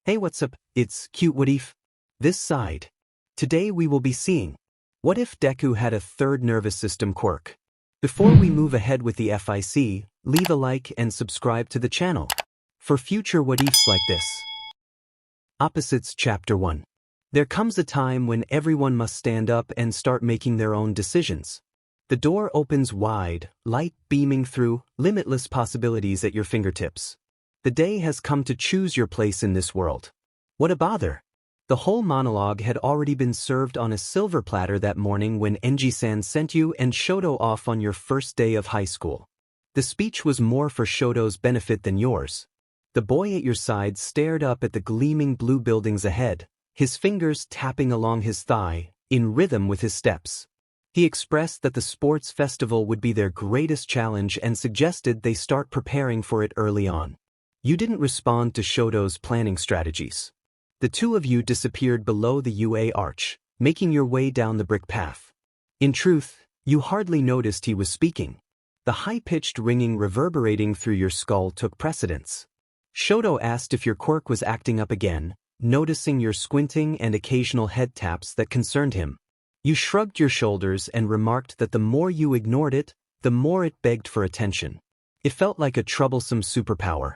Hey, what's up? It's 𝐎𝐩𝐸𝐻𝐸. This side. Today we will be seeing what if Deku had a third nervous system quirk. Before we move ahead with the FIC, leave a like and subscribe to the channel for future what ifs like this. Opposites Chapter 1. There comes a time when everyone must stand up and start making their own decisions. The door opens wide, light beaming through, limitless possibilities at your fingertips. The day has come to choose your place in this world. What a bother! The whole monologue had already been served on a silver platter that morning when 𝐎𝐩𝐸𝐸𝐻𝐸𝐻𝐸 and Shoto and Shoto off on your first day of high school. The speech was more for Shoto's benefit than yours. The boy at your side stared up at the gleaming blue buildings ahead, his fingers tapping along his thigh, in rhythm with his steps. He expressed that the sports festival would be their greatest challenge and suggested they start preparing for it early on. You didn't respond to Shoto's planning strategies. The two of you disappeared below the UA arch, making your way down the brick path. In truth, you hardly noticed he was speaking. The high-pitched ringing reverberating through your skull took precedence. Shoto asked if your quirk was acting up again, noticing your squinting and occasional head taps that concerned him. You shrugged your shoulders and remarked that the more you ignored it, the more it begged for attention. It felt like a troublesome superpower.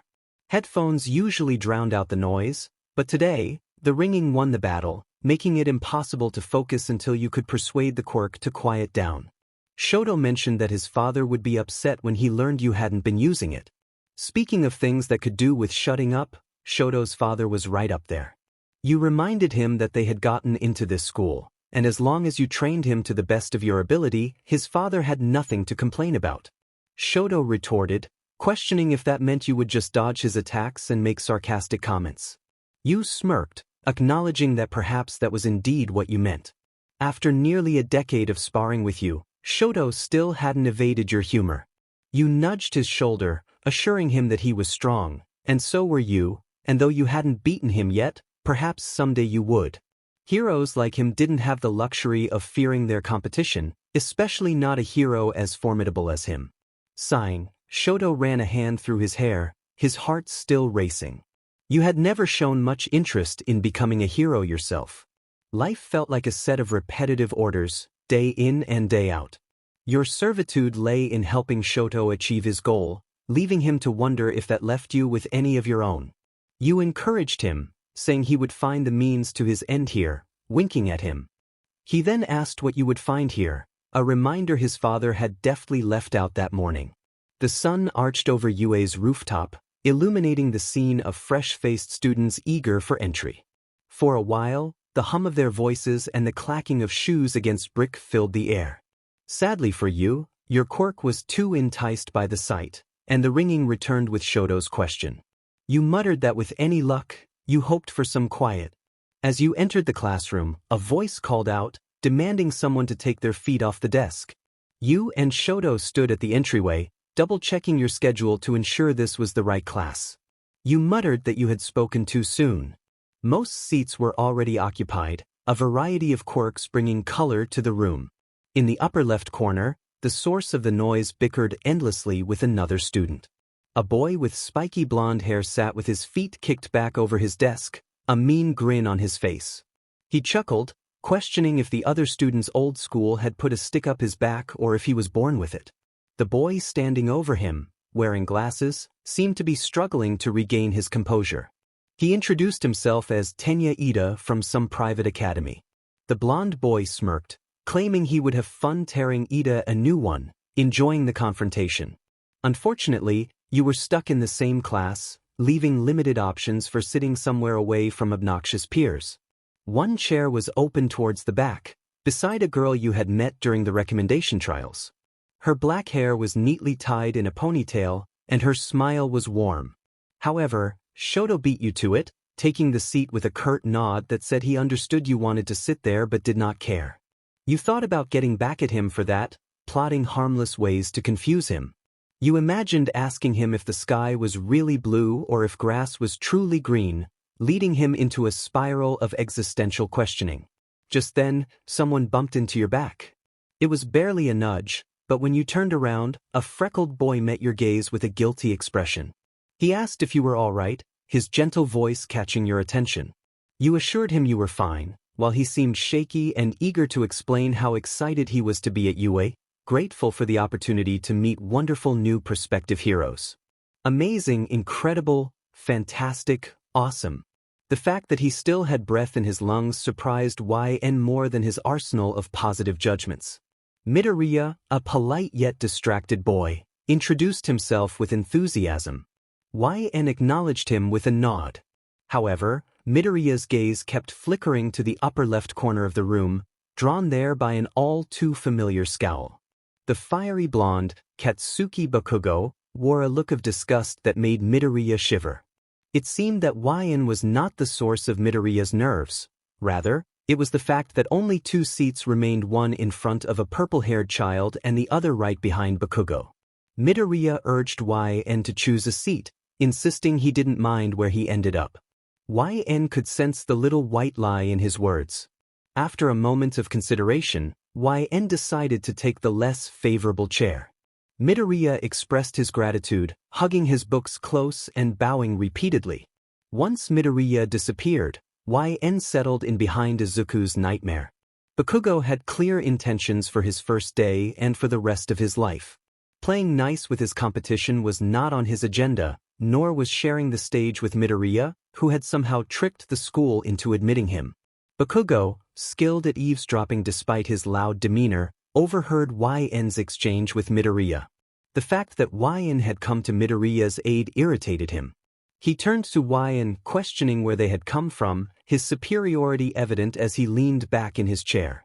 Headphones usually drowned out the noise, but today, the ringing won the battle, making it impossible to focus until you could persuade the quirk to quiet down. Shoto mentioned that his father would be upset when he learned you hadn't been using it. Speaking of things that could do with shutting up, Shoto's father was right up there. You reminded him that they had gotten into this school, and as long as you trained him to the best of your ability, his father had nothing to complain about. Shoto retorted, questioning if that meant you would just dodge his attacks and make sarcastic comments. You smirked, acknowledging that perhaps that was indeed what you meant. After nearly a decade of sparring with you, Shoto still hadn't evaded your humor. You nudged his shoulder, assuring him that he was strong, and so were you, and though you hadn't beaten him yet, perhaps someday you would. Heroes like him didn't have the luxury of fearing their competition, especially not a hero as formidable as him. Sighing, Shoto ran a hand through his hair, his heart still racing. You had never shown much interest in becoming a hero yourself. Life felt like a set of repetitive orders, day in and day out. Your servitude lay in helping Shoto achieve his goal, leaving him to wonder if that left you with any of your own. You encouraged him, saying he would find the means to his end here, winking at him. He then asked what you would find here, a reminder his father had deftly left out that morning. The sun arched over UA's rooftop, illuminating the scene of fresh-faced students eager for entry. For a while, the hum of their voices and the clacking of shoes against brick filled the air. Sadly for you, your quirk was too enticed by the sight, and the ringing returned with Shoto's question. You muttered that with any luck, you hoped for some quiet. As you entered the classroom, a voice called out, demanding someone to take their feet off the desk. You and Shoto stood at the entryway, double-checking your schedule to ensure this was the right class. You muttered that you had spoken too soon. Most seats were already occupied, a variety of quirks bringing color to the room. In the upper left corner, the source of the noise bickered endlessly with another student. A boy with spiky blonde hair sat with his feet kicked back over his desk, a mean grin on his face. He chuckled, questioning if the other student's old school had put a stick up his back or if he was born with it. The boy standing over him, wearing glasses, seemed to be struggling to regain his composure. He introduced himself as 𝐎𝐸𝐸𝐸𝐸𝐸 from some private academy. The blonde boy smirked, claiming he would have fun tearing 𝐎𝐸𝐸𝐸𝐸 a new one, enjoying the confrontation. Unfortunately, you were stuck in the same class, leaving limited options for sitting somewhere away from obnoxious peers. One chair was open towards the back, beside a girl you had met during the recommendation trials. Her black hair was neatly tied in a ponytail, and her smile was warm. However, Shoto beat you to it, taking the seat with a curt nod that said he understood you wanted to sit there but did not care. You thought about getting back at him for that, plotting harmless ways to confuse him. You imagined asking him if the sky was really blue or if grass was truly green, leading him into a spiral of existential questioning. Just then, someone bumped into your back. It was barely a nudge, but when you turned around, a freckled boy met your gaze with a guilty expression. He asked if you were all right, his gentle voice catching your attention. You assured him you were fine, while he seemed shaky and eager to explain how excited he was to be at UA, grateful for the opportunity to meet wonderful new prospective heroes. Amazing, incredible, fantastic, awesome. The fact that he still had breath in his lungs surprised YN more than his arsenal of positive judgments. Midoriya, a polite yet distracted boy, introduced himself with enthusiasm. YN acknowledged him with a nod. However, Midoriya's gaze kept flickering to the upper left corner of the room, drawn there by an all-too-familiar scowl. The fiery blonde, Katsuki Bakugo, wore a look of disgust that made Midoriya shiver. It seemed that YN was not the source of Midoriya's nerves. Rather, it was the fact that only 2 seats remained, one in front of a purple-haired child and the other right behind Bakugo. Midoriya urged YN to choose a seat, insisting he didn't mind where he ended up. YN could sense the little white lie in his words. After a moment of consideration, YN decided to take the less favorable chair. Midoriya expressed his gratitude, hugging his books close and bowing repeatedly. Once Midoriya disappeared, YN settled in behind Izuku's nightmare. Bakugo had clear intentions for his first day and for the rest of his life. Playing nice with his competition was not on his agenda, nor was sharing the stage with Midoriya, who had somehow tricked the school into admitting him. Bakugo, skilled at eavesdropping despite his loud demeanor, overheard YN's exchange with Midoriya. The fact that YN had come to Midoriya's aid irritated him. He turned to YN, questioning where they had come from, his superiority evident as he leaned back in his chair.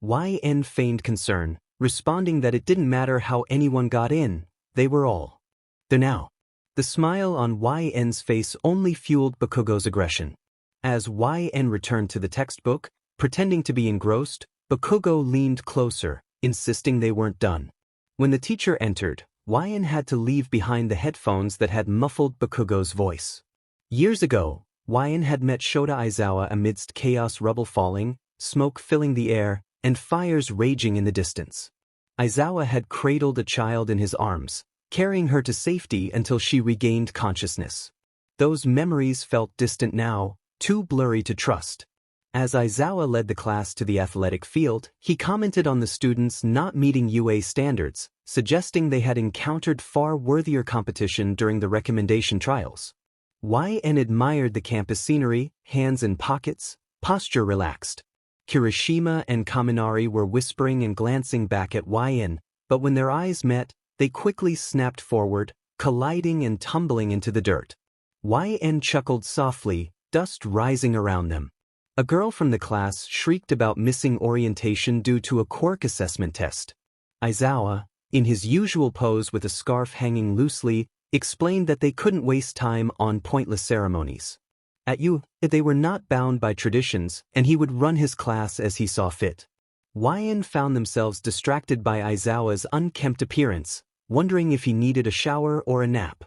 YN feigned concern, responding that it didn't matter how anyone got in, they were all there now. The smile on YN's face only fueled Bakugo's aggression. As YN returned to the textbook, pretending to be engrossed, Bakugo leaned closer, insisting they weren't done. When the teacher entered, YN had to leave behind the headphones that had muffled Bakugo's voice. Years ago, YN had met Shoto Aizawa amidst chaos, rubble falling, smoke filling the air, and fires raging in the distance. Aizawa had cradled a child in his arms, carrying her to safety until she regained consciousness. Those memories felt distant now, too blurry to trust. As Aizawa led the class to the athletic field, he commented on the students not meeting UA standards, suggesting they had encountered far worthier competition during the recommendation trials. YN admired the campus scenery, hands in pockets, posture relaxed. Kirishima and Kaminari were whispering and glancing back at YN, but when their eyes met, they quickly snapped forward, colliding and tumbling into the dirt. YN chuckled softly, dust rising around them. A girl from the class shrieked about missing orientation due to a Quirk assessment test. Aizawa, in his usual pose with a scarf hanging loosely, explained that they couldn't waste time on pointless ceremonies. At UA, they were not bound by traditions, and he would run his class as he saw fit. YN found themselves distracted by Aizawa's unkempt appearance, wondering if he needed a shower or a nap.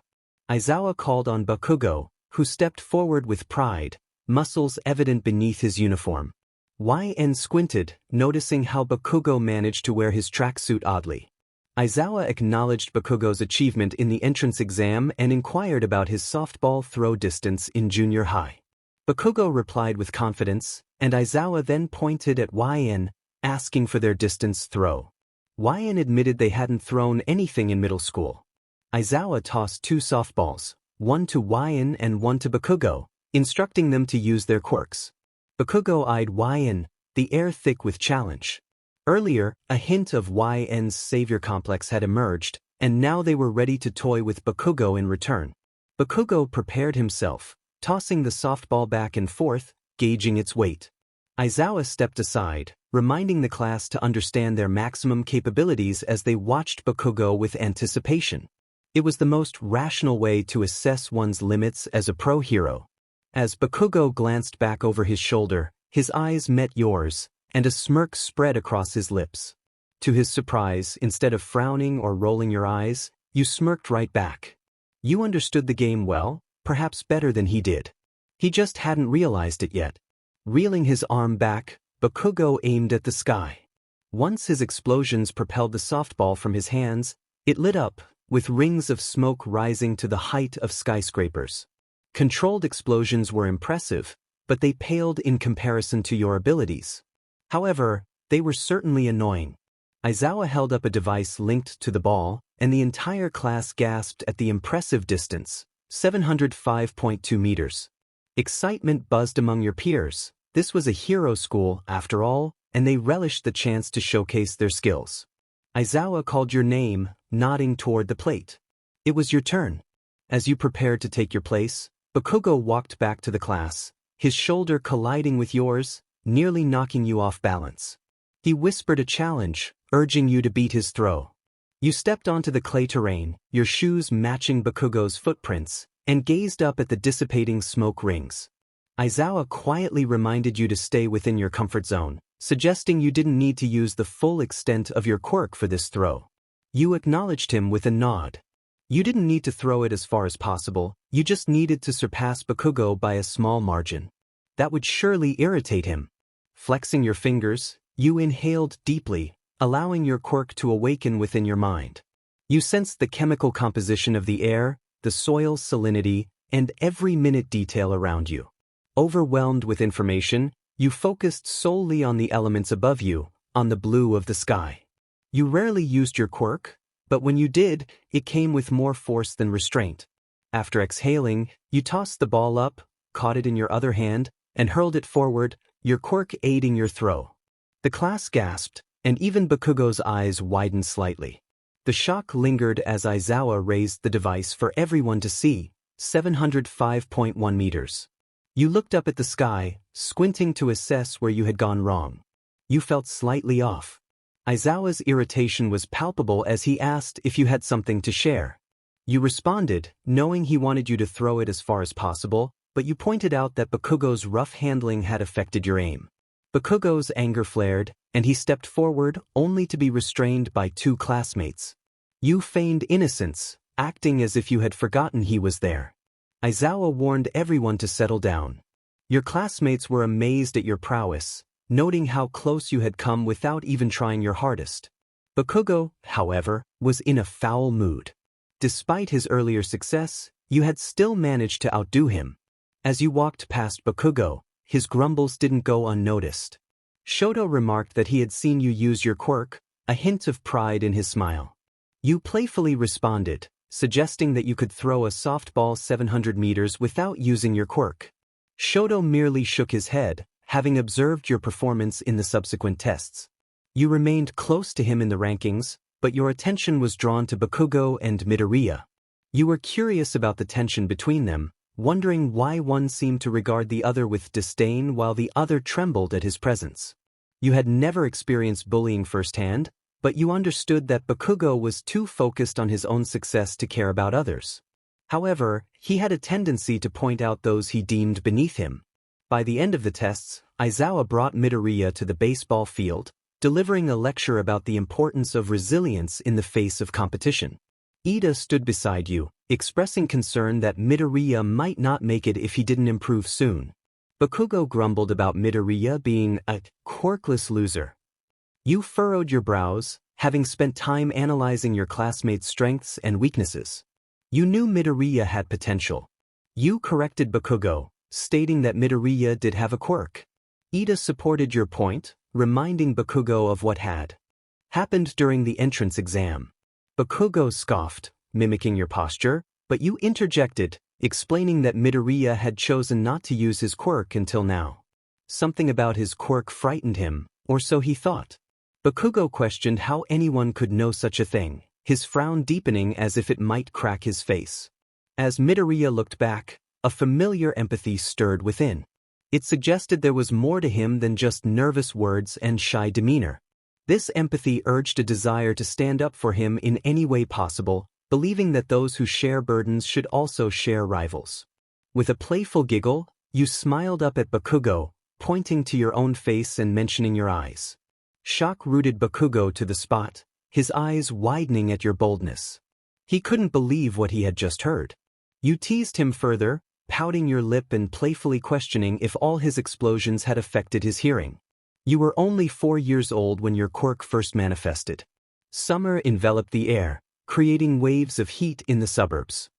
Aizawa called on Bakugo, who stepped forward with pride, muscles evident beneath his uniform. YN squinted, noticing how Bakugo managed to wear his tracksuit oddly. Aizawa acknowledged Bakugo's achievement in the entrance exam and inquired about his softball throw distance in junior high. Bakugo replied with confidence, and Aizawa then pointed at YN, asking for their distance throw. YN admitted they hadn't thrown anything in middle school. Aizawa tossed 2 softballs, one to YN and one to Bakugo, instructing them to use their quirks. Bakugo eyed YN, the air thick with challenge. Earlier, a hint of YN's savior complex had emerged, and now they were ready to toy with Bakugo in return. Bakugo prepared himself, tossing the softball back and forth, gauging its weight. Aizawa stepped aside, reminding the class to understand their maximum capabilities as they watched Bakugo with anticipation. It was the most rational way to assess one's limits as a pro hero. As Bakugo glanced back over his shoulder, his eyes met yours, and a smirk spread across his lips. To his surprise, instead of frowning or rolling your eyes, you smirked right back. You understood the game well, perhaps better than he did. He just hadn't realized it yet. Reeling his arm back, Bakugo aimed at the sky. Once his explosions propelled the softball from his hands, it lit up, with rings of smoke rising to the height of skyscrapers. Controlled explosions were impressive, but they paled in comparison to your abilities. However, they were certainly annoying. 𝐻𝐸𝐻𝐸 held up a device linked to the ball, and the entire class gasped at the impressive distance, 705.2 meters. Excitement buzzed among your peers. This was a hero school, after all, and they relished the chance to showcase their skills. 𝐻𝐸𝐻𝐸 called your name, nodding toward the plate. It was your turn. As you prepared to take your place, Bakugo walked back to the class, his shoulder colliding with yours, nearly knocking you off balance. He whispered a challenge, urging you to beat his throw. You stepped onto the clay terrain, your shoes matching Bakugo's footprints, and gazed up at the dissipating smoke rings. 𝐻𝐸𝐻𝐸 quietly reminded you to stay within your comfort zone, suggesting you didn't need to use the full extent of your quirk for this throw. You acknowledged him with a nod. You didn't need to throw it as far as possible, you just needed to surpass Bakugo by a small margin. That would surely irritate him. Flexing your fingers, you inhaled deeply, allowing your quirk to awaken within your mind. You sensed the chemical composition of the air, the soil's salinity, and every minute detail around you. Overwhelmed with information, you focused solely on the elements above you, on the blue of the sky. You rarely used your quirk, but when you did, it came with more force than restraint. After exhaling, you tossed the ball up, caught it in your other hand, and hurled it forward, your quirk aiding your throw. The class gasped, and even Bakugo's eyes widened slightly. The shock lingered as 𝐻𝐸𝐻𝐸 raised the device for everyone to see, 705.1 meters. You looked up at the sky, squinting to assess where you had gone wrong. You felt slightly off. 𝐻𝐸𝐻𝐸's irritation was palpable as he asked if you had something to share. You responded, knowing he wanted you to throw it as far as possible, but you pointed out that Bakugo's rough handling had affected your aim. Bakugo's anger flared, and he stepped forward only to be restrained by two classmates. You feigned innocence, acting as if you had forgotten he was there. 𝐻𝐸𝐻𝐸 warned everyone to settle down. Your classmates were amazed at your prowess, noting how close you had come without even trying your hardest. Bakugo, however, was in a foul mood. Despite his earlier success, you had still managed to outdo him. As you walked past Bakugo, his grumbles didn't go unnoticed. Shoto remarked that he had seen you use your quirk, a hint of pride in his smile. You playfully responded, suggesting that you could throw a softball 700 meters without using your quirk. Shoto merely shook his head, having observed your performance in the subsequent tests. You remained close to him in the rankings, but your attention was drawn to Bakugo and Midoriya. You were curious about the tension between them, wondering why one seemed to regard the other with disdain while the other trembled at his presence. You had never experienced bullying firsthand, but you understood that Bakugo was too focused on his own success to care about others. However, he had a tendency to point out those he deemed beneath him. By the end of the tests, 𝐻𝐸𝐻𝐸 brought Midoriya to the baseball field, delivering a lecture about the importance of resilience in the face of competition. Ida stood beside you, expressing concern that Midoriya might not make it if he didn't improve soon. Bakugo grumbled about Midoriya being a quirkless loser. You furrowed your brows, having spent time analyzing your classmates' strengths and weaknesses. You knew Midoriya had potential. You corrected Bakugo, stating that Midoriya did have a quirk. Ida supported your point, reminding Bakugo of what had happened during the entrance exam. Bakugo scoffed, mimicking your posture, but you interjected, explaining that Midoriya had chosen not to use his quirk until now. Something about his quirk frightened him, or so he thought. Bakugo questioned how anyone could know such a thing, his frown deepening as if it might crack his face. As Midoriya looked back, a familiar empathy stirred within. It suggested there was more to him than just nervous words and shy demeanor. This empathy urged a desire to stand up for him in any way possible, believing that those who share burdens should also share rivals. With a playful giggle, you smiled up at Bakugo, pointing to your own face and mentioning your eyes. Shock rooted Bakugo to the spot, his eyes widening at your boldness. He couldn't believe what he had just heard. You teased him further, pouting your lip and playfully questioning if all his explosions had affected his hearing. You were only 4 years old when your quirk first manifested. Summer enveloped the air, creating waves of heat in the suburbs.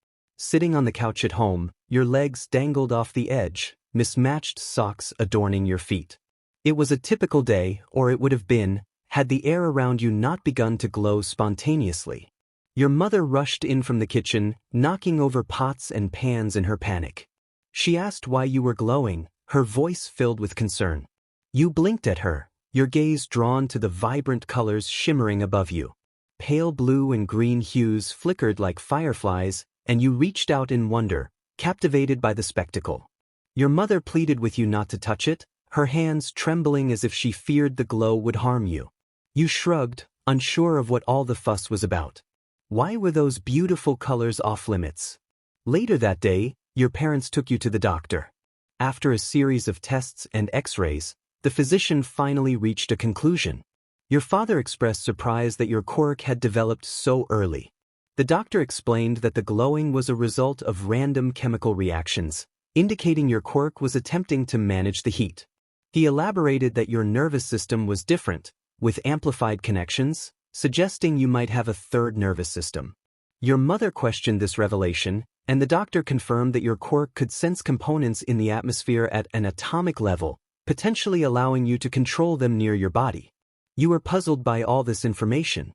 Sitting on the couch at home, your legs dangled off the edge, mismatched socks adorning your feet. It was a typical day, or it would have been, had the air around you not begun to glow spontaneously. Your mother rushed in from the kitchen, knocking over pots and pans in her panic. She asked why you were glowing, her voice filled with concern. You blinked at her, your gaze drawn to the vibrant colors shimmering above you. Pale blue and green hues flickered like fireflies, and you reached out in wonder, captivated by the spectacle. Your mother pleaded with you not to touch it, her hands trembling as if she feared the glow would harm you. You shrugged, unsure of what all the fuss was about. Why were those beautiful colors off limits? Later that day, your parents took you to the doctor. After a series of tests and x-rays, the physician finally reached a conclusion. Your father expressed surprise that your quirk had developed so early. The doctor explained that the glowing was a result of random chemical reactions, indicating your quirk was attempting to manage the heat. He elaborated that your nervous system was different, with amplified connections, suggesting you might have a third nervous system. Your mother questioned this revelation, and the doctor confirmed that your quirk could sense components in the atmosphere at an atomic level, potentially allowing you to control them near your body. You were puzzled by all this information.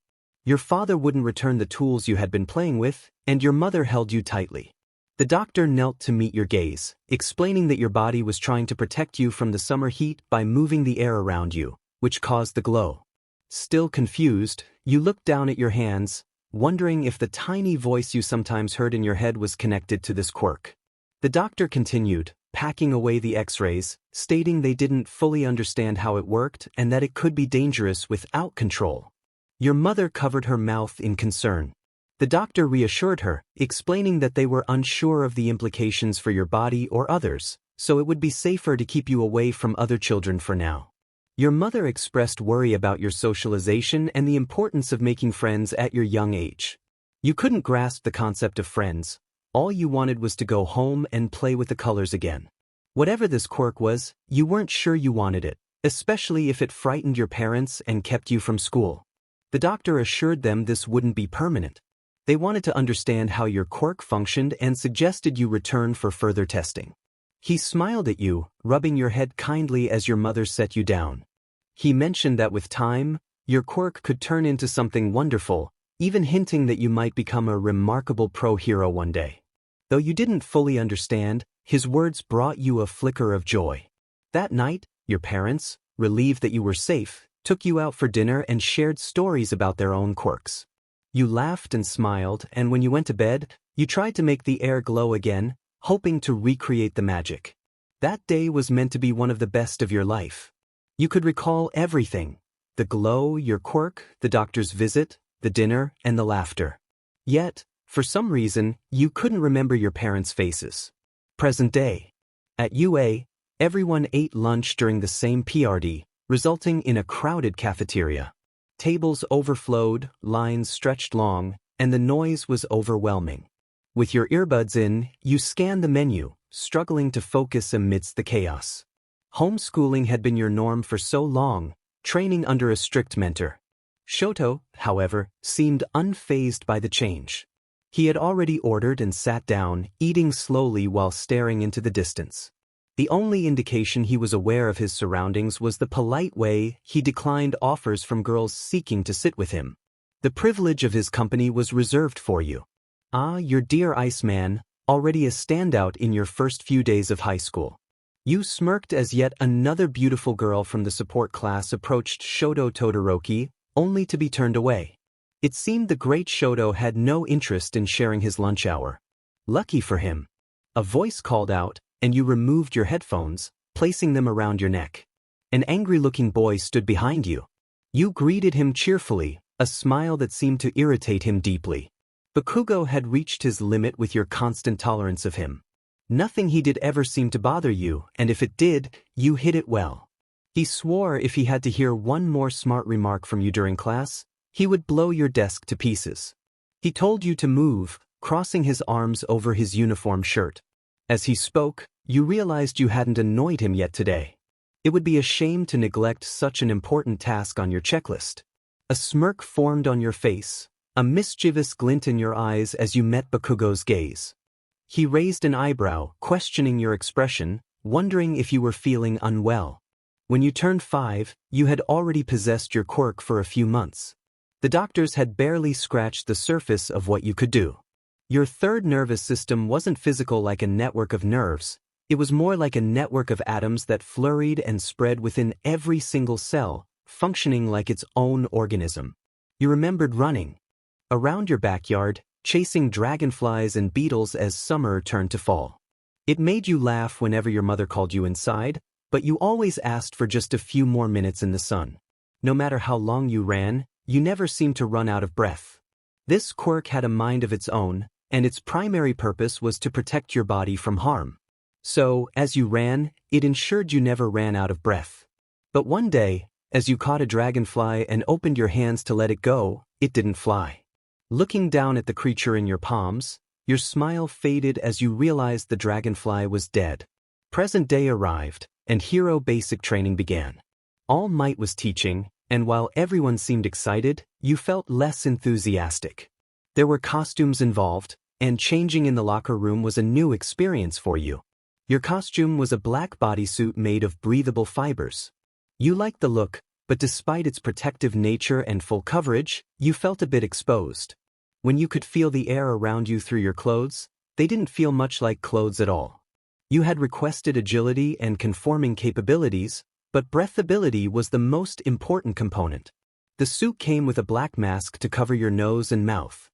Your father wouldn't return the tools you had been playing with, and your mother held you tightly. The doctor knelt to meet your gaze, explaining that your body was trying to protect you from the summer heat by moving the air around you, which caused the glow. Still confused, you looked down at your hands, wondering if the tiny voice you sometimes heard in your head was connected to this quirk. The doctor continued, packing away the x-rays, stating they didn't fully understand how it worked and that it could be dangerous without control. Your mother covered her mouth in concern. The doctor reassured her, explaining that they were unsure of the implications for your body or others, so it would be safer to keep you away from other children for now. Your mother expressed worry about your socialization and the importance of making friends at your young age. You couldn't grasp the concept of friends. All you wanted was to go home and play with the colors again. Whatever this quirk was, you weren't sure you wanted it, especially if it frightened your parents and kept you from school. The doctor assured them this wouldn't be permanent. They wanted to understand how your quirk functioned and suggested you return for further testing. He smiled at you, rubbing your head kindly as your mother set you down. He mentioned that with time, your quirk could turn into something wonderful, even hinting that you might become a remarkable pro-hero one day. Though you didn't fully understand, his words brought you a flicker of joy. That night, your parents, relieved that you were safe, took you out for dinner and shared stories about their own quirks. You laughed and smiled, and when you went to bed, you tried to make the air glow again, hoping to recreate the magic. That day was meant to be one of the best of your life. You could recall everything: the glow, your quirk, the doctor's visit, the dinner, and the laughter. Yet, for some reason, you couldn't remember your parents' faces. Present day. At UA, everyone ate lunch during the same PRD, resulting in a crowded cafeteria. Tables overflowed, lines stretched long, and the noise was overwhelming. With your earbuds in, you scanned the menu, struggling to focus amidst the chaos. Homeschooling had been your norm for so long, training under a strict mentor. Shoto, however, seemed unfazed by the change. He had already ordered and sat down, eating slowly while staring into the distance. The only indication he was aware of his surroundings was the polite way he declined offers from girls seeking to sit with him. The privilege of his company was reserved for you. Ah, your dear Iceman, already a standout in your first few days of high school. You smirked as yet another beautiful girl from the support class approached Shoto Todoroki, only to be turned away. It seemed the great Shoto had no interest in sharing his lunch hour. Lucky for him. A voice called out, and you removed your headphones, placing them around your neck. An angry-looking boy stood behind you. You greeted him cheerfully, a smile that seemed to irritate him deeply. Bakugo had reached his limit with your constant tolerance of him. Nothing he did ever seemed to bother you, and if it did, you hid it well. He swore if he had to hear one more smart remark from you during class, he would blow your desk to pieces. He told you to move, crossing his arms over his uniform shirt. As he spoke, you realized you hadn't annoyed him yet today. It would be a shame to neglect such an important task on your checklist. A smirk formed on your face, a mischievous glint in your eyes as you met Bakugo's gaze. He raised an eyebrow, questioning your expression, wondering if you were feeling unwell. When you turned 5, you had already possessed your quirk for a few months. The doctors had barely scratched the surface of what you could do. Your third nervous system wasn't physical like a network of nerves, it was more like a network of atoms that flurried and spread within every single cell, functioning like its own organism. You remembered running around your backyard, chasing dragonflies and beetles as summer turned to fall. It made you laugh whenever your mother called you inside, but you always asked for just a few more minutes in the sun. No matter how long you ran, you never seemed to run out of breath. This quirk had a mind of its own, and its primary purpose was to protect your body from harm. So, as you ran, it ensured you never ran out of breath. But one day, as you caught a dragonfly and opened your hands to let it go, it didn't fly. Looking down at the creature in your palms, your smile faded as you realized the dragonfly was dead. Present day arrived, and hero basic training began. All Might was teaching, and while everyone seemed excited, you felt less enthusiastic. There were costumes involved, and changing in the locker room was a new experience for you. Your costume was a black bodysuit made of breathable fibers. You liked the look, but despite its protective nature and full coverage, you felt a bit exposed. When you could feel the air around you through your clothes, they didn't feel much like clothes at all. You had requested agility and conforming capabilities, but breathability was the most important component. The suit came with a black mask to cover your nose and mouth.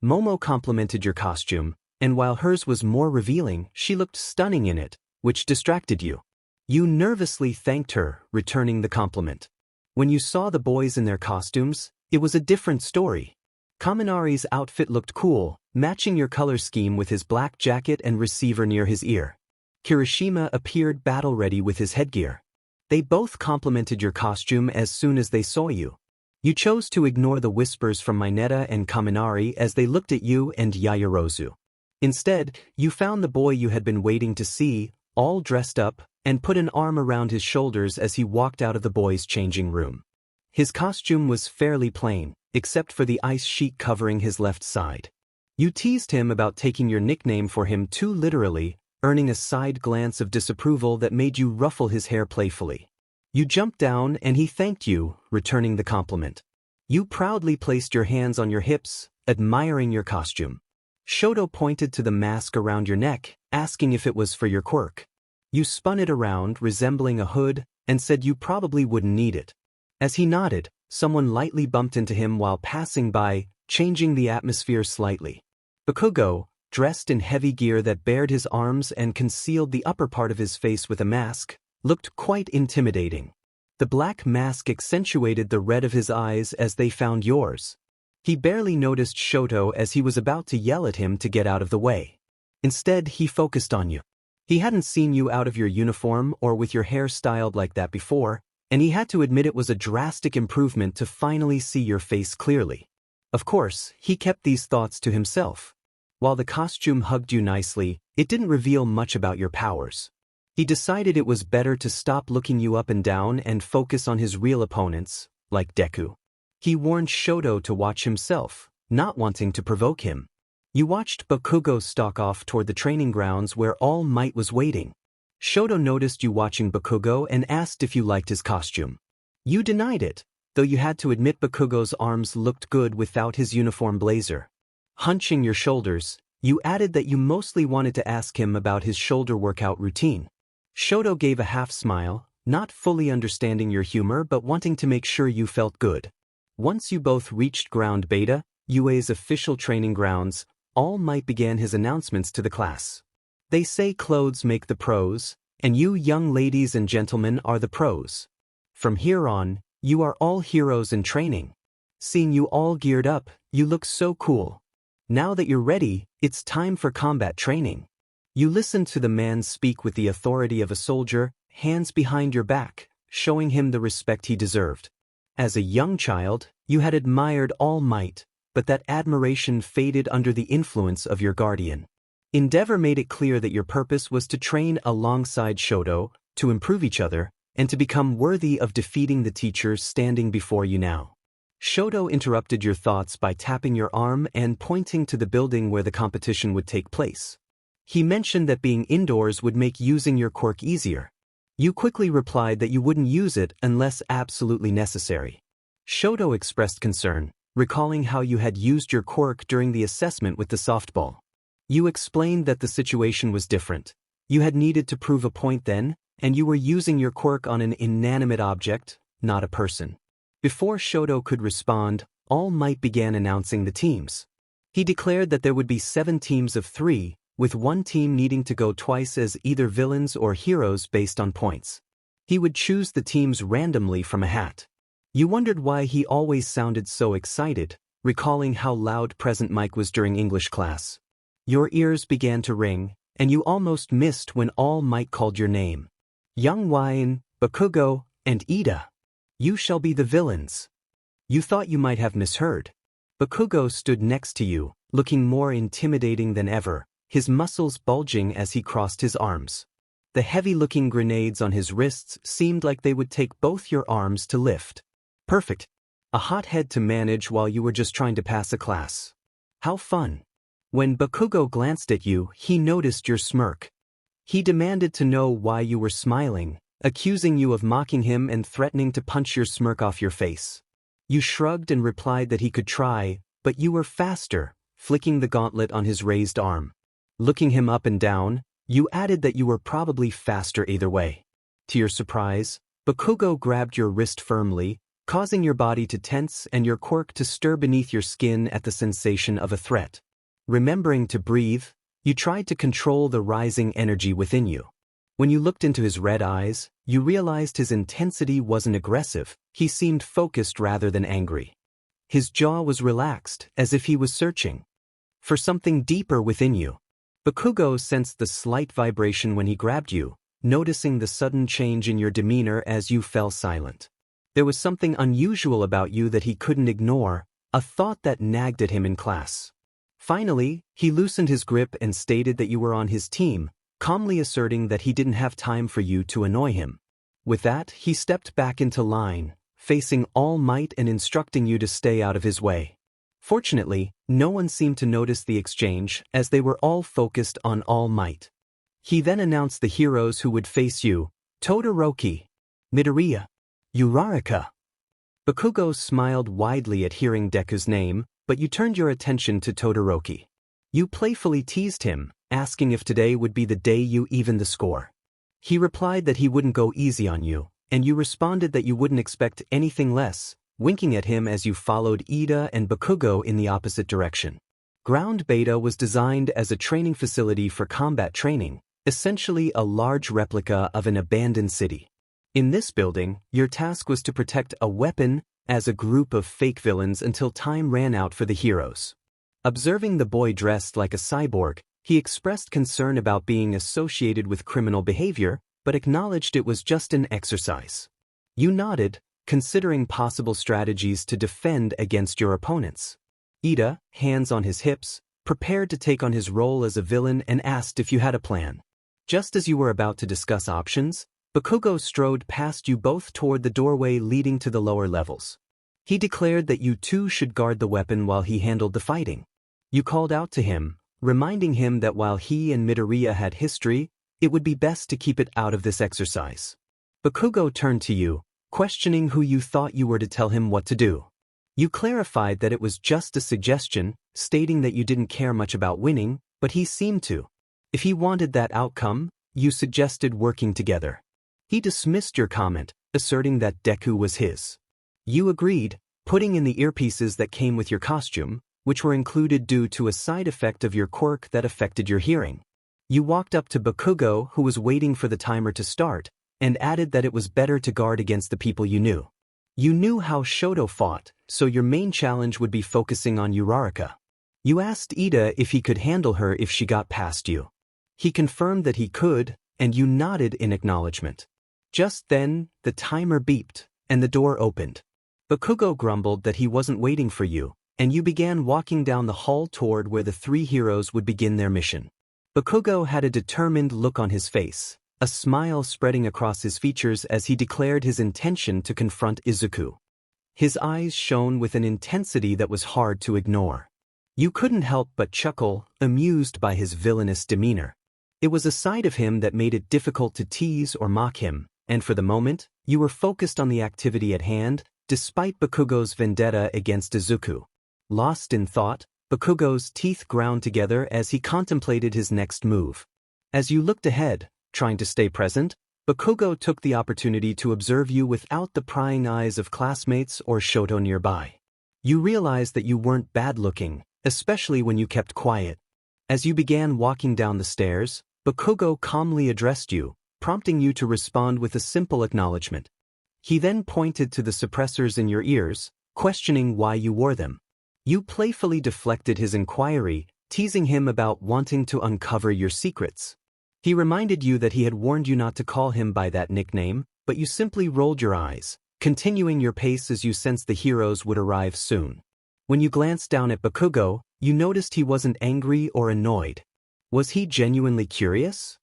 Momo complimented your costume, and while hers was more revealing, she looked stunning in it, which distracted you. You nervously thanked her, returning the compliment. When you saw the boys in their costumes, it was a different story. Kaminari's outfit looked cool, matching your color scheme with his black jacket and receiver near his ear. Kirishima appeared battle-ready with his headgear. They both complimented your costume as soon as they saw you. You chose to ignore the whispers from Mineta and Kaminari as they looked at you and Yaoyorozu. Instead, you found the boy you had been waiting to see, all dressed up, and put an arm around his shoulders as he walked out of the boys' changing room. His costume was fairly plain, except for the ice sheet covering his left side. You teased him about taking your nickname for him too literally, earning a side glance of disapproval that made you ruffle his hair playfully. You jumped down and he thanked you, returning the compliment. You proudly placed your hands on your hips, admiring your costume. Shoto pointed to the mask around your neck, asking if it was for your quirk. You spun it around, resembling a hood, and said you probably wouldn't need it. As he nodded, someone lightly bumped into him while passing by, changing the atmosphere slightly. Bakugo, dressed in heavy gear that bared his arms and concealed the upper part of his face with a mask, looked quite intimidating. The black mask accentuated the red of his eyes as they found yours. He barely noticed Shoto as he was about to yell at him to get out of the way. Instead, he focused on you. He hadn't seen you out of your uniform or with your hair styled like that before, and he had to admit it was a drastic improvement to finally see your face clearly. Of course, he kept these thoughts to himself. While the costume hugged you nicely, it didn't reveal much about your powers. He decided it was better to stop looking you up and down and focus on his real opponents, like Deku. He warned Shoto to watch himself, not wanting to provoke him. You watched Bakugo stalk off toward the training grounds where All Might was waiting. Shoto noticed you watching Bakugo and asked if you liked his costume. You denied it, though you had to admit Bakugo's arms looked good without his uniform blazer. Hunching your shoulders, you added that you mostly wanted to ask him about his shoulder workout routine. Shoto gave a half smile, not fully understanding your humor but wanting to make sure you felt good. Once you both reached Ground Beta, UA's official training grounds, All Might began his announcements to the class. They say clothes make the pros, and you young ladies and gentlemen are the pros. From here on, you are all heroes in training. Seeing you all geared up, you look so cool. Now that you're ready, it's time for combat training. You listened to the man speak with the authority of a soldier, hands behind your back, showing him the respect he deserved. As a young child, you had admired All Might, but that admiration faded under the influence of your guardian. Endeavor made it clear that your purpose was to train alongside Shoto, to improve each other, and to become worthy of defeating the teachers standing before you now. Shoto interrupted your thoughts by tapping your arm and pointing to the building where the competition would take place. He mentioned that being indoors would make using your quirk easier. You quickly replied that you wouldn't use it unless absolutely necessary. Shoto expressed concern, recalling how you had used your quirk during the assessment with the softball. You explained that the situation was different. You had needed to prove a point then, and you were using your quirk on an inanimate object, not a person. Before Shoto could respond, All Might began announcing the teams. He declared that there would be 7 teams of 3, with one team needing to go twice as either villains or heroes based on points. He would choose the teams randomly from a hat. You wondered why he always sounded so excited, recalling how loud present mic was during English class. Your ears began to ring, and you almost missed when All Might called your name. 𝐎𝐩𝐩𝐿𝐢𝐭𝐞𝐬, Bakugo, and Ida. You shall be the villains. You thought you might have misheard. Bakugo stood next to you, looking more intimidating than ever, his muscles bulging as he crossed his arms. The heavy-looking grenades on his wrists seemed like they would take both your arms to lift. Perfect. A hot head to manage while you were just trying to pass a class. How fun. When Bakugo glanced at you, he noticed your smirk. He demanded to know why you were smiling, accusing you of mocking him and threatening to punch your smirk off your face. You shrugged and replied that he could try, but you were faster, flicking the gauntlet on his raised arm. Looking him up and down, you added that you were probably faster either way. To your surprise, Bakugo grabbed your wrist firmly, causing your body to tense and your quirk to stir beneath your skin at the sensation of a threat. Remembering to breathe, you tried to control the rising energy within you. When you looked into his red eyes, you realized his intensity wasn't aggressive, he seemed focused rather than angry. His jaw was relaxed, as if he was searching for something deeper within you. Bakugo sensed the slight vibration when he grabbed you, noticing the sudden change in your demeanor as you fell silent. There was something unusual about you that he couldn't ignore, a thought that nagged at him in class. Finally, he loosened his grip and stated that you were on his team, calmly asserting that he didn't have time for you to annoy him. With that, he stepped back into line, facing All Might and instructing you to stay out of his way. Fortunately, no one seemed to notice the exchange, as they were all focused on All Might. He then announced the heroes who would face you: Todoroki, Midoriya, Uraraka. Bakugo smiled widely at hearing Deku's name, but you turned your attention to Todoroki. You playfully teased him, asking if today would be the day you evened the score. He replied that he wouldn't go easy on you, and you responded that you wouldn't expect anything less, winking at him as you followed Ida and Bakugo in the opposite direction. Ground Beta was designed as a training facility for combat training, essentially a large replica of an abandoned city. In this building, your task was to protect a weapon as a group of fake villains until time ran out for the heroes. Observing the boy dressed like a cyborg, he expressed concern about being associated with criminal behavior, but acknowledged it was just an exercise. You nodded, considering possible strategies to defend against your opponents. Ida, hands on his hips, prepared to take on his role as a villain and asked if you had a plan. Just as you were about to discuss options, Bakugo strode past you both toward the doorway leading to the lower levels. He declared that you two should guard the weapon while he handled the fighting. You called out to him, reminding him that while he and Midoriya had history, it would be best to keep it out of this exercise. Bakugo turned to you, questioning who you thought you were to tell him what to do. You clarified that it was just a suggestion, stating that you didn't care much about winning, but he seemed to. If he wanted that outcome, you suggested working together. He dismissed your comment, asserting that Deku was his. You agreed, putting in the earpieces that came with your costume, which were included due to a side effect of your quirk that affected your hearing. You walked up to Bakugo, who was waiting for the timer to start, and added that it was better to guard against the people you knew. You knew how Shoto fought, so your main challenge would be focusing on Uraraka. You asked Ida if he could handle her if she got past you. He confirmed that he could, and you nodded in acknowledgement. Just then, the timer beeped, and the door opened. Bakugo grumbled that he wasn't waiting for you, and you began walking down the hall toward where the 3 heroes would begin their mission. Bakugo had a determined look on his face, a smile spreading across his features as he declared his intention to confront Izuku. His eyes shone with an intensity that was hard to ignore. You couldn't help but chuckle, amused by his villainous demeanor. It was a side of him that made it difficult to tease or mock him, and for the moment, you were focused on the activity at hand, despite Bakugo's vendetta against Izuku. Lost in thought, Bakugo's teeth ground together as he contemplated his next move. As you looked ahead, trying to stay present, Bakugo took the opportunity to observe you without the prying eyes of classmates or Shoto nearby. You realized that you weren't bad-looking, especially when you kept quiet. As you began walking down the stairs, Bakugo calmly addressed you, prompting you to respond with a simple acknowledgement. He then pointed to the suppressors in your ears, questioning why you wore them. You playfully deflected his inquiry, teasing him about wanting to uncover your secrets. He reminded you that he had warned you not to call him by that nickname, but you simply rolled your eyes, continuing your pace as you sensed the heroes would arrive soon. When you glanced down at Bakugo, you noticed he wasn't angry or annoyed. Was he genuinely curious?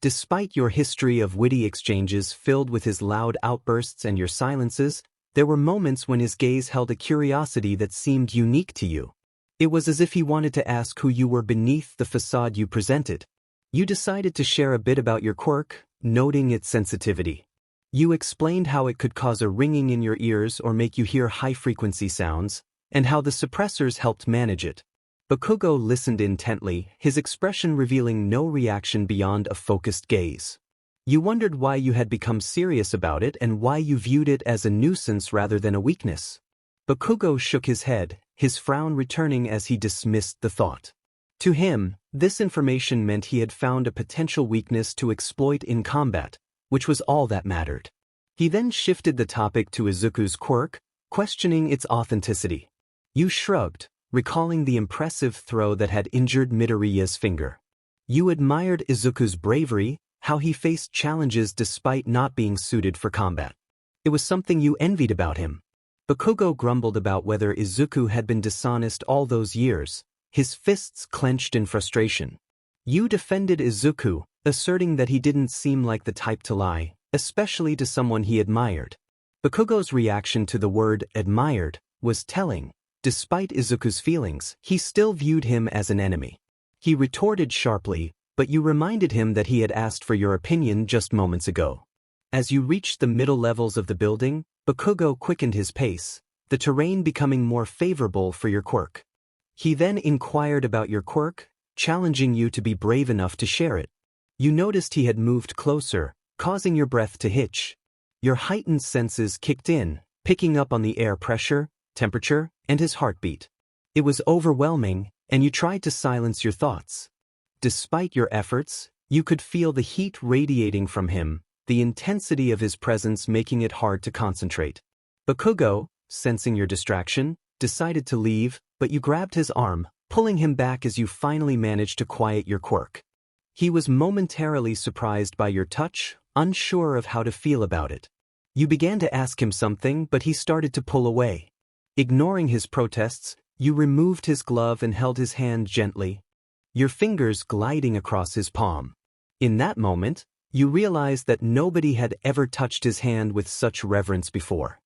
Despite your history of witty exchanges filled with his loud outbursts and your silences, there were moments when his gaze held a curiosity that seemed unique to you. It was as if he wanted to ask who you were beneath the facade you presented. You decided to share a bit about your quirk, noting its sensitivity. You explained how it could cause a ringing in your ears or make you hear high-frequency sounds, and how the suppressors helped manage it. Bakugo listened intently, his expression revealing no reaction beyond a focused gaze. You wondered why you had become serious about it and why you viewed it as a nuisance rather than a weakness. Bakugo shook his head, his frown returning as he dismissed the thought. To him, this information meant he had found a potential weakness to exploit in combat, which was all that mattered. He then shifted the topic to Izuku's quirk, questioning its authenticity. You shrugged, recalling the impressive throw that had injured Midoriya's finger. You admired Izuku's bravery, how he faced challenges despite not being suited for combat. It was something you envied about him. Bakugo grumbled about whether Izuku had been dishonest all those years, his fists clenched in frustration. You defended Izuku, asserting that he didn't seem like the type to lie, especially to someone he admired. Bakugo's reaction to the word admired was telling. Despite Izuku's feelings, he still viewed him as an enemy. He retorted sharply, but you reminded him that he had asked for your opinion just moments ago. As you reached the middle levels of the building, Bakugo quickened his pace, the terrain becoming more favorable for your quirk. He then inquired about your quirk, challenging you to be brave enough to share it. You noticed he had moved closer, causing your breath to hitch. Your heightened senses kicked in, picking up on the air pressure, temperature, and his heartbeat. It was overwhelming, and you tried to silence your thoughts. Despite your efforts, you could feel the heat radiating from him, the intensity of his presence making it hard to concentrate. Bakugo, sensing your distraction, decided to leave, but you grabbed his arm, pulling him back as you finally managed to quiet your quirk. He was momentarily surprised by your touch, unsure of how to feel about it. You began to ask him something, but he started to pull away. Ignoring his protests, you removed his glove and held his hand gently, your fingers gliding across his palm. In that moment, you realized that nobody had ever touched his hand with such reverence before.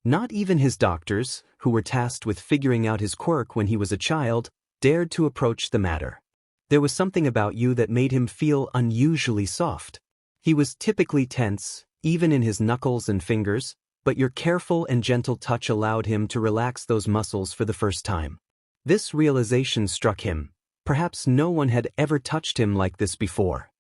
Not even his doctors, who were tasked with figuring out his quirk when he was a child, dared to approach the matter. There was something about you that made him feel unusually soft. He was typically tense, even in his knuckles and fingers, but your careful and gentle touch allowed him to relax those muscles for the first time. This realization struck him. Perhaps no one had ever touched him like this before.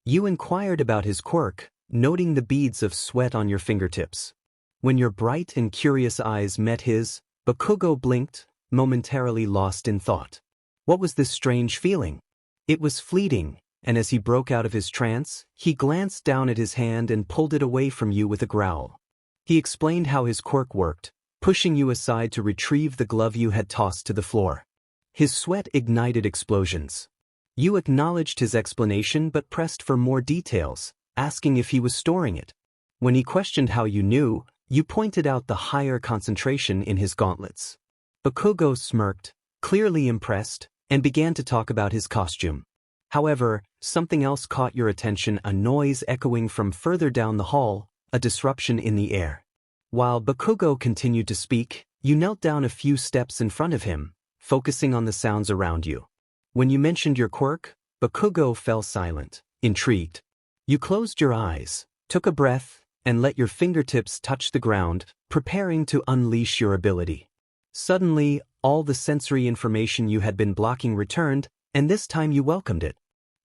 You inquired about his quirk, noting the beads of sweat on your fingertips. When your bright and curious eyes met his, Bakugo blinked, momentarily lost in thought. What was this strange feeling? It was fleeting, and as he broke out of his trance, he glanced down at his hand and pulled it away from you with a growl. He explained how his quirk worked, pushing you aside to retrieve the glove you had tossed to the floor. His sweat ignited explosions. You acknowledged his explanation but pressed for more details, asking if he was storing it. When he questioned how you knew, you pointed out the higher concentration in his gauntlets. Bakugo smirked, clearly impressed, and began to talk about his costume. However, something else caught your attention, a noise echoing from further down the hall, a disruption in the air. While Bakugo continued to speak, you knelt down a few steps in front of him, focusing on the sounds around you. When you mentioned your quirk, Bakugo fell silent, Intrigued, you closed your eyes, took a breath, and let your fingertips touch the ground, preparing to unleash your ability. Suddenly, all the sensory information you had been blocking returned, and this time you welcomed it.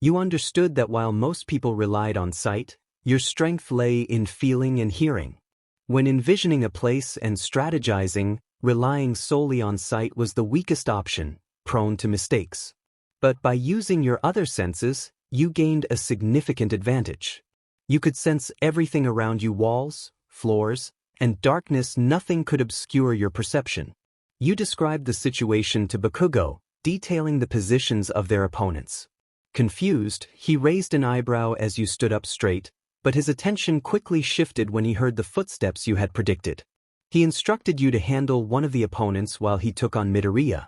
You understood that while most people relied on sight, your strength lay in feeling and hearing. When envisioning a place and strategizing, relying solely on sight was the weakest option, prone to mistakes. But by using your other senses, you gained a significant advantage. You could sense everything around you: walls, floors, and darkness. Nothing could obscure your perception. You described the situation to Bakugo, detailing the positions of their opponents. Confused, he raised an eyebrow as you stood up straight, but his attention quickly shifted when he heard the footsteps you had predicted. He instructed you to handle one of the opponents while he took on Midoriya.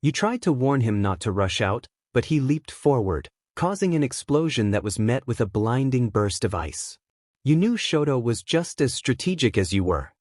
You tried to warn him not to rush out, but he leaped forward, causing an explosion that was met with a blinding burst of ice. You knew Shoto was just as strategic as you were.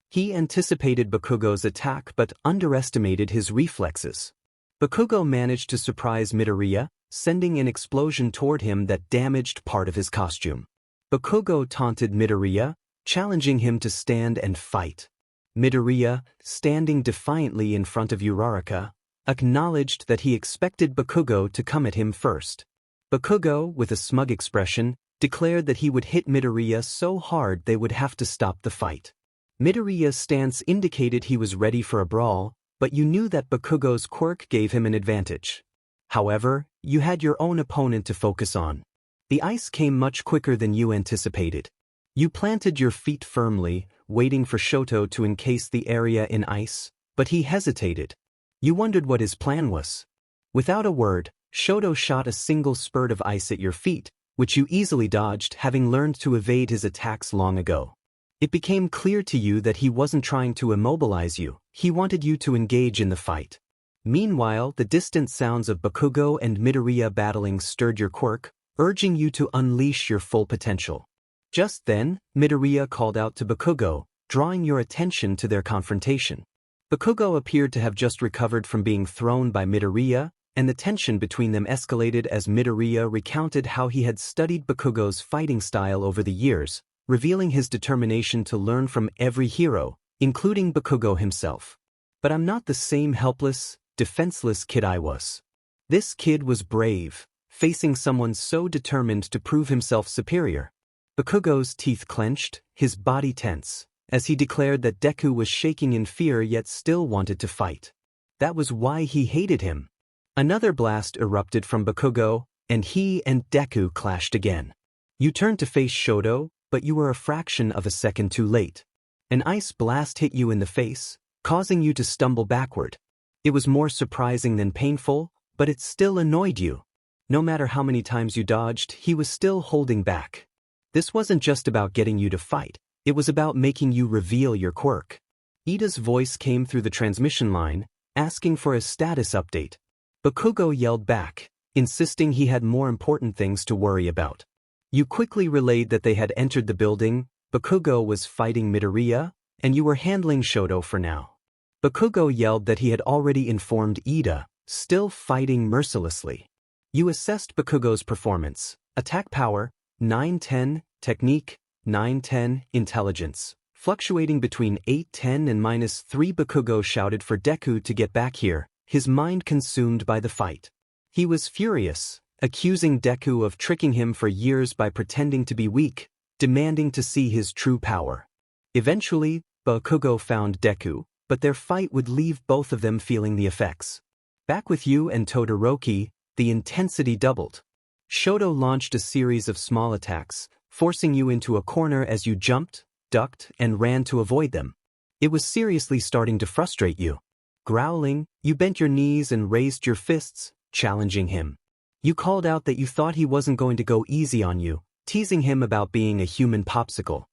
He anticipated Bakugo's attack but underestimated his reflexes. Bakugo managed to surprise Midoriya, sending an explosion toward him that damaged part of his costume. Bakugo taunted Midoriya, challenging him to stand and fight. Midoriya, standing defiantly in front of Uraraka, acknowledged that he expected Bakugo to come at him first. Bakugo, with a smug expression, declared that he would hit Midoriya so hard they would have to stop the fight. Midoriya's stance indicated he was ready for a brawl, but you knew that Bakugo's quirk gave him an advantage. However, you had your own opponent to focus on. The ice came much quicker than you anticipated. You planted your feet firmly, waiting for Shoto to encase the area in ice, but he hesitated. You wondered what his plan was. Without a word, Shoto shot a single spurt of ice at your feet, which you easily dodged, having learned to evade his attacks long ago. It became clear to you that he wasn't trying to immobilize you, he wanted you to engage in the fight. Meanwhile, the distant sounds of Bakugo and Midoriya battling stirred your quirk, urging you to unleash your full potential. Just then, Midoriya called out to Bakugo, drawing your attention to their confrontation. Bakugo appeared to have just recovered from being thrown by Midoriya, and the tension between them escalated as Midoriya recounted how he had studied Bakugo's fighting style over the years, revealing his determination to learn from every hero, including Bakugo himself. But I'm not the same helpless, defenseless kid I was. This kid was brave, facing someone so determined to prove himself superior. Bakugo's teeth clenched, his body tense, as he declared that Deku was shaking in fear yet still wanted to fight. That was why he hated him. Another blast erupted from Bakugo, and he and Deku clashed again. You turned to face Shoto, but you were a fraction of a second too late. An ice blast hit you in the face, causing you to stumble backward. It was more surprising than painful, but it still annoyed you. No matter how many times you dodged, he was still holding back. This wasn't just about getting you to fight, it was about making you reveal your quirk. Ida's voice came through the transmission line, asking for a status update. Bakugo yelled back, insisting he had more important things to worry about. You quickly relayed that they had entered the building, Bakugo was fighting Midoriya, and you were handling Shoto for now. Bakugo yelled that he had already informed Ida, still fighting mercilessly. You assessed Bakugo's performance: attack power, 9-10, technique, 9-10, intelligence, fluctuating between 8-10 and -3. Bakugo shouted for Deku to get back here, his mind consumed by the fight. He was furious, accusing Deku of tricking him for years by pretending to be weak, demanding to see his true power. Eventually, Bakugo found Deku, but their fight would leave both of them feeling the effects. Back with you and Todoroki, the intensity doubled. Shoto launched a series of small attacks, forcing you into a corner as you jumped, ducked, and ran to avoid them. It was seriously starting to frustrate you. Growling, you bent your knees and raised your fists, challenging him. You called out that you thought he wasn't going to go easy on you, teasing him about being a human popsicle.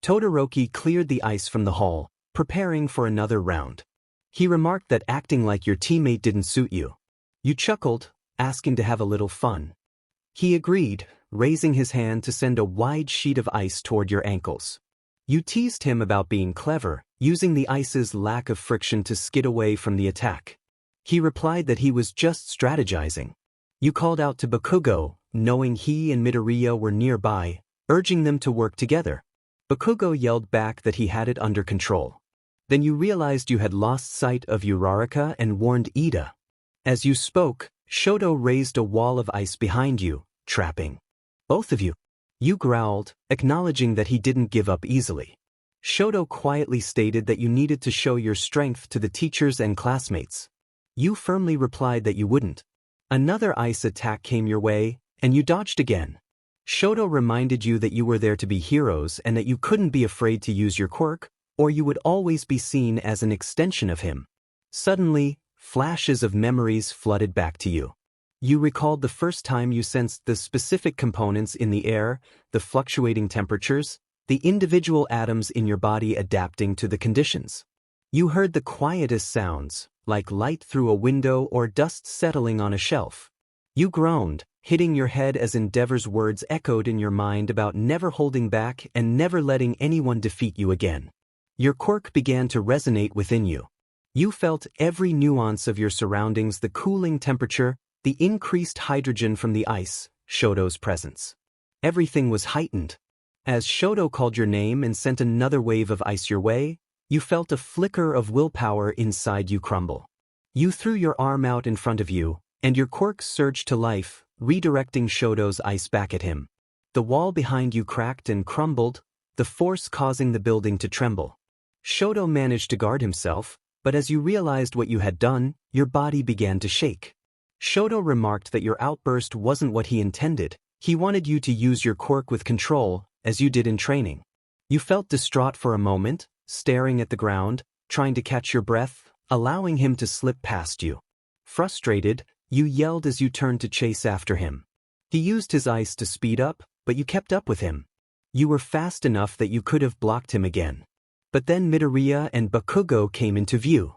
Todoroki cleared the ice from the hall, preparing for another round. He remarked that acting like your teammate didn't suit you. You chuckled, asking to have a little fun. He agreed, raising his hand to send a wide sheet of ice toward your ankles. You teased him about being clever, using the ice's lack of friction to skid away from the attack. He replied that he was just strategizing. You called out to Bakugo, knowing he and Midoriya were nearby, urging them to work together. Bakugo yelled back that he had it under control. Then you realized you had lost sight of Uraraka and warned Ida. As you spoke, Shoto raised a wall of ice behind you, trapping both of you. You growled, acknowledging that he didn't give up easily. Shoto quietly stated that you needed to show your strength to the teachers and classmates. You firmly replied that you wouldn't. Another ice attack came your way, and you dodged again. Shoto reminded you that you were there to be heroes and that you couldn't be afraid to use your quirk, or you would always be seen as an extension of him. Suddenly, flashes of memories flooded back to you. You recalled the first time you sensed the specific components in the air, the fluctuating temperatures, the individual atoms in your body adapting to the conditions. You heard the quietest sounds, like light through a window or dust settling on a shelf. You groaned, hitting your head as Endeavor's words echoed in your mind about never holding back and never letting anyone defeat you again. Your quirk began to resonate within you. You felt every nuance of your surroundings, the cooling temperature, the increased hydrogen from the ice, Shoto's presence. Everything was heightened. As Shoto called your name and sent another wave of ice your way, you felt a flicker of willpower inside you crumble. You threw your arm out in front of you, and your quirk surged to life, redirecting Shoto's ice back at him. The wall behind you cracked and crumbled, the force causing the building to tremble. Shoto managed to guard himself, but as you realized what you had done, your body began to shake. Shoto remarked that your outburst wasn't what he intended. He wanted you to use your quirk with control, as you did in training. You felt distraught for a moment, staring at the ground, trying to catch your breath, allowing him to slip past you. Frustrated, you yelled as you turned to chase after him. He used his ice to speed up, but you kept up with him. You were fast enough that you could have blocked him again. But then Midoriya and Bakugo came into view.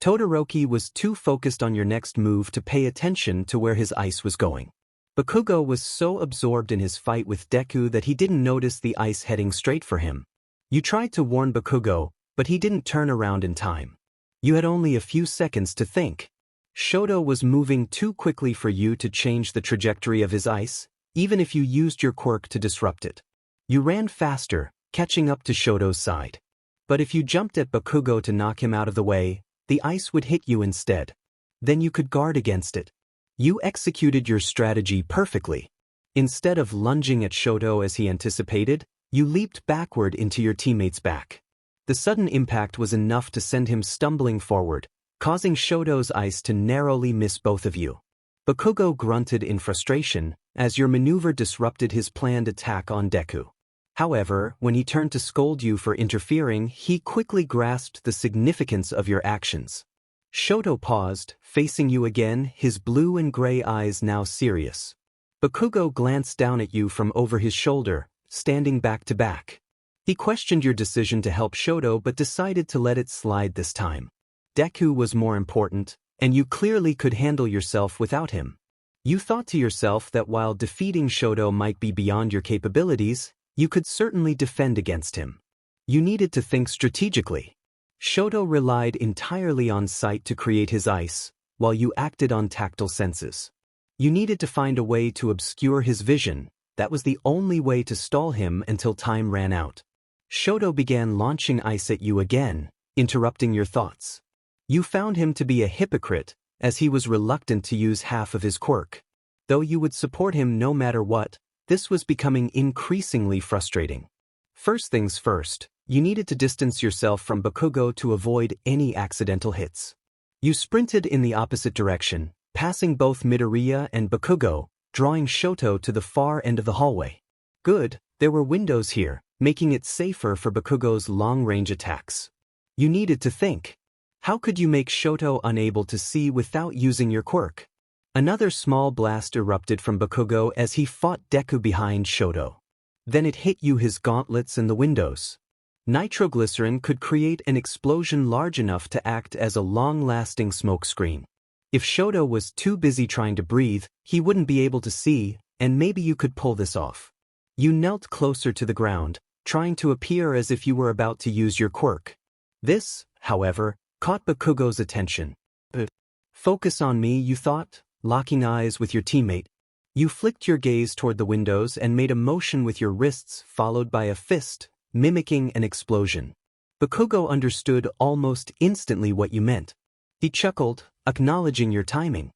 Todoroki was too focused on your next move to pay attention to where his ice was going. Bakugo was so absorbed in his fight with Deku that he didn't notice the ice heading straight for him. You tried to warn Bakugo, but he didn't turn around in time. You had only a few seconds to think. Shoto was moving too quickly for you to change the trajectory of his ice, even if you used your quirk to disrupt it. You ran faster, catching up to Shoto's side. But if you jumped at Bakugo to knock him out of the way, the ice would hit you instead. Then you could guard against it. You executed your strategy perfectly. Instead of lunging at Shoto as he anticipated, you leaped backward into your teammate's back. The sudden impact was enough to send him stumbling forward, causing Shoto's ice to narrowly miss both of you. Bakugo grunted in frustration, as your maneuver disrupted his planned attack on Deku. However, when he turned to scold you for interfering, he quickly grasped the significance of your actions. Shoto paused, facing you again, his blue and gray eyes now serious. Bakugo glanced down at you from over his shoulder, standing back to back. He questioned your decision to help Shoto but decided to let it slide this time. Deku was more important, and you clearly could handle yourself without him. You thought to yourself that while defeating Shoto might be beyond your capabilities, you could certainly defend against him. You needed to think strategically. Shoto relied entirely on sight to create his ice, while you acted on tactile senses. You needed to find a way to obscure his vision. That was the only way to stall him until time ran out. Shoto began launching ice at you again, interrupting your thoughts. You found him to be a hypocrite, as he was reluctant to use half of his quirk. Though you would support him no matter what, this was becoming increasingly frustrating. First things first, you needed to distance yourself from Bakugo to avoid any accidental hits. You sprinted in the opposite direction, passing both Midoriya and Bakugo, drawing Shoto to the far end of the hallway. Good, there were windows here, making it safer for Bakugo's long-range attacks. You needed to think. How could you make Shoto unable to see without using your quirk? Another small blast erupted from Bakugo as he fought Deku behind Shoto. Then it hit you his gauntlets and the windows. Nitroglycerin could create an explosion large enough to act as a long-lasting smoke screen. If Shoto was too busy trying to breathe, he wouldn't be able to see, and maybe you could pull this off. You knelt closer to the ground, trying to appear as if you were about to use your quirk. This, however, caught Bakugo's attention. Focus on me, you thought, locking eyes with your teammate. You flicked your gaze toward the windows and made a motion with your wrists followed by a fist, mimicking an explosion. Bakugo understood almost instantly what you meant. He chuckled, acknowledging your timing.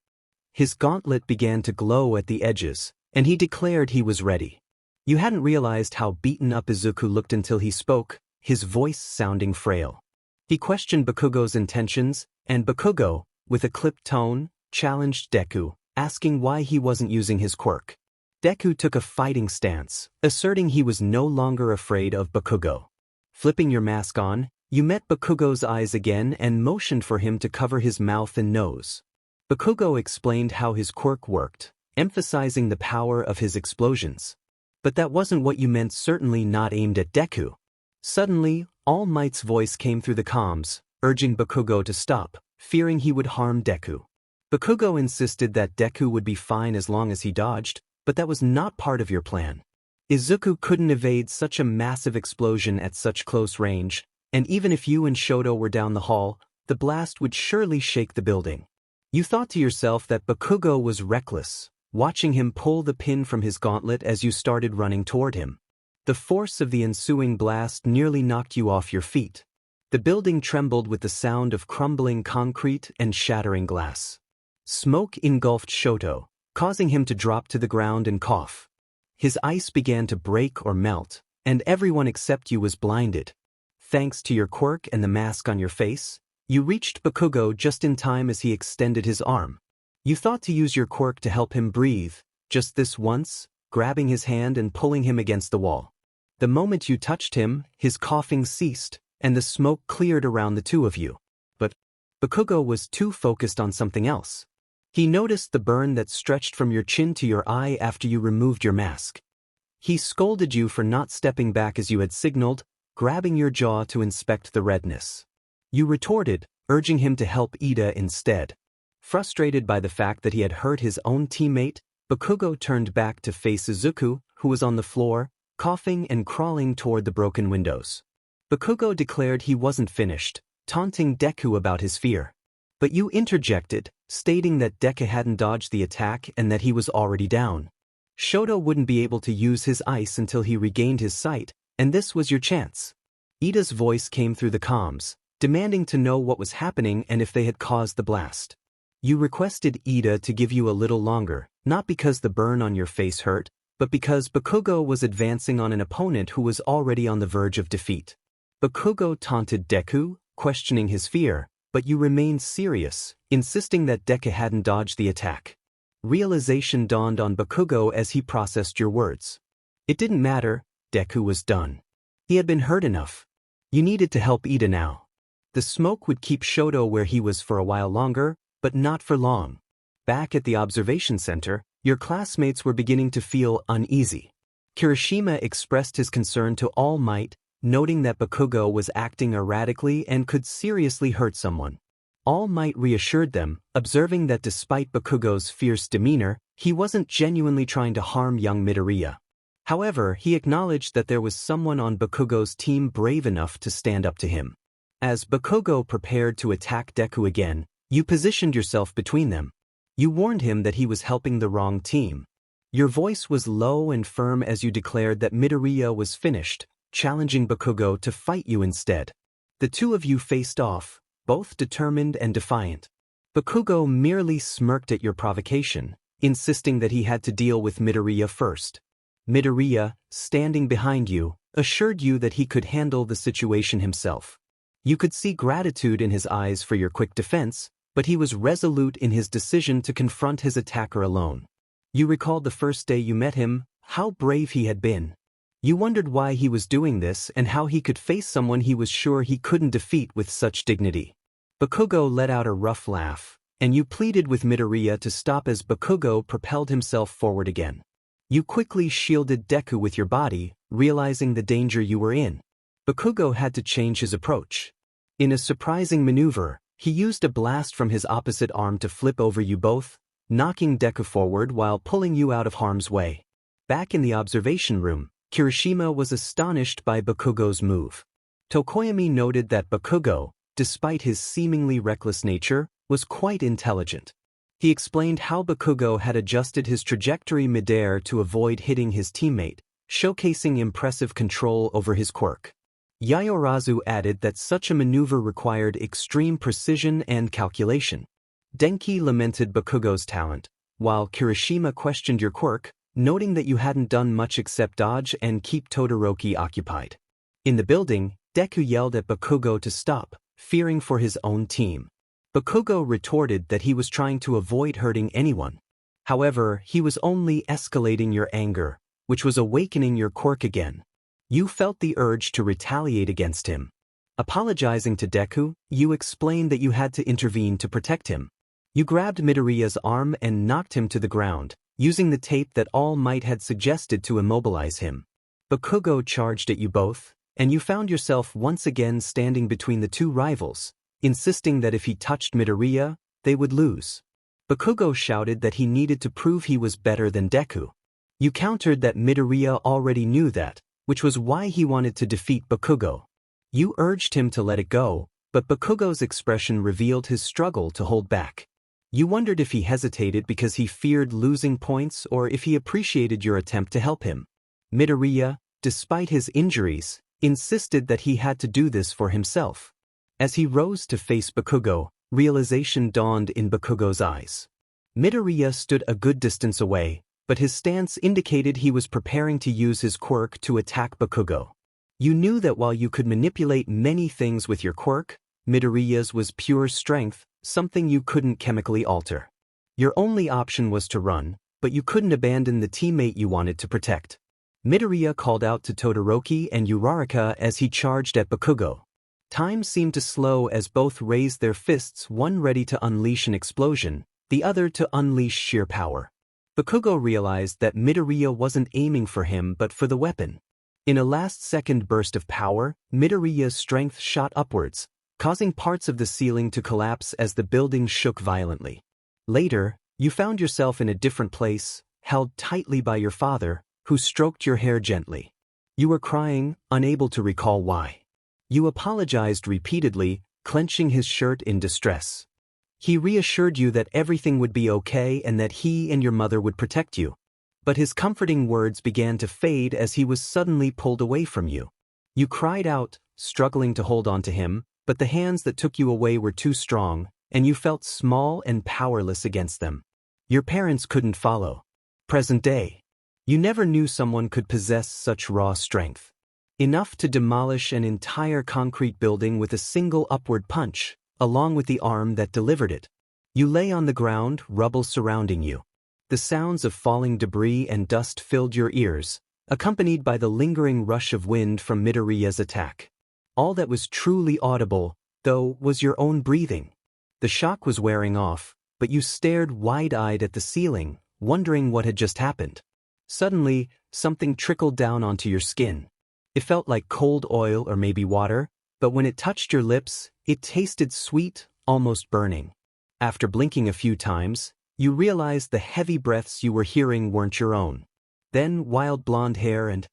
His gauntlet began to glow at the edges, and he declared he was ready. You hadn't realized how beaten up Izuku looked until he spoke, his voice sounding frail. He questioned Bakugo's intentions, and Bakugo, with a clipped tone, challenged Deku, asking why he wasn't using his quirk. Deku took a fighting stance, asserting he was no longer afraid of Bakugo. Flipping your mask on, you met Bakugo's eyes again and motioned for him to cover his mouth and nose. Bakugo explained how his quirk worked, emphasizing the power of his explosions. But that wasn't what you meant, certainly not aimed at Deku. Suddenly, All Might's voice came through the comms, urging Bakugo to stop, fearing he would harm Deku. Bakugo insisted that Deku would be fine as long as he dodged, but that was not part of your plan. Izuku couldn't evade such a massive explosion at such close range, and even if you and Shoto were down the hall, the blast would surely shake the building. You thought to yourself that Bakugo was reckless, watching him pull the pin from his gauntlet as you started running toward him. The force of the ensuing blast nearly knocked you off your feet. The building trembled with the sound of crumbling concrete and shattering glass. Smoke engulfed Shoto, causing him to drop to the ground and cough. His ice began to break or melt, and everyone except you was blinded. Thanks to your quirk and the mask on your face, you reached Bakugo just in time as he extended his arm. You thought to use your quirk to help him breathe, just this once, grabbing his hand and pulling him against the wall. The moment you touched him, his coughing ceased, and the smoke cleared around the two of you. But Bakugo was too focused on something else. He noticed the burn that stretched from your chin to your eye after you removed your mask. He scolded you for not stepping back as you had signaled, grabbing your jaw to inspect the redness. You retorted, urging him to help Ida instead. Frustrated by the fact that he had hurt his own teammate, Bakugo turned back to face Izuku, who was on the floor, coughing and crawling toward the broken windows. Bakugo declared he wasn't finished, taunting Deku about his fear. But you interjected, stating that Deku hadn't dodged the attack and that he was already down. Shoto wouldn't be able to use his ice until he regained his sight, and this was your chance. Ida's voice came through the comms, demanding to know what was happening and if they had caused the blast. You requested Ida to give you a little longer, not because the burn on your face hurt, but because Bakugo was advancing on an opponent who was already on the verge of defeat. Bakugo taunted Deku, questioning his fear, but you remained serious, insisting that Deku hadn't dodged the attack. Realization dawned on Bakugo as he processed your words. It didn't matter, Deku was done. He had been hurt enough. You needed to help Ida now. The smoke would keep Shoto where he was for a while longer, but not for long. Back at the observation center, your classmates were beginning to feel uneasy. Kirishima expressed his concern to All Might, noting that Bakugo was acting erratically and could seriously hurt someone. All Might reassured them, observing that despite Bakugo's fierce demeanor, he wasn't genuinely trying to harm young Midoriya. However, he acknowledged that there was someone on Bakugo's team brave enough to stand up to him. As Bakugo prepared to attack Deku again, you positioned yourself between them. You warned him that he was helping the wrong team. Your voice was low and firm as you declared that Midoriya was finished, challenging Bakugo to fight you instead. The two of you faced off, both determined and defiant. Bakugo merely smirked at your provocation, insisting that he had to deal with Midoriya first. Midoriya, standing behind you, assured you that he could handle the situation himself. You could see gratitude in his eyes for your quick defense, but he was resolute in his decision to confront his attacker alone. You recalled the first day you met him, how brave he had been. You wondered why he was doing this and how he could face someone he was sure he couldn't defeat with such dignity. Bakugo let out a rough laugh, and you pleaded with Midoriya to stop as Bakugo propelled himself forward again. You quickly shielded Deku with your body, realizing the danger you were in. Bakugo had to change his approach. In a surprising maneuver, he used a blast from his opposite arm to flip over you both, knocking Deku forward while pulling you out of harm's way. Back in the observation room, Kirishima was astonished by Bakugo's move. Tokoyami noted that Bakugo, despite his seemingly reckless nature, was quite intelligent. He explained how Bakugo had adjusted his trajectory midair to avoid hitting his teammate, showcasing impressive control over his quirk. Yaoyorozu added that such a maneuver required extreme precision and calculation. Denki lamented Bakugo's talent, while Kirishima questioned your quirk, noting that you hadn't done much except dodge and keep Todoroki occupied. In the building, Deku yelled at Bakugo to stop, fearing for his own team. Bakugo retorted that he was trying to avoid hurting anyone. However, he was only escalating your anger, which was awakening your quirk again. You felt the urge to retaliate against him. Apologizing to Deku, you explained that you had to intervene to protect him. You grabbed Midoriya's arm and knocked him to the ground, using the tape that All Might had suggested to immobilize him. Bakugo charged at you both, and you found yourself once again standing between the two rivals, insisting that if he touched Midoriya, they would lose. Bakugo shouted that he needed to prove he was better than Deku. You countered that Midoriya already knew that, which was why he wanted to defeat Bakugo. You urged him to let it go, but Bakugo's expression revealed his struggle to hold back. You wondered if he hesitated because he feared losing points or if he appreciated your attempt to help him. Midoriya, despite his injuries, insisted that he had to do this for himself. As he rose to face Bakugo, realization dawned in Bakugo's eyes. Midoriya stood a good distance away, but his stance indicated he was preparing to use his quirk to attack Bakugo. You knew that while you could manipulate many things with your quirk, Midoriya's was pure strength, something you couldn't chemically alter. Your only option was to run, but you couldn't abandon the teammate you wanted to protect. Midoriya called out to Todoroki and Uraraka as he charged at Bakugo. Time seemed to slow as both raised their fists, one ready to unleash an explosion, the other to unleash sheer power. Bakugo realized that Midoriya wasn't aiming for him but for the weapon. In a last-second burst of power, Midoriya's strength shot upwards, causing parts of the ceiling to collapse as the building shook violently. Later, you found yourself in a different place, held tightly by your father, who stroked your hair gently. You were crying, unable to recall why. You apologized repeatedly, clenching his shirt in distress. He reassured you that everything would be okay and that he and your mother would protect you. But his comforting words began to fade as he was suddenly pulled away from you. You cried out, struggling to hold on to him, but the hands that took you away were too strong, and you felt small and powerless against them. Your parents couldn't follow. Present day. You never knew someone could possess such raw strength. Enough to demolish an entire concrete building with a single upward punch, along with the arm that delivered it. You lay on the ground, rubble surrounding you. The sounds of falling debris and dust filled your ears, accompanied by the lingering rush of wind from Midoriya's attack. All that was truly audible, though, was your own breathing. The shock was wearing off, but you stared wide-eyed at the ceiling, wondering what had just happened. Suddenly, something trickled down onto your skin. It felt like cold oil or maybe water, but when it touched your lips, it tasted sweet, almost burning. After blinking a few times, you realized the heavy breaths you were hearing weren't your own. Then wild blonde hair and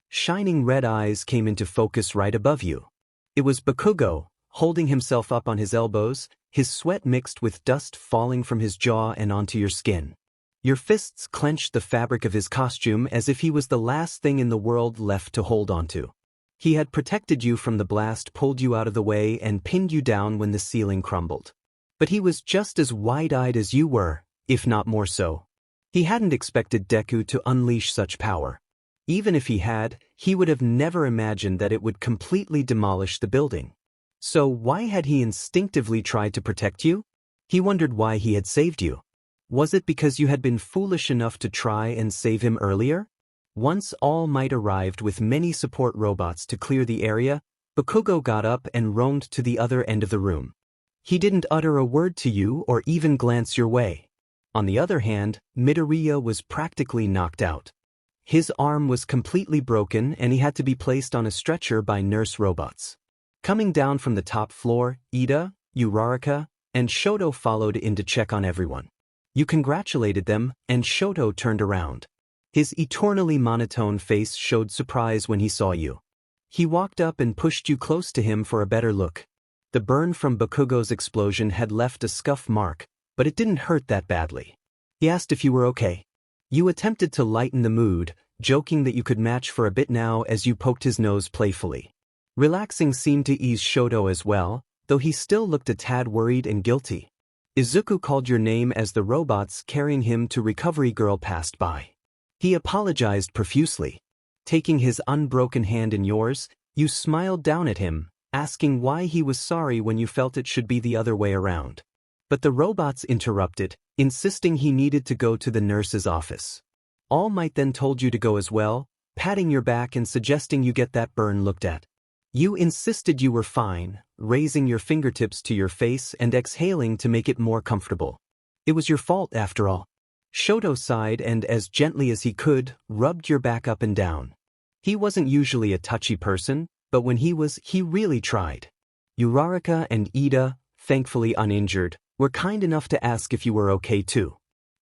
shining red eyes came into focus right above you. It was Bakugo, holding himself up on his elbows, his sweat mixed with dust falling from his jaw and onto your skin. Your fists clenched the fabric of his costume as if he was the last thing in the world left to hold onto. He had protected you from the blast, pulled you out of the way, and pinned you down when the ceiling crumbled. But he was just as wide-eyed as you were, if not more so. He hadn't expected Deku to unleash such power. Even if he had, he would have never imagined that it would completely demolish the building. So why had he instinctively tried to protect you? He wondered why he had saved you. Was it because you had been foolish enough to try and save him earlier? Once All Might arrived with many support robots to clear the area, Bakugo got up and roamed to the other end of the room. He didn't utter a word to you or even glance your way. On the other hand, Midoriya was practically knocked out. His arm was completely broken and he had to be placed on a stretcher by nurse robots. Coming down from the top floor, Ida, Uraraka, and Shoto followed in to check on everyone. You congratulated them, and Shoto turned around. His eternally monotone face showed surprise when he saw you. He walked up and pushed you close to him for a better look. The burn from Bakugo's explosion had left a scuff mark, but it didn't hurt that badly. He asked if you were okay. You attempted to lighten the mood, joking that you could match for a bit now as you poked his nose playfully. Relaxing seemed to ease Shoto as well, though he still looked a tad worried and guilty. Izuku called your name as the robots carrying him to Recovery Girl passed by. He apologized profusely. Taking his unbroken hand in yours, you smiled down at him, asking why he was sorry when you felt it should be the other way around. But the robots interrupted, insisting he needed to go to the nurse's office. All Might then told you to go as well, patting your back and suggesting you get that burn looked at. You insisted you were fine, raising your fingertips to your face and exhaling to make it more comfortable. It was your fault after all. Shoto sighed and, as gently as he could, rubbed your back up and down. He wasn't usually a touchy person, but when he was, he really tried. Uraraka and Ida, thankfully uninjured, were kind enough to ask if you were okay too.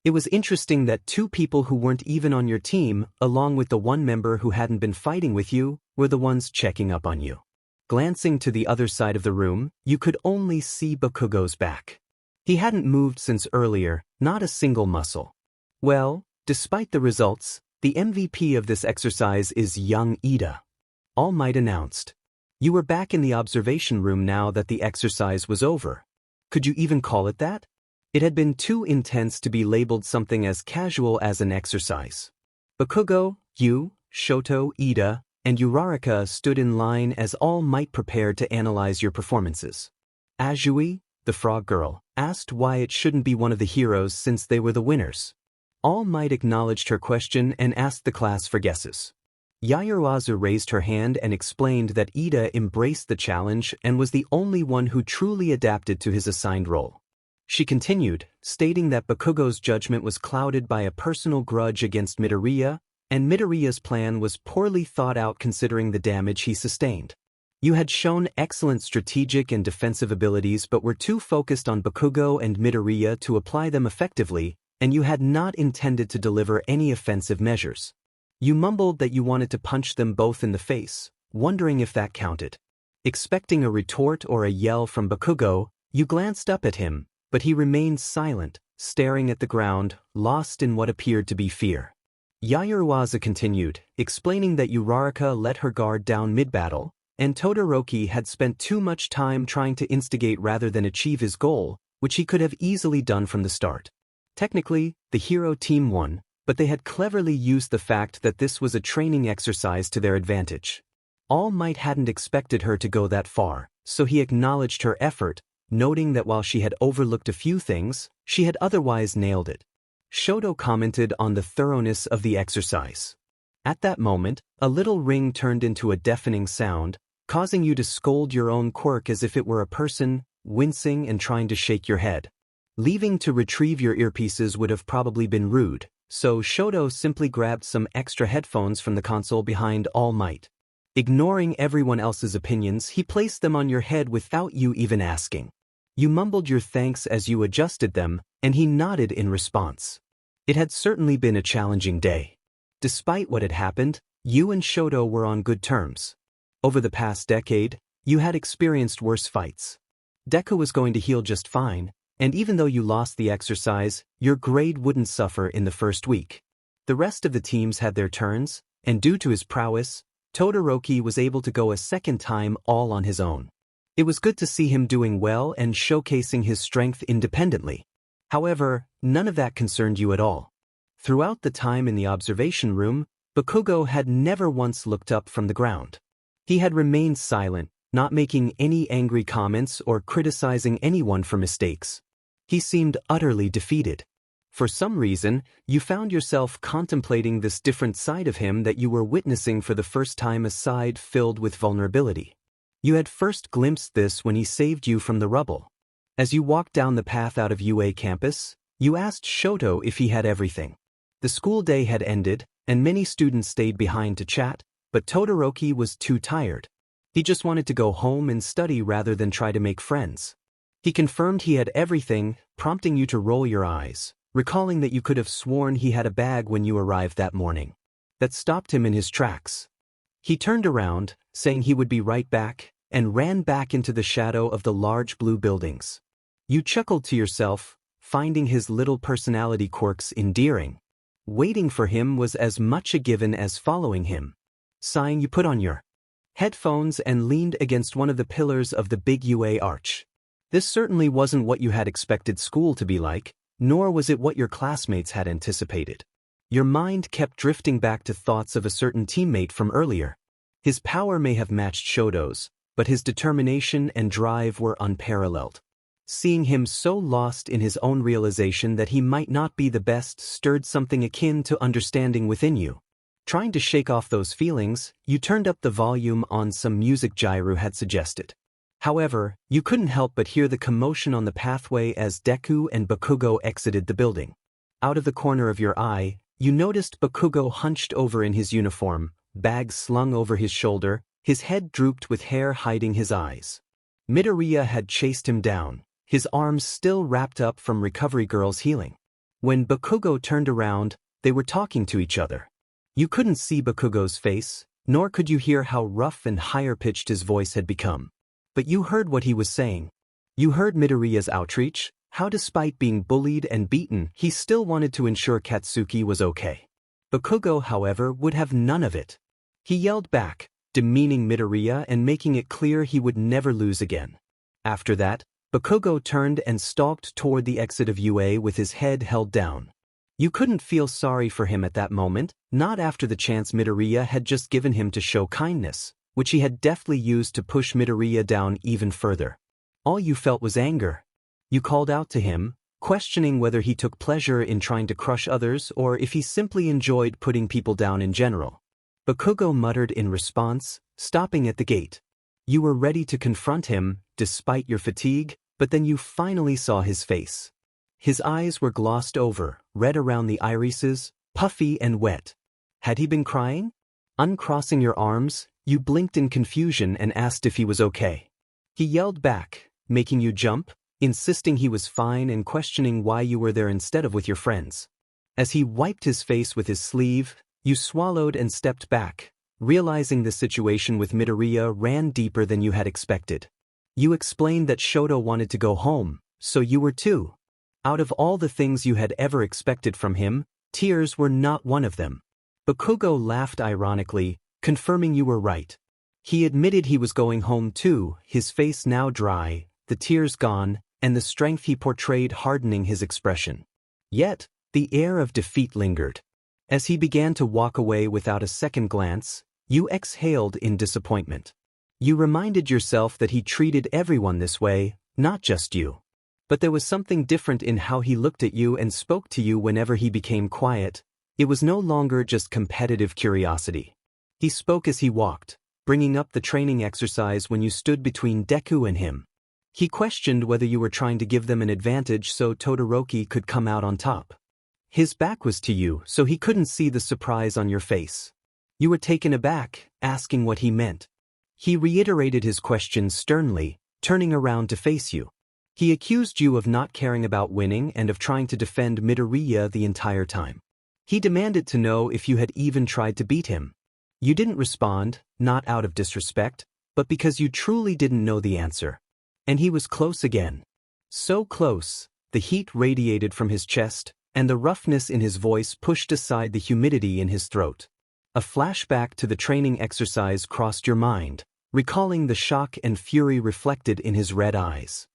It was interesting that two people who weren't even on your team, along with the one member who hadn't been fighting with you, were the ones checking up on you. Glancing to the other side of the room, you could only see Bakugo's back. He hadn't moved since earlier, not a single muscle. Well, despite the results, the MVP of this exercise is young Ida. All Might announced. You were back in the observation room now that the exercise was over. Could you even call it that? It had been too intense to be labeled something as casual as an exercise. Bakugo, you, Shoto, Ida, and Uraraka stood in line as All Might prepared to analyze your performances. 𝐎𝐩𝐸𝐸, the frog girl, asked why it shouldn't be one of the heroes since they were the winners. All Might acknowledged her question and asked the class for guesses. Yaoyorozu raised her hand and explained that Ida embraced the challenge and was the only one who truly adapted to his assigned role. She continued, stating that Bakugo's judgment was clouded by a personal grudge against Midoriya, and Midoriya's plan was poorly thought out considering the damage he sustained. You had shown excellent strategic and defensive abilities but were too focused on Bakugo and Midoriya to apply them effectively, and you had not intended to deliver any offensive measures. You mumbled that you wanted to punch them both in the face, wondering if that counted. Expecting a retort or a yell from Bakugo, you glanced up at him, but he remained silent, staring at the ground, lost in what appeared to be fear. Yaoyorozu continued, explaining that Uraraka let her guard down mid-battle, and Todoroki had spent too much time trying to instigate rather than achieve his goal, which he could have easily done from the start. Technically, the hero team won, but they had cleverly used the fact that this was a training exercise to their advantage. All Might hadn't expected her to go that far, so he acknowledged her effort, noting that while she had overlooked a few things, she had otherwise nailed it. Shoto commented on the thoroughness of the exercise. At that moment, a little ring turned into a deafening sound, causing you to scold your own Quirk as if it were a person, wincing and trying to shake your head. Leaving to retrieve your earpieces would have probably been rude, so Shoto simply grabbed some extra headphones from the console behind All Might. Ignoring everyone else's opinions, he placed them on your head without you even asking. You mumbled your thanks as you adjusted them, and he nodded in response. It had certainly been a challenging day. Despite what had happened, you and Shoto were on good terms. Over the past decade, you had experienced worse fights. Deku was going to heal just fine, and even though you lost the exercise, your grade wouldn't suffer in the first week. The rest of the teams had their turns, and due to his prowess, Todoroki was able to go a second time all on his own. It was good to see him doing well and showcasing his strength independently. However, none of that concerned you at all. Throughout the time in the observation room, Bakugo had never once looked up from the ground. He had remained silent, not making any angry comments or criticizing anyone for mistakes. He seemed utterly defeated. For some reason, you found yourself contemplating this different side of him that you were witnessing for the first time, a side filled with vulnerability. You had first glimpsed this when he saved you from the rubble. As you walked down the path out of UA campus, you asked Shoto if he had everything. The school day had ended, and many students stayed behind to chat, but Todoroki was too tired. He just wanted to go home and study rather than try to make friends. He confirmed he had everything, prompting you to roll your eyes, recalling that you could have sworn he had a bag when you arrived that morning. That stopped him in his tracks. He turned around, saying he would be right back, and ran back into the shadow of the large blue buildings. You chuckled to yourself, finding his little personality quirks endearing. Waiting for him was as much a given as following him. Sighing, you put on your headphones and leaned against one of the pillars of the big UA arch. This certainly wasn't what you had expected school to be like, nor was it what your classmates had anticipated. Your mind kept drifting back to thoughts of a certain teammate from earlier. His power may have matched Shoto's, but his determination and drive were unparalleled. Seeing him so lost in his own realization that he might not be the best stirred something akin to understanding within you. Trying to shake off those feelings, you turned up the volume on some music 𝐎𝐩𝐸𝐻 had suggested. However, you couldn't help but hear the commotion on the pathway as Deku and Bakugo exited the building. Out of the corner of your eye, you noticed Bakugo hunched over in his uniform, bag slung over his shoulder, his head drooped with hair hiding his eyes. Midoriya had chased him down, his arms still wrapped up from Recovery Girl's healing. When Bakugo turned around, they were talking to each other. You couldn't see Bakugo's face, nor could you hear how rough and higher-pitched his voice had become. But you heard what he was saying. You heard Midoriya's outreach, how despite being bullied and beaten, he still wanted to ensure Katsuki was okay. Bakugo, however, would have none of it. He yelled back, demeaning Midoriya and making it clear he would never lose again. After that, Bakugo turned and stalked toward the exit of UA with his head held down. You couldn't feel sorry for him at that moment, not after the chance Midoriya had just given him to show kindness, which he had deftly used to push Midoriya down even further. All you felt was anger. You called out to him, questioning whether he took pleasure in trying to crush others or if he simply enjoyed putting people down in general. Bakugo muttered in response, stopping at the gate. You were ready to confront him, despite your fatigue, but then you finally saw his face. His eyes were glossed over, red around the irises, puffy and wet. Had he been crying? Uncrossing your arms, you blinked in confusion and asked if he was okay. He yelled back, making you jump, insisting he was fine and questioning why you were there instead of with your friends. As he wiped his face with his sleeve, you swallowed and stepped back, realizing the situation with Midoriya ran deeper than you had expected. You explained that Shoto wanted to go home, so you were too. Out of all the things you had ever expected from him, tears were not one of them. Bakugo laughed ironically, confirming you were right. He admitted he was going home too, his face now dry, the tears gone, and the strength he portrayed hardening his expression. Yet, the air of defeat lingered. As he began to walk away without a second glance, you exhaled in disappointment. You reminded yourself that he treated everyone this way, not just you. But there was something different in how he looked at you and spoke to you whenever he became quiet. It was no longer just competitive curiosity. He spoke as he walked, bringing up the training exercise when you stood between Deku and him. He questioned whether you were trying to give them an advantage so Todoroki could come out on top. His back was to you, so he couldn't see the surprise on your face. You were taken aback, asking what he meant. He reiterated his question sternly, turning around to face you. He accused you of not caring about winning and of trying to defend Midoriya the entire time. He demanded to know if you had even tried to beat him. You didn't respond, not out of disrespect, but because you truly didn't know the answer. And he was close again. So close, the heat radiated from his chest, and the roughness in his voice pushed aside the humidity in his throat. A flashback to the training exercise crossed your mind, recalling the shock and fury reflected in his red eyes.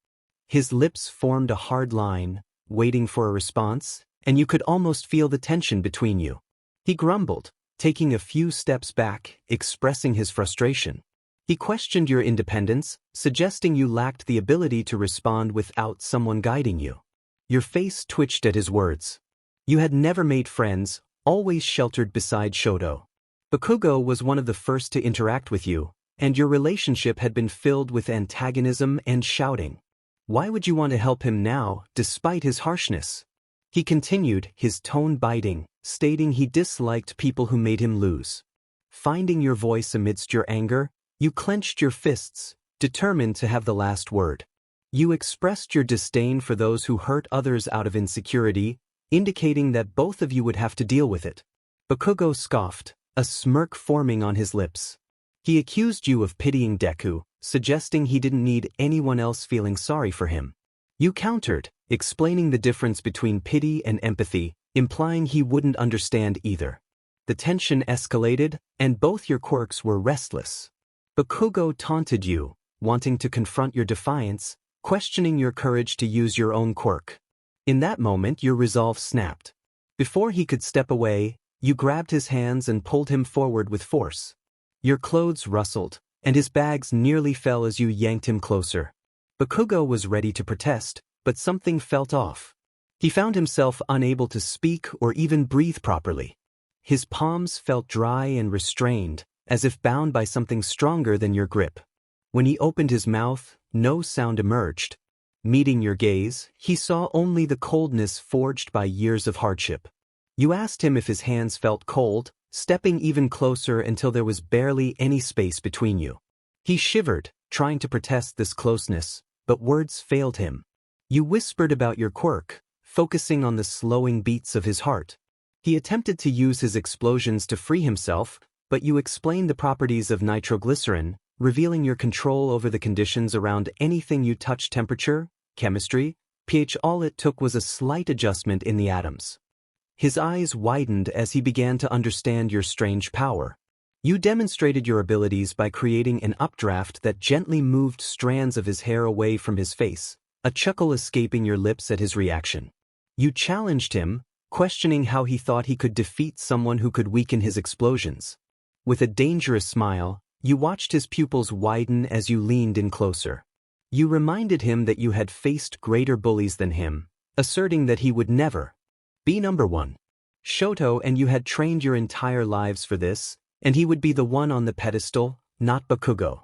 His lips formed a hard line, waiting for a response, and you could almost feel the tension between you. He grumbled, taking a few steps back, expressing his frustration. He questioned your independence, suggesting you lacked the ability to respond without someone guiding you. Your face twitched at his words. You had never made friends, always sheltered beside Shoto. Bakugo was one of the first to interact with you, and your relationship had been filled with antagonism and shouting. Why would you want to help him now, despite his harshness? He continued, his tone biting, stating he disliked people who made him lose. Finding your voice amidst your anger, you clenched your fists, determined to have the last word. You expressed your disdain for those who hurt others out of insecurity, indicating that both of you would have to deal with it. Bakugo scoffed, a smirk forming on his lips. He accused you of pitying Deku, suggesting he didn't need anyone else feeling sorry for him. You countered, explaining the difference between pity and empathy, implying he wouldn't understand either. The tension escalated, and both your quirks were restless. Bakugo taunted you, wanting to confront your defiance, questioning your courage to use your own quirk. In that moment, your resolve snapped. Before he could step away, you grabbed his hands and pulled him forward with force. Your clothes rustled, and his bags nearly fell as you yanked him closer. Bakugo was ready to protest, but something felt off. He found himself unable to speak or even breathe properly. His palms felt dry and restrained, as if bound by something stronger than your grip. When he opened his mouth, no sound emerged. Meeting your gaze, he saw only the coldness forged by years of hardship. You asked him if his hands felt cold, stepping even closer until there was barely any space between you. He shivered, trying to protest this closeness, but words failed him. You whispered about your quirk, focusing on the slowing beats of his heart. He attempted to use his explosions to free himself, but you explained the properties of nitroglycerin, revealing your control over the conditions around anything you touched: temperature, chemistry, pH. All it took was a slight adjustment in the atoms. His eyes widened as he began to understand your strange power. You demonstrated your abilities by creating an updraft that gently moved strands of his hair away from his face, a chuckle escaping your lips at his reaction. You challenged him, questioning how he thought he could defeat someone who could weaken his explosions. With a dangerous smile, you watched his pupils widen as you leaned in closer. You reminded him that you had faced greater bullies than him, asserting that he would never be number one. Shoto and you had trained your entire lives for this, and he would be the one on the pedestal, not Bakugo.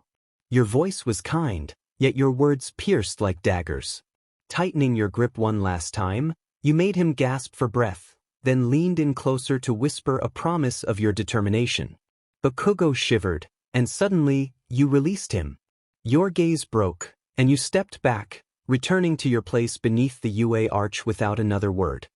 Your voice was kind, yet your words pierced like daggers. Tightening your grip one last time, you made him gasp for breath, then leaned in closer to whisper a promise of your determination. Bakugo shivered, and suddenly, you released him. Your gaze broke, and you stepped back, returning to your place beneath the UA arch without another word.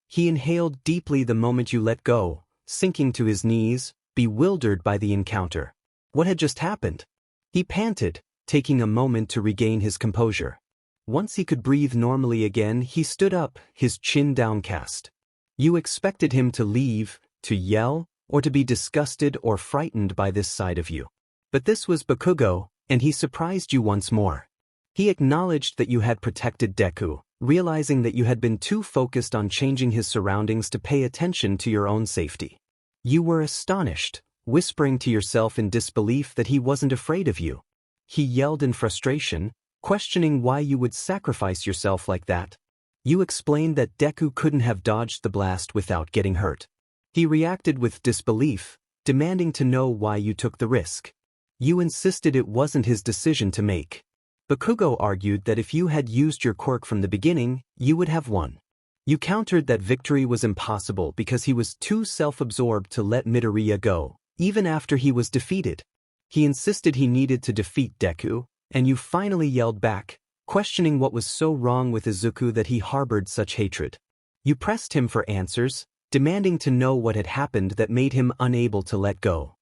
He inhaled deeply the moment you let go, sinking to his knees, bewildered by the encounter. What had just happened? He panted, taking a moment to regain his composure. Once he could breathe normally again, he stood up, his chin downcast. You expected him to leave, to yell, or to be disgusted or frightened by this side of you. But this was Bakugo, and he surprised you once more. He acknowledged that you had protected Deku, realizing that you had been too focused on changing his surroundings to pay attention to your own safety. You were astonished, whispering to yourself in disbelief that he wasn't afraid of you. He yelled in frustration, questioning why you would sacrifice yourself like that. You explained that Deku couldn't have dodged the blast without getting hurt. He reacted with disbelief, demanding to know why you took the risk. You insisted it wasn't his decision to make. Bakugo argued that if you had used your quirk from the beginning, you would have won. You countered that victory was impossible because he was too self-absorbed to let Midoriya go, even after he was defeated. He insisted he needed to defeat Deku, and you finally yelled back, questioning what was so wrong with Izuku that he harbored such hatred. You pressed him for answers, demanding to know what had happened that made him unable to let go.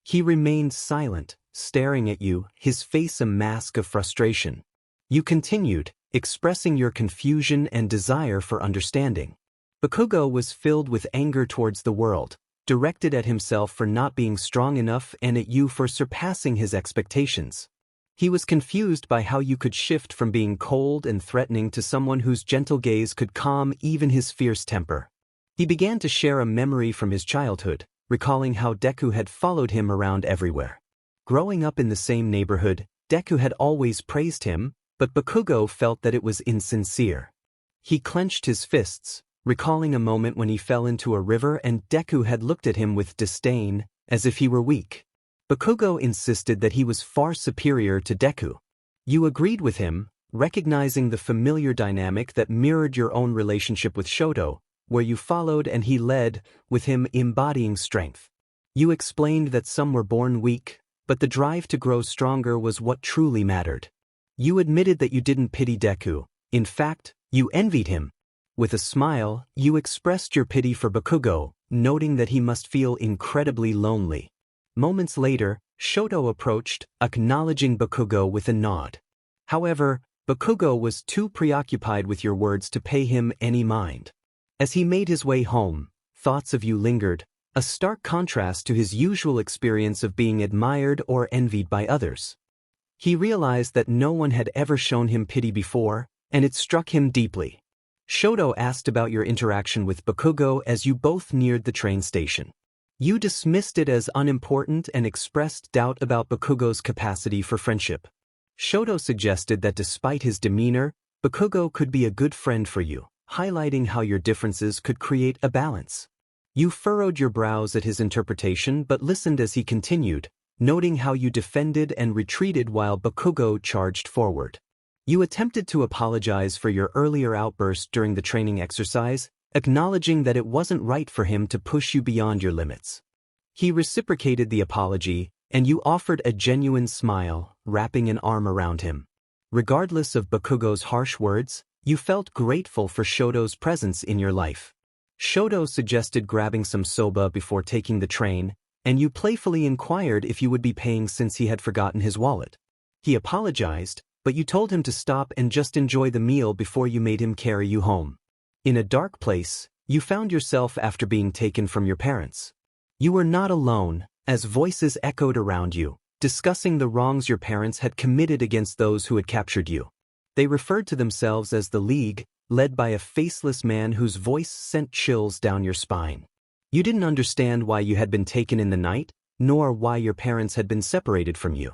He remained silent, staring at you, his face a mask of frustration. You continued, expressing your confusion and desire for understanding. Bakugo was filled with anger towards the world, directed at himself for not being strong enough and at you for surpassing his expectations. He was confused by how you could shift from being cold and threatening to someone whose gentle gaze could calm even his fierce temper. He began to share a memory from his childhood, recalling how Deku had followed him around everywhere. Growing up in the same neighborhood, Deku had always praised him, but Bakugo felt that it was insincere. He clenched his fists, recalling a moment when he fell into a river and Deku had looked at him with disdain, as if he were weak. Bakugo insisted that he was far superior to Deku. You agreed with him, recognizing the familiar dynamic that mirrored your own relationship with Shoto, where you followed and he led, with him embodying strength. You explained that some were born weak, but the drive to grow stronger was what truly mattered. You admitted that you didn't pity Deku. In fact, you envied him. With a smile, you expressed your pity for Bakugo, noting that he must feel incredibly lonely. Moments later, Shoto approached, acknowledging Bakugo with a nod. However, Bakugo was too preoccupied with your words to pay him any mind. As he made his way home, thoughts of you lingered, a stark contrast to his usual experience of being admired or envied by others. He realized that no one had ever shown him pity before, and it struck him deeply. Shoto asked about your interaction with Bakugo as you both neared the train station. You dismissed it as unimportant and expressed doubt about Bakugo's capacity for friendship. Shoto suggested that despite his demeanor, Bakugo could be a good friend for you, highlighting how your differences could create a balance. You furrowed your brows at his interpretation but listened as he continued, noting how you defended and retreated while Bakugo charged forward. You attempted to apologize for your earlier outburst during the training exercise, acknowledging that it wasn't right for him to push you beyond your limits. He reciprocated the apology, and you offered a genuine smile, wrapping an arm around him. Regardless of Bakugo's harsh words, you felt grateful for Shoto's presence in your life. Shoto suggested grabbing some soba before taking the train, and you playfully inquired if you would be paying since he had forgotten his wallet. He apologized, but you told him to stop and just enjoy the meal before you made him carry you home. In a dark place, you found yourself after being taken from your parents. You were not alone, as voices echoed around you, discussing the wrongs your parents had committed against those who had captured you. They referred to themselves as the League, led by a faceless man whose voice sent chills down your spine. You didn't understand why you had been taken in the night, nor why your parents had been separated from you.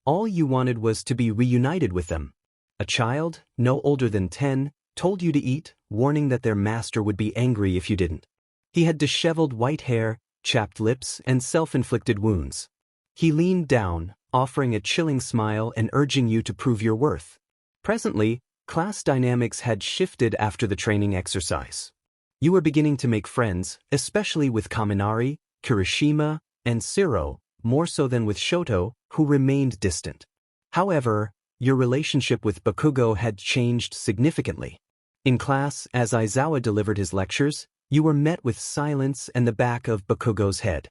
All you wanted was to be reunited with them. A child, no older than 10, told you to eat, warning that their master would be angry if you didn't. He had disheveled white hair, chapped lips, and self-inflicted wounds. He leaned down, offering a chilling smile and urging you to prove your worth. Presently, class dynamics had shifted after the training exercise. You were beginning to make friends, especially with Kaminari, Kirishima, and Shiro, more so than with Shoto, who remained distant. However, your relationship with Bakugo had changed significantly. In class, as Aizawa delivered his lectures, you were met with silence and the back of Bakugo's head.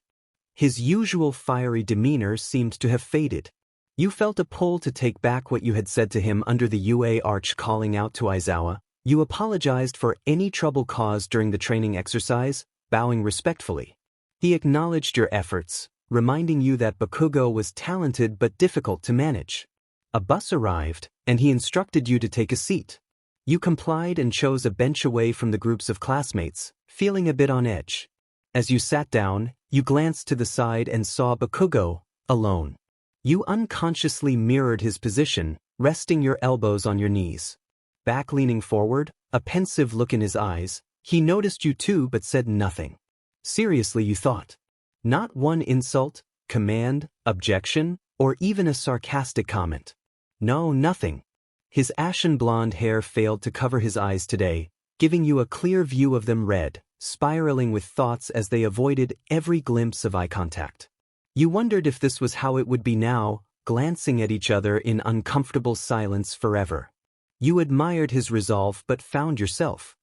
His usual fiery demeanor seemed to have faded. You felt a pull to take back what you had said to him under the UA arch. Calling out to Aizawa, you apologized for any trouble caused during the training exercise, bowing respectfully. He acknowledged your efforts, reminding you that Bakugo was talented but difficult to manage. A bus arrived, and he instructed you to take a seat. You complied and chose a bench away from the groups of classmates, feeling a bit on edge. As you sat down, you glanced to the side and saw Bakugo, alone. You unconsciously mirrored his position, resting your elbows on your knees. Back leaning forward, a pensive look in his eyes, he noticed you too but said nothing. Seriously, you thought. Not one insult, command, objection, or even a sarcastic comment. No, nothing. His ashen blonde hair failed to cover his eyes today, giving you a clear view of them red, spiraling with thoughts as they avoided every glimpse of eye contact. You wondered if this was how it would be now, glancing at each other in uncomfortable silence forever. You admired his resolve but found yourself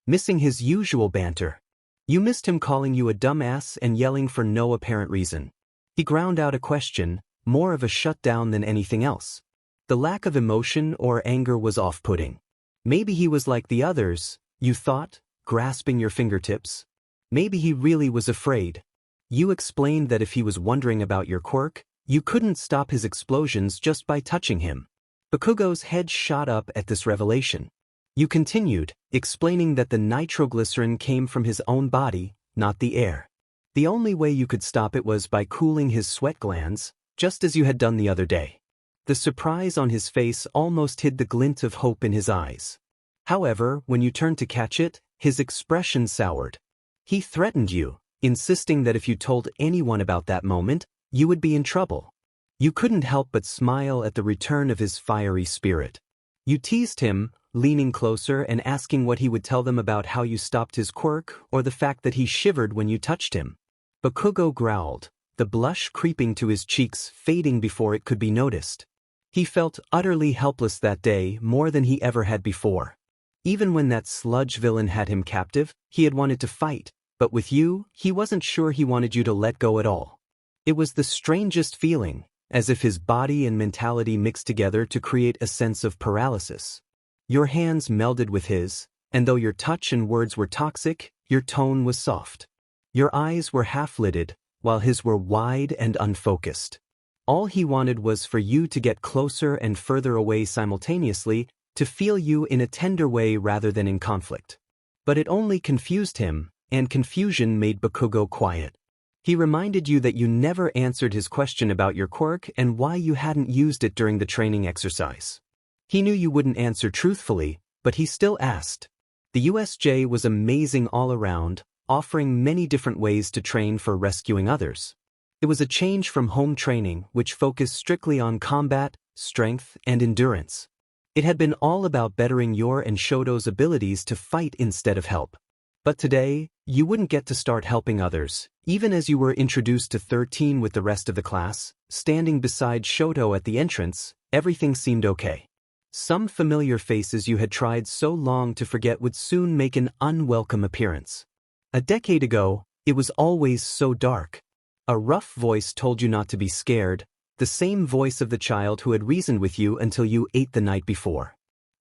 missing his usual banter. You missed him calling you a dumbass and yelling for no apparent reason. He ground out a question, more of a shutdown than anything else. The lack of emotion or anger was off-putting. Maybe he was like the others, you thought, grasping your fingertips. Maybe he really was afraid. You explained that if he was wondering about your quirk, you couldn't stop his explosions just by touching him. Bakugo's head shot up at this revelation. You continued, explaining that the nitroglycerin came from his own body, not the air. The only way you could stop it was by cooling his sweat glands, just as you had done the other day. The surprise on his face almost hid the glint of hope in his eyes. However, when you turned to catch it, his expression soured. He threatened you, insisting that if you told anyone about that moment, you would be in trouble. You couldn't help but smile at the return of his fiery spirit. You teased him, leaning closer and asking what he would tell them about how you stopped his quirk or the fact that he shivered when you touched him. Bakugo growled, the blush creeping to his cheeks fading before it could be noticed. He felt utterly helpless that day, more than he ever had before. Even when that sludge villain had him captive, he had wanted to fight, but with you, he wasn't sure he wanted you to let go at all. It was the strangest feeling, as if his body and mentality mixed together to create a sense of paralysis. Your hands melded with his, and though your touch and words were toxic, your tone was soft. Your eyes were half-lidded, while his were wide and unfocused. All he wanted was for you to get closer and further away simultaneously, to feel you in a tender way rather than in conflict. But it only confused him, and confusion made Bakugo quiet. He reminded you that you never answered his question about your quirk and why you hadn't used it during the training exercise. He knew you wouldn't answer truthfully, but he still asked. The USJ was amazing all around, offering many different ways to train for rescuing others. It was a change from home training, which focused strictly on combat, strength, and endurance. It had been all about bettering your and Shoto's abilities to fight instead of help. But today, you wouldn't get to start helping others, even as you were introduced to 13 with the rest of the class, standing beside Shoto at the entrance. Everything seemed okay. Some familiar faces you had tried so long to forget would soon make an unwelcome appearance. A decade ago, it was always so dark. A rough voice told you not to be scared, the same voice of the child who had reasoned with you until you ate the night before.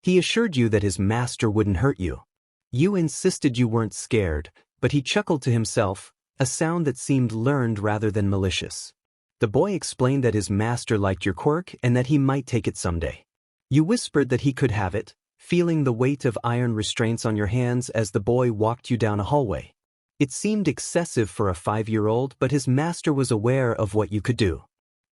He assured you that his master wouldn't hurt you. You insisted you weren't scared, but he chuckled to himself, a sound that seemed learned rather than malicious. The boy explained that his master liked your quirk and that he might take it someday. You whispered that he could have it, feeling the weight of iron restraints on your hands as the boy walked you down a hallway. It seemed excessive for a 5-year-old, but his master was aware of what you could do.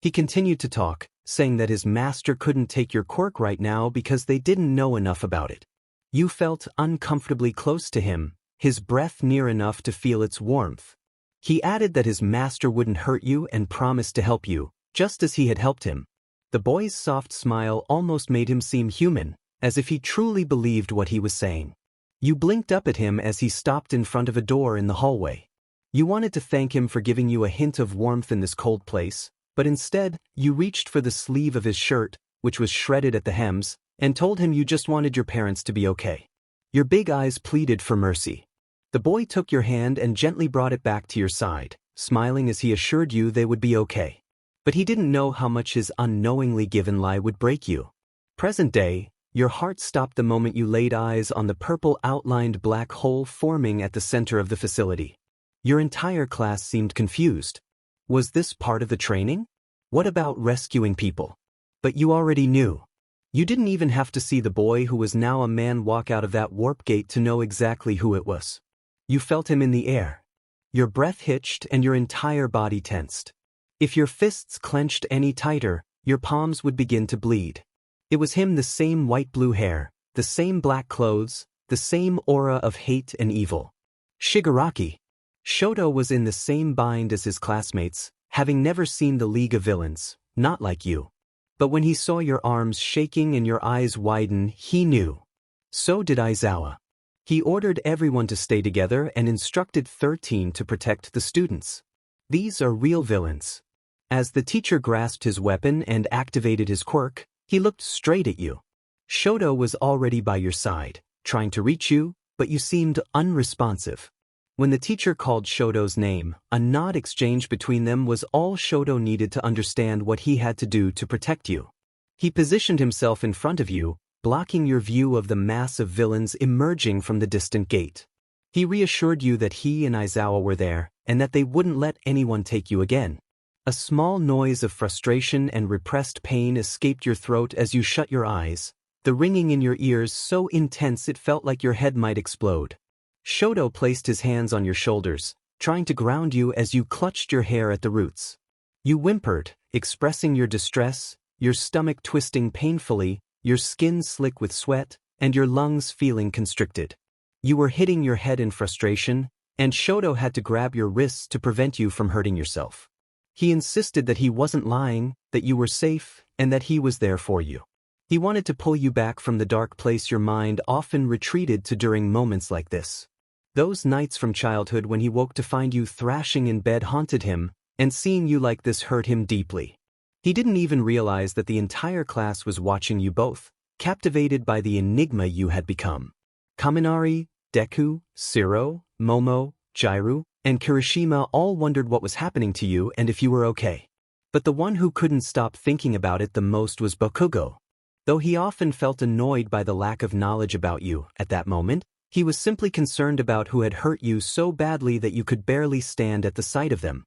He continued to talk, saying that his master couldn't take your quirk right now because they didn't know enough about it. You felt uncomfortably close to him, his breath near enough to feel its warmth. He added that his master wouldn't hurt you and promised to help you, just as he had helped him. The boy's soft smile almost made him seem human, as if he truly believed what he was saying. You blinked up at him as he stopped in front of a door in the hallway. You wanted to thank him for giving you a hint of warmth in this cold place, but instead, you reached for the sleeve of his shirt, which was shredded at the hems, and told him you just wanted your parents to be okay. Your big eyes pleaded for mercy. The boy took your hand and gently brought it back to your side, smiling as he assured you they would be okay. But he didn't know how much his unknowingly given lie would break you. Present day, your heart stopped the moment you laid eyes on the purple outlined black hole forming at the center of the facility. Your entire class seemed confused. Was this part of the training? What about rescuing people? But you already knew. You didn't even have to see the boy who was now a man walk out of that warp gate to know exactly who it was. You felt him in the air. Your breath hitched and your entire body tensed. If your fists clenched any tighter, your palms would begin to bleed. It was him, the same white-blue hair, the same black clothes, the same aura of hate and evil. Shigaraki. Shoto was in the same bind as his classmates, having never seen the League of Villains, not like you. But when he saw your arms shaking and your eyes widen, he knew. So did Aizawa. He ordered everyone to stay together and instructed 13 to protect the students. These are real villains. As the teacher grasped his weapon and activated his quirk, he looked straight at you. Shoto was already by your side, trying to reach you, but you seemed unresponsive. When the teacher called Shoto's name, a nod exchanged between them was all Shoto needed to understand what he had to do to protect you. He positioned himself in front of you, blocking your view of the mass of villains emerging from the distant gate. He reassured you that he and Aizawa were there, and that they wouldn't let anyone take you again. A small noise of frustration and repressed pain escaped your throat as you shut your eyes, the ringing in your ears so intense it felt like your head might explode. Shoto placed his hands on your shoulders, trying to ground you as you clutched your hair at the roots. You whimpered, expressing your distress, your stomach twisting painfully, your skin slick with sweat, and your lungs feeling constricted. You were hitting your head in frustration, and Shoto had to grab your wrists to prevent you from hurting yourself. He insisted that he wasn't lying, that you were safe, and that he was there for you. He wanted to pull you back from the dark place your mind often retreated to during moments like this. Those nights from childhood when he woke to find you thrashing in bed haunted him, and seeing you like this hurt him deeply. He didn't even realize that the entire class was watching you both, captivated by the enigma you had become. Kaminari, Deku, Shiro, Momo, Jairu, and Kirishima all wondered what was happening to you and if you were okay. But the one who couldn't stop thinking about it the most was Bakugo. Though he often felt annoyed by the lack of knowledge about you at that moment, he was simply concerned about who had hurt you so badly that you could barely stand at the sight of them.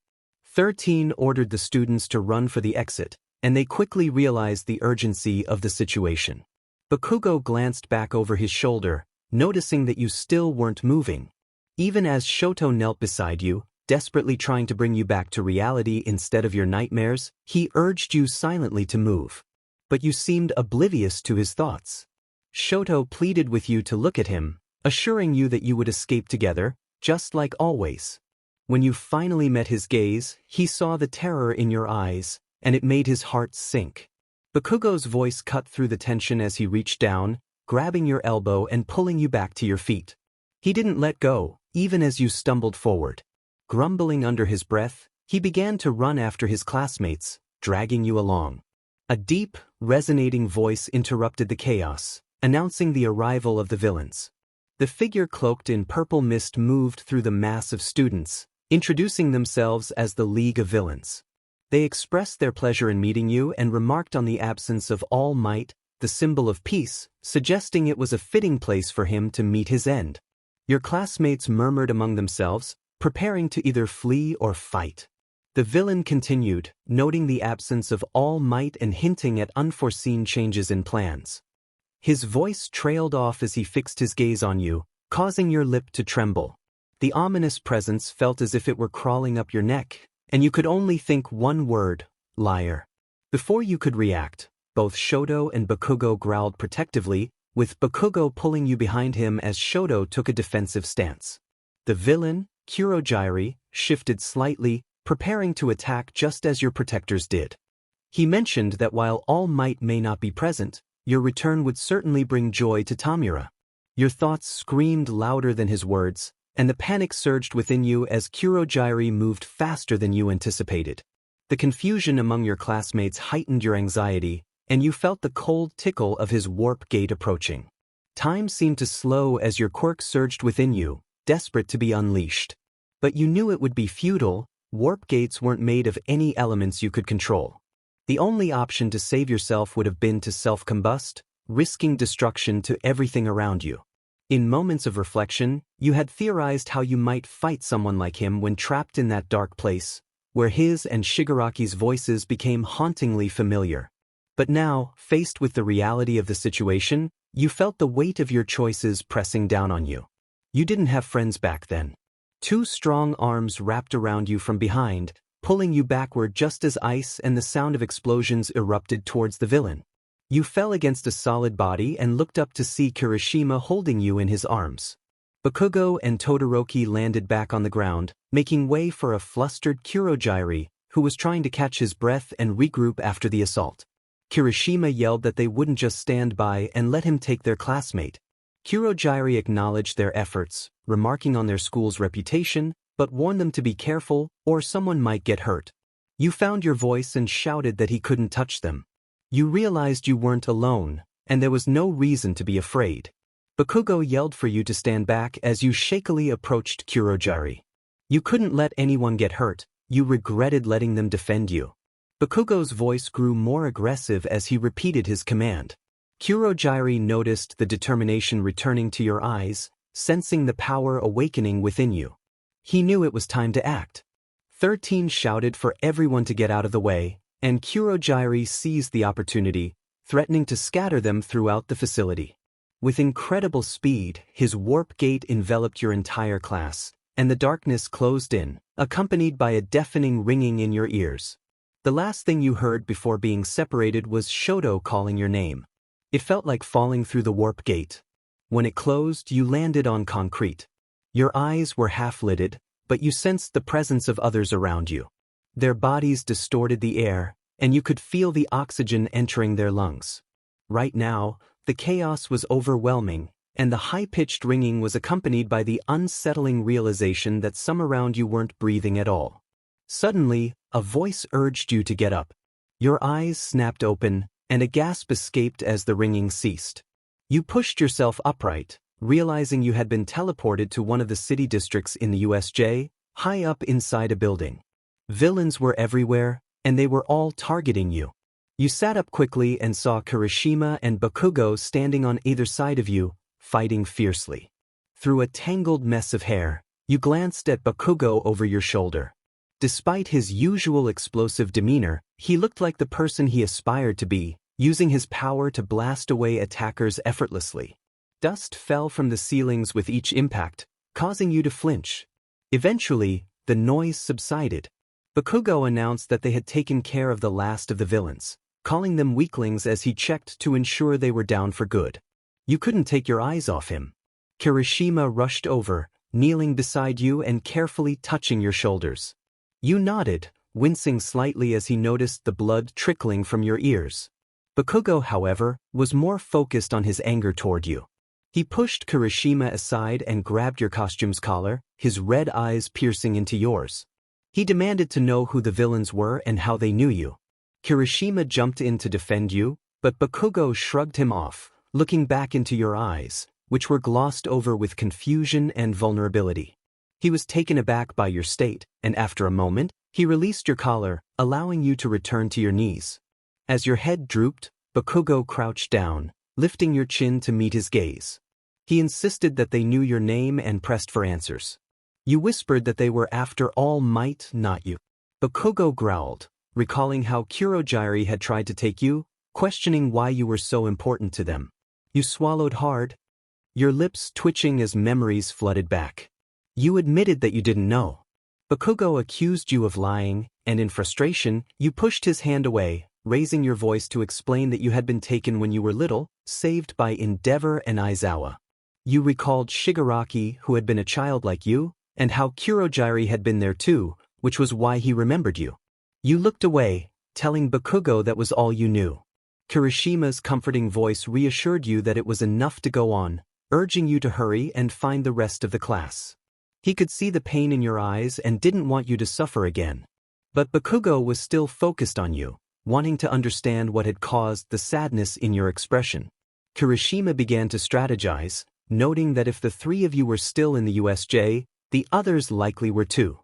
13 ordered the students to run for the exit, and they quickly realized the urgency of the situation. Bakugo glanced back over his shoulder, noticing that you still weren't moving. Even as Shoto knelt beside you, desperately trying to bring you back to reality instead of your nightmares, he urged you silently to move. But you seemed oblivious to his thoughts. Shoto pleaded with you to look at him, assuring you that you would escape together, just like always. When you finally met his gaze, he saw the terror in your eyes, and it made his heart sink. Bakugo's voice cut through the tension as he reached down, grabbing your elbow and pulling you back to your feet. He didn't let go, even as you stumbled forward. Grumbling under his breath, he began to run after his classmates, dragging you along. A deep, resonating voice interrupted the chaos, announcing the arrival of the villains. The figure cloaked in purple mist moved through the mass of students, introducing themselves as the League of Villains. They expressed their pleasure in meeting you and remarked on the absence of All Might, the symbol of peace, suggesting it was a fitting place for him to meet his end. Your classmates murmured among themselves, preparing to either flee or fight. The villain continued, noting the absence of All Might and hinting at unforeseen changes in plans. His voice trailed off as he fixed his gaze on you, causing your lip to tremble. The ominous presence felt as if it were crawling up your neck, and you could only think one word: liar. Before you could react, both Shoto and Bakugo growled protectively, with Bakugo pulling you behind him as Shoto took a defensive stance. The villain, 𝐎𝐩𝐸𝐤𝐸, shifted slightly, preparing to attack just as your protectors did. He mentioned that while All Might may not be present, your return would certainly bring joy to Tamura. Your thoughts screamed louder than his words, and the panic surged within you as 𝐎𝐸𝐸𝐸 moved faster than you anticipated. The confusion among your classmates heightened your anxiety, and you felt the cold tickle of his warp gate approaching. Time seemed to slow as your quirk surged within you, desperate to be unleashed. But you knew it would be futile. Warp gates weren't made of any elements you could control. The only option to save yourself would have been to self-combust, risking destruction to everything around you. In moments of reflection, you had theorized how you might fight someone like him when trapped in that dark place, where his and Shigaraki's voices became hauntingly familiar. But now, faced with the reality of the situation, you felt the weight of your choices pressing down on you. You didn't have friends back then. 2 strong arms wrapped around you from behind, pulling you backward just as ice and the sound of explosions erupted towards the villain. You fell against a solid body and looked up to see Kirishima holding you in his arms. Bakugo and Todoroki landed back on the ground, making way for a flustered 𝐎𝐸𝐸𝐸𝐸, who was trying to catch his breath and regroup after the assault. Kirishima yelled that they wouldn't just stand by and let him take their classmate. 𝐎𝐸𝐸𝐸𝐸 acknowledged their efforts, remarking on their school's reputation, but warned them to be careful or someone might get hurt. You found your voice and shouted that he couldn't touch them. You realized you weren't alone, and there was no reason to be afraid. Bakugo yelled for you to stand back as you shakily approached 𝐎𝐸𝐸𝐸𝐸. You couldn't let anyone get hurt. You regretted letting them defend you. Bakugo's voice grew more aggressive as he repeated his command. 𝐎𝐸𝐸𝐸𝐸 noticed the determination returning to your eyes, sensing the power awakening within you. He knew it was time to act. 13 shouted for everyone to get out of the way, and 𝐎𝐸𝐸𝐸𝐸 seized the opportunity, threatening to scatter them throughout the facility. With incredible speed, his warp gate enveloped your entire class, and the darkness closed in, accompanied by a deafening ringing in your ears. The last thing you heard before being separated was Shoto calling your name. It felt like falling through the warp gate. When it closed, you landed on concrete. Your eyes were half-lidded, but you sensed the presence of others around you. Their bodies distorted the air, and you could feel the oxygen entering their lungs. Right now, the chaos was overwhelming, and the high-pitched ringing was accompanied by the unsettling realization that some around you weren't breathing at all. Suddenly, a voice urged you to get up. Your eyes snapped open, and a gasp escaped as the ringing ceased. You pushed yourself upright, realizing you had been teleported to one of the city districts in the USJ, high up inside a building. Villains were everywhere, and they were all targeting you. You sat up quickly and saw Kirishima and Bakugo standing on either side of you, fighting fiercely. Through a tangled mess of hair, you glanced at Bakugo over your shoulder. Despite his usual explosive demeanor, he looked like the person he aspired to be, using his power to blast away attackers effortlessly. Dust fell from the ceilings with each impact, causing you to flinch. Eventually, the noise subsided. Bakugo announced that they had taken care of the last of the villains, calling them weaklings as he checked to ensure they were down for good. You couldn't take your eyes off him. Kirishima rushed over, kneeling beside you and carefully touching your shoulders. You nodded, wincing slightly as he noticed the blood trickling from your ears. Bakugo, however, was more focused on his anger toward you. He pushed Kirishima aside and grabbed your costume's collar, his red eyes piercing into yours. He demanded to know who the villains were and how they knew you. Kirishima jumped in to defend you, but Bakugo shrugged him off, looking back into your eyes, which were glossed over with confusion and vulnerability. He was taken aback by your state, and after a moment, he released your collar, allowing you to return to your knees. As your head drooped, Bakugo crouched down, lifting your chin to meet his gaze. He insisted that they knew your name and pressed for answers. You whispered that they were after All Might, not you. Bakugo growled, recalling how 𝐎𝐩𝐸𝐲𝐸 had tried to take you, questioning why you were so important to them. You swallowed hard, your lips twitching as memories flooded back. You admitted that you didn't know. Bakugo accused you of lying, and in frustration, you pushed his hand away, raising your voice to explain that you had been taken when you were little, saved by Endeavor and Aizawa. You recalled Shigaraki, who had been a child like you, and how 𝐎𝐸𝐸𝐲𝐸 had been there too, which was why he remembered you. You looked away, telling Bakugo that was all you knew. Kirishima's comforting voice reassured you that it was enough to go on, urging you to hurry and find the rest of the class. He could see the pain in your eyes and didn't want you to suffer again. But Bakugo was still focused on you, wanting to understand what had caused the sadness in your expression. Kirishima began to strategize, noting that if the three of you were still in the USJ, the others likely were too.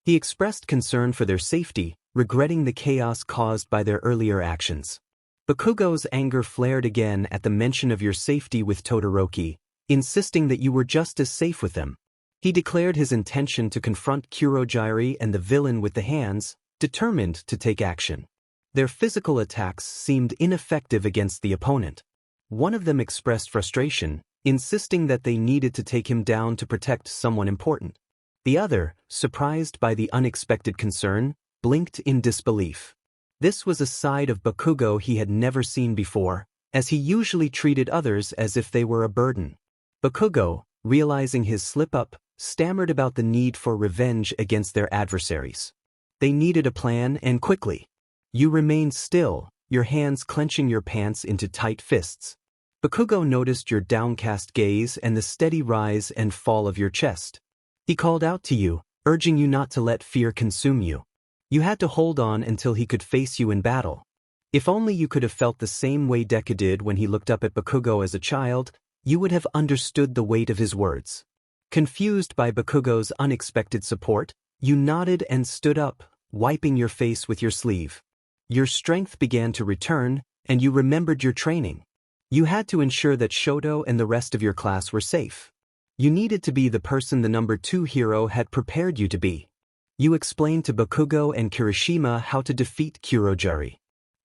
He expressed concern for their safety, regretting the chaos caused by their earlier actions. Bakugo's anger flared again at the mention of your safety with Todoroki, insisting that you were just as safe with them. He declared his intention to confront 𝐎𝐸𝐸𝐲𝐸 and the villain with the hands, determined to take action. Their physical attacks seemed ineffective against the opponent. One of them expressed frustration, insisting that they needed to take him down to protect someone important. The other, surprised by the unexpected concern, blinked in disbelief. This was a side of Bakugo he had never seen before, as he usually treated others as if they were a burden. Bakugo, realizing his slip-up, stammered about the need for revenge against their adversaries. They needed a plan, and quickly. You remained still, your hands clenching your pants into tight fists. Bakugo noticed your downcast gaze and the steady rise and fall of your chest. He called out to you, urging you not to let fear consume you. You had to hold on until he could face you in battle. If only you could have felt the same way Deku did when he looked up at Bakugo as a child, you would have understood the weight of his words. Confused by Bakugo's unexpected support, you nodded and stood up, wiping your face with your sleeve. Your strength began to return, and you remembered your training. You had to ensure that Shoto and the rest of your class were safe. You needed to be the person the number 2 hero had prepared you to be. You explained to Bakugo and Kirishima how to defeat 𝐎𝐸𝐸𝐲𝐸𝐸.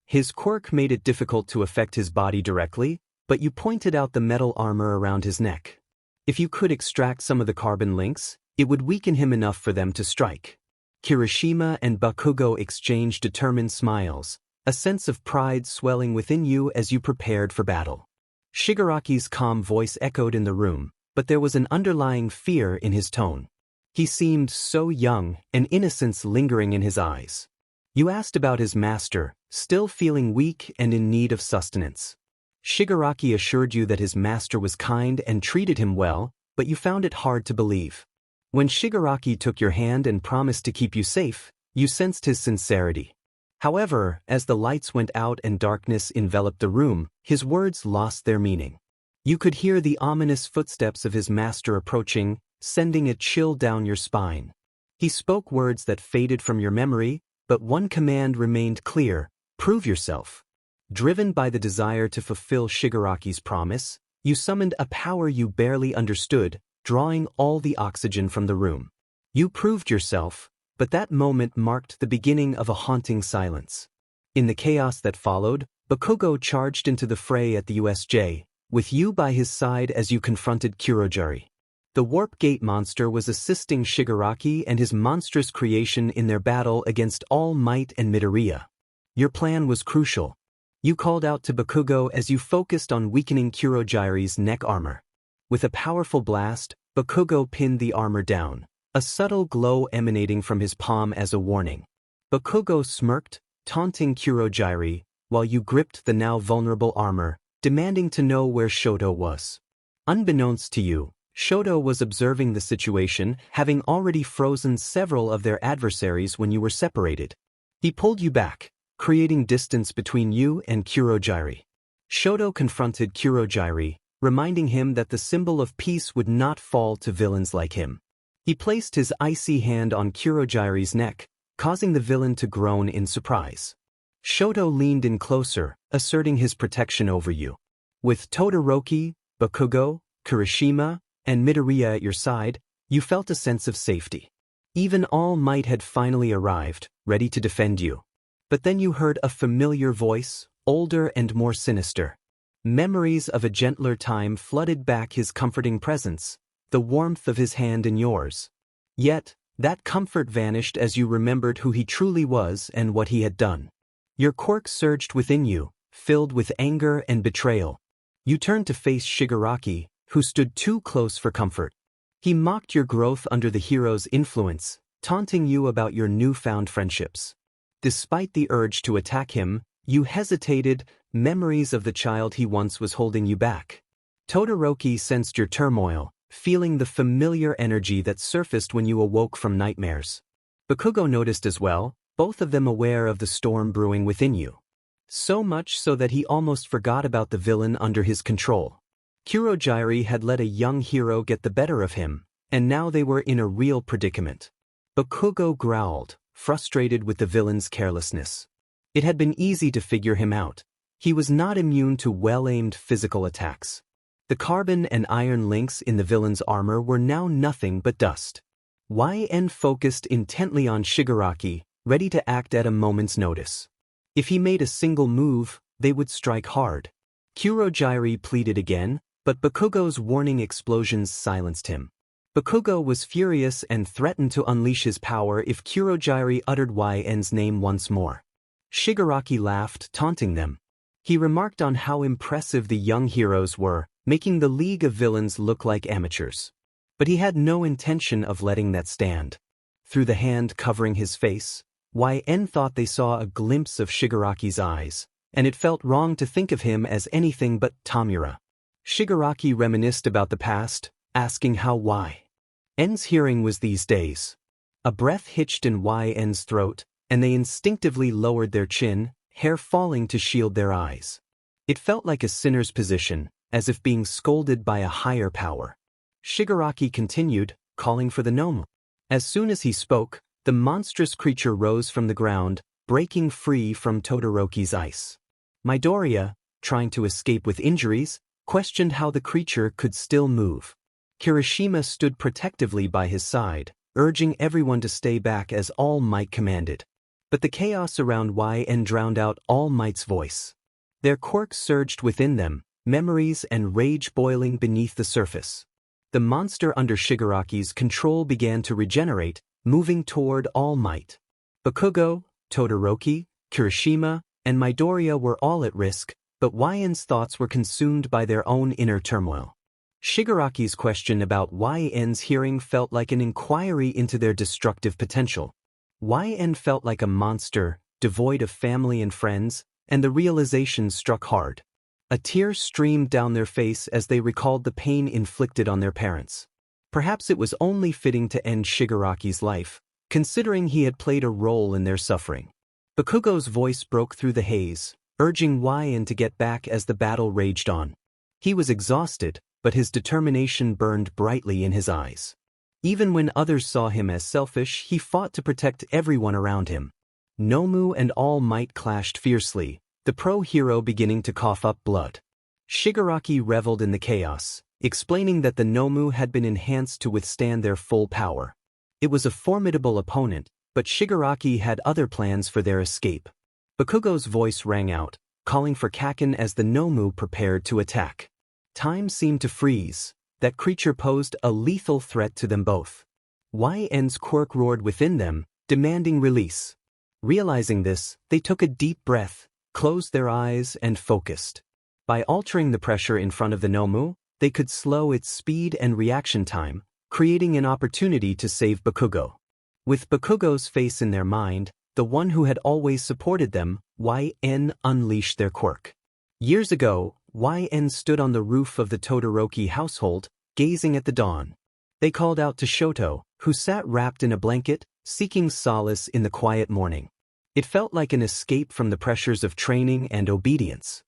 His quirk made it difficult to affect his body directly, but you pointed out the metal armor around his neck. If you could extract some of the carbon links, it would weaken him enough for them to strike. Kirishima and Bakugo exchanged determined smiles, a sense of pride swelling within you as you prepared for battle. Shigaraki's calm voice echoed in the room, but there was an underlying fear in his tone. He seemed so young, an innocence lingering in his eyes. You asked about his master, still feeling weak and in need of sustenance. Shigaraki assured you that his master was kind and treated him well, but you found it hard to believe. When Shigaraki took your hand and promised to keep you safe, you sensed his sincerity. However, as the lights went out and darkness enveloped the room, his words lost their meaning. You could hear the ominous footsteps of his master approaching, sending a chill down your spine. He spoke words that faded from your memory, but one command remained clear: prove yourself. Driven by the desire to fulfill Shigaraki's promise, you summoned a power you barely understood, drawing all the oxygen from the room. You proved yourself, but that moment marked the beginning of a haunting silence. In the chaos that followed, Bakugo charged into the fray at the USJ, with you by his side as you confronted 𝐎𝐩𝐩𝐸. The Warp Gate monster was assisting Shigaraki and his monstrous creation in their battle against All Might and Midoriya. Your plan was crucial. You called out to Bakugo as you focused on weakening 𝐎𝐩𝐸𝐸's neck armor. With a powerful blast, Bakugo pinned the armor down, a subtle glow emanating from his palm as a warning. Bakugo smirked, taunting 𝐎𝐸𝐸𝐸, while you gripped the now vulnerable armor, demanding to know where Shoto was. Unbeknownst to you, Shoto was observing the situation, having already frozen several of their adversaries when you were separated. He pulled you back, creating distance between you and 𝐎𝐸𝐸𝐸. Shoto confronted 𝐎𝐸𝐸𝐸, reminding him that the symbol of peace would not fall to villains like him. He placed his icy hand on 𝐎𝐸𝐸𝐸's neck, causing the villain to groan in surprise. Shoto leaned in closer, asserting his protection over you. With Todoroki, Bakugo, Kirishima, and Midoriya at your side, you felt a sense of safety. Even All Might had finally arrived, ready to defend you. But then you heard a familiar voice, older and more sinister. Memories of a gentler time flooded back his comforting presence, the warmth of his hand in yours. Yet, that comfort vanished as you remembered who he truly was and what he had done. Your quirk surged within you, filled with anger and betrayal. You turned to face Shigaraki, who stood too close for comfort. He mocked your growth under the hero's influence, taunting you about your newfound friendships. Despite the urge to attack him, you hesitated, memories of the child he once was holding you back. Todoroki sensed your turmoil, feeling the familiar energy that surfaced when you awoke from nightmares. Bakugo noticed as well, both of them aware of the storm brewing within you. So much so that he almost forgot about the villain under his control. 𝐎𝐸𝐸𝐸 had let a young hero get the better of him, and now they were in a real predicament. Bakugo growled, frustrated with the villain's carelessness. It had been easy to figure him out. He was not immune to well-aimed physical attacks. The carbon and iron links in the villain's armor were now nothing but dust. YN focused intently on Shigaraki, ready to act at a moment's notice. If he made a single move, they would strike hard. 𝐎𝐸𝐸𝐸 pleaded again, but Bakugo's warning explosions silenced him. Bakugo was furious and threatened to unleash his power if 𝐎𝐸𝐸𝐸 uttered YN's name once more. Shigaraki laughed, taunting them. He remarked on how impressive the young heroes were, making the League of Villains look like amateurs. But he had no intention of letting that stand. Through the hand covering his face, YN thought they saw a glimpse of Shigaraki's eyes, and it felt wrong to think of him as anything but Tamura. Shigaraki reminisced about the past, asking how YN's hearing was these days. A breath hitched in YN's throat, and they instinctively lowered their chin, hair falling to shield their eyes. It felt like a sinner's position, as if being scolded by a higher power. Shigaraki continued, calling for the gnome. As soon as he spoke, the monstrous creature rose from the ground, breaking free from Todoroki's ice. Midoriya, trying to escape with injuries, questioned how the creature could still move. Kirishima stood protectively by his side, urging everyone to stay back as All Might commanded. But the chaos around YN drowned out All Might's voice. Their quirks surged within them, memories and rage boiling beneath the surface. The monster under Shigaraki's control began to regenerate, moving toward All Might. Bakugo, Todoroki, Kirishima, and Midoriya were all at risk, but YN's thoughts were consumed by their own inner turmoil. Shigaraki's question about YN's hearing felt like an inquiry into their destructive potential. YN felt like a monster, devoid of family and friends, and the realization struck hard. A tear streamed down their face as they recalled the pain inflicted on their parents. Perhaps it was only fitting to end Shigaraki's life, considering he had played a role in their suffering. Bakugo's voice broke through the haze, urging YN to get back as the battle raged on. He was exhausted, but his determination burned brightly in his eyes. Even when others saw him as selfish, he fought to protect everyone around him. Nomu and All Might clashed fiercely, the pro-hero beginning to cough up blood. Shigaraki reveled in the chaos, explaining that the Nomu had been enhanced to withstand their full power. It was a formidable opponent, but Shigaraki had other plans for their escape. Bakugo's voice rang out, calling for Kaken as the Nomu prepared to attack. Time seemed to freeze. That creature posed a lethal threat to them both. 𝐻𝐻𝐻's Quirk roared within them, demanding release. Realizing this, they took a deep breath, closed their eyes and focused. By altering the pressure in front of the Nomu, they could slow its speed and reaction time, creating an opportunity to save Bakugo. With Bakugo's face in their mind, the one who had always supported them, 𝐻𝐻 unleashed their quirk. Years ago, 𝐻𝐻 stood on the roof of the Todoroki household, gazing at the dawn. They called out to Shoto, who sat wrapped in a blanket, seeking solace in the quiet morning. It felt like an escape from the pressures of training and obedience.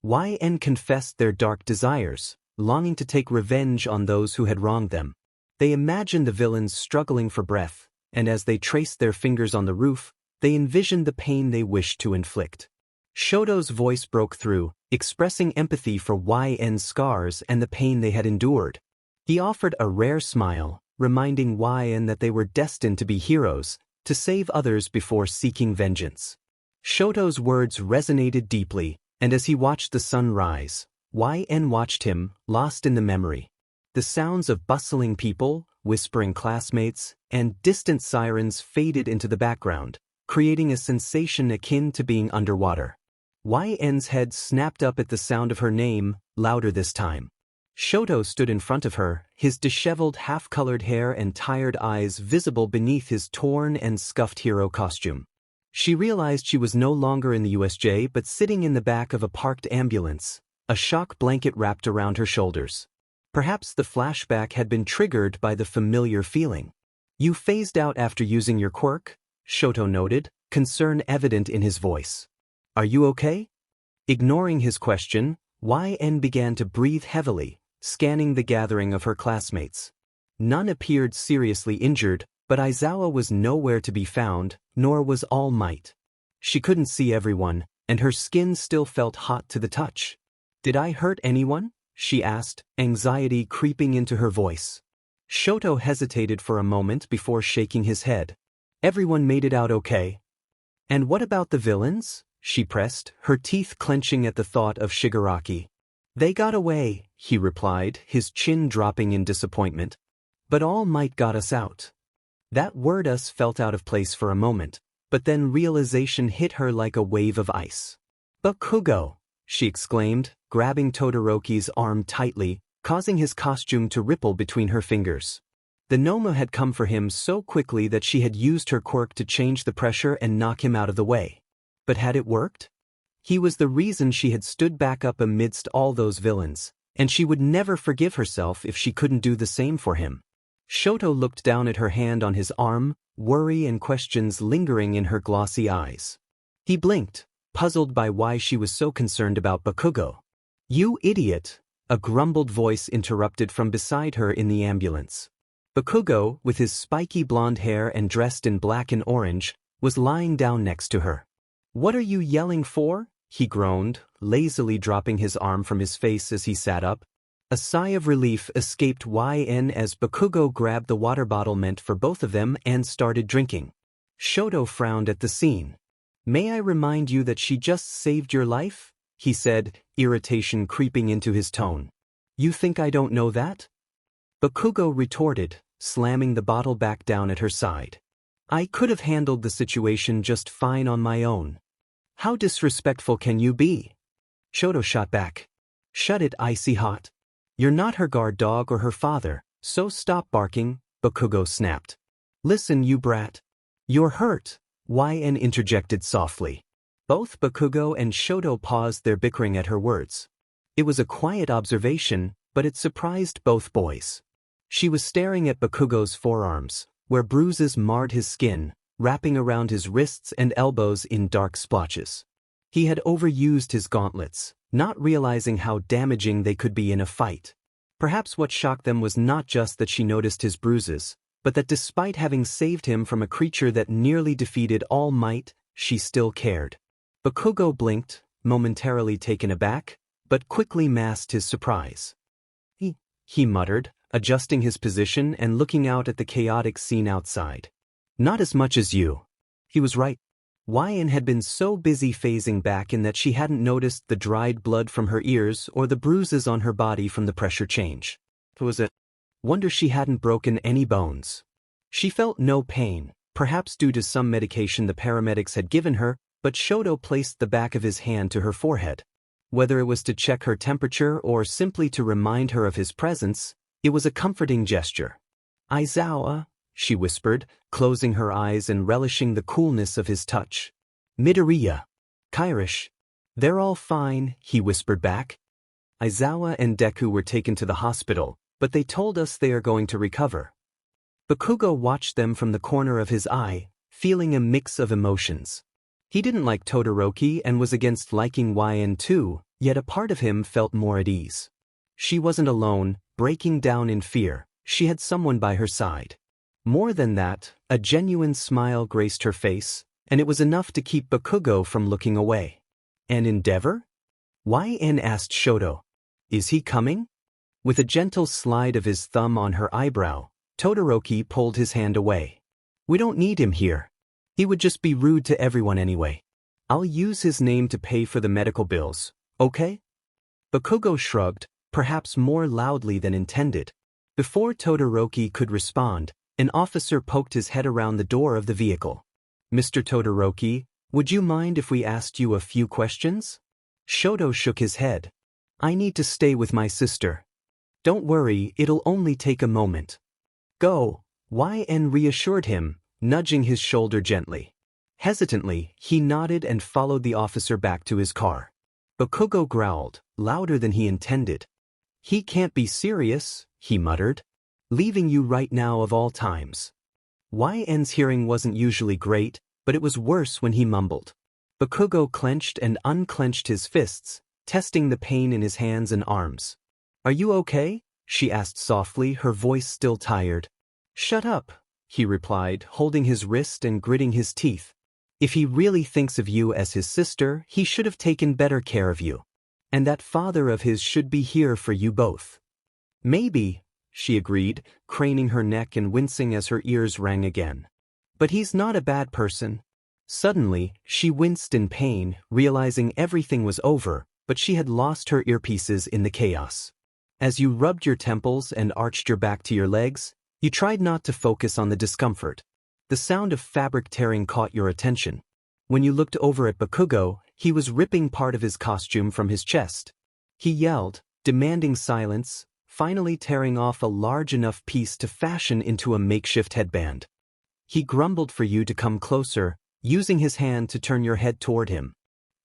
𝐻𝐻 confessed their dark desires, longing to take revenge on those who had wronged them. They imagined the villains struggling for breath, and as they traced their fingers on the roof, they envisioned the pain they wished to inflict. Shoto's voice broke through, expressing empathy for 𝐻𝐻's scars and the pain they had endured. He offered a rare smile, reminding 𝐻𝐻 that they were destined to be heroes, to save others before seeking vengeance. Shoto's words resonated deeply, and as he watched the sun rise, 𝐻𝐻 watched him, lost in the memory. The sounds of bustling people, whispering classmates, and distant sirens faded into the background, creating a sensation akin to being underwater. 𝐻𝐻's head snapped up at the sound of her name, louder this time. Shoto stood in front of her, his disheveled half-colored hair and tired eyes visible beneath his torn and scuffed hero costume. She realized she was no longer in the USJ but sitting in the back of a parked ambulance, a shock blanket wrapped around her shoulders. Perhaps the flashback had been triggered by the familiar feeling. "You phased out after using your quirk?" Shoto noted, concern evident in his voice. "Are you okay?" Ignoring his question, 𝐻𝐻 began to breathe heavily, scanning the gathering of her classmates. None appeared seriously injured, but Aizawa was nowhere to be found, nor was All Might. She couldn't see everyone, and her skin still felt hot to the touch. "Did I hurt anyone?" she asked, anxiety creeping into her voice. Shoto hesitated for a moment before shaking his head. "Everyone made it out okay." "And what about the villains?" she pressed, her teeth clenching at the thought of Shigaraki. "They got away," he replied, his chin dropping in disappointment. "But All Might got us out." That word "us" felt out of place for a moment, but then realization hit her like a wave of ice. "Bakugo!" she exclaimed, grabbing Todoroki's arm tightly, causing his costume to ripple between her fingers. The Nomu had come for him so quickly that she had used her quirk to change the pressure and knock him out of the way. But had it worked? He was the reason she had stood back up amidst all those villains, and she would never forgive herself if she couldn't do the same for him. Shoto looked down at her hand on his arm, worry and questions lingering in her glossy eyes. He blinked, puzzled by why she was so concerned about Bakugo. "You idiot!" a grumbled voice interrupted from beside her in the ambulance. Bakugo, with his spiky blonde hair and dressed in black and orange, was lying down next to her. "What are you yelling for?" he groaned, lazily dropping his arm from his face as he sat up. A sigh of relief escaped 𝐻𝐻 as Bakugo grabbed the water bottle meant for both of them and started drinking. Shoto frowned at the scene. "May I remind you that she just saved your life?" he said, irritation creeping into his tone. "You think I don't know that?" Bakugo retorted, slamming the bottle back down at her side. "I could have handled the situation just fine on my own." "How disrespectful can you be?" Shoto shot back. "Shut it, icy hot. You're not her guard dog or her father, so stop barking," Bakugo snapped. "Listen, you brat. You're hurt," 𝐻𝐻 interjected softly. Both Bakugo and Shoto paused their bickering at her words. It was a quiet observation, but it surprised both boys. She was staring at Bakugo's forearms, where bruises marred his skin, wrapping around his wrists and elbows in dark splotches. He had overused his gauntlets, not realizing how damaging they could be in a fight. Perhaps what shocked them was not just that she noticed his bruises, but that despite having saved him from a creature that nearly defeated All Might, she still cared. Bakugo blinked, momentarily taken aback, but quickly masked his surprise. He muttered, adjusting his position and looking out at the chaotic scene outside. Not as much as you. He was right. 𝐎𝐸𝐻𝐸 had been so busy phasing back in that she hadn't noticed the dried blood from her ears or the bruises on her body from the pressure change. It was a wonder she hadn't broken any bones. She felt no pain, perhaps due to some medication the paramedics had given her, but Shoto placed the back of his hand to her forehead. Whether it was to check her temperature or simply to remind her of his presence, it was a comforting gesture. 𝐎𝐸𝐻𝐸, she whispered, closing her eyes and relishing the coolness of his touch. 𝐸𝐸𝐻𝐸𝐿. 𝐎𝐸𝐻𝐸. They're all fine, he whispered back. 𝐎𝐸𝐻𝐸 and Deku were taken to the hospital, but they told us they are going to recover. Bakugo watched them from the corner of his eye, feeling a mix of emotions. He didn't like Todoroki and was against liking 𝐸𝐸𝐻𝐸 too, yet a part of him felt more at ease. She wasn't alone, breaking down in fear. She had someone by her side. More than that, a genuine smile graced her face, and it was enough to keep Bakugo from looking away. An endeavor? 𝐸𝐸𝐻𝐸 asked Shoto. Is he coming? With a gentle slide of his thumb on her eyebrow, Todoroki pulled his hand away. We don't need him here. He would just be rude to everyone anyway. I'll use his name to pay for the medical bills, okay? Bakugo shrugged, perhaps more loudly than intended. Before Todoroki could respond, an officer poked his head around the door of the vehicle. Mr. Todoroki, would you mind if we asked you a few questions? Shoto shook his head. I need to stay with my sister. Don't worry, it'll only take a moment. Go, 𝐸𝐸𝐻𝐸 reassured him, nudging his shoulder gently. Hesitantly, he nodded and followed the officer back to his car. Bakugo growled, louder than he intended. He can't be serious, he muttered. Leaving you right now of all times. 𝐸𝐸𝐻𝐸's hearing wasn't usually great, but it was worse when he mumbled. Bakugo clenched and unclenched his fists, testing the pain in his hands and arms. Are you okay? She asked softly, her voice still tired. Shut up, he replied, holding his wrist and gritting his teeth. If he really thinks of you as his sister, he should have taken better care of you. And that father of his should be here for you both. Maybe, she agreed, craning her neck and wincing as her ears rang again. But he's not a bad person. Suddenly, she winced in pain, realizing everything was over, but she had lost her earpieces in the chaos. As you rubbed your temples and arched your back to your legs, you tried not to focus on the discomfort. The sound of fabric tearing caught your attention. When you looked over at Bakugo, he was ripping part of his costume from his chest. He yelled, demanding silence, finally tearing off a large enough piece to fashion into a makeshift headband. He grumbled for you to come closer, using his hand to turn your head toward him.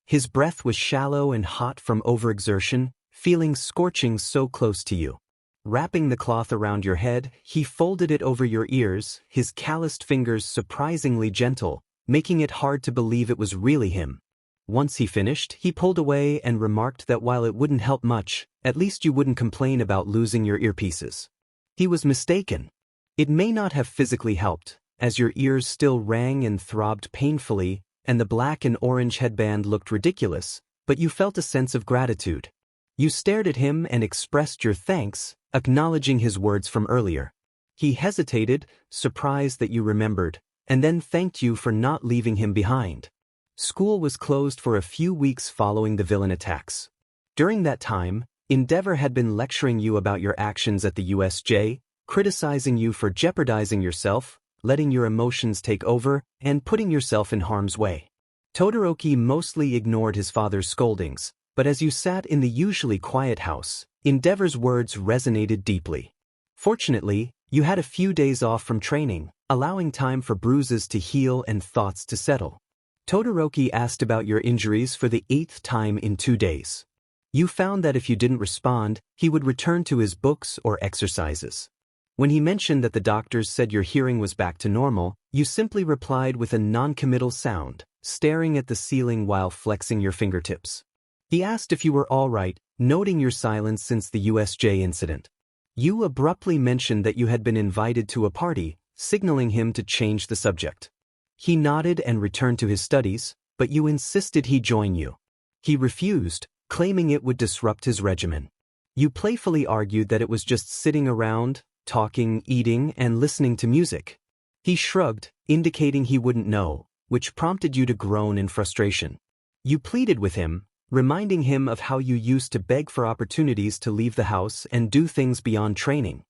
His breath was shallow and hot from overexertion, feeling scorching so close to you. Wrapping the cloth around your head, he folded it over your ears, his calloused fingers surprisingly gentle, making it hard to believe it was really him. Once he finished, he pulled away and remarked that while it wouldn't help much, at least you wouldn't complain about losing your earpieces. He was mistaken. It may not have physically helped, as your ears still rang and throbbed painfully, and the black and orange headband looked ridiculous, but you felt a sense of gratitude. You stared at him and expressed your thanks, acknowledging his words from earlier. He hesitated, surprised that you remembered, and then thanked you for not leaving him behind. School was closed for a few weeks following the villain attacks. During that time, Endeavor had been lecturing you about your actions at the USJ, criticizing you for jeopardizing yourself, letting your emotions take over, and putting yourself in harm's way. Todoroki mostly ignored his father's scoldings, but as you sat in the usually quiet house, Endeavor's words resonated deeply. Fortunately, you had a few days off from training, allowing time for bruises to heal and thoughts to settle. Todoroki asked about your injuries for the 8th time in 2 days. You found that if you didn't respond, he would return to his books or exercises. When he mentioned that the doctors said your hearing was back to normal, you simply replied with a non-committal sound, staring at the ceiling while flexing your fingertips. He asked if you were all right, noting your silence since the USJ incident. You abruptly mentioned that you had been invited to a party, signaling him to change the subject. He nodded and returned to his studies, but you insisted he join you. He refused, claiming it would disrupt his regimen. You playfully argued that it was just sitting around, talking, eating, and listening to music. He shrugged, indicating he wouldn't know, which prompted you to groan in frustration. You pleaded with him, reminding him of how you used to beg for opportunities to leave the house and do things beyond training.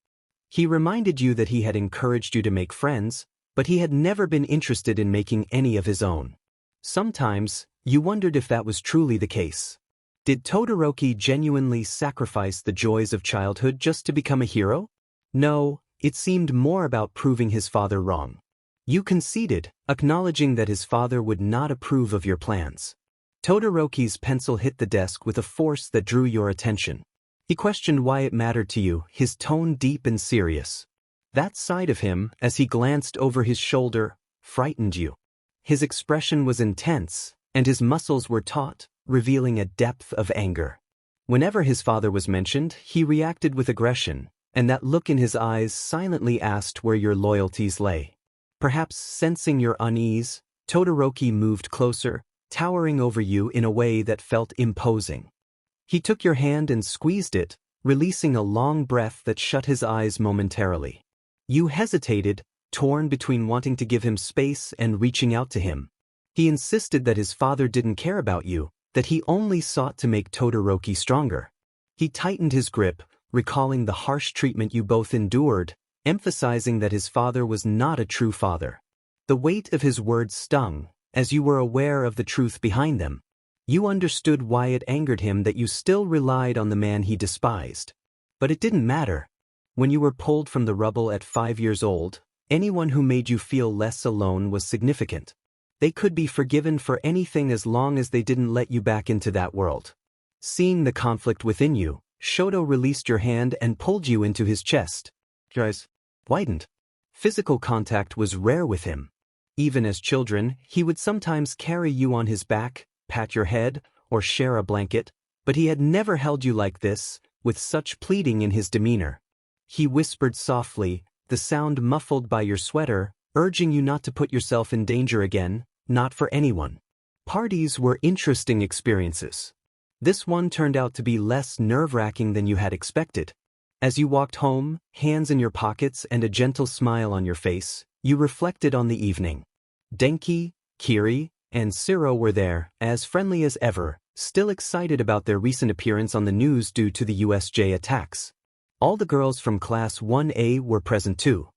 He reminded you that he had encouraged you to make friends, but he had never been interested in making any of his own. Sometimes, you wondered if that was truly the case. Did Todoroki genuinely sacrifice the joys of childhood just to become a hero? No, it seemed more about proving his father wrong. You conceded, acknowledging that his father would not approve of your plans. Todoroki's pencil hit the desk with a force that drew your attention. He questioned why it mattered to you, his tone deep and serious. That side of him, as he glanced over his shoulder, frightened you. His expression was intense, and his muscles were taut, revealing a depth of anger. Whenever his father was mentioned, he reacted with aggression, and that look in his eyes silently asked where your loyalties lay. Perhaps sensing your unease, Todoroki moved closer, towering over you in a way that felt imposing. He took your hand and squeezed it, releasing a long breath that shut his eyes momentarily. You hesitated, torn between wanting to give him space and reaching out to him. He insisted that his father didn't care about you, that he only sought to make Todoroki stronger. He tightened his grip, recalling the harsh treatment you both endured, emphasizing that his father was not a true father. The weight of his words stung, as you were aware of the truth behind them. You understood why it angered him that you still relied on the man he despised. But it didn't matter. When you were pulled from the rubble at 5 years old, anyone who made you feel less alone was significant. They could be forgiven for anything as long as they didn't let you back into that world. Seeing the conflict within you, Shoto released your hand and pulled you into his chest. Your eyes widened. Physical contact was rare with him. Even as children, he would sometimes carry you on his back, pat your head, or share a blanket, but he had never held you like this, with such pleading in his demeanor. He whispered softly, the sound muffled by your sweater, urging you not to put yourself in danger again, not for anyone. Parties were interesting experiences. This one turned out to be less nerve-wracking than you had expected. As you walked home, hands in your pockets and a gentle smile on your face, you reflected on the evening. Denki, Kiri, and Siro were there, as friendly as ever, still excited about their recent appearance on the news due to the USJ attacks. All the girls from Class 1A were present too.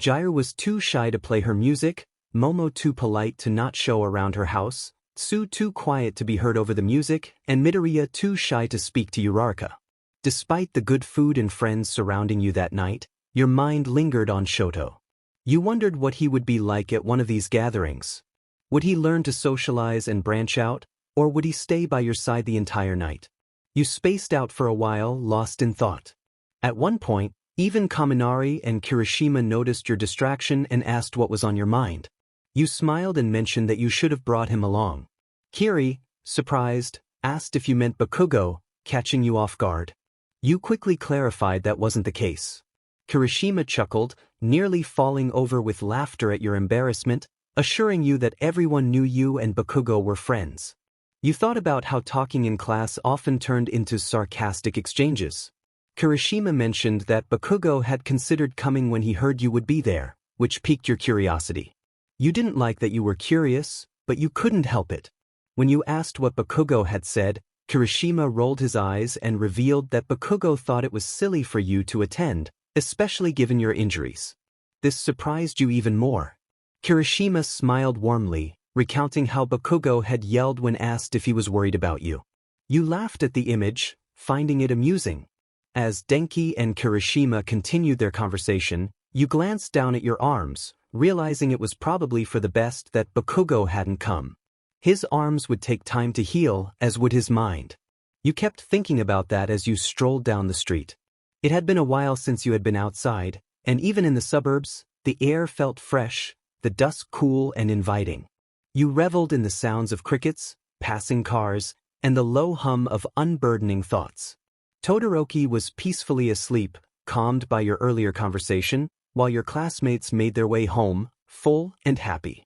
𝐎𝐩𝐸𝐢 was too shy to play her music, Momo too polite to not show around her house, Tsu too quiet to be heard over the music, and Midoriya too shy to speak to Uraraka. Despite the good food and friends surrounding you that night, your mind lingered on Shoto. You wondered what he would be like at one of these gatherings. Would he learn to socialize and branch out, or would he stay by your side the entire night? You spaced out for a while, lost in thought. At one point, even Kaminari and Kirishima noticed your distraction and asked what was on your mind. You smiled and mentioned that you should have brought him along. Kiri, surprised, asked if you meant Bakugo, catching you off guard. You quickly clarified that wasn't the case. Kirishima chuckled, nearly falling over with laughter at your embarrassment, assuring you that everyone knew you and Bakugo were friends. You thought about how talking in class often turned into sarcastic exchanges. Kirishima mentioned that Bakugo had considered coming when he heard you would be there, which piqued your curiosity. You didn't like that you were curious, but you couldn't help it. When you asked what Bakugo had said, Kirishima rolled his eyes and revealed that Bakugo thought it was silly for you to attend, especially given your injuries. This surprised you even more. Kirishima smiled warmly, recounting how Bakugo had yelled when asked if he was worried about you. You laughed at the image, finding it amusing. As Denki and Kirishima continued their conversation, you glanced down at your arms, realizing it was probably for the best that Bakugo hadn't come. His arms would take time to heal, as would his mind. You kept thinking about that as you strolled down the street. It had been a while since you had been outside, and even in the suburbs, the air felt fresh, the dusk cool and inviting. You reveled in the sounds of crickets, passing cars, and the low hum of unburdening thoughts. Todoroki was peacefully asleep, calmed by your earlier conversation, while your classmates made their way home, full and happy.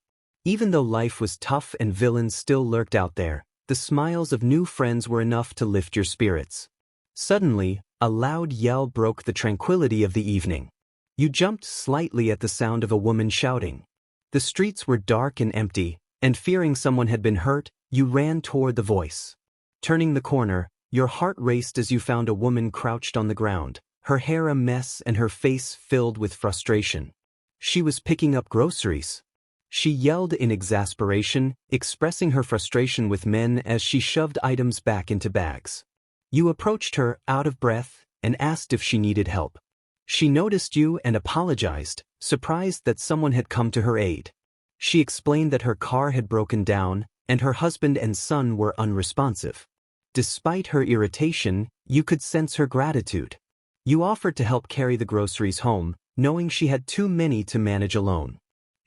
Even though life was tough and villains still lurked out there, the smiles of new friends were enough to lift your spirits. Suddenly, a loud yell broke the tranquility of the evening. You jumped slightly at the sound of a woman shouting. The streets were dark and empty, and fearing someone had been hurt, you ran toward the voice. Turning the corner, your heart raced as you found a woman crouched on the ground, her hair a mess and her face filled with frustration. She was picking up groceries. She yelled in exasperation, expressing her frustration with men as she shoved items back into bags. You approached her, out of breath, and asked if she needed help. She noticed you and apologized, surprised that someone had come to her aid. She explained that her car had broken down, and her husband and son were unresponsive. Despite her irritation, you could sense her gratitude. You offered to help carry the groceries home, knowing she had too many to manage alone.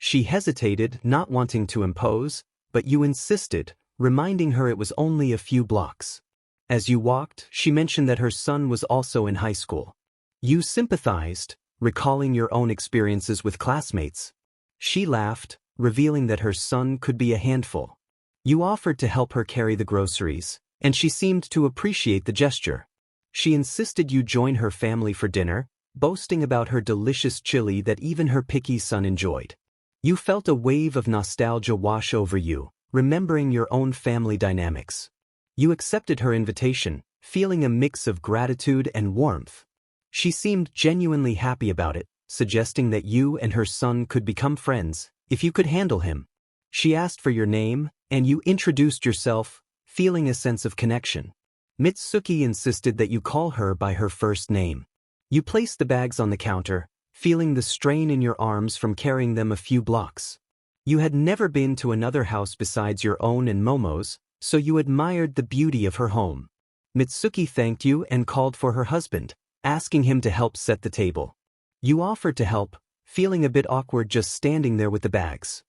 She hesitated, not wanting to impose, but you insisted, reminding her it was only a few blocks. As you walked, she mentioned that her son was also in high school. You sympathized, recalling your own experiences with classmates. She laughed, revealing that her son could be a handful. You offered to help her carry the groceries, and she seemed to appreciate the gesture. She insisted you join her family for dinner, boasting about her delicious chili that even her picky son enjoyed. You felt a wave of nostalgia wash over you, remembering your own family dynamics. You accepted her invitation, feeling a mix of gratitude and warmth. She seemed genuinely happy about it, suggesting that you and her son could become friends, if you could handle him. She asked for your name, and you introduced yourself, feeling a sense of connection. Mitsuki insisted that you call her by her first name. You placed the bags on the counter, feeling the strain in your arms from carrying them a few blocks. You had never been to another house besides your own and Momo's, so you admired the beauty of her home. Mitsuki thanked you and called for her husband, asking him to help set the table. You offered to help, feeling a bit awkward just standing there with the bags.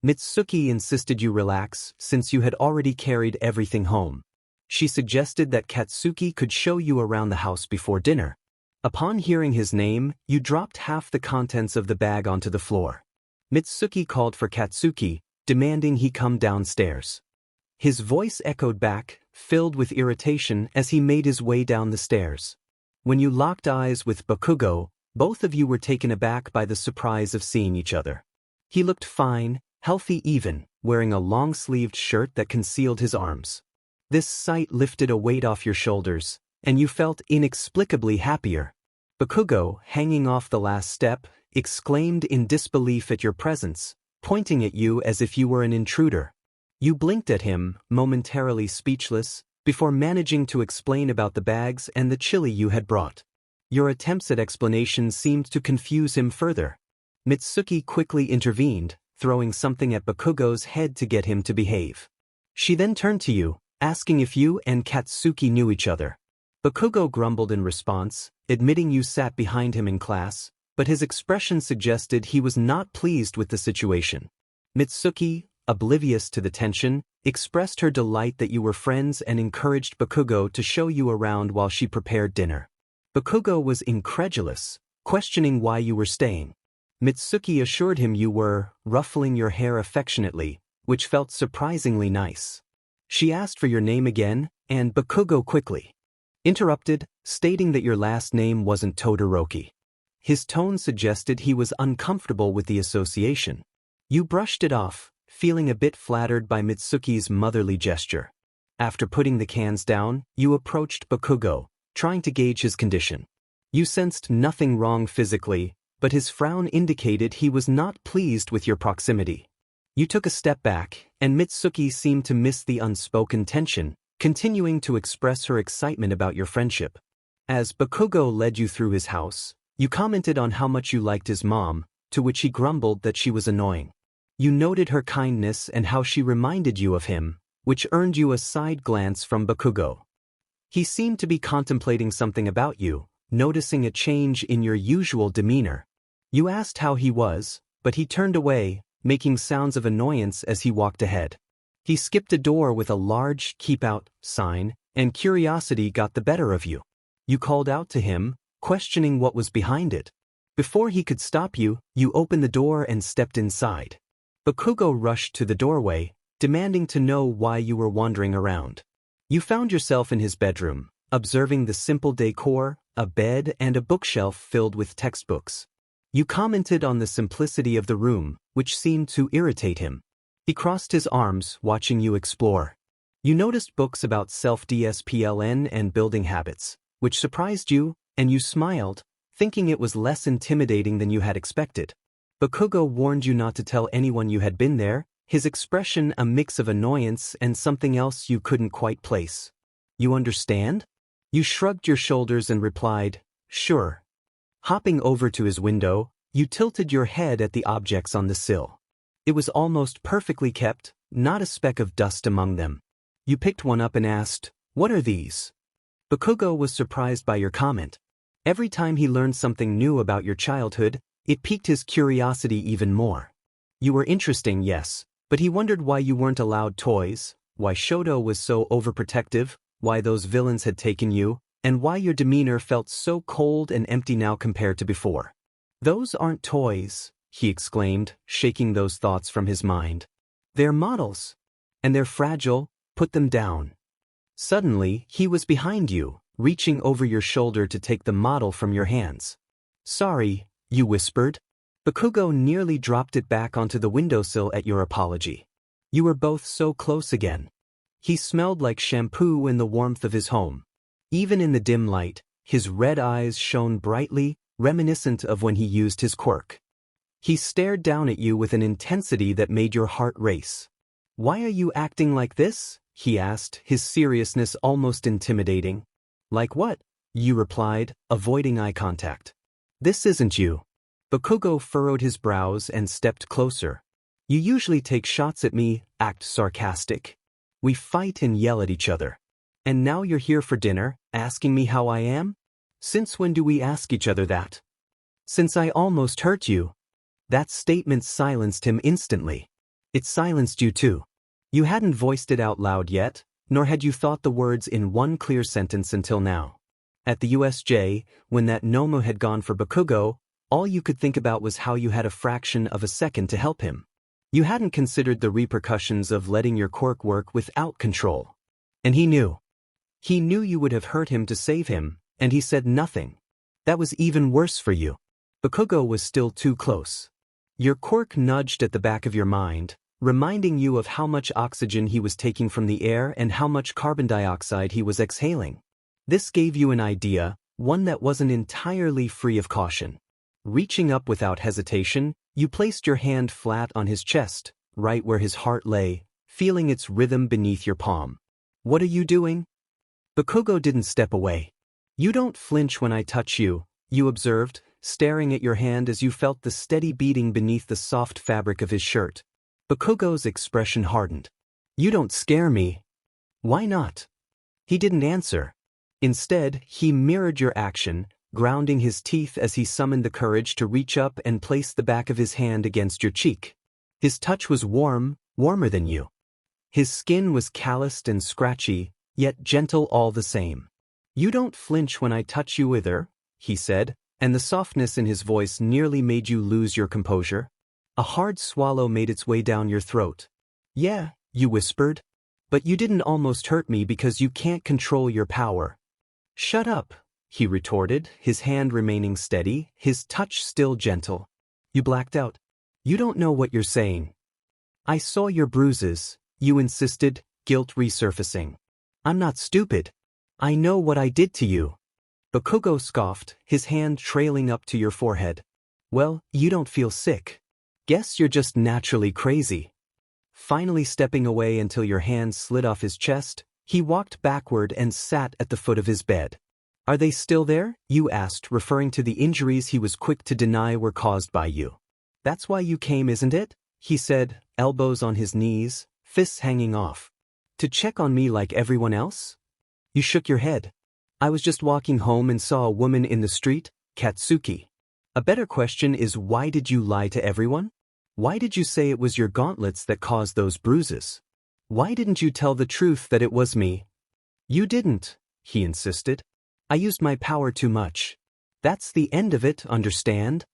Mitsuki insisted you relax since you had already carried everything home. She suggested that Katsuki could show you around the house before dinner. Upon hearing his name, you dropped half the contents of the bag onto the floor. Mitsuki called for Katsuki, demanding he come downstairs. His voice echoed back, filled with irritation as he made his way down the stairs. When you locked eyes with Bakugo, both of you were taken aback by the surprise of seeing each other. He looked fine, healthy even, wearing a long-sleeved shirt that concealed his arms. This sight lifted a weight off your shoulders, and you felt inexplicably happier. Bakugo, hanging off the last step, exclaimed in disbelief at your presence, pointing at you as if you were an intruder. You blinked at him, momentarily speechless, before managing to explain about the bags and the chili you had brought. Your attempts at explanation seemed to confuse him further. Mitsuki quickly intervened, throwing something at Bakugo's head to get him to behave. She then turned to you, asking if you and Katsuki knew each other. Bakugo grumbled in response, admitting you sat behind him in class, but his expression suggested he was not pleased with the situation. Mitsuki, oblivious to the tension, expressed her delight that you were friends and encouraged Bakugo to show you around while she prepared dinner. Bakugo was incredulous, questioning why you were staying. Mitsuki assured him you were ruffling your hair affectionately, which felt surprisingly nice. She asked for your name again, and Bakugo quickly interrupted, stating that your last name wasn't Todoroki. His tone suggested he was uncomfortable with the association. You brushed it off, feeling a bit flattered by Mitsuki's motherly gesture. After putting the cans down, you approached Bakugo, trying to gauge his condition. You sensed nothing wrong physically, but his frown indicated he was not pleased with your proximity. You took a step back, and Mitsuki seemed to miss the unspoken tension, continuing to express her excitement about your friendship. As Bakugo led you through his house, you commented on how much you liked his mom, to which he grumbled that she was annoying. You noted her kindness and how she reminded you of him, which earned you a side glance from Bakugo. He seemed to be contemplating something about you, noticing a change in your usual demeanor. You asked how he was, but he turned away, making sounds of annoyance as he walked ahead. He skipped a door with a large "Keep Out" sign, and curiosity got the better of you. You called out to him, questioning what was behind it. Before he could stop you, you opened the door and stepped inside. Bakugo rushed to the doorway, demanding to know why you were wandering around. You found yourself in his bedroom, observing the simple decor, a bed and a bookshelf filled with textbooks. You commented on the simplicity of the room, which seemed to irritate him. He crossed his arms, watching you explore. You noticed books about self-discipline and building habits, which surprised you, and you smiled, thinking it was less intimidating than you had expected. Bakugo warned you not to tell anyone you had been there, his expression a mix of annoyance and something else you couldn't quite place. You understand? You shrugged your shoulders and replied, sure. Hopping over to his window, you tilted your head at the objects on the sill. It was almost perfectly kept, not a speck of dust among them. You picked one up and asked, what are these? Bakugo was surprised by your comment. Every time he learned something new about your childhood, it piqued his curiosity even more. You were interesting, yes, but he wondered why you weren't allowed toys, why Shoto was so overprotective, why those villains had taken you, and why your demeanor felt so cold and empty now compared to before. Those aren't toys, he exclaimed, shaking those thoughts from his mind. They're models. And they're fragile, put them down. Suddenly, he was behind you, reaching over your shoulder to take the model from your hands. Sorry, you whispered. Bakugo nearly dropped it back onto the windowsill at your apology. You were both so close again. He smelled like shampoo in the warmth of his home. Even in the dim light, his red eyes shone brightly, reminiscent of when he used his quirk. He stared down at you with an intensity that made your heart race. Why are you acting like this? He asked, his seriousness almost intimidating. Like what? You replied, avoiding eye contact. This isn't you. Bakugo furrowed his brows and stepped closer. You usually take shots at me, act sarcastic. We fight and yell at each other. And now you're here for dinner, asking me how I am? Since when do we ask each other that? Since I almost hurt you. That statement silenced him instantly. It silenced you too. You hadn't voiced it out loud yet, nor had you thought the words in one clear sentence until now. At the USJ, when that Nomu had gone for Bakugo, all you could think about was how you had a fraction of a second to help him. You hadn't considered the repercussions of letting your quirk work without control. And he knew. He knew you would have hurt him to save him, and he said nothing. That was even worse for you. Bakugo was still too close. Your quirk nudged at the back of your mind, reminding you of how much oxygen he was taking from the air and how much carbon dioxide he was exhaling. This gave you an idea, one that wasn't entirely free of caution. Reaching up without hesitation, you placed your hand flat on his chest, right where his heart lay, feeling its rhythm beneath your palm. What are you doing? Bakugo didn't step away. You don't flinch when I touch you, you observed, staring at your hand as you felt the steady beating beneath the soft fabric of his shirt. Bakugo's expression hardened. You don't scare me. Why not? He didn't answer. Instead, he mirrored your action, grounding his teeth as he summoned the courage to reach up and place the back of his hand against your cheek. His touch was warm, warmer than you. His skin was calloused and scratchy, yet gentle all the same. You don't flinch when I touch you either, he said, and the softness in his voice nearly made you lose your composure. A hard swallow made its way down your throat. Yeah, you whispered. But you didn't almost hurt me because you can't control your power. Shut up, he retorted, his hand remaining steady, his touch still gentle. You blacked out. You don't know what you're saying. I saw your bruises, you insisted, guilt resurfacing. I'm not stupid. I know what I did to you. Bakugo scoffed, his hand trailing up to your forehead. Well, you don't feel sick. Guess you're just naturally crazy. Finally stepping away until your hand slid off his chest, he walked backward and sat at the foot of his bed. Are they still there? You asked, referring to the injuries he was quick to deny were caused by you. That's why you came, isn't it? He said, elbows on his knees, fists hanging off. To check on me like everyone else? You shook your head. I was just walking home and saw a woman in the street, Katsuki. A better question is, why did you lie to everyone? Why did you say it was your gauntlets that caused those bruises? Why didn't you tell the truth that it was me? You didn't, he insisted. I used my power too much. That's the end of it, understand?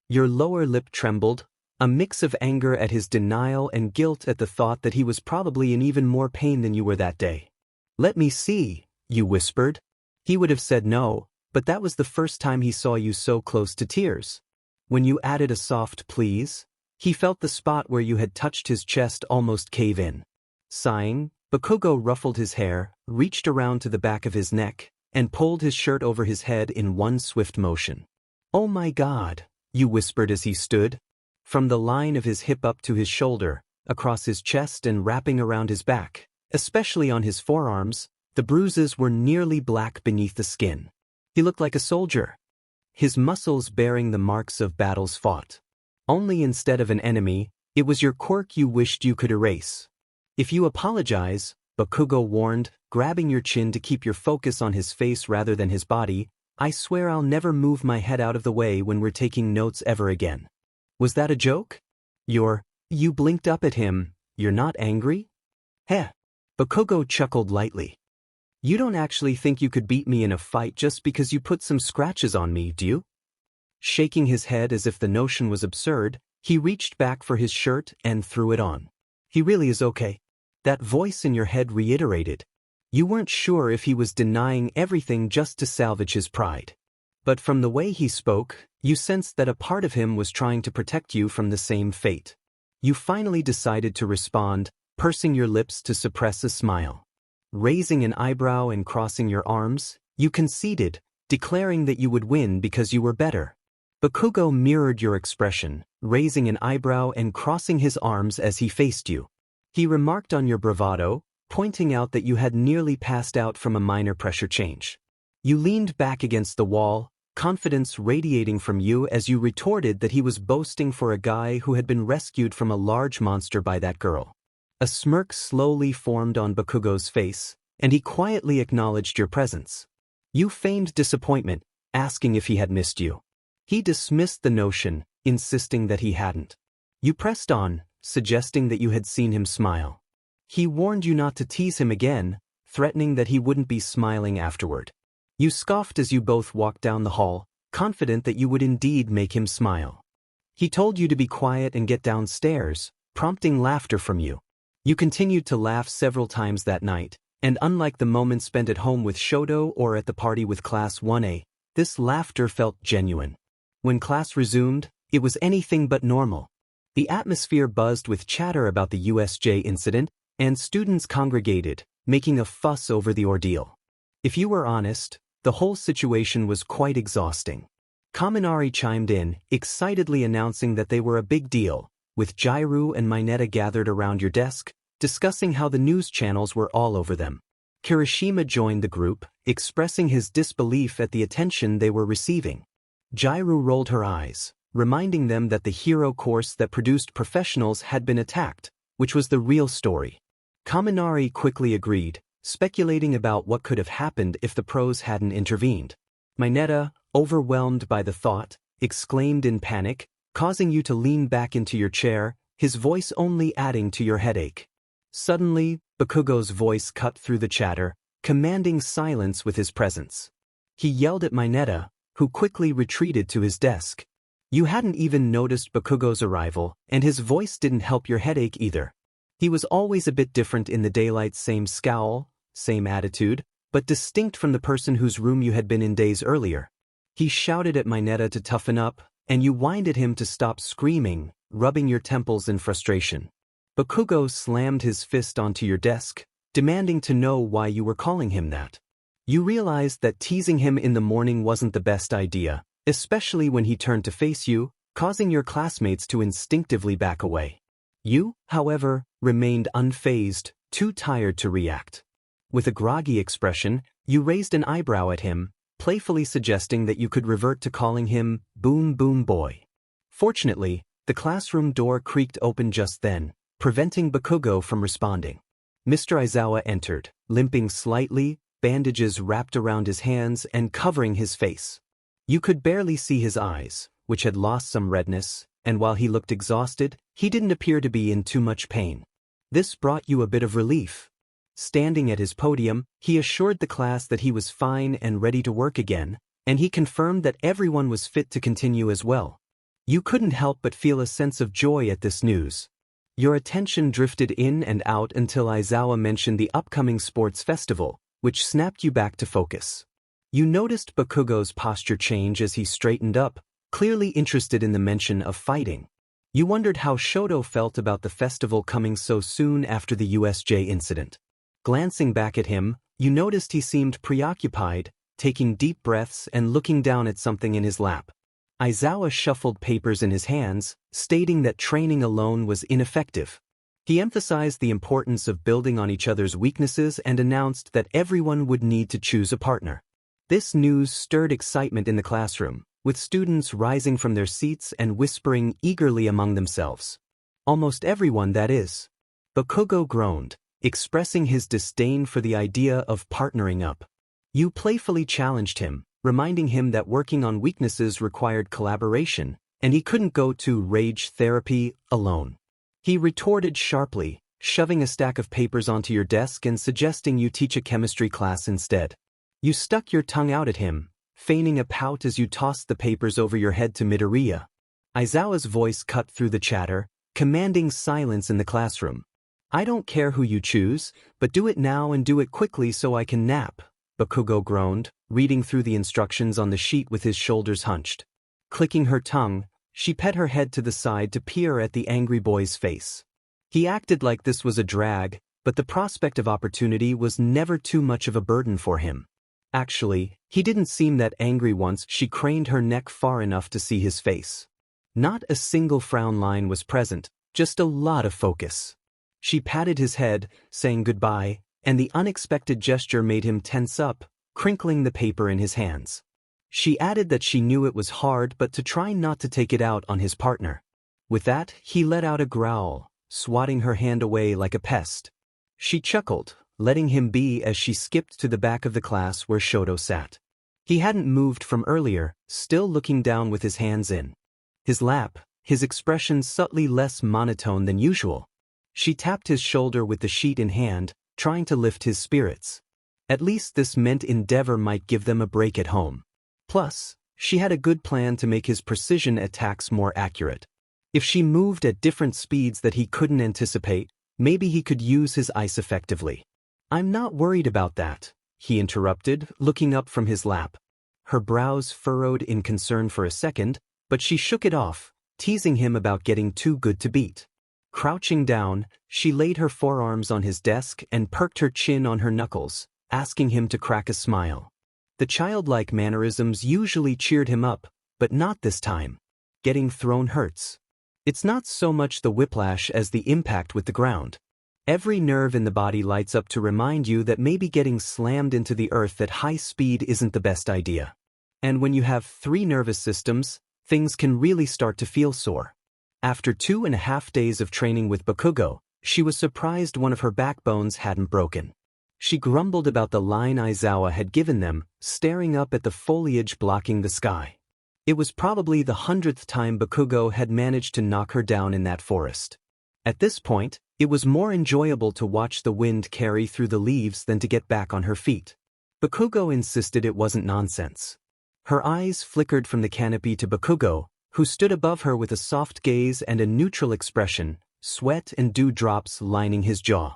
Your lower lip trembled, A mix of anger at his denial and guilt at the thought that he was probably in even more pain than you were that day. "Let me see," you whispered. He would have said no, but that was the first time he saw you so close to tears. When you added a soft please, he felt the spot where you had touched his chest almost cave in. Sighing, Bakugo ruffled his hair, reached around to the back of his neck, and pulled his shirt over his head in one swift motion. "Oh my God," you whispered as he stood. From the line of his hip up to his shoulder, across his chest and wrapping around his back, especially on his forearms, the bruises were nearly black beneath the skin. He looked like a soldier, his muscles bearing the marks of battles fought. Only instead of an enemy, it was your quirk you wished you could erase. "If you apologize," Bakugo warned, grabbing your chin to keep your focus on his face rather than his body, "I swear I'll never move my head out of the way when we're taking notes ever again." "Was that a joke?" You blinked up at him. "You're not angry?" "Heh." Bakugo chuckled lightly. "You don't actually think you could beat me in a fight just because you put some scratches on me, do you?" Shaking his head as if the notion was absurd, he reached back for his shirt and threw it on. "He really is okay." That voice in your head reiterated. You weren't sure if he was denying everything just to salvage his pride. But from the way he spoke, you sensed that a part of him was trying to protect you from the same fate. You finally decided to respond, pursing your lips to suppress a smile. Raising an eyebrow and crossing your arms, you conceded, declaring that you would win because you were better. Bakugo mirrored your expression, raising an eyebrow and crossing his arms as he faced you. He remarked on your bravado, pointing out that you had nearly passed out from a minor pressure change. You leaned back against the wall, confidence radiating from you as you retorted that he was boasting for a guy who had been rescued from a large monster by that girl. A smirk slowly formed on Bakugo's face, and he quietly acknowledged your presence. You feigned disappointment, asking if he had missed you. He dismissed the notion, insisting that he hadn't. You pressed on, suggesting that you had seen him smile. He warned you not to tease him again, threatening that he wouldn't be smiling afterward. You scoffed as you both walked down the hall, confident that you would indeed make him smile. He told you to be quiet and get downstairs, prompting laughter from you. You continued to laugh several times that night, and unlike the moments spent at home with Shoto or at the party with Class 1A, this laughter felt genuine. When class resumed, it was anything but normal. The atmosphere buzzed with chatter about the USJ incident, and students congregated, making a fuss over the ordeal. If you were honest, the whole situation was quite exhausting. Kaminari chimed in, excitedly announcing that they were a big deal, with 𝐎𝐩𝐸𝐻 and Mineta gathered around your desk, discussing how the news channels were all over them. Kirishima joined the group, expressing his disbelief at the attention they were receiving. 𝐎𝐻𝐸𝐻 rolled her eyes, reminding them that the hero course that produced professionals had been attacked, which was the real story. Kaminari quickly agreed, speculating about what could have happened if the pros hadn't intervened. Mineta, overwhelmed by the thought, exclaimed in panic, causing you to lean back into your chair, his voice only adding to your headache. Suddenly, Bakugo's voice cut through the chatter, commanding silence with his presence. He yelled at Mineta, who quickly retreated to his desk. You hadn't even noticed Bakugo's arrival, and his voice didn't help your headache either. He was always a bit different in the daylight, same scowl, same attitude, but distinct from the person whose room you had been in days earlier. He shouted at Mineta to toughen up, and you whined at him to stop screaming, rubbing your temples in frustration. Bakugo slammed his fist onto your desk, demanding to know why you were calling him that. You realized that teasing him in the morning wasn't the best idea, especially when he turned to face you, causing your classmates to instinctively back away. You, however, remained unfazed, too tired to react. With a groggy expression, you raised an eyebrow at him, playfully suggesting that you could revert to calling him Boom Boom Boy. Fortunately, the classroom door creaked open just then, preventing Bakugo from responding. Mr. Aizawa entered, limping slightly, bandages wrapped around his hands and covering his face. You could barely see his eyes, which had lost some redness, and while he looked exhausted, he didn't appear to be in too much pain. This brought you a bit of relief. Standing at his podium, he assured the class that he was fine and ready to work again, and he confirmed that everyone was fit to continue as well. You couldn't help but feel a sense of joy at this news. Your attention drifted in and out until Aizawa mentioned the upcoming sports festival, which snapped you back to focus. You noticed Bakugo's posture change as he straightened up, clearly interested in the mention of fighting. You wondered how Shoto felt about the festival coming so soon after the USJ incident. Glancing back at him, you noticed he seemed preoccupied, taking deep breaths and looking down at something in his lap. Aizawa shuffled papers in his hands, stating that training alone was ineffective. He emphasized the importance of building on each other's weaknesses and announced that everyone would need to choose a partner. This news stirred excitement in the classroom, with students rising from their seats and whispering eagerly among themselves. Almost everyone, that is. Bakugo groaned, expressing his disdain for the idea of partnering up. You playfully challenged him, reminding him that working on weaknesses required collaboration, and he couldn't go to rage therapy alone. He retorted sharply, shoving a stack of papers onto your desk and suggesting you teach a chemistry class instead. You stuck your tongue out at him, feigning a pout as you tossed the papers over your head to Midoriya. Aizawa's voice cut through the chatter, commanding silence in the classroom. "I don't care who you choose, but do it now and do it quickly so I can nap," Bakugo groaned, reading through the instructions on the sheet with his shoulders hunched. Clicking her tongue, she pet her head to the side to peer at the angry boy's face. He acted like this was a drag, but the prospect of opportunity was never too much of a burden for him. Actually, he didn't seem that angry once she craned her neck far enough to see his face. Not a single frown line was present, just a lot of focus. She patted his head, saying goodbye, and the unexpected gesture made him tense up, crinkling the paper in his hands. She added that she knew it was hard but to try not to take it out on his partner. With that, he let out a growl, swatting her hand away like a pest. She chuckled, letting him be as she skipped to the back of the class where Shoto sat. He hadn't moved from earlier, still looking down with his hands in his lap, his expression subtly less monotone than usual. She tapped his shoulder with the sheet in hand, trying to lift his spirits. At least this meant Endeavor might give them a break at home. Plus, she had a good plan to make his precision attacks more accurate. If she moved at different speeds that he couldn't anticipate, maybe he could use his ice effectively. "I'm not worried about that," he interrupted, looking up from his lap. Her brows furrowed in concern for a second, but she shook it off, teasing him about getting too good to beat. Crouching down, she laid her forearms on his desk and perked her chin on her knuckles, asking him to crack a smile. The childlike mannerisms usually cheered him up, but not this time. Getting thrown hurts. It's not so much the whiplash as the impact with the ground. Every nerve in the body lights up to remind you that maybe getting slammed into the earth at high speed isn't the best idea. And when you have 3 nervous systems, things can really start to feel sore. After 2.5 days of training with Bakugo, she was surprised one of her backbones hadn't broken. She grumbled about the line Aizawa had given them, staring up at the foliage blocking the sky. It was probably the 100th time Bakugo had managed to knock her down in that forest. At this point, it was more enjoyable to watch the wind carry through the leaves than to get back on her feet. Bakugo insisted it wasn't nonsense. Her eyes flickered from the canopy to Bakugo, who stood above her with a soft gaze and a neutral expression, sweat and dewdrops lining his jaw.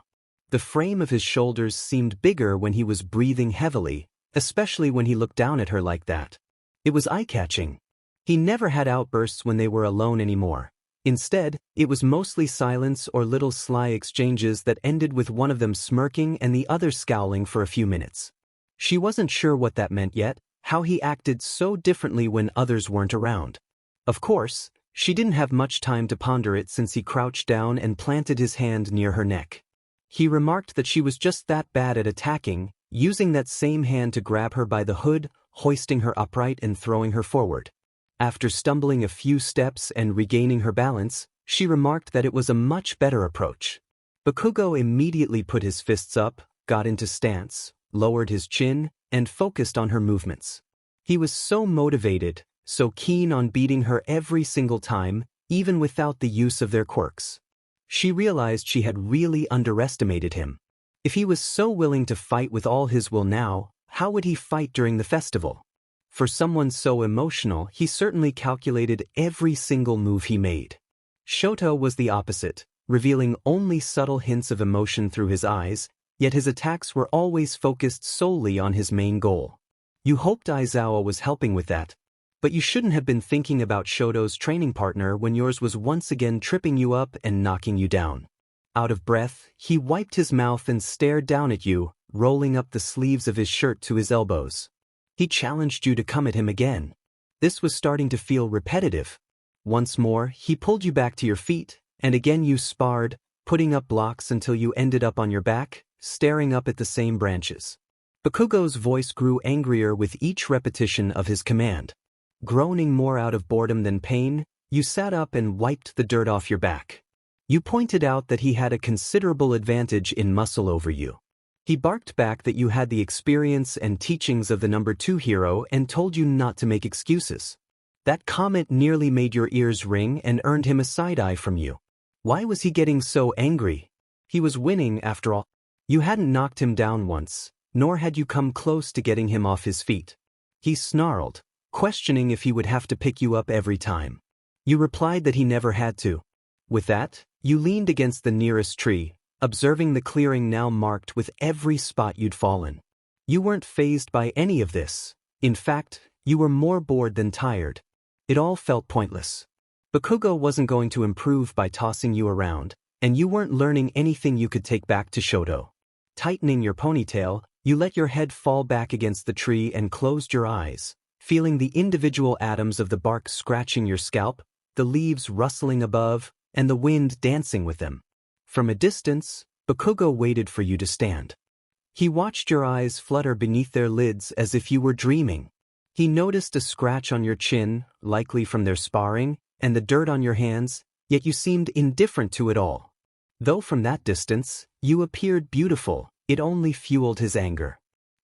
The frame of his shoulders seemed bigger when he was breathing heavily, especially when he looked down at her like that. It was eye-catching. He never had outbursts when they were alone anymore. Instead, it was mostly silence or little sly exchanges that ended with one of them smirking and the other scowling for a few minutes. She wasn't sure what that meant yet, how he acted so differently when others weren't around. Of course, she didn't have much time to ponder it since he crouched down and planted his hand near her neck. He remarked that she was just that bad at attacking, using that same hand to grab her by the hood, hoisting her upright and throwing her forward. After stumbling a few steps and regaining her balance, she remarked that it was a much better approach. Bakugo immediately put his fists up, got into stance, lowered his chin, and focused on her movements. He was so motivated, so keen on beating her every single time, even without the use of their quirks. She realized she had really underestimated him. If he was so willing to fight with all his will now, how would he fight during the festival? For someone so emotional, he certainly calculated every single move he made. Shoto was the opposite, revealing only subtle hints of emotion through his eyes, yet his attacks were always focused solely on his main goal. You hoped 𝐎𝐻𝐸𝐲 was helping with that. But you shouldn't have been thinking about Shoto's training partner when yours was once again tripping you up and knocking you down. Out of breath, he wiped his mouth and stared down at you, rolling up the sleeves of his shirt to his elbows. He challenged you to come at him again. This was starting to feel repetitive. Once more, he pulled you back to your feet, and again you sparred, putting up blocks until you ended up on your back, staring up at the same branches. Bakugo's voice grew angrier with each repetition of his command. Groaning more out of boredom than pain, you sat up and wiped the dirt off your back. You pointed out that he had a considerable advantage in muscle over you. He barked back that you had the experience and teachings of the number 2 hero and told you not to make excuses. That comment nearly made your ears ring and earned him a side-eye from you. Why was he getting so angry? He was winning after all. You hadn't knocked him down once, nor had you come close to getting him off his feet. He snarled, questioning if he would have to pick you up every time. You replied that he never had to. With that, you leaned against the nearest tree, observing the clearing now marked with every spot you'd fallen. You weren't fazed by any of this. In fact, you were more bored than tired. It all felt pointless. Bakugo wasn't going to improve by tossing you around, and you weren't learning anything you could take back to Shoto. Tightening your ponytail, you let your head fall back against the tree and closed your eyes, feeling the individual atoms of the bark scratching your scalp, the leaves rustling above, and the wind dancing with them. From a distance, Bakugo waited for you to stand. He watched your eyes flutter beneath their lids as if you were dreaming. He noticed a scratch on your chin, likely from their sparring, and the dirt on your hands, yet you seemed indifferent to it all. Though from that distance, you appeared beautiful, it only fueled his anger.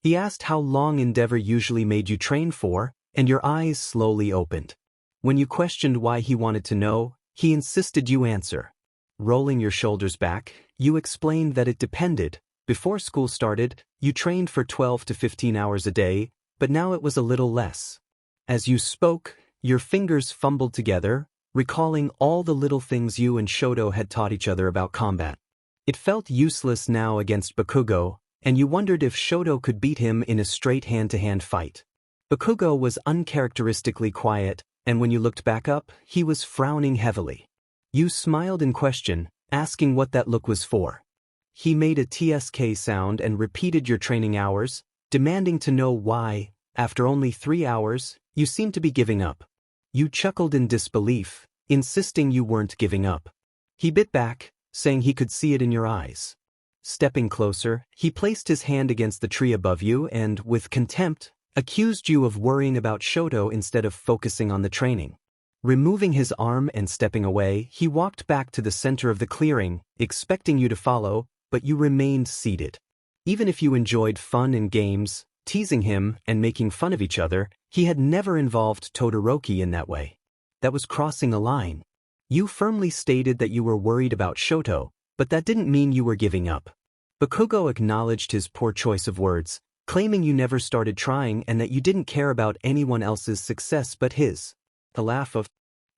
He asked how long Endeavor usually made you train for, and your eyes slowly opened. When you questioned why he wanted to know, he insisted you answer. Rolling your shoulders back, you explained that it depended. Before school started, you trained for 12 to 15 hours a day, but now it was a little less. As you spoke, your fingers fumbled together, recalling all the little things you and Shoto had taught each other about combat. It felt useless now against Bakugo, and you wondered if Shoto could beat him in a straight hand-to-hand fight. Bakugo was uncharacteristically quiet, and when you looked back up, he was frowning heavily. You smiled in question, asking what that look was for. He made a TSK sound and repeated your training hours, demanding to know why, after only 3 hours, you seemed to be giving up. You chuckled in disbelief, insisting you weren't giving up. He bit back, saying he could see it in your eyes. Stepping closer, he placed his hand against the tree above you and, with contempt, accused you of worrying about Shoto instead of focusing on the training. Removing his arm and stepping away, he walked back to the center of the clearing, expecting you to follow, but you remained seated. Even if you enjoyed fun and games, teasing him and making fun of each other, he had never involved Todoroki in that way. That was crossing a line. You firmly stated that you were worried about Shoto, but that didn't mean you were giving up. Bakugo acknowledged his poor choice of words, claiming you never started trying and that you didn't care about anyone else's success but his. A laugh of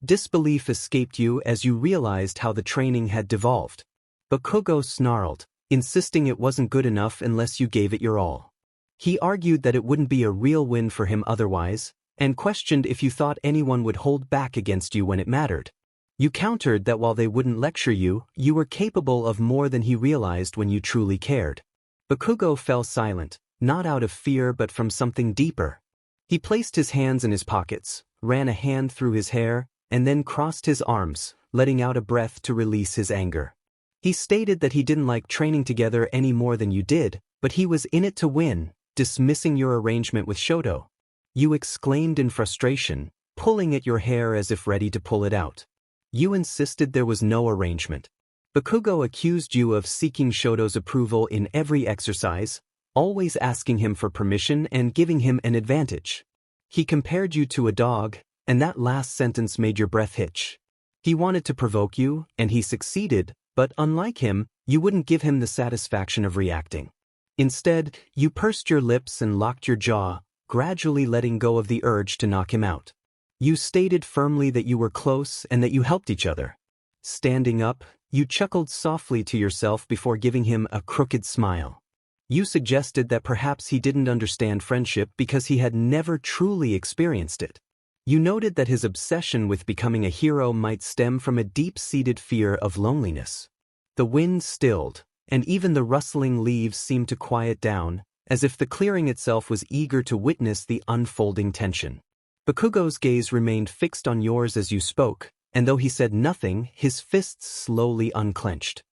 disbelief escaped you as you realized how the training had devolved. Bakugo snarled, insisting it wasn't good enough unless you gave it your all. He argued that it wouldn't be a real win for him otherwise, and questioned if you thought anyone would hold back against you when it mattered. You countered that while they wouldn't lecture you, you were capable of more than he realized when you truly cared. Bakugo fell silent, not out of fear but from something deeper. He placed his hands in his pockets, ran a hand through his hair, and then crossed his arms, letting out a breath to release his anger. He stated that he didn't like training together any more than you did, but he was in it to win, dismissing your arrangement with Shoto. You exclaimed in frustration, pulling at your hair as if ready to pull it out. You insisted there was no arrangement. Bakugo accused you of seeking Shoto's approval in every exercise, always asking him for permission and giving him an advantage. He compared you to a dog, and that last sentence made your breath hitch. He wanted to provoke you, and he succeeded, but unlike him, you wouldn't give him the satisfaction of reacting. Instead, you pursed your lips and locked your jaw, gradually letting go of the urge to knock him out. You stated firmly that you were close and that you helped each other. Standing up, you chuckled softly to yourself before giving him a crooked smile. You suggested that perhaps he didn't understand friendship because he had never truly experienced it. You noted that his obsession with becoming a hero might stem from a deep-seated fear of loneliness. The wind stilled, and even the rustling leaves seemed to quiet down, as if the clearing itself was eager to witness the unfolding tension. Bakugo's gaze remained fixed on yours as you spoke, and though he said nothing, his fists slowly unclenched.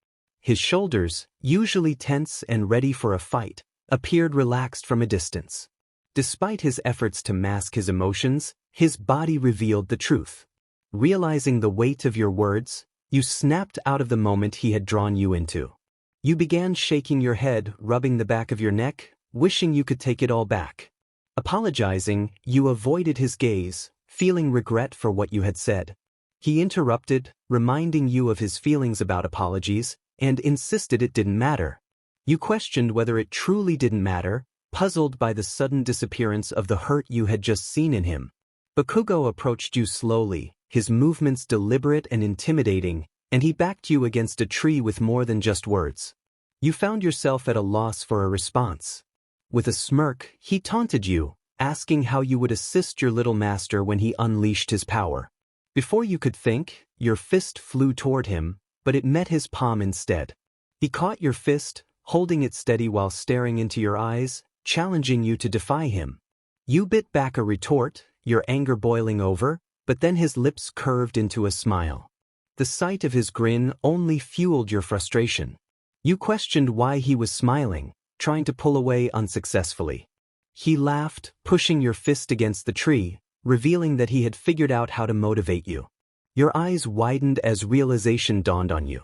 His shoulders, usually tense and ready for a fight, appeared relaxed from a distance. Despite his efforts to mask his emotions, his body revealed the truth. Realizing the weight of your words, you snapped out of the moment he had drawn you into. You began shaking your head, rubbing the back of your neck, wishing you could take it all back. Apologizing, you avoided his gaze, feeling regret for what you had said. He interrupted, reminding you of his feelings about apologies, and insisted it didn't matter. You questioned whether it truly didn't matter, puzzled by the sudden disappearance of the hurt you had just seen in him. Bakugo approached you slowly, his movements deliberate and intimidating, and he backed you against a tree with more than just words. You found yourself at a loss for a response. With a smirk, he taunted you, asking how you would assist your little master when he unleashed his power. Before you could think, your fist flew toward him, but it met his palm instead. He caught your fist, holding it steady while staring into your eyes, challenging you to defy him. You bit back a retort, your anger boiling over, but then his lips curved into a smile. The sight of his grin only fueled your frustration. You questioned why he was smiling, trying to pull away unsuccessfully. He laughed, pushing your fist against the tree, revealing that he had figured out how to motivate you. Your eyes widened as realization dawned on you.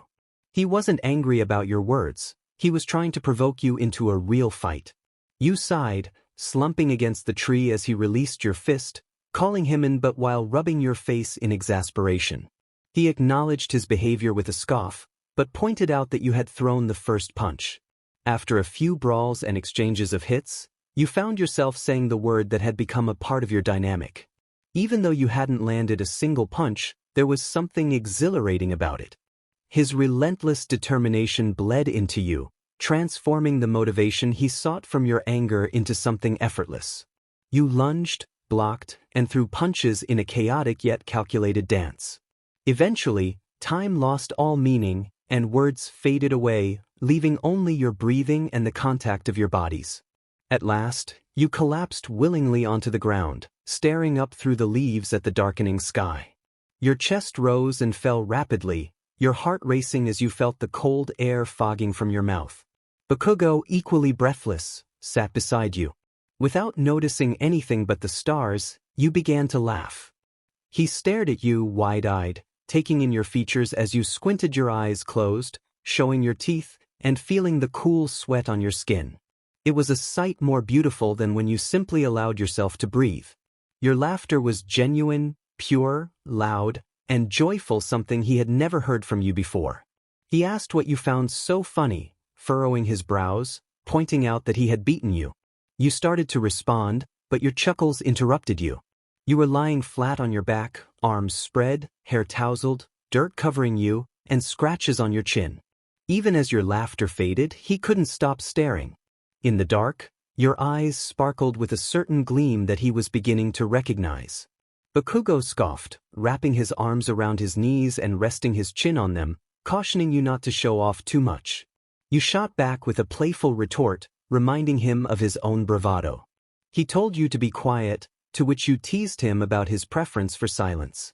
He wasn't angry about your words. He was trying to provoke you into a real fight. You sighed, slumping against the tree as he released your fist, calling him in but while rubbing your face in exasperation. He acknowledged his behavior with a scoff, but pointed out that you had thrown the first punch. After a few brawls and exchanges of hits, you found yourself saying the word that had become a part of your dynamic. Even though you hadn't landed a single punch, there was something exhilarating about it. His relentless determination bled into you, transforming the motivation he sought from your anger into something effortless. You lunged, blocked, and threw punches in a chaotic yet calculated dance. Eventually, time lost all meaning, and words faded away, leaving only your breathing and the contact of your bodies. At last, you collapsed willingly onto the ground, staring up through the leaves at the darkening sky. Your chest rose and fell rapidly, your heart racing as you felt the cold air fogging from your mouth. Bakugo, equally breathless, sat beside you. Without noticing anything but the stars, you began to laugh. He stared at you wide-eyed, taking in your features as you squinted, your eyes closed, showing your teeth, and feeling the cool sweat on your skin. It was a sight more beautiful than when you simply allowed yourself to breathe. Your laughter was genuine, pure, loud, and joyful, something he had never heard from you before. He asked what you found so funny, furrowing his brows, pointing out that he had beaten you. You started to respond, but your chuckles interrupted you. You were lying flat on your back, arms spread, hair tousled, dirt covering you, and scratches on your chin. Even as your laughter faded, he couldn't stop staring. In the dark, your eyes sparkled with a certain gleam that he was beginning to recognize. Bakugo scoffed, wrapping his arms around his knees and resting his chin on them, cautioning you not to show off too much. You shot back with a playful retort, reminding him of his own bravado. He told you to be quiet, to which you teased him about his preference for silence.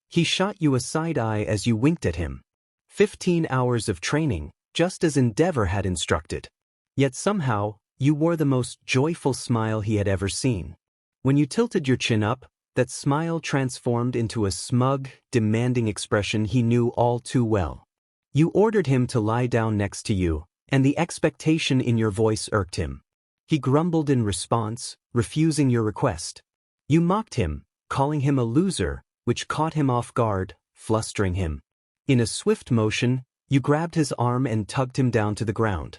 He shot you a side-eye as you winked at him. 15 hours of training, just as Endeavor had instructed. Yet somehow, you wore the most joyful smile he had ever seen. When you tilted your chin up, that smile transformed into a smug, demanding expression he knew all too well. You ordered him to lie down next to you, and the expectation in your voice irked him. He grumbled in response, refusing your request. You mocked him, calling him a loser, which caught him off guard, flustering him. In a swift motion, you grabbed his arm and tugged him down to the ground.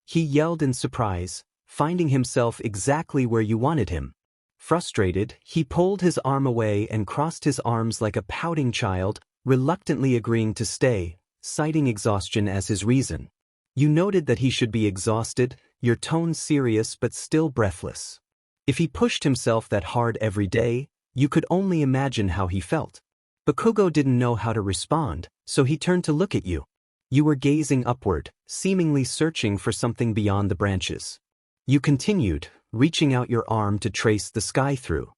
He yelled in surprise, finding himself exactly where you wanted him. Frustrated, he pulled his arm away and crossed his arms like a pouting child, reluctantly agreeing to stay, citing exhaustion as his reason. You noted that he should be exhausted, your tone serious but still breathless. If he pushed himself that hard every day, you could only imagine how he felt. Bakugo didn't know how to respond, so he turned to look at you. You were gazing upward, seemingly searching for something beyond the branches. You continued, reaching out your arm to trace the sky through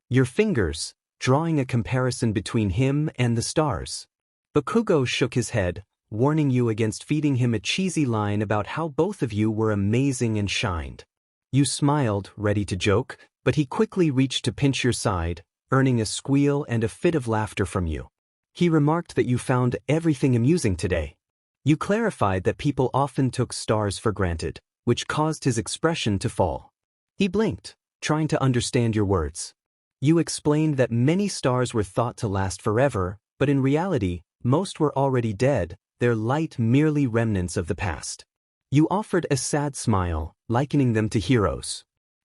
your fingers, drawing a comparison between him and the stars. Bakugo shook his head, warning you against feeding him a cheesy line about how both of you were amazing and shined. You smiled, ready to joke, but he quickly reached to pinch your side, earning a squeal and a fit of laughter from you. He remarked that you found everything amusing today. You clarified that people often took stars for granted, which caused his expression to fall. He blinked, trying to understand your words. You explained that many stars were thought to last forever, but in reality, most were already dead, their light merely remnants of the past. You offered a sad smile, likening them to heroes.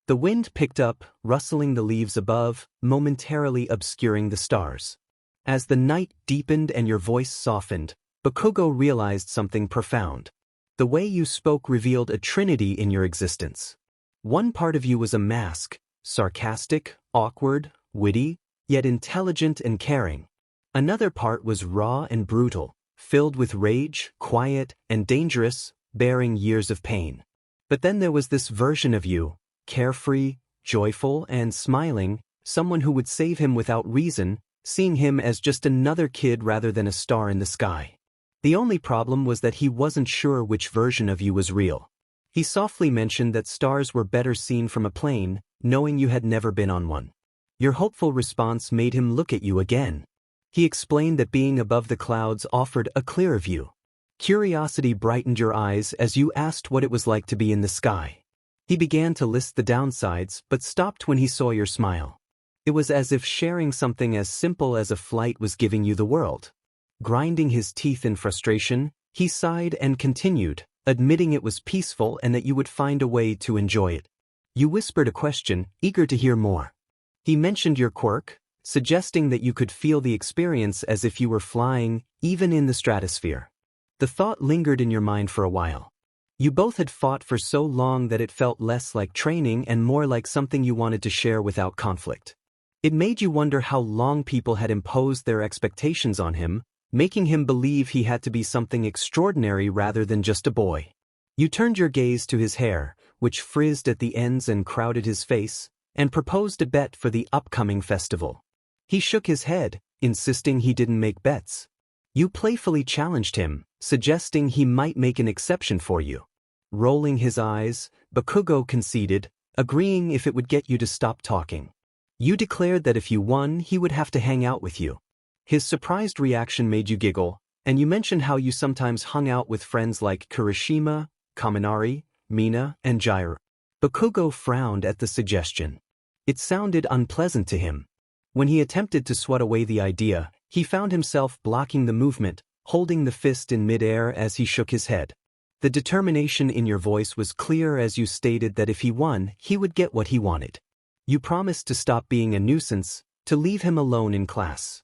The wind picked up, rustling the leaves above, momentarily obscuring the stars. As the night deepened and your voice softened, Bakugo realized something profound. The way you spoke revealed a trinity in your existence. One part of you was a mask, sarcastic, awkward, witty, yet intelligent and caring. Another part was raw and brutal, filled with rage, quiet, and dangerous, bearing years of pain. But then there was this version of you, carefree, joyful, and smiling, someone who would save him without reason, seeing him as just another kid rather than a star in the sky. The only problem was that he wasn't sure which version of you was real. He softly mentioned that stars were better seen from a plane, knowing you had never been on one. Your hopeful response made him look at you again. He explained that being above the clouds offered a clearer view. Curiosity brightened your eyes as you asked what it was like to be in the sky. He began to list the downsides but stopped when he saw your smile. It was as if sharing something as simple as a flight was giving you the world. Grinding his teeth in frustration, he sighed and continued, admitting it was peaceful and that you would find a way to enjoy it. You whispered a question, eager to hear more. He mentioned your quirk, suggesting that you could feel the experience as if you were flying, even in the stratosphere. The thought lingered in your mind for a while. You both had fought for so long that it felt less like training and more like something you wanted to share without conflict. It made you wonder how long people had imposed their expectations on him, making him believe he had to be something extraordinary rather than just a boy. You turned your gaze to his hair, which frizzed at the ends and crowded his face, and proposed a bet for the upcoming festival. He shook his head, insisting he didn't make bets. You playfully challenged him, suggesting he might make an exception for you. Rolling his eyes, Bakugo conceded, agreeing if it would get you to stop talking. You declared that if you won, he would have to hang out with you. His surprised reaction made you giggle, and you mentioned how you sometimes hung out with friends like Kirishima, Kaminari, Mina, and Jiraiya. Bakugo frowned at the suggestion. It sounded unpleasant to him. When he attempted to swat away the idea, he found himself blocking the movement, holding the fist in midair as he shook his head. The determination in your voice was clear as you stated that if he won, he would get what he wanted. You promised to stop being a nuisance, to leave him alone in class.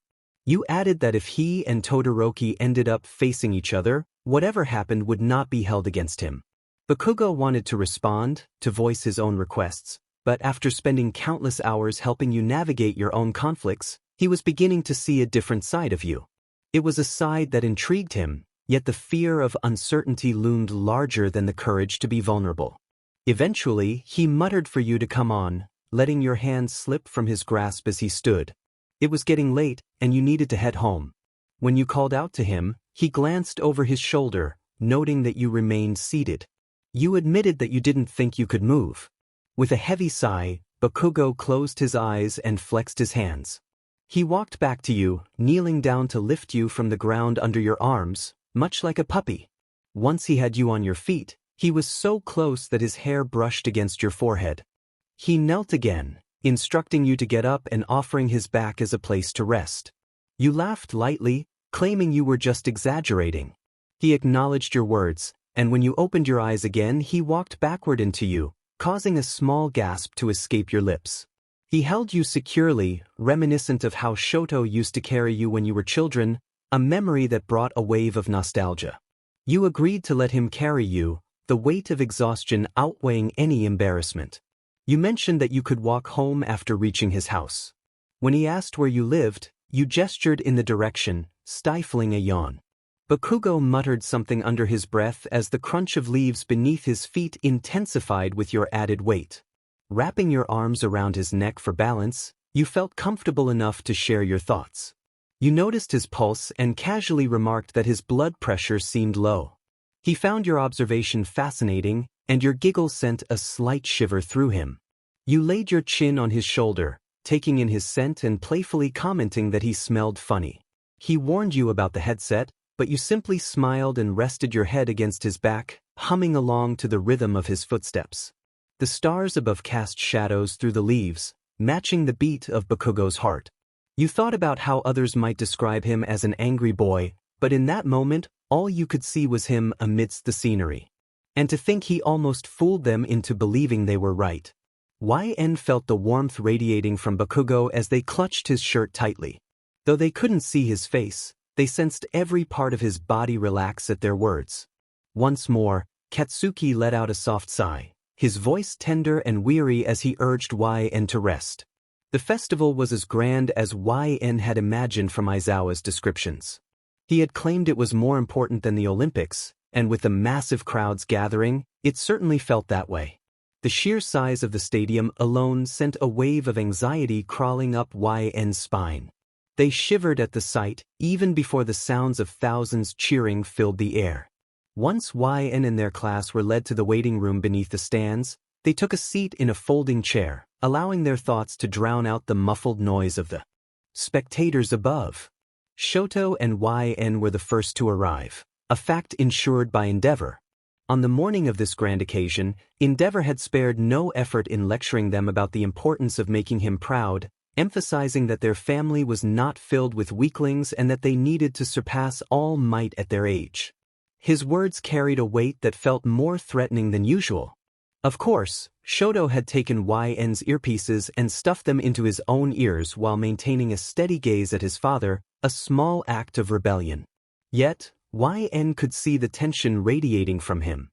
You added that if he and Todoroki ended up facing each other, whatever happened would not be held against him. Bakugo wanted to respond, to voice his own requests, but after spending countless hours helping you navigate your own conflicts, he was beginning to see a different side of you. It was a side that intrigued him, yet the fear of uncertainty loomed larger than the courage to be vulnerable. Eventually, he muttered for you to come on, letting your hand slip from his grasp as he stood. It was getting late, and you needed to head home. When you called out to him, he glanced over his shoulder, noting that you remained seated. You admitted that you didn't think you could move. With a heavy sigh, Bakugo closed his eyes and flexed his hands. He walked back to you, kneeling down to lift you from the ground under your arms, much like a puppy. Once he had you on your feet, he was so close that his hair brushed against your forehead. He knelt again, instructing you to get up and offering his back as a place to rest. You laughed lightly, claiming you were just exaggerating. He acknowledged your words, and when you opened your eyes again he walked backward into you, causing a small gasp to escape your lips. He held you securely, reminiscent of how Shoto used to carry you when you were children, a memory that brought a wave of nostalgia. You agreed to let him carry you, the weight of exhaustion outweighing any embarrassment. You mentioned that you could walk home after reaching his house. When he asked where you lived, you gestured in the direction, stifling a yawn. Bakugo muttered something under his breath as the crunch of leaves beneath his feet intensified with your added weight. Wrapping your arms around his neck for balance, you felt comfortable enough to share your thoughts. You noticed his pulse and casually remarked that his blood pressure seemed low. He found your observation fascinating, and your giggle sent a slight shiver through him. You laid your chin on his shoulder, taking in his scent and playfully commenting that he smelled funny. He warned you about the headset, but you simply smiled and rested your head against his back, humming along to the rhythm of his footsteps. The stars above cast shadows through the leaves, matching the beat of Bakugo's heart. You thought about how others might describe him as an angry boy, but in that moment, all you could see was him amidst the scenery. And to think he almost fooled them into believing they were right. YN felt the warmth radiating from Bakugo as they clutched his shirt tightly. Though they couldn't see his face, they sensed every part of his body relax at their words. Once more, Katsuki let out a soft sigh, his voice tender and weary as he urged YN to rest. The festival was as grand as YN had imagined from Aizawa's descriptions. He had claimed it was more important than the Olympics, and with the massive crowds gathering, it certainly felt that way. The sheer size of the stadium alone sent a wave of anxiety crawling up YN's spine. They shivered at the sight, even before the sounds of thousands cheering filled the air. Once YN and their class were led to the waiting room beneath the stands, they took a seat in a folding chair, allowing their thoughts to drown out the muffled noise of the spectators above. Shoto and YN were the first to arrive, a fact ensured by Endeavor. On the morning of this grand occasion, Endeavor had spared no effort in lecturing them about the importance of making him proud, emphasizing that their family was not filled with weaklings and that they needed to surpass all might at their age. His words carried a weight that felt more threatening than usual. Of course, Shoto had taken YN's earpieces and stuffed them into his own ears while maintaining a steady gaze at his father, a small act of rebellion. Yet, YN could see the tension radiating from him.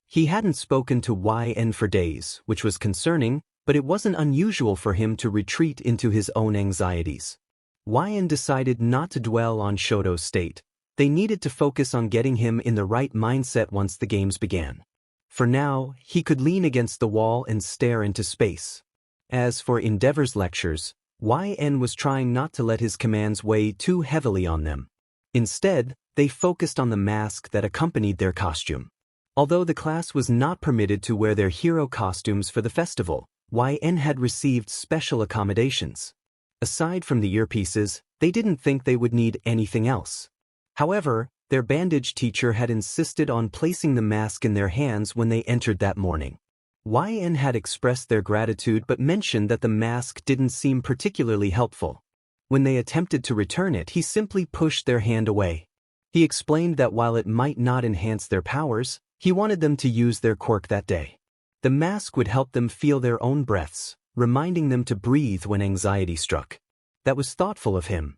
He hadn't spoken to YN for days, which was concerning, but it wasn't unusual for him to retreat into his own anxieties. YN decided not to dwell on Shoto's state. They needed to focus on getting him in the right mindset once the games began. For now, he could lean against the wall and stare into space. As for Endeavor's lectures, YN was trying not to let his commands weigh too heavily on them. Instead, they focused on the mask that accompanied their costume. Although the class was not permitted to wear their hero costumes for the festival, YN had received special accommodations. Aside from the earpieces, they didn't think they would need anything else. However, their bandage teacher had insisted on placing the mask in their hands when they entered that morning. YN had expressed their gratitude but mentioned that the mask didn't seem particularly helpful. When they attempted to return it, he simply pushed their hand away. He explained that while it might not enhance their powers, he wanted them to use their quirk that day. The mask would help them feel their own breaths, reminding them to breathe when anxiety struck. That was thoughtful of him.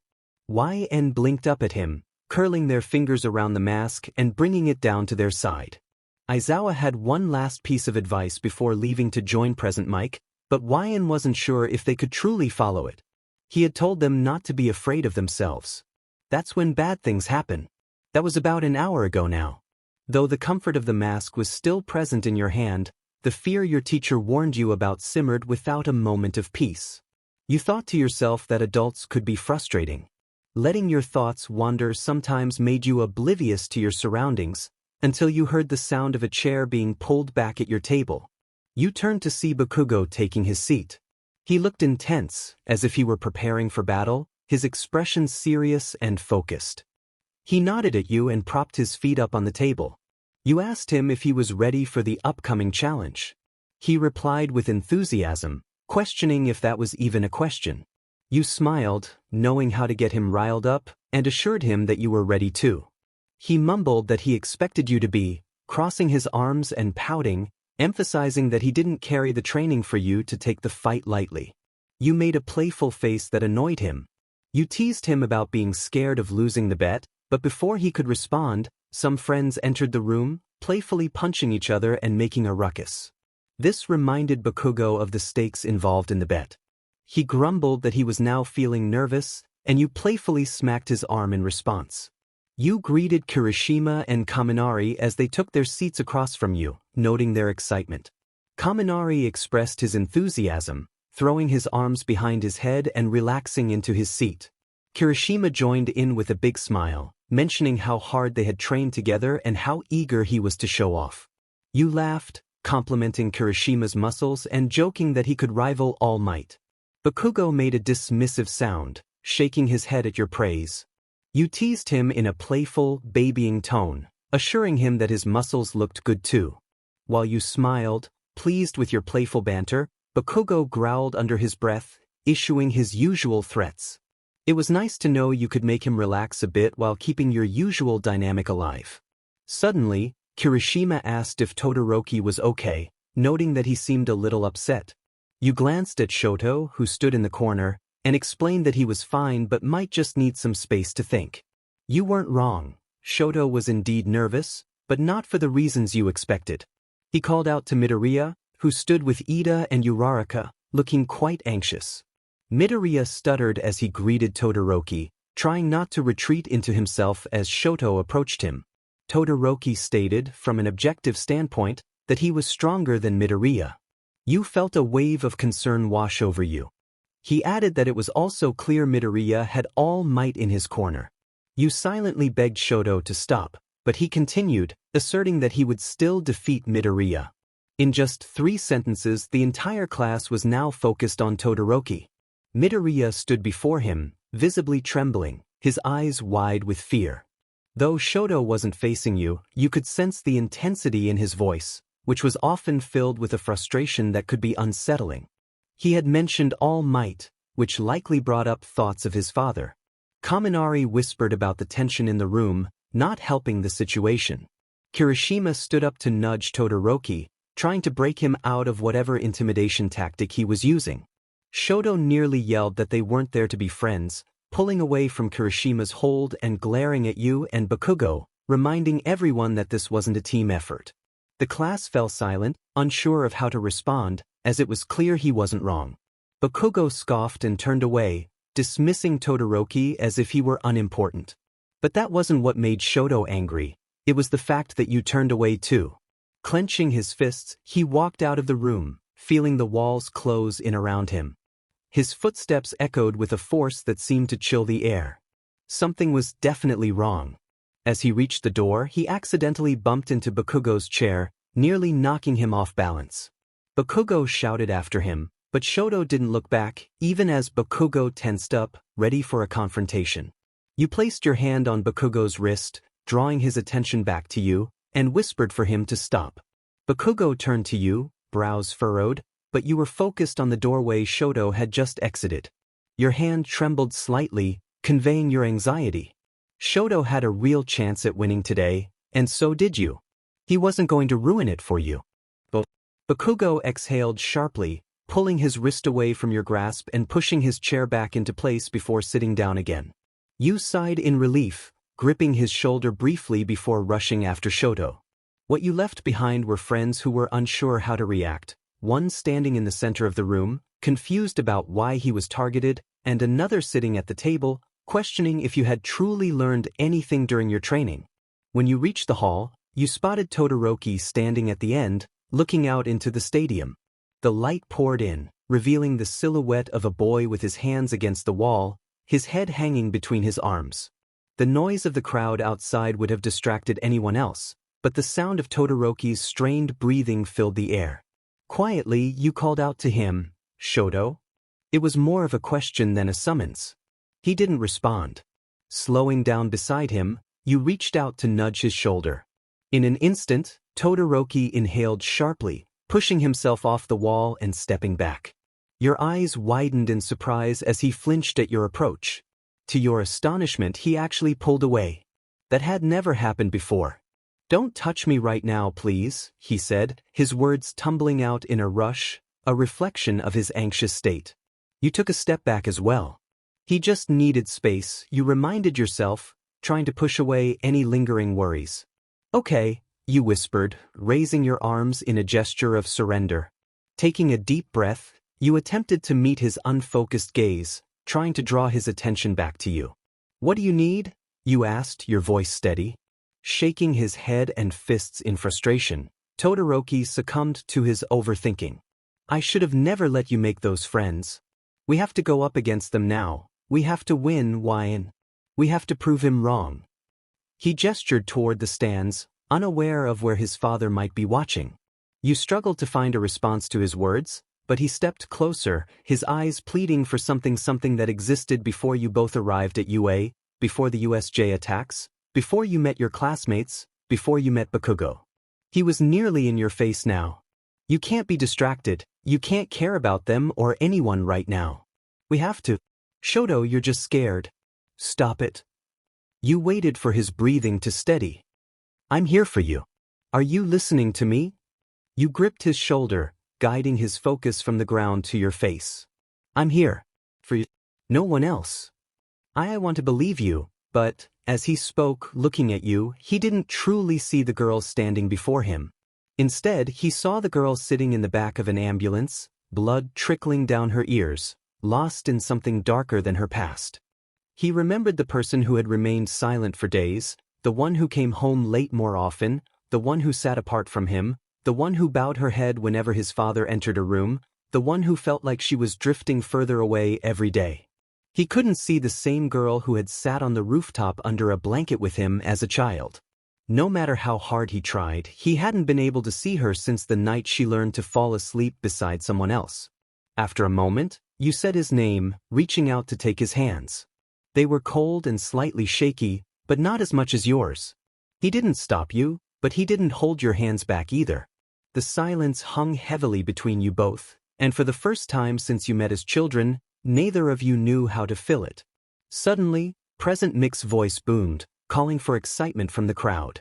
YN blinked up at him, curling their fingers around the mask and bringing it down to their side. Aizawa had one last piece of advice before leaving to join Present Mike, but YN wasn't sure if they could truly follow it. He had told them not to be afraid of themselves. That's when bad things happen. That was about an hour ago now. Though the comfort of the mask was still present in your hand, the fear your teacher warned you about simmered without a moment of peace. You thought to yourself that adults could be frustrating. Letting your thoughts wander sometimes made you oblivious to your surroundings, until you heard the sound of a chair being pulled back at your table. You turned to see Bakugo taking his seat. He looked intense, as if he were preparing for battle, his expression serious and focused. He nodded at you and propped his feet up on the table. You asked him if he was ready for the upcoming challenge. He replied with enthusiasm, questioning if that was even a question. You smiled, knowing how to get him riled up, and assured him that you were ready too. He mumbled that he expected you to be, crossing his arms and pouting, emphasizing that he didn't carry the training for you to take the fight lightly. You made a playful face that annoyed him. You teased him about being scared of losing the bet, but before he could respond, some friends entered the room, playfully punching each other and making a ruckus. This reminded Bakugo of the stakes involved in the bet. He grumbled that he was now feeling nervous, and you playfully smacked his arm in response. You greeted Kirishima and Kaminari as they took their seats across from you, noting their excitement. Kaminari expressed his enthusiasm, throwing his arms behind his head and relaxing into his seat. Kirishima joined in with a big smile, mentioning how hard they had trained together and how eager he was to show off. You laughed, complimenting Kirishima's muscles and joking that he could rival All Might. Bakugo made a dismissive sound, shaking his head at your praise. You teased him in a playful, babying tone, assuring him that his muscles looked good too. While you smiled, pleased with your playful banter, Bakugo growled under his breath, issuing his usual threats. It was nice to know you could make him relax a bit while keeping your usual dynamic alive. Suddenly, Kirishima asked if Todoroki was okay, noting that he seemed a little upset. You glanced at Shoto, who stood in the corner, and explained that he was fine but might just need some space to think. You weren't wrong. Shoto was indeed nervous, but not for the reasons you expected. He called out to Midoriya, who stood with Ida and Uraraka, looking quite anxious. Midoriya stuttered as he greeted Todoroki, trying not to retreat into himself as Shoto approached him. Todoroki stated, from an objective standpoint, that he was stronger than Midoriya. You felt a wave of concern wash over you. He added that it was also clear Midoriya had All Might in his corner. You silently begged Shoto to stop, but he continued, asserting that he would still defeat Midoriya. In just 3 sentences, the entire class was now focused on Todoroki. Midoriya stood before him, visibly trembling, his eyes wide with fear. Though Shoto wasn't facing you, you could sense the intensity in his voice, which was often filled with a frustration that could be unsettling. He had mentioned All Might, which likely brought up thoughts of his father. Kaminari whispered about the tension in the room, not helping the situation. Kirishima stood up to nudge Todoroki, trying to break him out of whatever intimidation tactic he was using. Shoto nearly yelled that they weren't there to be friends, pulling away from Kirishima's hold and glaring at you and Bakugo, reminding everyone that this wasn't a team effort. The class fell silent, unsure of how to respond, as it was clear he wasn't wrong. Bakugo scoffed and turned away, dismissing Todoroki as if he were unimportant. But that wasn't what made Shoto angry, it was the fact that you turned away too. Clenching his fists, he walked out of the room, feeling the walls close in around him. His footsteps echoed with a force that seemed to chill the air. Something was definitely wrong. As he reached the door, he accidentally bumped into Bakugo's chair, nearly knocking him off balance. Bakugo shouted after him, but Shoto didn't look back, even as Bakugo tensed up, ready for a confrontation. You placed your hand on Bakugo's wrist, drawing his attention back to you, and whispered for him to stop. Bakugo turned to you, brows furrowed, but you were focused on the doorway Shoto had just exited. Your hand trembled slightly, conveying your anxiety. Shoto had a real chance at winning today, and so did you. He wasn't going to ruin it for you. Bakugo exhaled sharply, pulling his wrist away from your grasp and pushing his chair back into place before sitting down again. You sighed in relief, gripping his shoulder briefly before rushing after Shoto. What you left behind were friends who were unsure how to react, one standing in the center of the room, confused about why he was targeted, and another sitting at the table, questioning if you had truly learned anything during your training. When you reached the hall, you spotted Todoroki standing at the end, looking out into the stadium. The light poured in, revealing the silhouette of a boy with his hands against the wall, his head hanging between his arms. The noise of the crowd outside would have distracted anyone else, but the sound of Todoroki's strained breathing filled the air. Quietly, you called out to him, "Shoto?" It was more of a question than a summons. He didn't respond. Slowing down beside him, you reached out to nudge his shoulder. In an instant, Todoroki inhaled sharply, pushing himself off the wall and stepping back. Your eyes widened in surprise as he flinched at your approach. To your astonishment, he actually pulled away. That had never happened before. "Don't touch me right now, please," he said, his words tumbling out in a rush, a reflection of his anxious state. You took a step back as well. He just needed space, you reminded yourself, trying to push away any lingering worries. Okay, you whispered, raising your arms in a gesture of surrender. Taking a deep breath, you attempted to meet his unfocused gaze, trying to draw his attention back to you. What do you need? You asked, your voice steady. Shaking his head and fists in frustration, Todoroki succumbed to his overthinking. I should have never let you make those friends. We have to go up against them now. We have to win, Wyan. We have to prove him wrong. He gestured toward the stands, unaware of where his father might be watching. You struggled to find a response to his words, but he stepped closer, his eyes pleading for something that existed before you both arrived at UA, before the USJ attacks, before you met your classmates, before you met Bakugo. He was nearly in your face now. You can't be distracted, you can't care about them or anyone right now. We have to. Shoto, you're just scared. Stop it. You waited for his breathing to steady. I'm here for you. Are you listening to me? You gripped his shoulder, guiding his focus from the ground to your face. I'm here. For you. No one else. I want to believe you, but, as he spoke, looking at you, he didn't truly see the girl standing before him. Instead, he saw the girl sitting in the back of an ambulance, blood trickling down her ears, lost in something darker than her past. He remembered the person who had remained silent for days, the one who came home late more often, the one who sat apart from him, the one who bowed her head whenever his father entered a room, the one who felt like she was drifting further away every day. He couldn't see the same girl who had sat on the rooftop under a blanket with him as a child. No matter how hard he tried, he hadn't been able to see her since the night she learned to fall asleep beside someone else. After a moment, you said his name, reaching out to take his hands. They were cold and slightly shaky, but not as much as yours. He didn't stop you, but he didn't hold your hands back either. The silence hung heavily between you both, and for the first time since you met as children, neither of you knew how to fill it. Suddenly, Present Mick's voice boomed, calling for excitement from the crowd.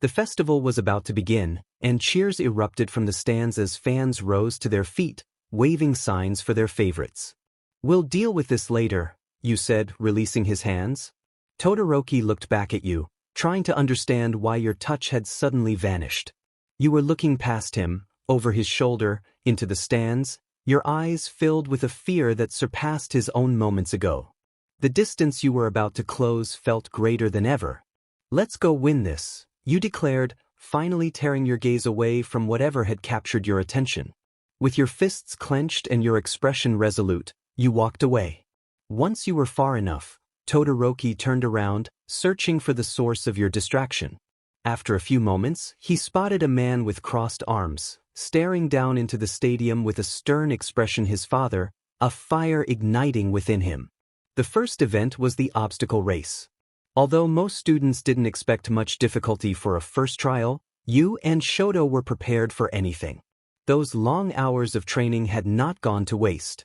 The festival was about to begin, and cheers erupted from the stands as fans rose to their feet, waving signs for their favorites. We'll deal with this later, you said, releasing his hands. Todoroki looked back at you, trying to understand why your touch had suddenly vanished. You were looking past him, over his shoulder, into the stands, your eyes filled with a fear that surpassed his own moments ago. The distance you were about to close felt greater than ever. Let's go win this, you declared, finally tearing your gaze away from whatever had captured your attention. With your fists clenched and your expression resolute, you walked away. Once you were far enough, Todoroki turned around, searching for the source of your distraction. After a few moments, he spotted a man with crossed arms, staring down into the stadium with a stern expression, his father, a fire igniting within him. The first event was the obstacle race. Although most students didn't expect much difficulty for a first trial, you and Shoto were prepared for anything. Those long hours of training had not gone to waste.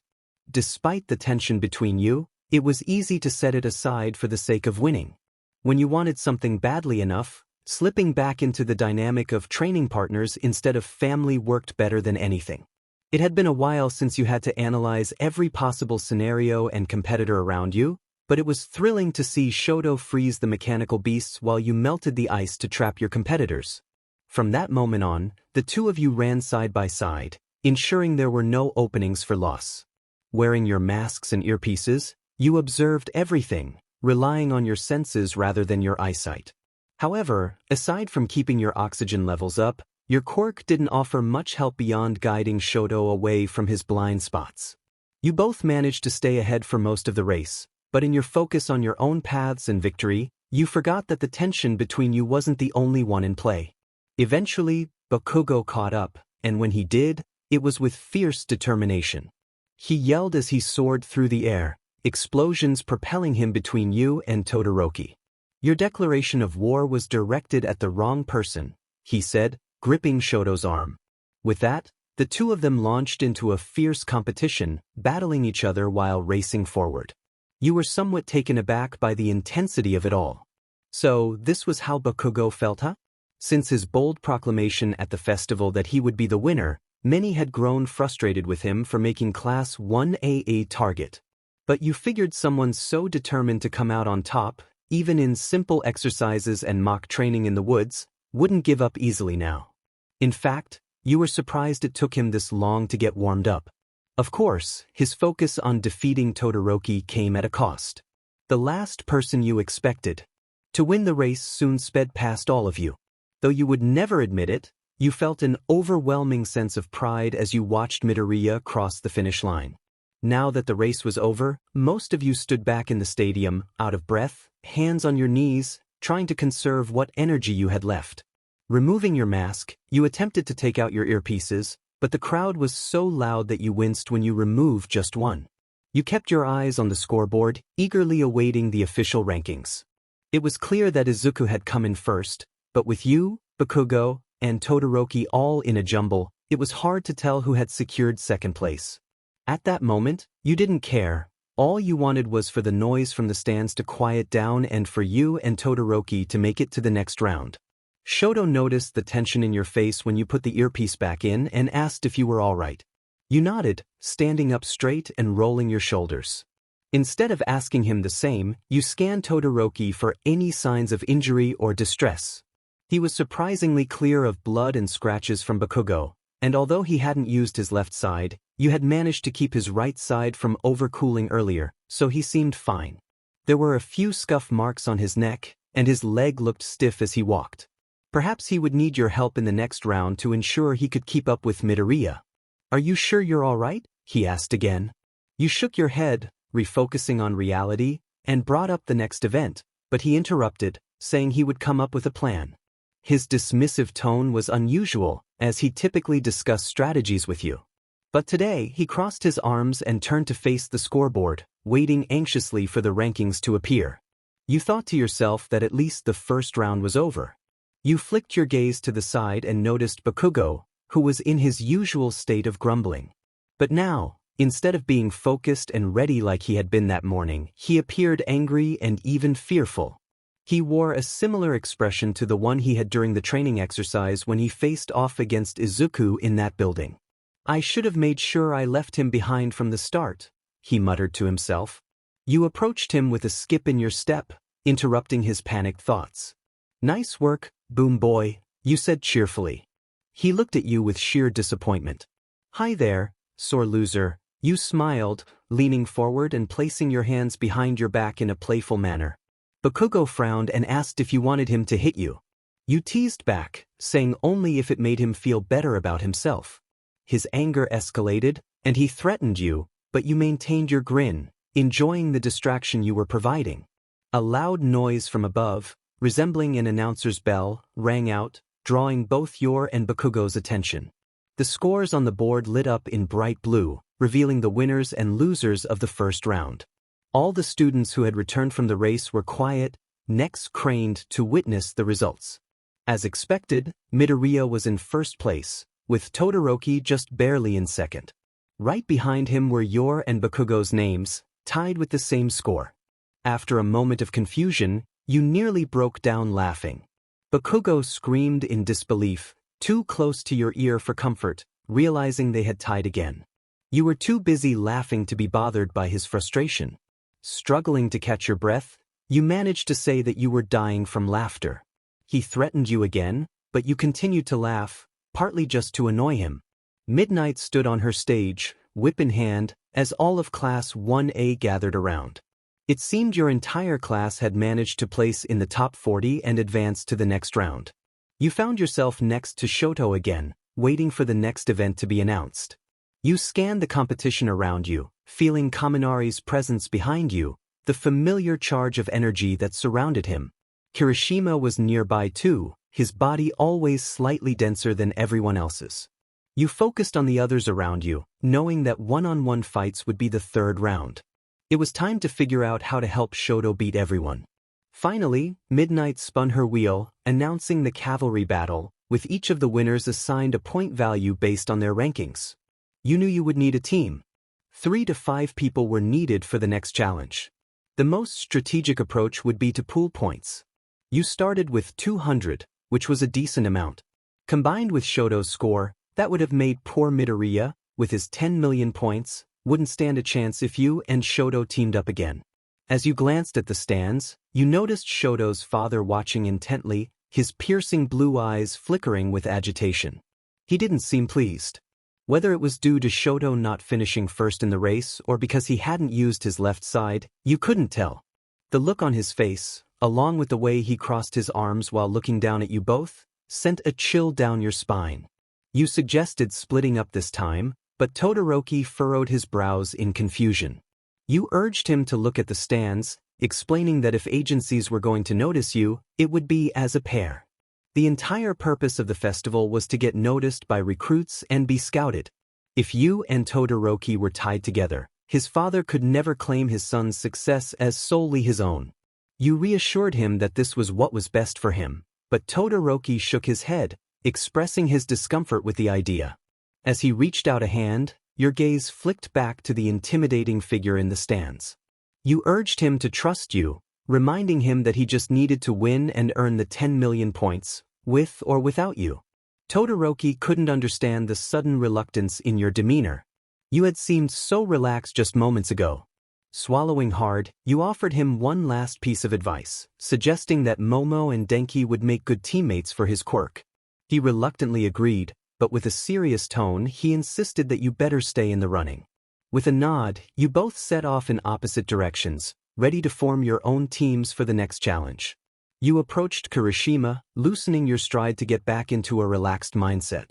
Despite the tension between you, it was easy to set it aside for the sake of winning. When you wanted something badly enough, slipping back into the dynamic of training partners instead of family worked better than anything. It had been a while since you had to analyze every possible scenario and competitor around you, but it was thrilling to see Shoto freeze the mechanical beasts while you melted the ice to trap your competitors. From that moment on, the two of you ran side by side, ensuring there were no openings for loss. Wearing your masks and earpieces, you observed everything, relying on your senses rather than your eyesight. However, aside from keeping your oxygen levels up, your quirk didn't offer much help beyond guiding Shoto away from his blind spots. You both managed to stay ahead for most of the race, but in your focus on your own paths and victory, you forgot that the tension between you wasn't the only one in play. Eventually, Bakugo caught up, and when he did, it was with fierce determination. He yelled as he soared through the air, explosions propelling him between you and Todoroki. Your declaration of war was directed at the wrong person, he said, gripping Shoto's arm. With that, the two of them launched into a fierce competition, battling each other while racing forward. You were somewhat taken aback by the intensity of it all. So, this was how Bakugo felt, huh? Since his bold proclamation at the festival that he would be the winner, Many had grown frustrated with him for making Class 1A a target. But you figured someone so determined to come out on top, even in simple exercises and mock training in the woods, wouldn't give up easily now. In fact, you were surprised it took him this long to get warmed up. Of course, his focus on defeating Todoroki came at a cost. The last person you expected to win the race soon sped past all of you. Though you would never admit it, you felt an overwhelming sense of pride as you watched Midoriya cross the finish line. Now that the race was over, most of you stood back in the stadium, out of breath, hands on your knees, trying to conserve what energy you had left. Removing your mask, you attempted to take out your earpieces, but the crowd was so loud that you winced when you removed just one. You kept your eyes on the scoreboard, eagerly awaiting the official rankings. It was clear that Izuku had come in first, but with you, Bakugo, and Todoroki all in a jumble, it was hard to tell who had secured second place. At that moment, you didn't care. All you wanted was for the noise from the stands to quiet down and for you and Todoroki to make it to the next round. Shoto noticed the tension in your face when you put the earpiece back in and asked if you were all right. You nodded, standing up straight and rolling your shoulders. Instead of asking him the same, you scanned Todoroki for any signs of injury or distress. He was surprisingly clear of blood and scratches from Bakugo, and although he hadn't used his left side, you had managed to keep his right side from overcooling earlier, so he seemed fine. There were a few scuff marks on his neck, and his leg looked stiff as he walked. Perhaps he would need your help in the next round to ensure he could keep up with Midoriya. "Are you sure you're all right?" he asked again. You shook your head, refocusing on reality, and brought up the next event, but he interrupted, saying he would come up with a plan. His dismissive tone was unusual, as he typically discussed strategies with you. But today, he crossed his arms and turned to face the scoreboard, waiting anxiously for the rankings to appear. You thought to yourself that at least the first round was over. You flicked your gaze to the side and noticed Bakugo, who was in his usual state of grumbling. But now, instead of being focused and ready like he had been that morning, he appeared angry and even fearful. He wore a similar expression to the one he had during the training exercise when he faced off against Izuku in that building. "I should have made sure I left him behind from the start," he muttered to himself. You approached him with a skip in your step, interrupting his panicked thoughts. "Nice work, Boom Boy," you said cheerfully. He looked at you with sheer disappointment. "Hi there, sore loser," you smiled, leaning forward and placing your hands behind your back in a playful manner. Bakugo frowned and asked if you wanted him to hit you. You teased back, saying only if it made him feel better about himself. His anger escalated, and he threatened you, but you maintained your grin, enjoying the distraction you were providing. A loud noise from above, resembling an announcer's bell, rang out, drawing both your and Bakugo's attention. The scores on the board lit up in bright blue, revealing the winners and losers of the first round. All the students who had returned from the race were quiet, necks craned to witness the results. As expected, Midoriya was in first place, with Todoroki just barely in second. Right behind him were your and Bakugo's names, tied with the same score. After a moment of confusion, you nearly broke down laughing. Bakugo screamed in disbelief, too close to your ear for comfort, realizing they had tied again. You were too busy laughing to be bothered by his frustration. Struggling to catch your breath, you managed to say that you were dying from laughter. He threatened you again, but you continued to laugh, partly just to annoy him. Midnight stood on her stage, whip in hand, as all of Class 1A gathered around. It seemed your entire class had managed to place in the top 40 and advance to the next round. You found yourself next to Shoto again, waiting for the next event to be announced. You scanned the competition around you, feeling Kaminari's presence behind you, the familiar charge of energy that surrounded him. Kirishima was nearby too, his body always slightly denser than everyone else's. You focused on the others around you, knowing that one-on-one fights would be the third round. It was time to figure out how to help Shoto beat everyone. Finally, Midnight spun her wheel, announcing the cavalry battle, with each of the winners assigned a point value based on their rankings. You knew you would need a team. 3 to 5 people were needed for the next challenge. The most strategic approach would be to pool points. You started with 200, which was a decent amount. Combined with Shoto's score, That would have made poor Midoriya, with his 10 million points, wouldn't stand a chance if you and Shoto teamed up again. As you glanced at the stands, you noticed Shoto's father watching intently, his piercing blue eyes flickering with agitation. He didn't seem pleased. Whether it was due to Shoto not finishing first in the race or because he hadn't used his left side, you couldn't tell. The look on his face, along with the way he crossed his arms while looking down at you both, sent a chill down your spine. You suggested splitting up this time, but Todoroki furrowed his brows in confusion. You urged him to look at the stands, explaining that if agencies were going to notice you, it would be as a pair. The entire purpose of the festival was to get noticed by recruits and be scouted. If you and Todoroki were tied together, his father could never claim his son's success as solely his own. You reassured him that this was what was best for him, but Todoroki shook his head, expressing his discomfort with the idea. As he reached out a hand, your gaze flicked back to the intimidating figure in the stands. You urged him to trust you, reminding him that he just needed to win and earn the 10 million points, with or without you. Todoroki couldn't understand the sudden reluctance in your demeanor. You had seemed so relaxed just moments ago. Swallowing hard, you offered him one last piece of advice, suggesting that Momo and Denki would make good teammates for his Quirk. He reluctantly agreed, but with a serious tone he insisted that you better stay in the running. With a nod, you both set off in opposite directions, ready to form your own teams for the next challenge. You approached Kirishima, loosening your stride to get back into a relaxed mindset.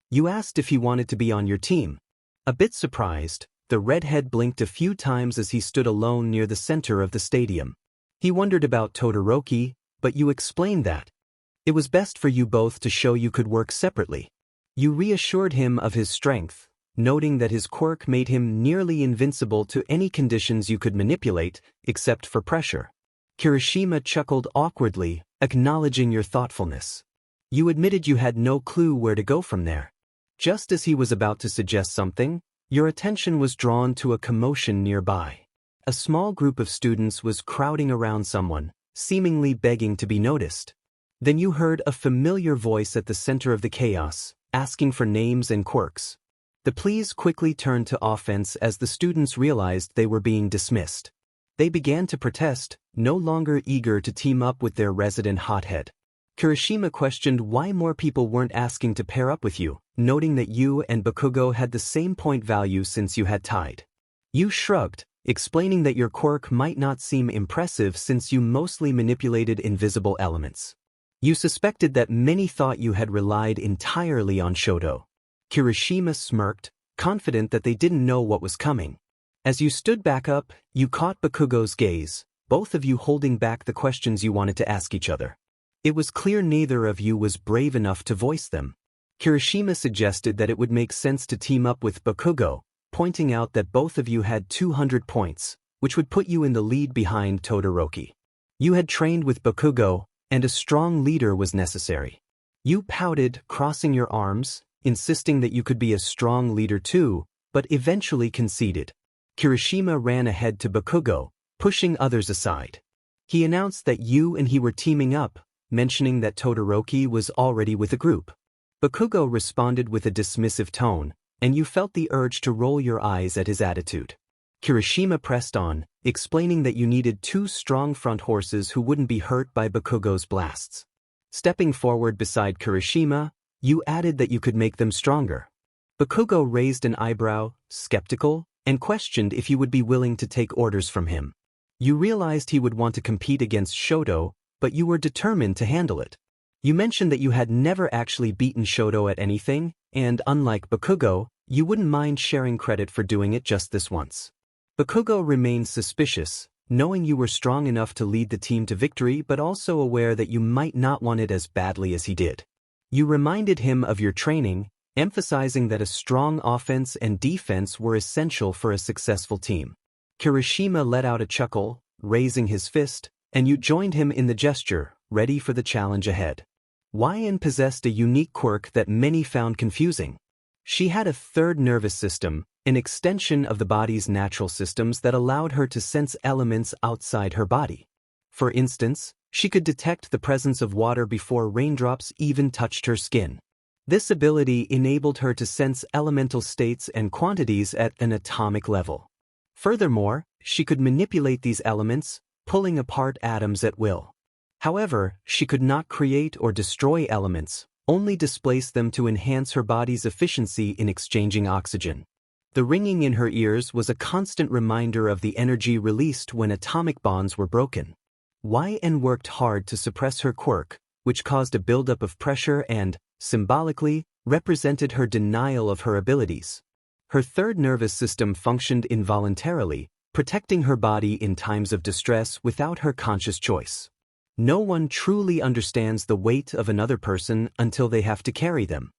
You asked if he wanted to be on your team. A bit surprised, the redhead blinked a few times as he stood alone near the center of the stadium. He wondered about Todoroki, but you explained that it was best for you both to show you could work separately. You reassured him of his strength, noting that his quirk made him nearly invincible to any conditions you could manipulate, except for pressure. Kirishima chuckled awkwardly, acknowledging your thoughtfulness. You admitted you had no clue where to go from there. Just as he was about to suggest something, your attention was drawn to a commotion nearby. A small group of students was crowding around someone, seemingly begging to be noticed. Then you heard a familiar voice at the center of the chaos, asking for names and quirks. The pleas quickly turned to offense as the students realized they were being dismissed. They began to protest, no longer eager to team up with their resident hothead. Kirishima questioned why more people weren't asking to pair up with you, noting that you and Bakugo had the same point value since you had tied. You shrugged, explaining that your quirk might not seem impressive since you mostly manipulated invisible elements. You suspected that many thought you had relied entirely on Shoto. Kirishima smirked, confident that they didn't know what was coming. As you stood back up, you caught Bakugo's gaze, both of you holding back the questions you wanted to ask each other. It was clear neither of you was brave enough to voice them. Kirishima suggested that it would make sense to team up with Bakugo, pointing out that both of you had 200 points, which would put you in the lead behind Todoroki. You had trained with Bakugo, and a strong leader was necessary. You pouted, crossing your arms, insisting that you could be a strong leader too, but eventually conceded. Kirishima ran ahead to Bakugo, pushing others aside. He announced that you and he were teaming up, mentioning that Todoroki was already with a group. Bakugo responded with a dismissive tone, and you felt the urge to roll your eyes at his attitude. Kirishima pressed on, explaining that you needed 2 strong front horses who wouldn't be hurt by Bakugo's blasts. Stepping forward beside Kirishima, you added that you could make them stronger. Bakugo raised an eyebrow, skeptical, and questioned if you would be willing to take orders from him. You realized he would want to compete against Shoto, but you were determined to handle it. You mentioned that you had never actually beaten Shoto at anything, and unlike Bakugo, you wouldn't mind sharing credit for doing it just this once. Bakugo remained suspicious, knowing you were strong enough to lead the team to victory but also aware that you might not want it as badly as he did. You reminded him of your training, emphasizing that a strong offense and defense were essential for a successful team. Kirishima let out a chuckle, raising his fist, and you joined him in the gesture, ready for the challenge ahead. Wyan possessed a unique quirk that many found confusing. She had a third nervous system, an extension of the body's natural systems that allowed her to sense elements outside her body. For instance, she could detect the presence of water before raindrops even touched her skin. This ability enabled her to sense elemental states and quantities at an atomic level. Furthermore, she could manipulate these elements, pulling apart atoms at will. However, she could not create or destroy elements, only displace them to enhance her body's efficiency in exchanging oxygen. The ringing in her ears was a constant reminder of the energy released when atomic bonds were broken. 𝐻𝐸𝐻 worked hard to suppress her quirk, which caused a buildup of pressure and, symbolically, represented her denial of her abilities. Her third nervous system functioned involuntarily, protecting her body in times of distress without her conscious choice. No one truly understands the weight of another person until they have to carry them.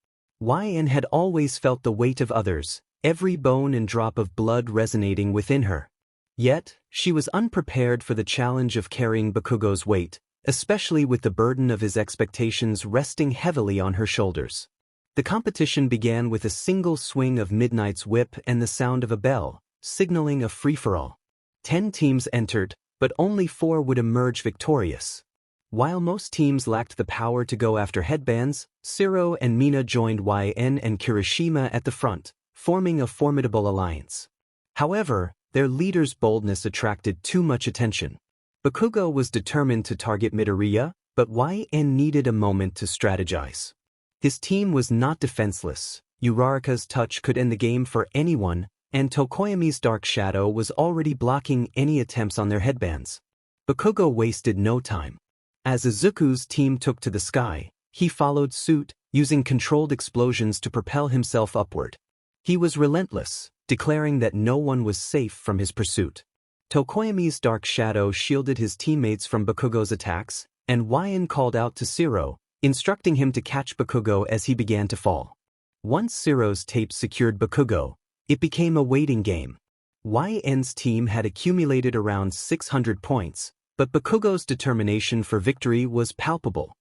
𝐻𝐸𝐻 had always felt the weight of others, every bone and drop of blood resonating within her. Yet, she was unprepared for the challenge of carrying Bakugo's weight, especially with the burden of his expectations resting heavily on her shoulders. The competition began with a single swing of Midnight's whip and the sound of a bell, signaling a free-for-all. 10 teams entered, but only 4 would emerge victorious. While most teams lacked the power to go after headbands, Shiro and Mina joined 𝐻𝐸𝐻 and Kirishima at the front, forming a formidable alliance. However, their leader's boldness attracted too much attention. Bakugo was determined to target Midoriya, but 𝐻𝐸𝐻 needed a moment to strategize. His team was not defenseless, Uraraka's touch could end the game for anyone, and Tokoyami's dark shadow was already blocking any attempts on their headbands. Bakugo wasted no time. As Izuku's team took to the sky, he followed suit, using controlled explosions to propel himself upward. He was relentless, declaring that no one was safe from his pursuit. Tokoyami's dark shadow shielded his teammates from Bakugo's attacks, and 𝐻𝐸𝐻 called out to Shiro, instructing him to catch Bakugo as he began to fall. Once Shiro's tape secured Bakugo, it became a waiting game. 𝐻𝐸𝐻's team had accumulated around 600 points, but Bakugo's determination for victory was palpable.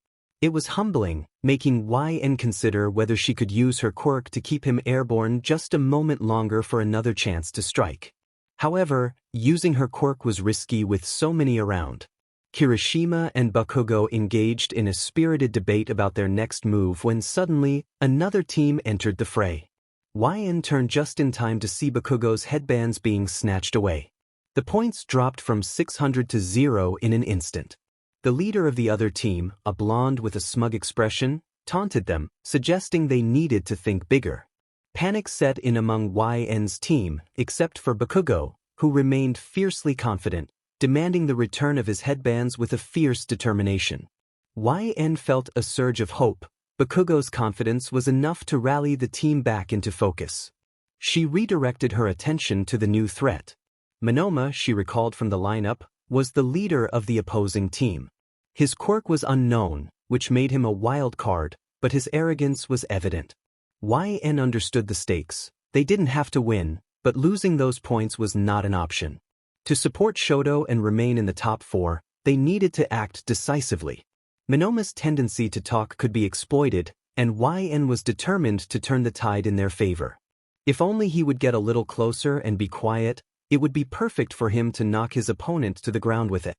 It was humbling, making 𝐻𝐸𝐻 consider whether she could use her quirk to keep him airborne just a moment longer for another chance to strike. However, using her quirk was risky with so many around. Kirishima and Bakugo engaged in a spirited debate about their next move when suddenly, another team entered the fray. 𝐻𝐸𝐻 turned just in time to see Bakugo's headbands being snatched away. The points dropped from 600 to 0 in an instant. The leader of the other team, a blonde with a smug expression, taunted them, suggesting they needed to think bigger. Panic set in among 𝐻𝐸𝐻's team, except for Bakugo, who remained fiercely confident, demanding the return of his headbands with a fierce determination. 𝐻𝐸𝐻 felt a surge of hope. Bakugo's confidence was enough to rally the team back into focus. She redirected her attention to the new threat. Monoma, she recalled from the lineup, was the leader of the opposing team. His quirk was unknown, which made him a wild card, but his arrogance was evident. 𝐻𝐸𝐻 understood the stakes. They didn't have to win, but losing those points was not an option. To support Shoto and remain in the top 4, they needed to act decisively. Monoma's tendency to talk could be exploited, and 𝐻𝐸𝐻 was determined to turn the tide in their favor. If only he would get a little closer and be quiet, it would be perfect for him to knock his opponent to the ground with it.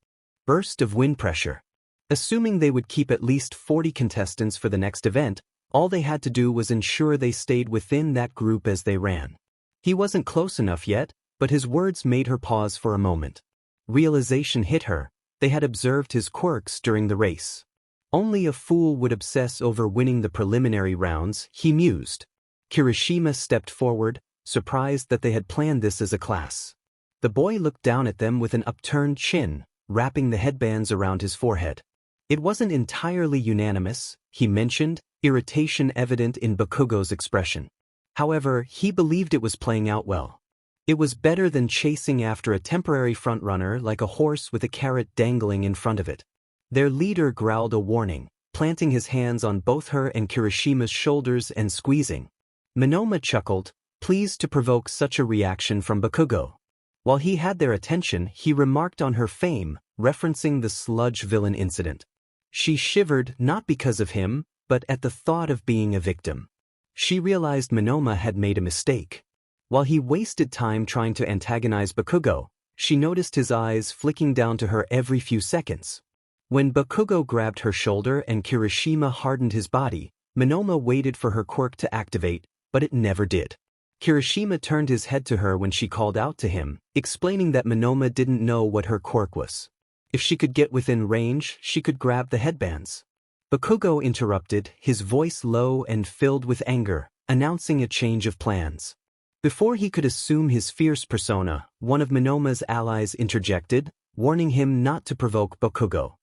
Burst of wind pressure. Assuming they would keep at least 40 contestants for the next event, all they had to do was ensure they stayed within that group as they ran. He wasn't close enough yet, but his words made her pause for a moment. Realization hit her. They had observed his quirks during the race. Only a fool would obsess over winning the preliminary rounds, he mused. Kirishima stepped forward, surprised that they had planned this as a class. The boy looked down at them with an upturned chin, wrapping the headbands around his forehead. It wasn't entirely unanimous, he mentioned, irritation evident in Bakugo's expression. However, he believed it was playing out well. It was better than chasing after a temporary frontrunner like a horse with a carrot dangling in front of it. Their leader growled a warning, planting his hands on both her and Kirishima's shoulders and squeezing. Monoma chuckled, pleased to provoke such a reaction from Bakugo. While he had their attention, he remarked on her fame, referencing the sludge villain incident. She shivered not because of him, but at the thought of being a victim. She realized Monoma had made a mistake. While he wasted time trying to antagonize Bakugo, she noticed his eyes flicking down to her every few seconds. When Bakugo grabbed her shoulder and Kirishima hardened his body, Monoma waited for her quirk to activate, but it never did. Kirishima turned his head to her when she called out to him, explaining that Monoma didn't know what her quirk was. If she could get within range, she could grab the headbands. Bakugo interrupted, his voice low and filled with anger, announcing a change of plans. Before he could assume his fierce persona, one of Monoma's allies interjected, warning him not to provoke Bakugo.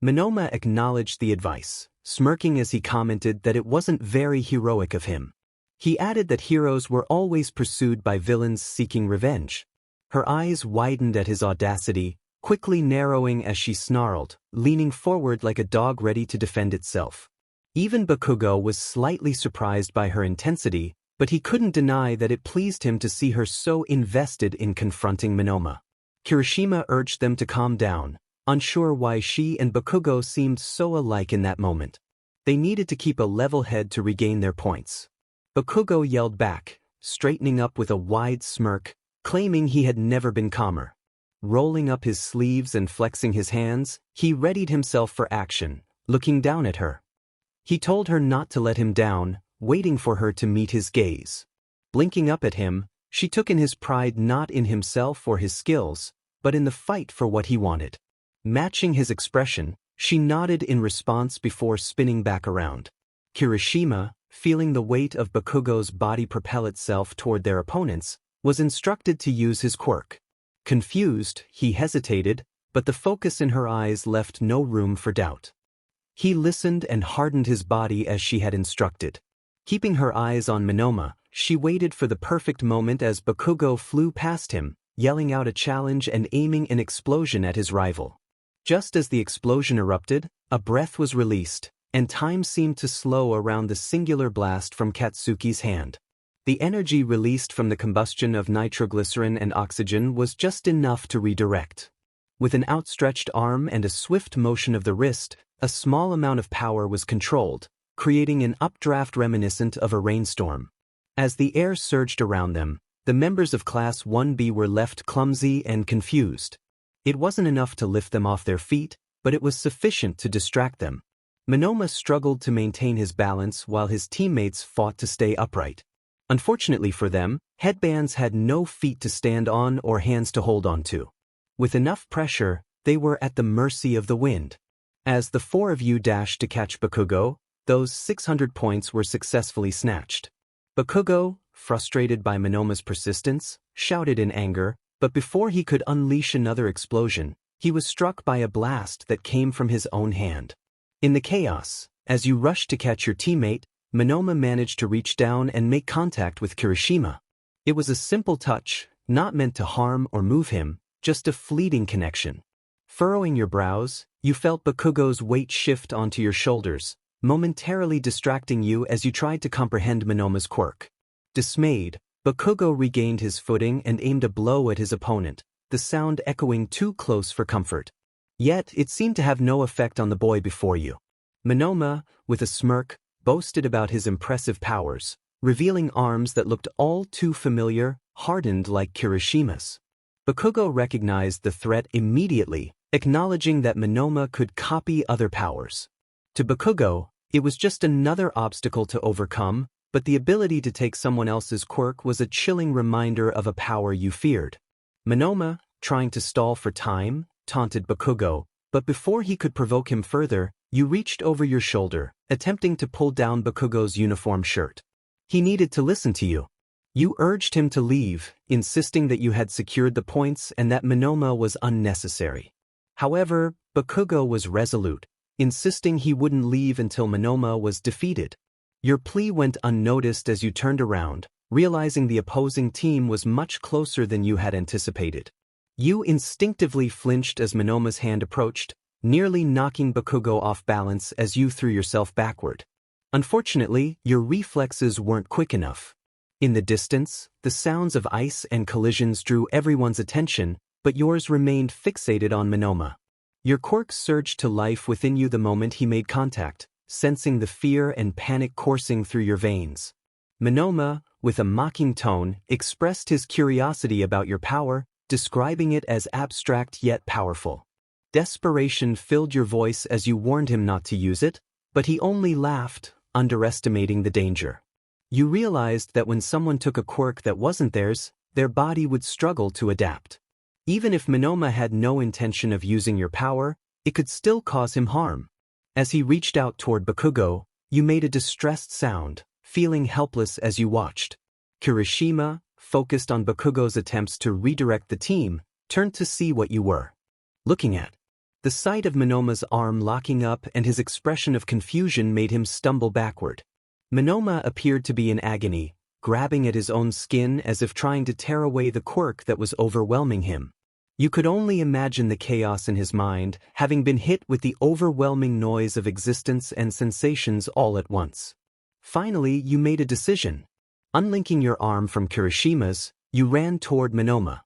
Monoma acknowledged the advice, smirking as he commented that it wasn't very heroic of him. He added that heroes were always pursued by villains seeking revenge. Her eyes widened at his audacity, quickly narrowing as she snarled, leaning forward like a dog ready to defend itself. Even Bakugo was slightly surprised by her intensity, but he couldn't deny that it pleased him to see her so invested in confronting Monoma. Kirishima urged them to calm down, unsure why she and Bakugo seemed so alike in that moment. They needed to keep a level head to regain their points. Bakugo yelled back, straightening up with a wide smirk, claiming he had never been calmer. Rolling up his sleeves and flexing his hands, he readied himself for action, looking down at her. He told her not to let him down, waiting for her to meet his gaze. Blinking up at him, she took in his pride not in himself or his skills, but in the fight for what he wanted. Matching his expression, she nodded in response before spinning back around. Kirishima, feeling the weight of Bakugo's body propel itself toward their opponents, was instructed to use his quirk. Confused, he hesitated, but the focus in her eyes left no room for doubt. He listened and hardened his body as she had instructed. Keeping her eyes on Monoma, she waited for the perfect moment as Bakugo flew past him, yelling out a challenge and aiming an explosion at his rival. Just as the explosion erupted, a breath was released, and time seemed to slow around the singular blast from Katsuki's hand. The energy released from the combustion of nitroglycerin and oxygen was just enough to redirect. With an outstretched arm and a swift motion of the wrist, a small amount of power was controlled, creating an updraft reminiscent of a rainstorm. As the air surged around them, the members of Class 1B were left clumsy and confused. It wasn't enough to lift them off their feet, but it was sufficient to distract them. Monoma struggled to maintain his balance while his teammates fought to stay upright. Unfortunately for them, headbands had no feet to stand on or hands to hold on to. With enough pressure, they were at the mercy of the wind. As the four of you dashed to catch Bakugo, those 600 points were successfully snatched. Bakugo, frustrated by Monoma's persistence, shouted in anger, but before he could unleash another explosion, he was struck by a blast that came from his own hand. In the chaos, as you rushed to catch your teammate, Monoma managed to reach down and make contact with Kirishima. It was a simple touch, not meant to harm or move him, just a fleeting connection. Furrowing your brows, you felt Bakugo's weight shift onto your shoulders, momentarily distracting you as you tried to comprehend Monoma's quirk. Dismayed, Bakugo regained his footing and aimed a blow at his opponent, the sound echoing too close for comfort. Yet it seemed to have no effect on the boy before you. Monoma, with a smirk, boasted about his impressive powers, revealing arms that looked all too familiar, hardened like Kirishima's. Bakugo recognized the threat immediately, acknowledging that Monoma could copy other powers. To Bakugo, it was just another obstacle to overcome, but the ability to take someone else's quirk was a chilling reminder of a power you feared. Monoma, trying to stall for time, taunted Bakugo, but before he could provoke him further, you reached over your shoulder, attempting to pull down Bakugo's uniform shirt. He needed to listen to you. You urged him to leave, insisting that you had secured the points and that Monoma was unnecessary. However, Bakugo was resolute, insisting he wouldn't leave until Monoma was defeated. Your plea went unnoticed as you turned around, realizing the opposing team was much closer than you had anticipated. You instinctively flinched as Monoma's hand approached, nearly knocking Bakugo off balance as you threw yourself backward. Unfortunately, your reflexes weren't quick enough. In the distance, the sounds of ice and collisions drew everyone's attention, but yours remained fixated on Monoma. Your quirk surged to life within you the moment he made contact, sensing the fear and panic coursing through your veins. Monoma, with a mocking tone, expressed his curiosity about your power, describing it as abstract yet powerful. Desperation filled your voice as you warned him not to use it, but he only laughed, underestimating the danger. You realized that when someone took a quirk that wasn't theirs, their body would struggle to adapt. Even if Monoma had no intention of using your power, it could still cause him harm. As he reached out toward Bakugo, you made a distressed sound, feeling helpless as you watched. Kirishima, focused on Bakugo's attempts to redirect the team, turned to see what you were looking at. The sight of Monoma's arm locking up and his expression of confusion made him stumble backward. Monoma appeared to be in agony, grabbing at his own skin as if trying to tear away the quirk that was overwhelming him. You could only imagine the chaos in his mind, having been hit with the overwhelming noise of existence and sensations all at once. Finally, you made a decision. Unlinking your arm from Kirishima's, you ran toward Monoma.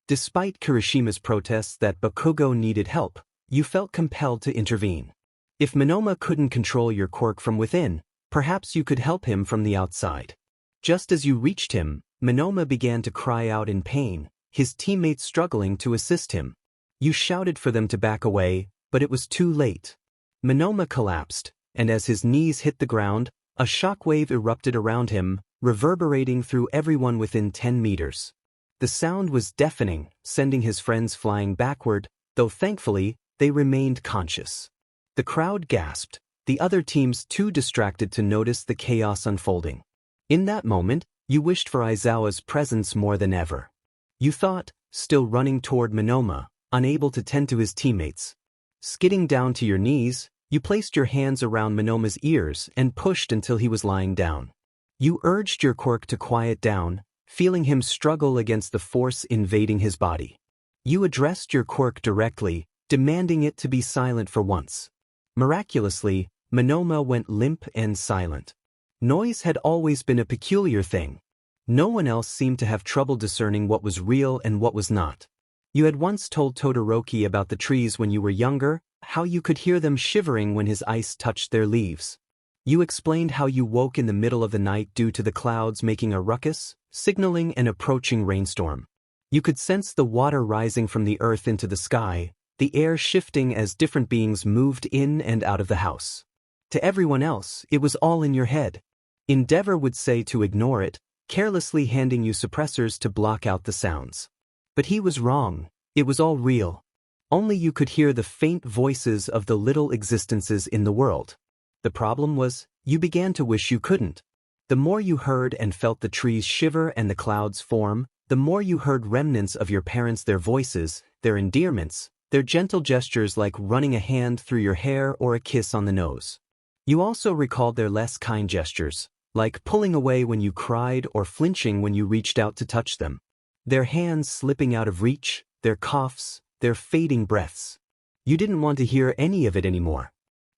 Despite Kirishima's protests that Bakugo needed help, you felt compelled to intervene. If Monoma couldn't control your quirk from within, perhaps you could help him from the outside. Just as you reached him, Monoma began to cry out in pain, his teammates struggling to assist him. You shouted for them to back away, but it was too late. Monoma collapsed, and as his knees hit the ground, a shockwave erupted around him, reverberating through everyone within 10 meters. The sound was deafening, sending his friends flying backward, though thankfully, they remained conscious. The crowd gasped, the other teams too distracted to notice the chaos unfolding. In that moment, you wished for Aizawa's presence more than ever. You thought, still running toward Monoma, unable to tend to his teammates. Skidding down to your knees, you placed your hands around Monoma's ears and pushed until he was lying down. You urged your quirk to quiet down, feeling him struggle against the force invading his body. You addressed your quirk directly, demanding it to be silent for once. Miraculously, Monoma went limp and silent. Noise had always been a peculiar thing. No one else seemed to have trouble discerning what was real and what was not. You had once told Todoroki about the trees when you were younger, how you could hear them shivering when his ice touched their leaves. You explained how you woke in the middle of the night due to the clouds making a ruckus, signaling an approaching rainstorm. You could sense the water rising from the earth into the sky, the air shifting as different beings moved in and out of the house. To everyone else, it was all in your head. Endeavor would say to ignore it, carelessly handing you suppressors to block out the sounds. But he was wrong, it was all real. Only you could hear the faint voices of the little existences in the world. The problem was, you began to wish you couldn't. The more you heard and felt the trees shiver and the clouds form, the more you heard remnants of your parents, their voices, their endearments, their gentle gestures like running a hand through your hair or a kiss on the nose. You also recalled their less kind gestures, like pulling away when you cried or flinching when you reached out to touch them. Their hands slipping out of reach, their coughs, their fading breaths. You didn't want to hear any of it anymore.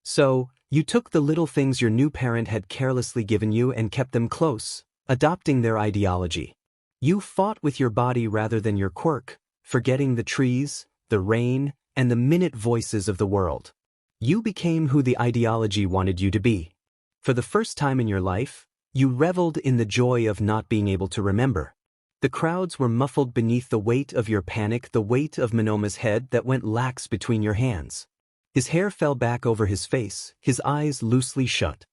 So, you took the little things your new parent had carelessly given you and kept them close, adopting their ideology. You fought with your body rather than your quirk, forgetting the trees, the rain, and the minute voices of the world. You became who the ideology wanted you to be. For the first time in your life, you reveled in the joy of not being able to remember. The crowds were muffled beneath the weight of your panic, the weight of Monoma's head that went lax between your hands. His hair fell back over his face, his eyes loosely shut.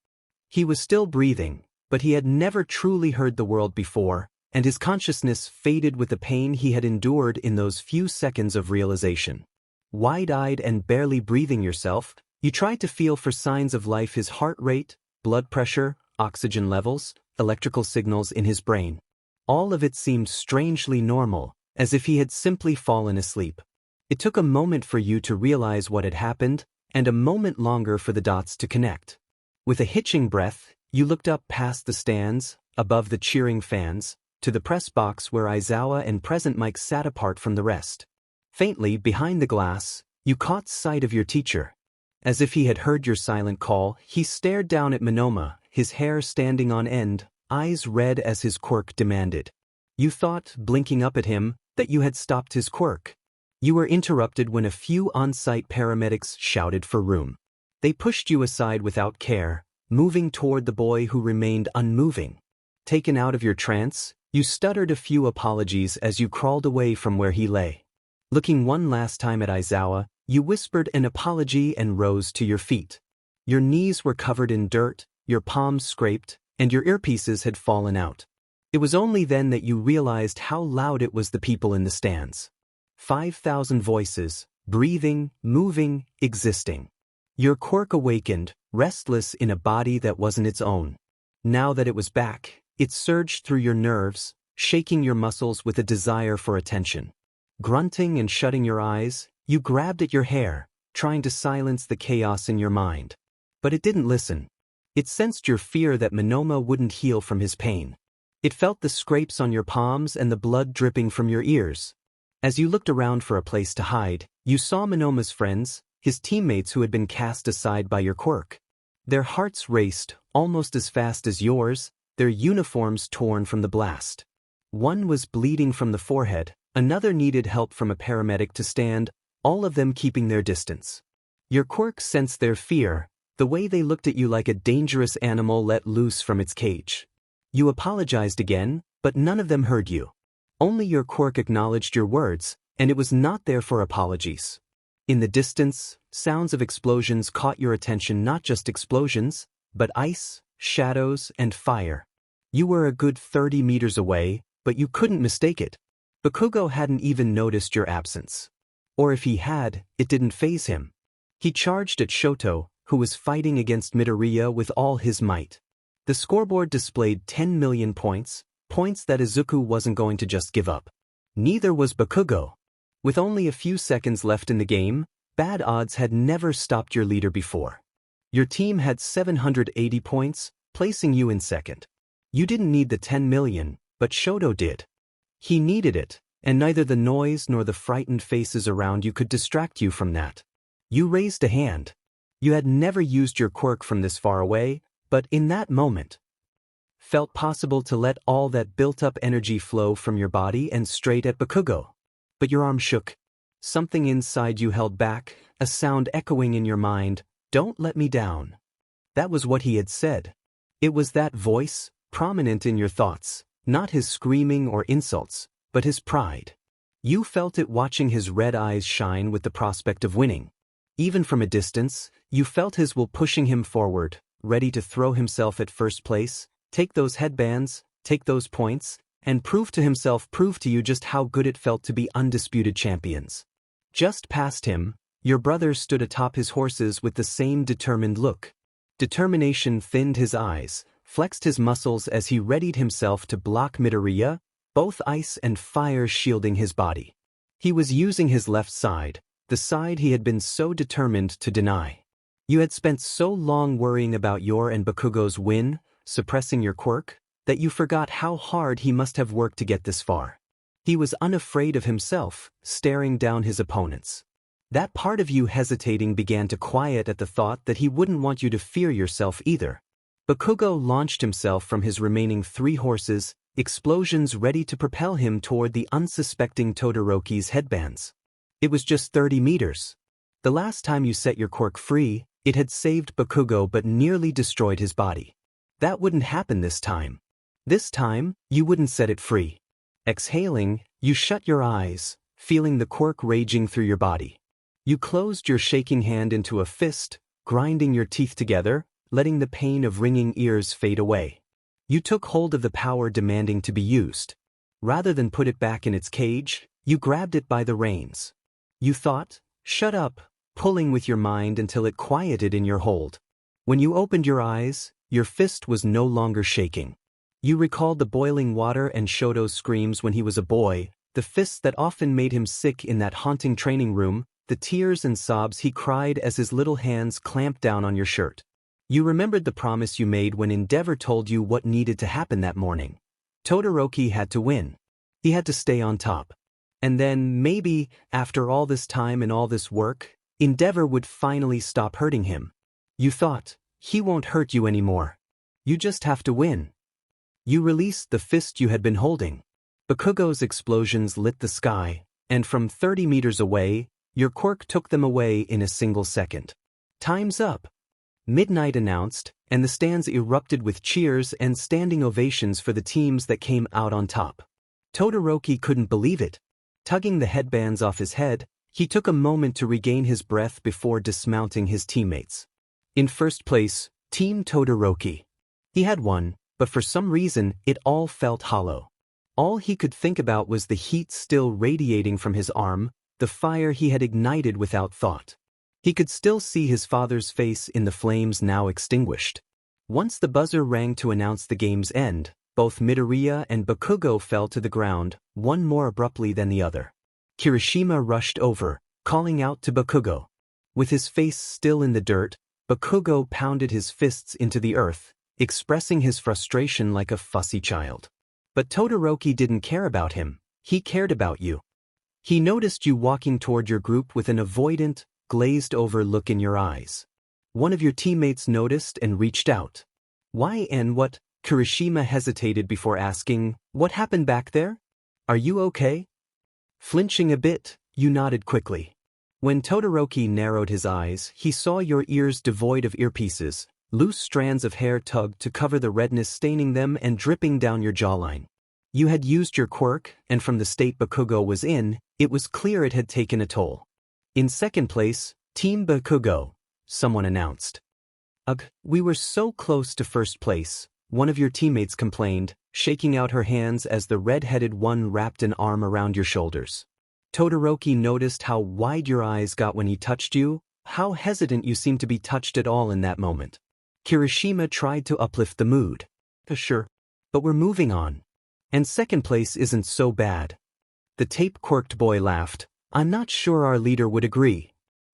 He was still breathing, but he had never truly heard the world before, and his consciousness faded with the pain he had endured in those few seconds of realization. Wide-eyed and barely breathing yourself, you tried to feel for signs of life: his heart rate, blood pressure, oxygen levels, electrical signals in his brain. All of it seemed strangely normal, as if he had simply fallen asleep. It took a moment for you to realize what had happened, and a moment longer for the dots to connect. With a hitching breath, you looked up past the stands, above the cheering fans, to the press box where Aizawa and Present Mike sat apart from the rest. Faintly, behind the glass, you caught sight of your teacher. As if he had heard your silent call, he stared down at Monoma, his hair standing on end, eyes red as his quirk demanded. You thought, blinking up at him, that you had stopped his quirk. You were interrupted when a few on-site paramedics shouted for room. They pushed you aside without care, moving toward the boy who remained unmoving. Taken out of your trance, you stuttered a few apologies as you crawled away from where he lay. Looking one last time at Aizawa, you whispered an apology and rose to your feet. Your knees were covered in dirt, your palms scraped, and your earpieces had fallen out. It was only then that you realized how loud it was, the people in the stands. 5,000 voices, breathing, moving, existing. Your quirk awakened, restless in a body that wasn't its own. Now that it was back, it surged through your nerves, shaking your muscles with a desire for attention. Grunting and shutting your eyes, you grabbed at your hair, trying to silence the chaos in your mind. But it didn't listen. It sensed your fear that Monoma wouldn't heal from his pain. It felt the scrapes on your palms and the blood dripping from your ears. As you looked around for a place to hide, you saw Monoma's friends, his teammates who had been cast aside by your quirk. Their hearts raced, almost as fast as yours, their uniforms torn from the blast. One was bleeding from the forehead, another needed help from a paramedic to stand, all of them keeping their distance. Your quirk sensed their fear, the way they looked at you like a dangerous animal let loose from its cage. You apologized again, but none of them heard you. Only your quirk acknowledged your words, and it was not there for apologies. In the distance, sounds of explosions caught your attention, not just explosions, but ice, shadows, and fire. You were a good 30 meters away, but you couldn't mistake it. Bakugo hadn't even noticed your absence. Or if he had, it didn't faze him. He charged at Shoto, who was fighting against Midoriya with all his might. The scoreboard displayed 10 million points, points that Izuku wasn't going to just give up. Neither was Bakugo. With only a few seconds left in the game, bad odds had never stopped your leader before. Your team had 780 points, placing you in second. You didn't need the 10 million, but Shoto did. He needed it, and neither the noise nor the frightened faces around you could distract you from that. You raised a hand. You had never used your quirk from this far away, but in that moment, felt possible to let all that built-up energy flow from your body and straight at Bakugo. But your arm shook. Something inside you held back, a sound echoing in your mind, "Don't let me down." That was what he had said. It was that voice, prominent in your thoughts, not his screaming or insults, but his pride. You felt it watching his red eyes shine with the prospect of winning. Even from a distance, you felt his will pushing him forward, ready to throw himself at first place, take those headbands, take those points, and prove to you just how good it felt to be undisputed champions. Just past him, your brother stood atop his horses with the same determined look. Determination thinned his eyes, flexed his muscles as he readied himself to block Midoriya, both ice and fire shielding his body. He was using his left side, the side he had been so determined to deny. You had spent so long worrying about your and Bakugo's win, suppressing your quirk, that you forgot how hard he must have worked to get this far. He was unafraid of himself, staring down his opponents. That part of you hesitating began to quiet at the thought that he wouldn't want you to fear yourself either. Bakugo launched himself from his remaining 3 horses, explosions ready to propel him toward the unsuspecting Todoroki's headbands. It was just 30 meters. The last time you set your quirk free, it had saved Bakugo but nearly destroyed his body. That wouldn't happen this time. This time, you wouldn't set it free. Exhaling, you shut your eyes, feeling the quirk raging through your body. You closed your shaking hand into a fist, grinding your teeth together, letting the pain of ringing ears fade away. You took hold of the power demanding to be used. Rather than put it back in its cage, you grabbed it by the reins. You thought, "Shut up," pulling with your mind until it quieted in your hold. When you opened your eyes, your fist was no longer shaking. You recalled the boiling water and Shoto's screams when he was a boy, the fists that often made him sick in that haunting training room, the tears and sobs he cried as his little hands clamped down on your shirt. You remembered the promise you made when Endeavor told you what needed to happen that morning. Todoroki had to win. He had to stay on top. And then, maybe, after all this time and all this work, Endeavor would finally stop hurting him. You thought, he won't hurt you anymore. You just have to win. You released the fist you had been holding. Bakugo's explosions lit the sky, and from 30 meters away, your quirk took them away in a single second. Time's up. Midnight announced, and the stands erupted with cheers and standing ovations for the teams that came out on top. Todoroki couldn't believe it. Tugging the headbands off his head, he took a moment to regain his breath before dismounting his teammates. In first place, Team Todoroki. He had won, but for some reason it all felt hollow. All he could think about was the heat still radiating from his arm, the fire he had ignited without thought. He could still see his father's face in the flames now extinguished. Once the buzzer rang to announce the game's end, both Midoriya and Bakugo fell to the ground, one more abruptly than the other. Kirishima rushed over, calling out to Bakugo. With his face still in the dirt, Bakugo pounded his fists into the earth, expressing his frustration like a fussy child. But Todoroki didn't care about him, he cared about you. He noticed you walking toward your group with an avoidant, glazed-over look in your eyes. One of your teammates noticed and reached out. Why and what? Kirishima hesitated before asking, what happened back there? Are you okay? Flinching a bit, you nodded quickly. When Todoroki narrowed his eyes, he saw your ears devoid of earpieces, loose strands of hair tugged to cover the redness staining them and dripping down your jawline. You had used your quirk, and from the state Bakugo was in, it was clear it had taken a toll. In second place, Team Bakugo, someone announced. Ugh, we were so close to first place, one of your teammates complained, shaking out her hands as the red-headed one wrapped an arm around your shoulders. Todoroki noticed how wide your eyes got when he touched you, how hesitant you seemed to be touched at all in that moment. Kirishima tried to uplift the mood. Sure, but we're moving on. And second place isn't so bad. The tape-quirked boy laughed. I'm not sure our leader would agree.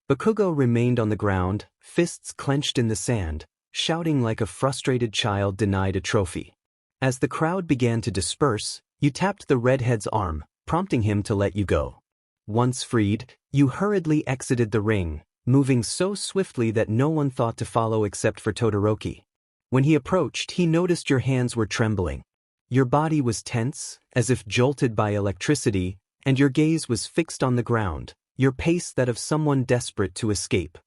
Bakugo remained on the ground, fists clenched in the sand, shouting like a frustrated child denied a trophy. As the crowd began to disperse, you tapped the redhead's arm, prompting him to let you go. Once freed, you hurriedly exited the ring, moving so swiftly that no one thought to follow except for Todoroki. When he approached, he noticed your hands were trembling. Your body was tense, as if jolted by electricity, and your gaze was fixed on the ground, your pace that of someone desperate to escape.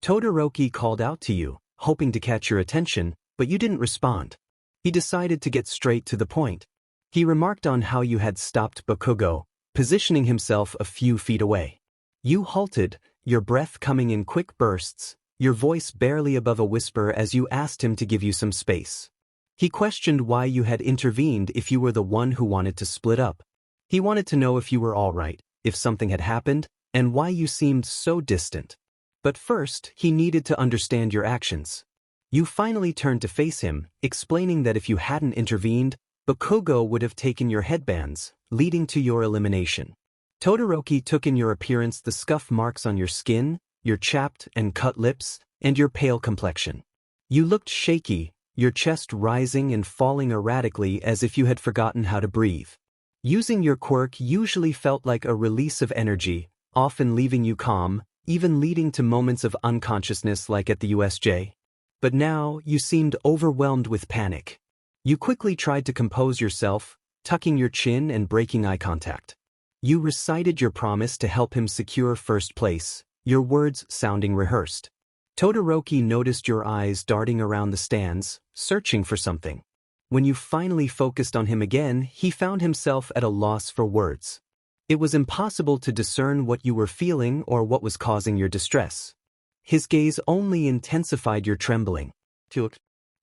Todoroki called out to you, hoping to catch your attention, but you didn't respond. He decided to get straight to the point. He remarked on how you had stopped Bakugo, positioning himself a few feet away. You halted, your breath coming in quick bursts, your voice barely above a whisper as you asked him to give you some space. He questioned why you had intervened if you were the one who wanted to split up. He wanted to know if you were all right, if something had happened, and why you seemed so distant. But first, he needed to understand your actions. You finally turned to face him, explaining that if you hadn't intervened, Bakugo would have taken your headbands, leading to your elimination. Todoroki took in your appearance the scuff marks on your skin, your chapped and cut lips, and your pale complexion. You looked shaky, your chest rising and falling erratically as if you had forgotten how to breathe. Using your quirk usually felt like a release of energy, often leaving you calm, even leading to moments of unconsciousness like at the USJ. But now, you seemed overwhelmed with panic. You quickly tried to compose yourself, tucking your chin and breaking eye contact. You recited your promise to help him secure first place, your words sounding rehearsed. Todoroki noticed your eyes darting around the stands, searching for something. When you finally focused on him again, he found himself at a loss for words. It was impossible to discern what you were feeling or what was causing your distress. His gaze only intensified your trembling.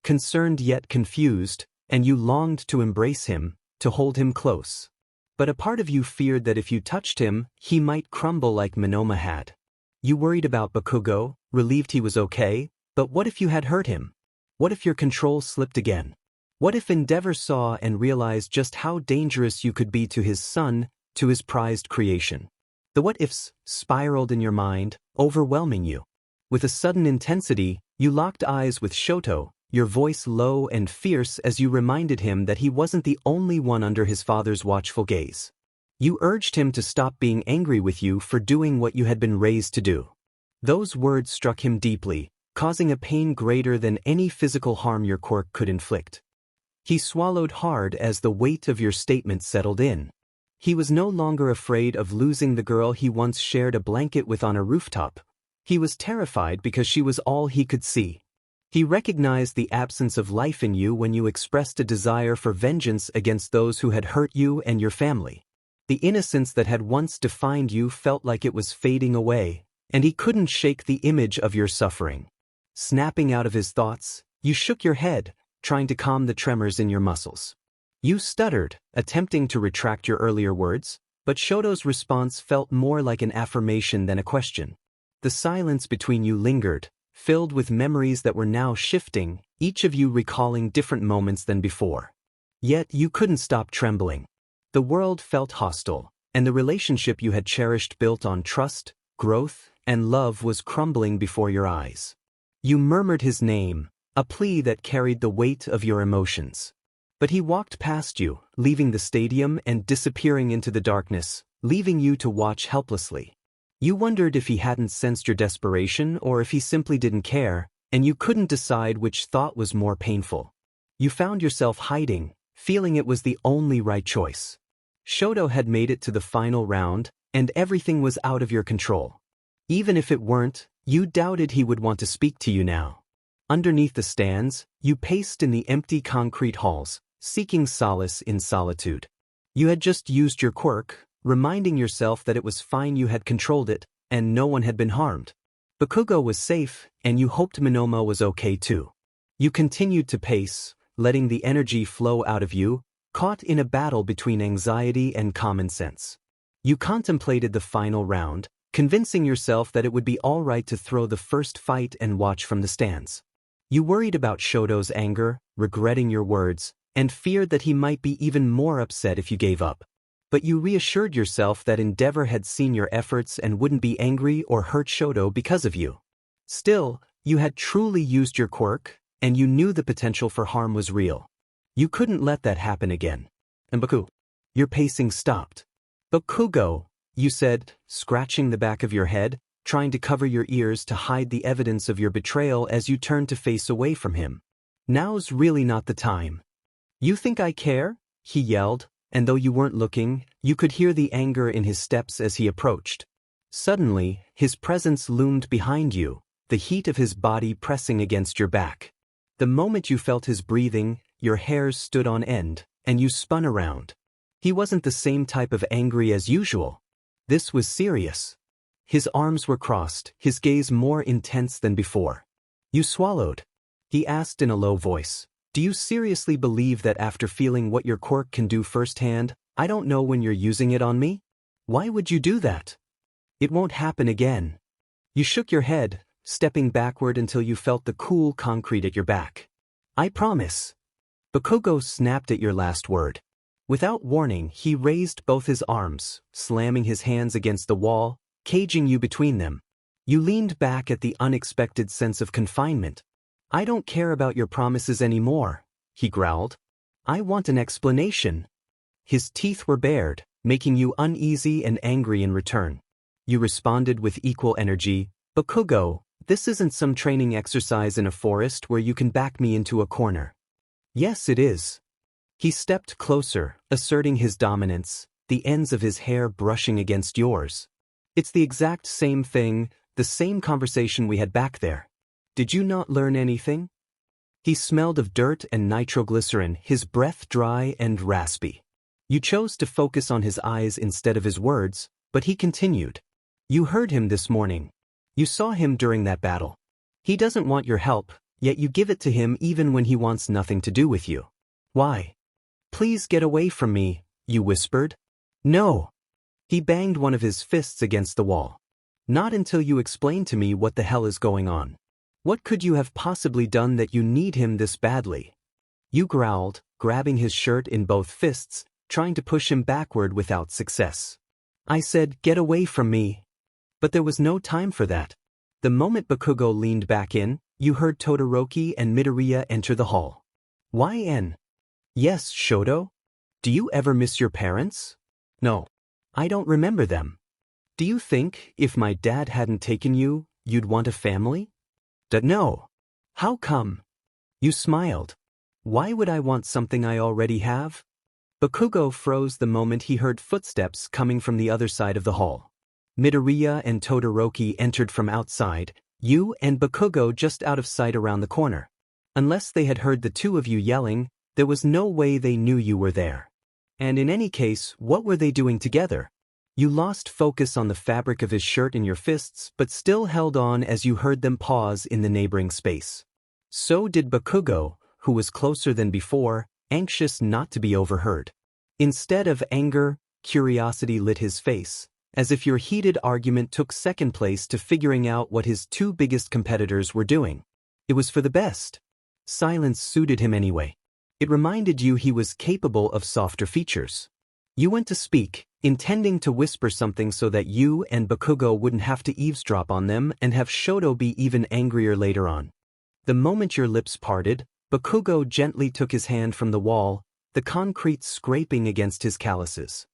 Concerned yet confused, and you longed to embrace him, to hold him close. But a part of you feared that if you touched him, he might crumble like Monoma had. You worried about Bakugo, relieved he was okay, but what if you had hurt him? What if your control slipped again? What if Endeavor saw and realized just how dangerous you could be to his son, to his prized creation? The what-ifs spiraled in your mind, overwhelming you. With a sudden intensity, you locked eyes with Shoto, your voice low and fierce as you reminded him that he wasn't the only one under his father's watchful gaze. You urged him to stop being angry with you for doing what you had been raised to do. Those words struck him deeply, causing a pain greater than any physical harm your quirk could inflict. He swallowed hard as the weight of your statement settled in. He was no longer afraid of losing the girl he once shared a blanket with on a rooftop. He was terrified because she was all he could see. He recognized the absence of life in you when you expressed a desire for vengeance against those who had hurt you and your family. The innocence that had once defined you felt like it was fading away, and he couldn't shake the image of your suffering. Snapping out of his thoughts, You shook your head, trying to calm the tremors in your muscles. You stuttered, attempting to retract your earlier words, but Shoto's response felt more like an affirmation than a question. The silence between you lingered, filled with memories that were now shifting, each of you recalling different moments than before. Yet you couldn't stop trembling. The world felt hostile, and the relationship you had cherished built on trust, growth, and love was crumbling before your eyes. You murmured his name, a plea that carried the weight of your emotions. But he walked past you, leaving the stadium and disappearing into the darkness, leaving you to watch helplessly. You wondered if he hadn't sensed your desperation or if he simply didn't care, and you couldn't decide which thought was more painful. You found yourself hiding, feeling it was the only right choice. Shoto had made it to the final round, and everything was out of your control. Even if it weren't, you doubted he would want to speak to you now. Underneath the stands, you paced in the empty concrete halls, seeking solace in solitude. You had just used your quirk, reminding yourself that it was fine you had controlled it, and no one had been harmed. Bakugo was safe, and you hoped Monoma was okay too. You continued to pace, letting the energy flow out of you, caught in a battle between anxiety and common sense. You contemplated the final round, convincing yourself that it would be all right to throw the first fight and watch from the stands. You worried about Shoto's anger, regretting your words, and feared that he might be even more upset if you gave up. But you reassured yourself that Endeavor had seen your efforts and wouldn't be angry or hurt Shoto because of you. Still, you had truly used your quirk, and you knew the potential for harm was real. You couldn't let that happen again. And Baku, your pacing stopped. Bakugo, you said, scratching the back of your head, trying to cover your ears to hide the evidence of your betrayal as you turned to face away from him. Now's really not the time. You think I care? He yelled, and though you weren't looking, you could hear the anger in his steps as he approached. Suddenly, his presence loomed behind you, the heat of his body pressing against your back. The moment you felt his breathing, your hairs stood on end, and you spun around. He wasn't the same type of angry as usual. This was serious. His arms were crossed, his gaze more intense than before. You swallowed. He asked in a low voice, "Do you seriously believe that after feeling what your quirk can do firsthand, I don't know when you're using it on me? Why would you do that? It won't happen again." You shook your head, stepping backward until you felt the cool concrete at your back. "I promise." Bakugo snapped at your last word. Without warning, he raised both his arms, slamming his hands against the wall, caging you between them. You leaned back at the unexpected sense of confinement. "I don't care about your promises anymore," he growled. "I want an explanation." His teeth were bared, making you uneasy and angry in return. You responded with equal energy, "Bakugo, this isn't some training exercise in a forest where you can back me into a corner." "Yes, it is." He stepped closer, asserting his dominance, the ends of his hair brushing against yours. "It's the exact same thing, the same conversation we had back there. Did you not learn anything?" He smelled of dirt and nitroglycerin, his breath dry and raspy. You chose to focus on his eyes instead of his words, but he continued. "You heard him this morning. You saw him during that battle. He doesn't want your help, yet you give it to him even when he wants nothing to do with you. Why?" "Please get away from me," you whispered. "No." He banged one of his fists against the wall. "Not until you explain to me what the hell is going on. What could you have possibly done that you need him this badly?" You growled, grabbing his shirt in both fists, trying to push him backward without success. "I said, get away from me." But there was no time for that. The moment Bakugo leaned back in, you heard Todoroki and Midoriya enter the hall. "YN? Yes, Shoto? Do you ever miss your parents?" "No. I don't remember them." "Do you think, if my dad hadn't taken you, you'd want a family?" "No." "How come?" You smiled. "Why would I want something I already have?" Bakugo froze the moment he heard footsteps coming from the other side of the hall. Midoriya and Todoroki entered from outside, you and Bakugo just out of sight around the corner. Unless they had heard the two of you yelling, there was no way they knew you were there. And in any case, what were they doing together? You lost focus on the fabric of his shirt in your fists but still held on as you heard them pause in the neighboring space. So did Bakugo, who was closer than before, anxious not to be overheard. Instead of anger, curiosity lit his face, as if your heated argument took second place to figuring out what his two biggest competitors were doing. It was for the best. Silence suited him anyway. It reminded you he was capable of softer features. You went to speak, intending to whisper something so that you and Bakugo wouldn't have to eavesdrop on them and have Shoto be even angrier later on. The moment your lips parted, Bakugo gently took his hand from the wall, the concrete scraping against his calluses.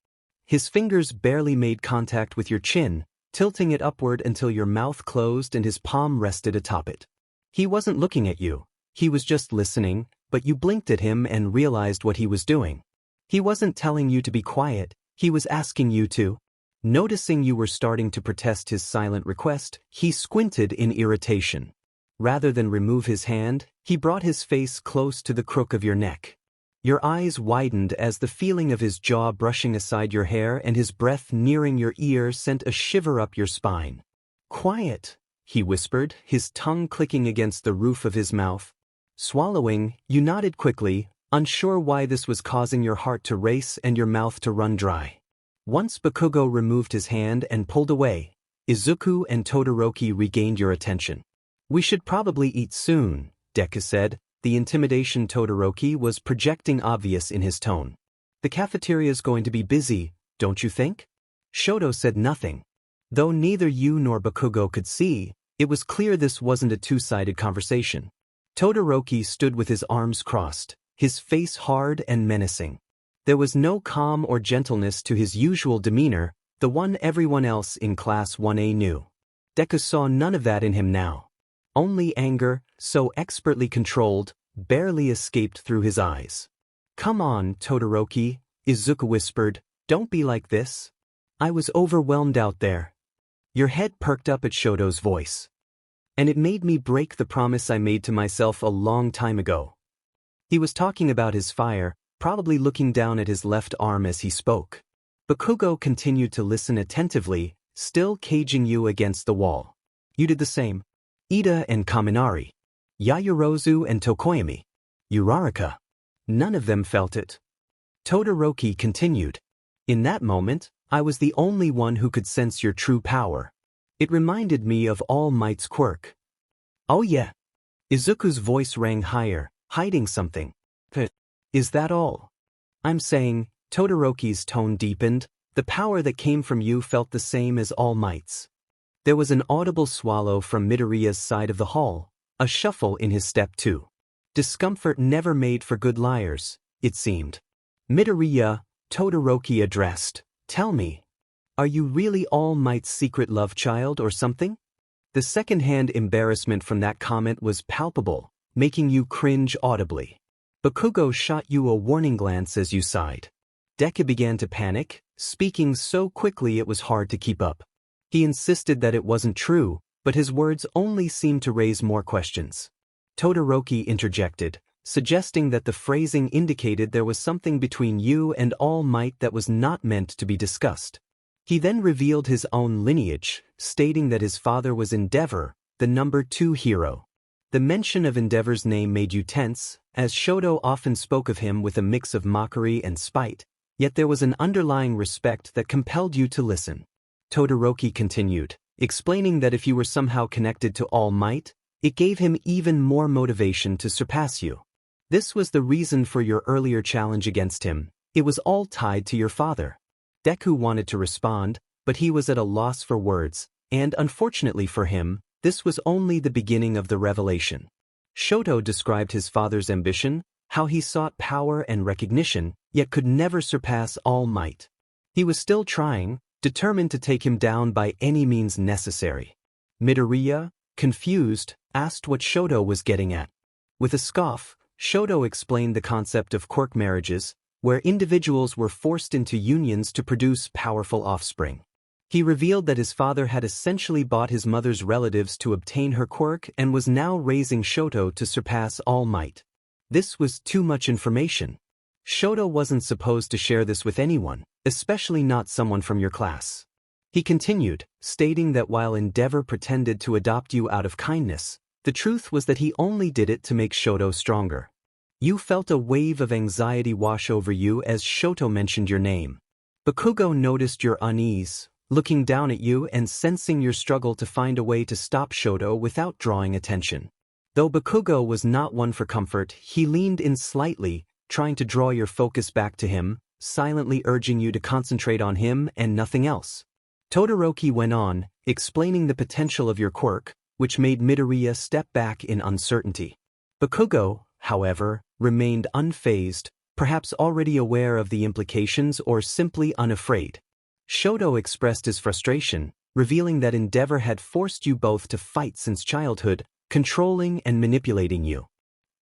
His fingers barely made contact with your chin, tilting it upward until your mouth closed and his palm rested atop it. He wasn't looking at you. He was just listening, but you blinked at him and realized what he was doing. He wasn't telling you to be quiet, he was asking you to. Noticing you were starting to protest his silent request, he squinted in irritation. Rather than remove his hand, he brought his face close to the crook of your neck. Your eyes widened as the feeling of his jaw brushing aside your hair and his breath nearing your ear sent a shiver up your spine. "Quiet," he whispered, his tongue clicking against the roof of his mouth. Swallowing, you nodded quickly, unsure why this was causing your heart to race and your mouth to run dry. Once Bakugo removed his hand and pulled away, Izuku and Todoroki regained your attention. "We should probably eat soon," Deku said. The intimidation Todoroki was projecting obvious in his tone. "The cafeteria's going to be busy, don't you think?" Shoto said nothing. Though neither you nor Bakugo could see, it was clear this wasn't a two-sided conversation. Todoroki stood with his arms crossed, his face hard and menacing. There was no calm or gentleness to his usual demeanor, the one everyone else in Class 1A knew. Deku saw none of that in him now. Only anger, so expertly controlled, barely escaped through his eyes. "Come on, Todoroki," Izuku whispered, "don't be like this. I was overwhelmed out there." Your head perked up at Shoto's voice. "And it made me break the promise I made to myself a long time ago." He was talking about his fire, probably looking down at his left arm as he spoke. Bakugo continued to listen attentively, still caging you against the wall. "You did the same. Ida and Kaminari. Yaoyorozu and Tokoyami. Uraraka. None of them felt it." Todoroki continued. "In that moment, I was the only one who could sense your true power. It reminded me of All Might's quirk." "Oh yeah." Izuku's voice rang higher, hiding something. "Is that all?" "I'm saying," Todoroki's tone deepened, "the power that came from you felt the same as All Might's." There was an audible swallow from Midoriya's side of the hall, a shuffle in his step too. Discomfort never made for good liars, it seemed. "Midoriya," Todoroki addressed, "tell me, are you really All Might's secret love child or something?" The second-hand embarrassment from that comment was palpable, making you cringe audibly. Bakugo shot you a warning glance as you sighed. Deku began to panic, speaking so quickly it was hard to keep up. He insisted that it wasn't true, but his words only seemed to raise more questions. Todoroki interjected, suggesting that the phrasing indicated there was something between you and All Might that was not meant to be discussed. He then revealed his own lineage, stating that his father was Endeavor, the number 2 hero. The mention of Endeavor's name made you tense, as Shoto often spoke of him with a mix of mockery and spite, yet there was an underlying respect that compelled you to listen. Todoroki continued, explaining that if you were somehow connected to All Might, it gave him even more motivation to surpass you. This was the reason for your earlier challenge against him. It was all tied to your father. Deku wanted to respond, but he was at a loss for words, and unfortunately for him, this was only the beginning of the revelation. Shoto described his father's ambition, how he sought power and recognition, yet could never surpass All Might. He was still trying, determined to take him down by any means necessary. Midoriya, confused, asked what Shoto was getting at. With a scoff, Shoto explained the concept of quirk marriages, where individuals were forced into unions to produce powerful offspring. He revealed that his father had essentially bought his mother's relatives to obtain her quirk and was now raising Shoto to surpass All Might. This was too much information. Shoto wasn't supposed to share this with anyone, especially not someone from your class. He continued, stating that while Endeavor pretended to adopt you out of kindness, The truth was that he only did it to make Shoto stronger. You felt a wave of anxiety wash over you as Shoto mentioned your name. Bakugo noticed your unease, looking down at you and sensing your struggle to find a way to stop Shoto without drawing attention. Though Bakugo was not one for comfort, he leaned in slightly, trying to draw your focus back to him, silently urging you to concentrate on him and nothing else. Todoroki went on, explaining the potential of your quirk, which made Midoriya step back in uncertainty. Bakugo, however, remained unfazed, perhaps already aware of the implications or simply unafraid. Shoto expressed his frustration, revealing that Endeavor had forced you both to fight since childhood, controlling and manipulating you.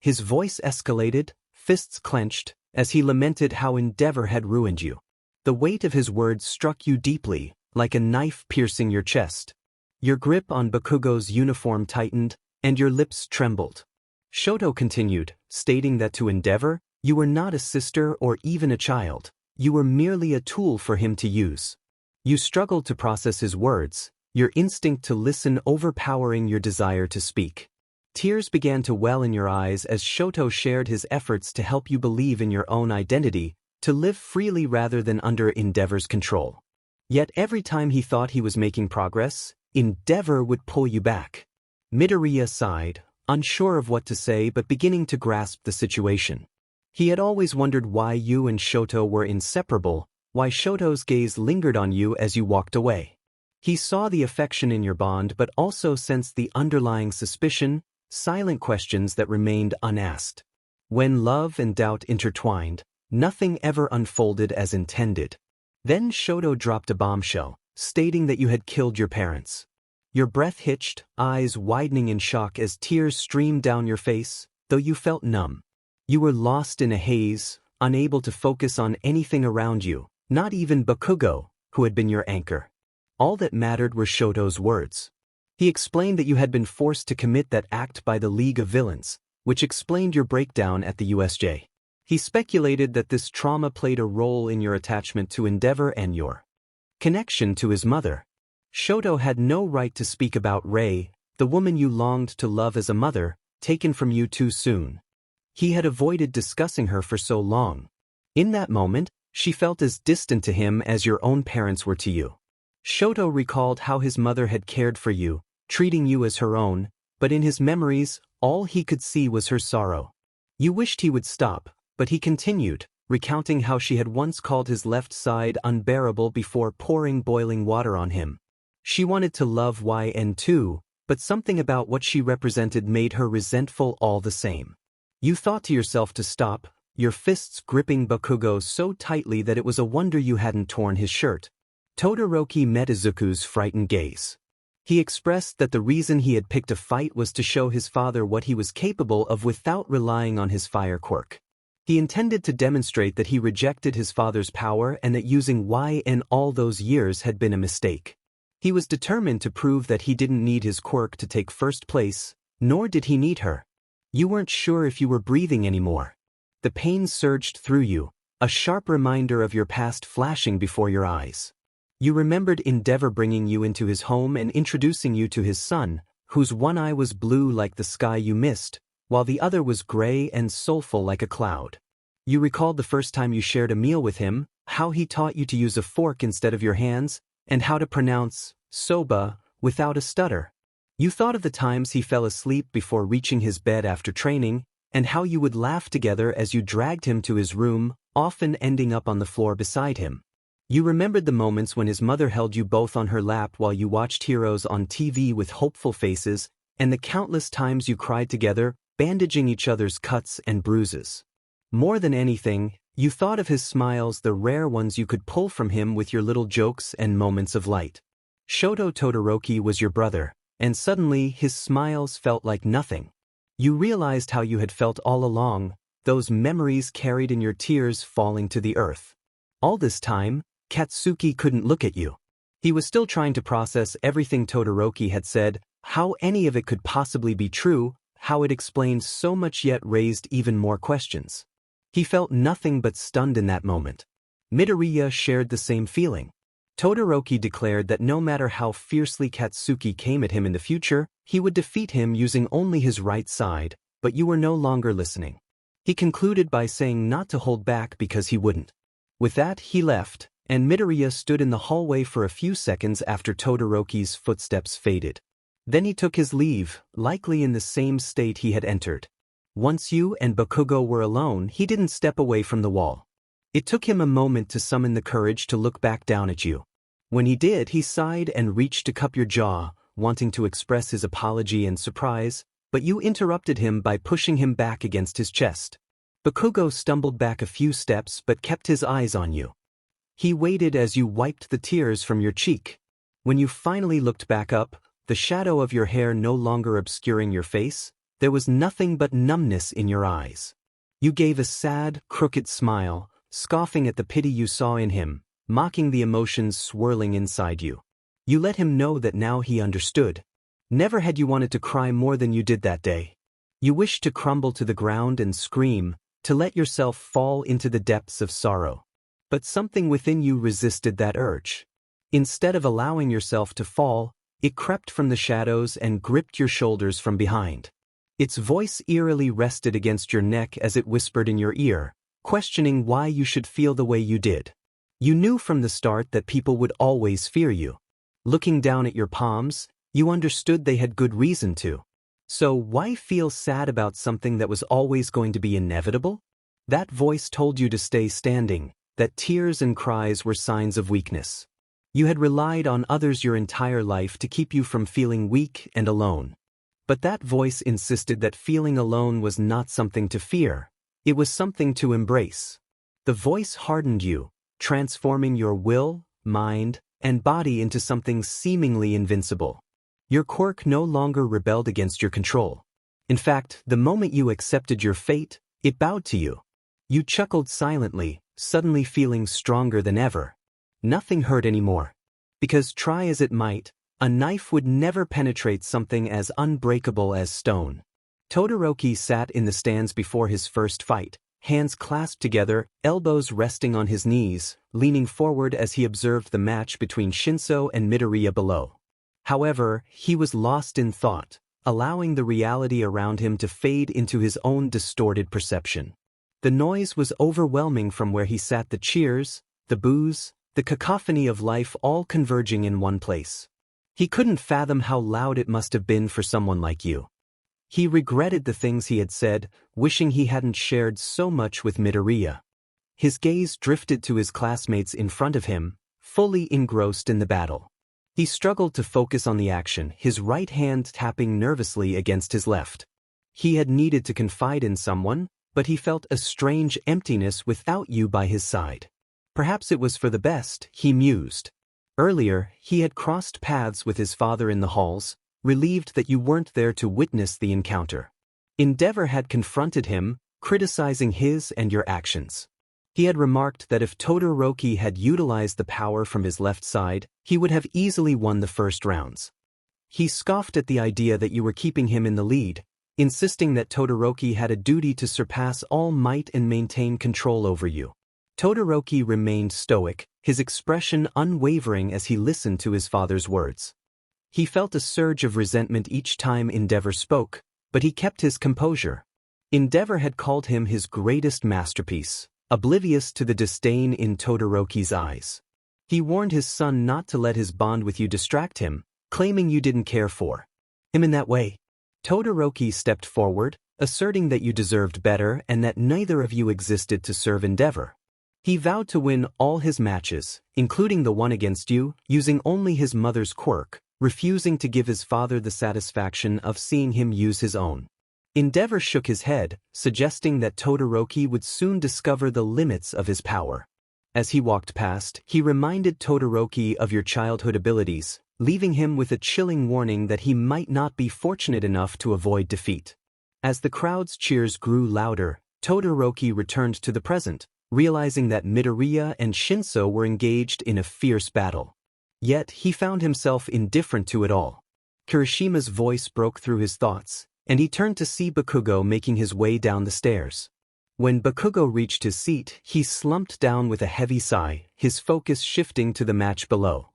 His voice escalated, fists clenched, as he lamented how Endeavor had ruined you. The weight of his words struck you deeply, like a knife piercing your chest. Your grip on Bakugo's uniform tightened, and your lips trembled. Shoto continued, stating that to Endeavor, you were not a sister or even a child, you were merely a tool for him to use. You struggled to process his words, your instinct to listen overpowering your desire to speak. Tears began to well in your eyes as Shoto shared his efforts to help you believe in your own identity, to live freely rather than under Endeavor's control. Yet every time he thought he was making progress, Endeavor would pull you back. Midoriya sighed, unsure of what to say but beginning to grasp the situation. He had always wondered why you and Shoto were inseparable, why Shoto's gaze lingered on you as you walked away. He saw the affection in your bond but also sensed the underlying suspicion, silent questions that remained unasked. When love and doubt intertwined, nothing ever unfolded as intended. Then Shoto dropped a bombshell, stating that you had killed your parents. Your breath hitched, eyes widening in shock as tears streamed down your face, though you felt numb. You were lost in a haze, unable to focus on anything around you, not even Bakugo, who had been your anchor. All that mattered were Shoto's words. He explained that you had been forced to commit that act by the League of Villains, which explained your breakdown at the USJ. He speculated that this trauma played a role in your attachment to Endeavor and your connection to his mother. Shoto had no right to speak about Rei, the woman you longed to love as a mother, taken from you too soon. He had avoided discussing her for so long. In that moment, she felt as distant to him as your own parents were to you. Shoto recalled how his mother had cared for you, treating you as her own, but in his memories, all he could see was her sorrow. You wished he would stop, but he continued, recounting how she had once called his left side unbearable before pouring boiling water on him. She wanted to love YN too, but something about what she represented made her resentful all the same. You thought to yourself to stop, your fists gripping Bakugo so tightly that it was a wonder you hadn't torn his shirt. Todoroki met Izuku's frightened gaze. He expressed that the reason he had picked a fight was to show his father what he was capable of without relying on his fire quirk. He intended to demonstrate that he rejected his father's power and that using YN all those years had been a mistake. He was determined to prove that he didn't need his quirk to take first place, nor did he need her. You weren't sure if you were breathing anymore. The pain surged through you, a sharp reminder of your past flashing before your eyes. You remembered Endeavor bringing you into his home and introducing you to his son, whose one eye was blue like the sky you missed, while the other was gray and soulful like a cloud. You recalled the first time you shared a meal with him, how he taught you to use a fork instead of your hands, and how to pronounce soba without a stutter. You thought of the times he fell asleep before reaching his bed after training, and how you would laugh together as you dragged him to his room, often ending up on the floor beside him. You remembered the moments when his mother held you both on her lap while you watched heroes on TV with hopeful faces, and the countless times you cried together, bandaging each other's cuts and bruises. More than anything, you thought of his smiles, the rare ones you could pull from him with your little jokes and moments of light. Shoto Todoroki was your brother, and suddenly his smiles felt like nothing. You realized how you had felt all along, those memories carried in your tears falling to the earth. All this time, Katsuki couldn't look at you. He was still trying to process everything Todoroki had said, how any of it could possibly be true, how it explained so much yet raised even more questions. He felt nothing but stunned in that moment. Midoriya shared the same feeling. Todoroki declared that no matter how fiercely Katsuki came at him in the future, he would defeat him using only his right side, but you were no longer listening. He concluded by saying not to hold back because he wouldn't. With that, he left, and Midoriya stood in the hallway for a few seconds after Todoroki's footsteps faded. Then he took his leave, likely in the same state he had entered. Once you and Bakugo were alone, he didn't step away from the wall. It took him a moment to summon the courage to look back down at you. When he did, he sighed and reached to cup your jaw, wanting to express his apology and surprise, but you interrupted him by pushing him back against his chest. Bakugo stumbled back a few steps but kept his eyes on you. He waited as you wiped the tears from your cheek. When you finally looked back up, the shadow of your hair no longer obscuring your face, there was nothing but numbness in your eyes. You gave a sad, crooked smile, scoffing at the pity you saw in him, mocking the emotions swirling inside you. You let him know that now he understood. Never had you wanted to cry more than you did that day. You wished to crumble to the ground and scream, to let yourself fall into the depths of sorrow. But something within you resisted that urge. Instead of allowing yourself to fall, it crept from the shadows and gripped your shoulders from behind. Its voice eerily rested against your neck as it whispered in your ear, questioning why you should feel the way you did. You knew from the start that people would always fear you. Looking down at your palms, you understood they had good reason to. So why feel sad about something that was always going to be inevitable? That voice told you to stay standing, that tears and cries were signs of weakness. You had relied on others your entire life to keep you from feeling weak and alone. But that voice insisted that feeling alone was not something to fear. It was something to embrace. The voice hardened you, transforming your will, mind, and body into something seemingly invincible. Your quirk no longer rebelled against your control. In fact, the moment you accepted your fate, it bowed to you. You chuckled silently, suddenly feeling stronger than ever. Nothing hurt anymore. Because try as it might, a knife would never penetrate something as unbreakable as stone. Todoroki sat in the stands before his first fight, hands clasped together, elbows resting on his knees, leaning forward as he observed the match between Shinso and Midoriya below. However, he was lost in thought, allowing the reality around him to fade into his own distorted perception. The noise was overwhelming from where he sat, the cheers, the boos, the cacophony of life all converging in one place. He couldn't fathom how loud it must have been for someone like you. He regretted the things he had said, wishing he hadn't shared so much with Midoriya. His gaze drifted to his classmates in front of him, fully engrossed in the battle. He struggled to focus on the action, his right hand tapping nervously against his left. He had needed to confide in someone, but he felt a strange emptiness without you by his side. Perhaps it was for the best, he mused. Earlier, he had crossed paths with his father in the halls, relieved that you weren't there to witness the encounter. Endeavor had confronted him, criticizing his and your actions. He had remarked that if Todoroki had utilized the power from his left side, he would have easily won the first rounds. He scoffed at the idea that you were keeping him in the lead, insisting that Todoroki had a duty to surpass all might and maintain control over you. Todoroki remained stoic, his expression unwavering as he listened to his father's words. He felt a surge of resentment each time Endeavor spoke, but he kept his composure. Endeavor had called him his greatest masterpiece, oblivious to the disdain in Todoroki's eyes. He warned his son not to let his bond with you distract him, claiming you didn't care for him in that way. Todoroki stepped forward, asserting that you deserved better and that neither of you existed to serve Endeavor. He vowed to win all his matches, including the one against you, using only his mother's quirk, refusing to give his father the satisfaction of seeing him use his own. Endeavor shook his head, suggesting that Todoroki would soon discover the limits of his power. As he walked past, he reminded Todoroki of your childhood abilities, leaving him with a chilling warning that he might not be fortunate enough to avoid defeat. As the crowd's cheers grew louder, Todoroki returned to the present, realizing that Midoriya and Shinso were engaged in a fierce battle. Yet he found himself indifferent to it all. Kirishima's voice broke through his thoughts, and he turned to see Bakugo making his way down the stairs. When Bakugo reached his seat, he slumped down with a heavy sigh, his focus shifting to the match below.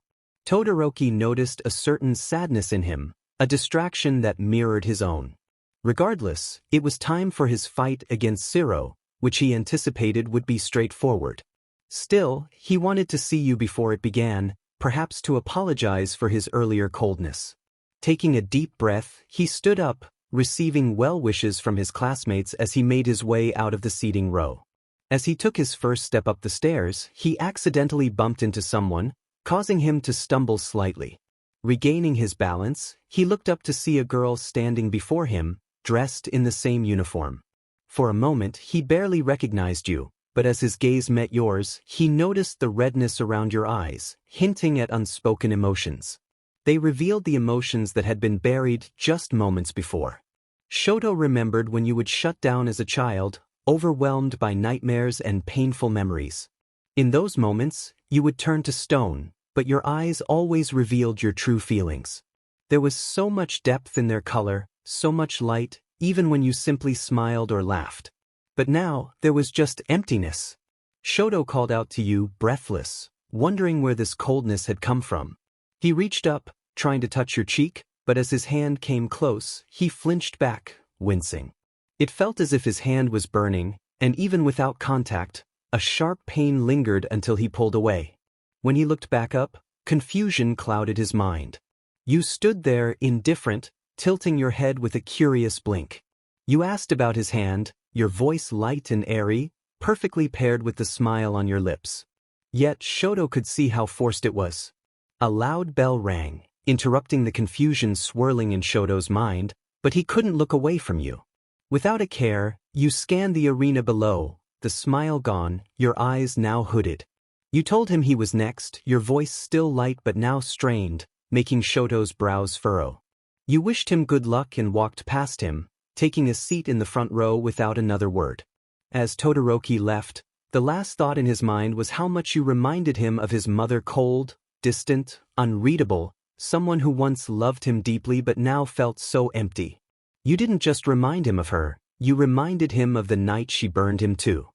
Todoroki noticed a certain sadness in him, a distraction that mirrored his own. Regardless, it was time for his fight against 𝐎𝐸𝐲, which he anticipated would be straightforward. Still, he wanted to see you before it began, perhaps to apologize for his earlier coldness. Taking a deep breath, he stood up, receiving well wishes from his classmates as he made his way out of the seating row. As he took his first step up the stairs, he accidentally bumped into someone, causing him to stumble slightly. Regaining his balance, he looked up to see a girl standing before him, dressed in the same uniform. For a moment, he barely recognized you, but as his gaze met yours, he noticed the redness around your eyes, hinting at unspoken emotions. They revealed the emotions that had been buried just moments before. Shoto remembered when you would shut down as a child, overwhelmed by nightmares and painful memories. In those moments, you would turn to stone, but your eyes always revealed your true feelings. There was so much depth in their color, so much light, even when you simply smiled or laughed. But now, there was just emptiness. Shoto called out to you, breathless, wondering where this coldness had come from. He reached up, trying to touch your cheek, but as his hand came close, he flinched back, wincing. It felt as if his hand was burning, and even without contact, a sharp pain lingered until he pulled away. When he looked back up, confusion clouded his mind. You stood there, indifferent, tilting your head with a curious blink. You asked about his hand, your voice light and airy, perfectly paired with the smile on your lips. Yet Shoto could see how forced it was. A loud bell rang, interrupting the confusion swirling in Shoto's mind, but he couldn't look away from you. Without a care, you scanned the arena below, the smile gone, your eyes now hooded. You told him he was next, your voice still light but now strained, making Shoto's brows furrow. You wished him good luck and walked past him, taking a seat in the front row without another word. As Todoroki left, the last thought in his mind was how much you reminded him of his mother, cold, distant, unreadable, someone who once loved him deeply but now felt so empty. You didn't just remind him of her, you reminded him of the night she burned him too.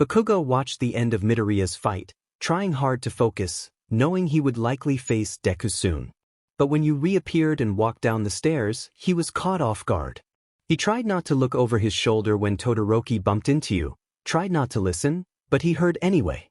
Bakugo watched the end of Midoriya's fight, trying hard to focus, knowing he would likely face Deku soon. But when you reappeared and walked down the stairs, he was caught off guard. He tried not to look over his shoulder when Todoroki bumped into you, tried not to listen, but he heard anyway.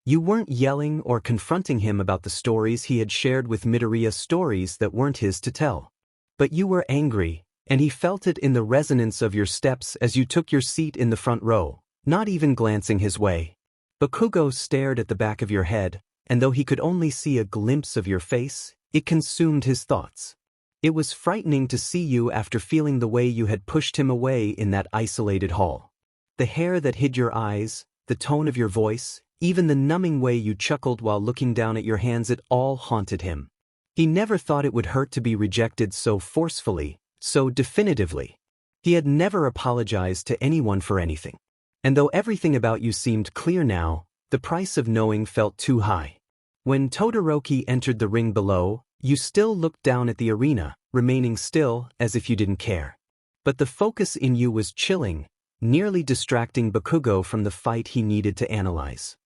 You weren't yelling or confronting him about the stories he had shared with Midoriya, stories that weren't his to tell. But you were angry, and he felt it in the resonance of your steps as you took your seat in the front row, not even glancing his way. Bakugo stared at the back of your head, and though he could only see a glimpse of your face, it consumed his thoughts. It was frightening to see you after feeling the way you had pushed him away in that isolated hall. The hair that hid your eyes, the tone of your voice, even the numbing way you chuckled while looking down at your hands, it all haunted him. He never thought it would hurt to be rejected so forcefully, so definitively. He had never apologized to anyone for anything. And though everything about you seemed clear now, the price of knowing felt too high. When Todoroki entered the ring below, you still looked down at the arena, remaining still as if you didn't care. But the focus in you was chilling, nearly distracting Bakugo from the fight he needed to analyze.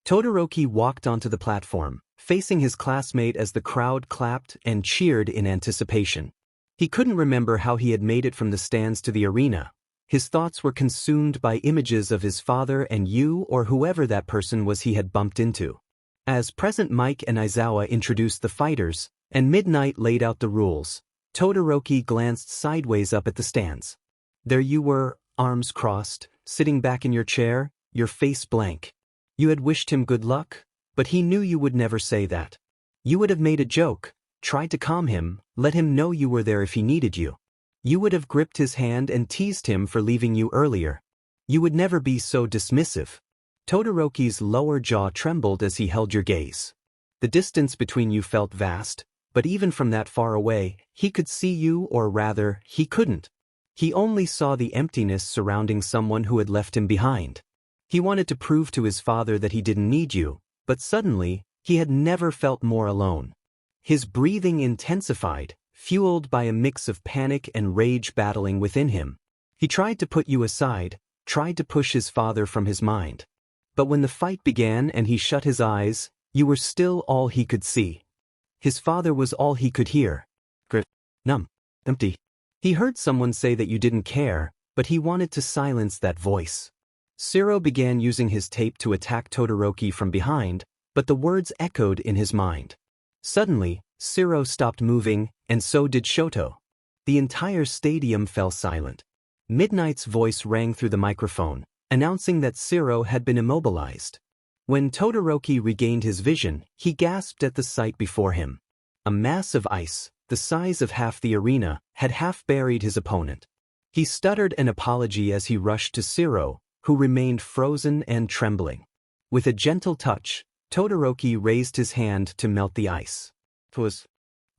Todoroki walked onto the platform, facing his classmate as the crowd clapped and cheered in anticipation. He couldn't remember how he had made it from the stands to the arena. His thoughts were consumed by images of his father and you or whoever that person was he had bumped into. As President Mike and Aizawa introduced the fighters, and Midnight laid out the rules, Todoroki glanced sideways up at the stands. There you were, arms crossed, sitting back in your chair, your face blank. You had wished him good luck, but he knew you would never say that. You would have made a joke, tried to calm him, let him know you were there if he needed you. You would have gripped his hand and teased him for leaving you earlier. You would never be so dismissive. Todoroki's lower jaw trembled as he held your gaze. The distance between you felt vast, but even from that far away, he could see you, or rather, he couldn't. He only saw the emptiness surrounding someone who had left him behind. He wanted to prove to his father that he didn't need you, but suddenly, he had never felt more alone. His breathing intensified, fueled by a mix of panic and rage battling within him. He tried to put you aside, tried to push his father from his mind. But when the fight began and he shut his eyes, you were still all he could see. His father was all he could hear. Numb. Empty. He heard someone say that you didn't care, but he wanted to silence that voice. Shiro began using his tape to attack Todoroki from behind, but the words echoed in his mind. Suddenly, Shiro stopped moving, and so did Shoto. The entire stadium fell silent. Midnight's voice rang through the microphone, announcing that Shiro had been immobilized. When Todoroki regained his vision, he gasped at the sight before him. A mass of ice, the size of half the arena, had half buried his opponent. He stuttered an apology as he rushed to Shiro, who remained frozen and trembling. With a gentle touch, Todoroki raised his hand to melt the ice. It was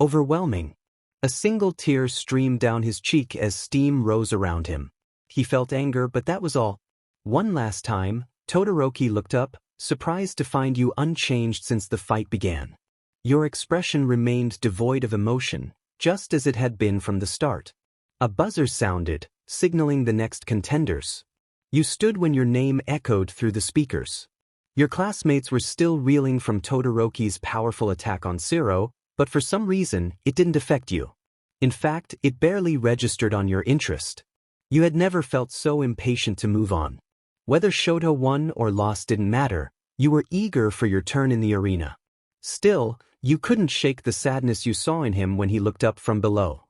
overwhelming. A single tear streamed down his cheek as steam rose around him. He felt anger, but that was all. One last time, Todoroki looked up, surprised to find you unchanged since the fight began. Your expression remained devoid of emotion, just as it had been from the start. A buzzer sounded, signaling the next contenders. You stood when your name echoed through the speakers. Your classmates were still reeling from Todoroki's powerful attack on Shiro, but for some reason, it didn't affect you. In fact, it barely registered on your interest. You had never felt so impatient to move on. Whether Shoto won or lost didn't matter, you were eager for your turn in the arena. Still, you couldn't shake the sadness you saw in him when he looked up from below.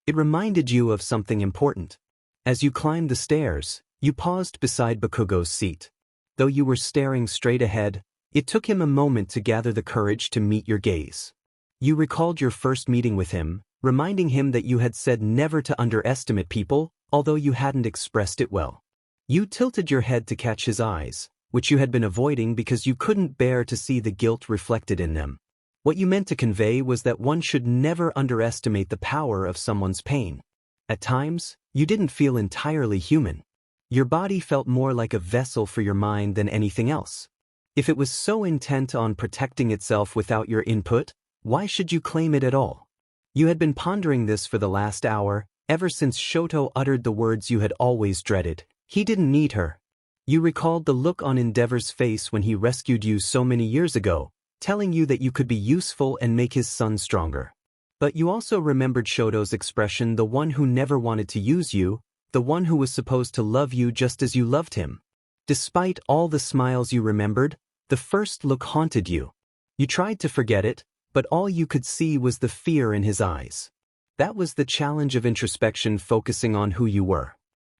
It reminded you of something important. As you climbed the stairs, you paused beside Bakugo's seat. Though you were staring straight ahead, it took him a moment to gather the courage to meet your gaze. You recalled your first meeting with him, reminding him that you had said never to underestimate people, although you hadn't expressed it well. You tilted your head to catch his eyes, which you had been avoiding because you couldn't bear to see the guilt reflected in them. What you meant to convey was that one should never underestimate the power of someone's pain. At times, you didn't feel entirely human. Your body felt more like a vessel for your mind than anything else. If it was so intent on protecting itself without your input, why should you claim it at all? You had been pondering this for the last hour, ever since Shoto uttered the words you had always dreaded. He didn't need her. You recalled the look on Endeavor's face when he rescued you so many years ago, telling you that you could be useful and make his son stronger. But you also remembered Shoto's expression, the one who never wanted to use you, the one who was supposed to love you just as you loved him. Despite all the smiles you remembered, the first look haunted you. You tried to forget it, but all you could see was the fear in his eyes. That was the challenge of introspection, focusing on who you were.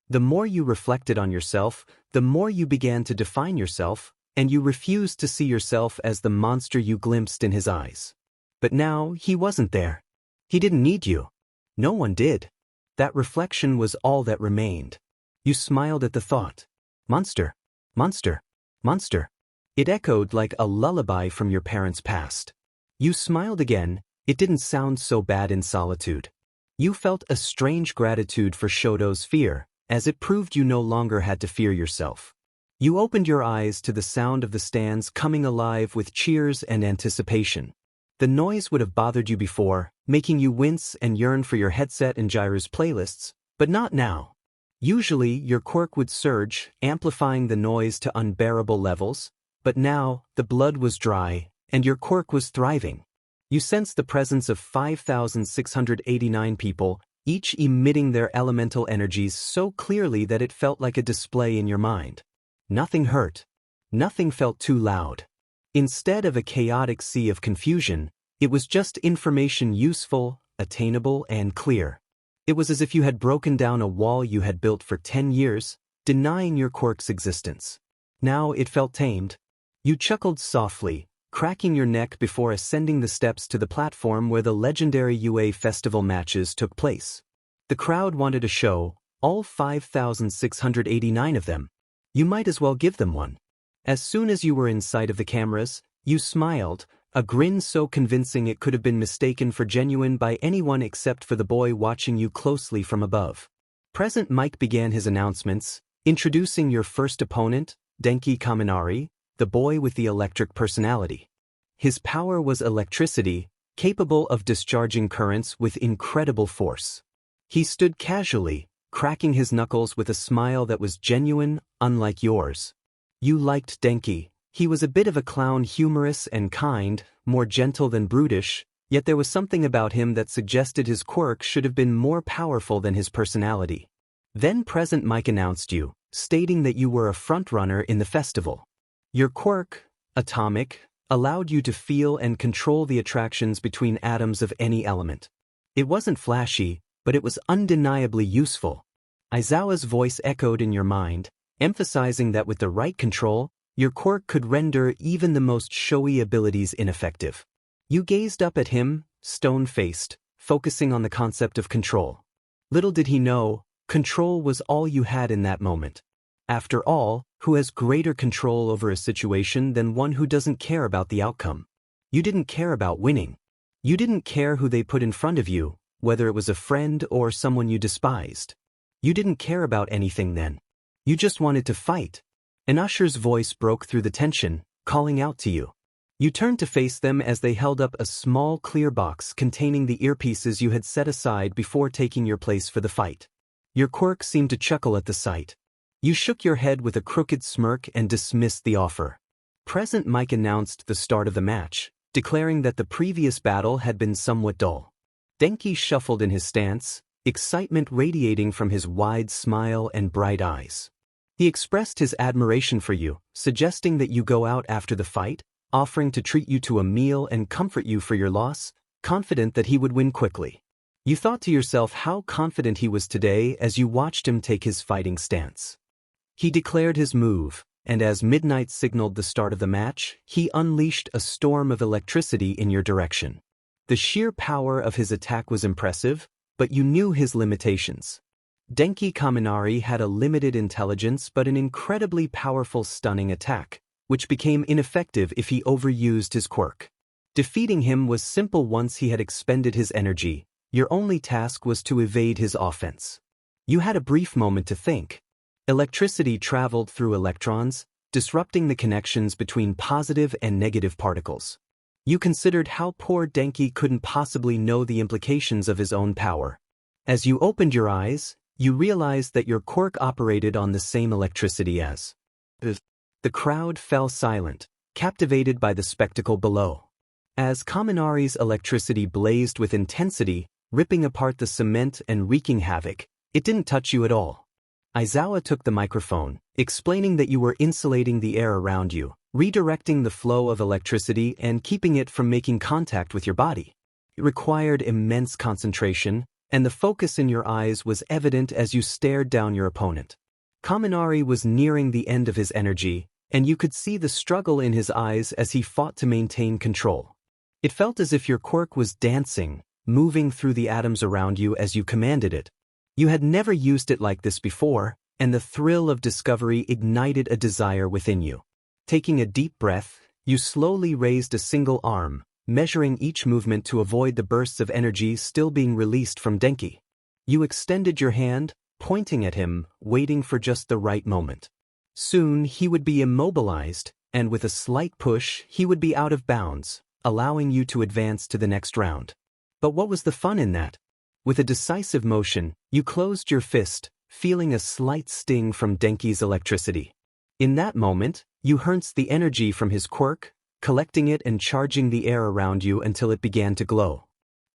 The more you reflected on yourself, the more you began to define yourself, and you refused to see yourself as the monster you glimpsed in his eyes. But now, he wasn't there. He didn't need you. No one did. That reflection was all that remained. You smiled at the thought. Monster. Monster. Monster. It echoed like a lullaby from your parents' past. You smiled again. It didn't sound so bad in solitude. You felt a strange gratitude for Shoto's fear, as it proved you no longer had to fear yourself. You opened your eyes to the sound of the stands coming alive with cheers and anticipation. The noise would have bothered you before, making you wince and yearn for your headset and Gyro's playlists, but not now. Usually, your quirk would surge, amplifying the noise to unbearable levels, but now, the blood was dry, and your quirk was thriving. You sensed the presence of 5,689 people, each emitting their elemental energies so clearly that it felt like a display in your mind. Nothing hurt. Nothing felt too loud. Instead of a chaotic sea of confusion, it was just information useful, attainable, and clear. It was as if you had broken down a wall you had built for 10 years, denying your quirk's existence. Now it felt tamed. You chuckled softly, cracking your neck before ascending the steps to the platform where the legendary UA festival matches took place. The crowd wanted a show, all 5,689 of them. You might as well give them one. As soon as you were in sight of the cameras, you smiled, a grin so convincing it could have been mistaken for genuine by anyone except for the boy watching you closely from above. Present Mike began his announcements, introducing your first opponent, Denki Kaminari, the boy with the electric personality. His power was electricity, capable of discharging currents with incredible force. He stood casually, cracking his knuckles with a smile that was genuine, unlike yours. You liked Denki. He was a bit of a clown, humorous and kind, more gentle than brutish, yet there was something about him that suggested his quirk should have been more powerful than his personality. Then Present Mike announced you, stating that you were a frontrunner in the festival. Your quirk, Atomic, allowed you to feel and control the attractions between atoms of any element. It wasn't flashy, but it was undeniably useful. Aizawa's voice echoed in your mind, emphasizing that with the right control, your quirk could render even the most showy abilities ineffective. You gazed up at him, stone-faced, focusing on the concept of control. Little did he know, control was all you had in that moment. After all, who has greater control over a situation than one who doesn't care about the outcome? You didn't care about winning. You didn't care who they put in front of you, whether it was a friend or someone you despised. You didn't care about anything then. You just wanted to fight. An usher's voice broke through the tension, calling out to you. You turned to face them as they held up a small clear box containing the earpieces you had set aside before taking your place for the fight. Your quirk seemed to chuckle at the sight. You shook your head with a crooked smirk and dismissed the offer. Present Mike announced the start of the match, declaring that the previous battle had been somewhat dull. Denki shuffled in his stance, excitement radiating from his wide smile and bright eyes. He expressed his admiration for you, suggesting that you go out after the fight, offering to treat you to a meal and comfort you for your loss, confident that he would win quickly. You thought to yourself how confident he was today as you watched him take his fighting stance. He declared his move, and as midnight signaled the start of the match, he unleashed a storm of electricity in your direction. The sheer power of his attack was impressive, but you knew his limitations. Denki Kaminari had a limited intelligence but an incredibly powerful stunning attack, which became ineffective if he overused his quirk. Defeating him was simple once he had expended his energy. Your only task was to evade his offense. You had a brief moment to think. Electricity traveled through electrons, disrupting the connections between positive and negative particles. You considered how poor Denki couldn't possibly know the implications of his own power. As you opened your eyes, you realized that your quirk operated on the same electricity as. The crowd fell silent, captivated by the spectacle below. As Kaminari's electricity blazed with intensity, ripping apart the cement and wreaking havoc, it didn't touch you at all. Aizawa took the microphone, explaining that you were insulating the air around you, redirecting the flow of electricity and keeping it from making contact with your body. It required immense concentration, and the focus in your eyes was evident as you stared down your opponent. Kaminari was nearing the end of his energy, and you could see the struggle in his eyes as he fought to maintain control. It felt as if your quirk was dancing, moving through the atoms around you as you commanded it. You had never used it like this before, and the thrill of discovery ignited a desire within you. Taking a deep breath, you slowly raised a single arm, measuring each movement to avoid the bursts of energy still being released from Denki. You extended your hand, pointing at him, waiting for just the right moment. Soon he would be immobilized, and with a slight push he would be out of bounds, allowing you to advance to the next round. But what was the fun in that? With a decisive motion, you closed your fist, feeling a slight sting from Denki's electricity. In that moment, you harnessed the energy from his quirk, collecting it and charging the air around you until it began to glow.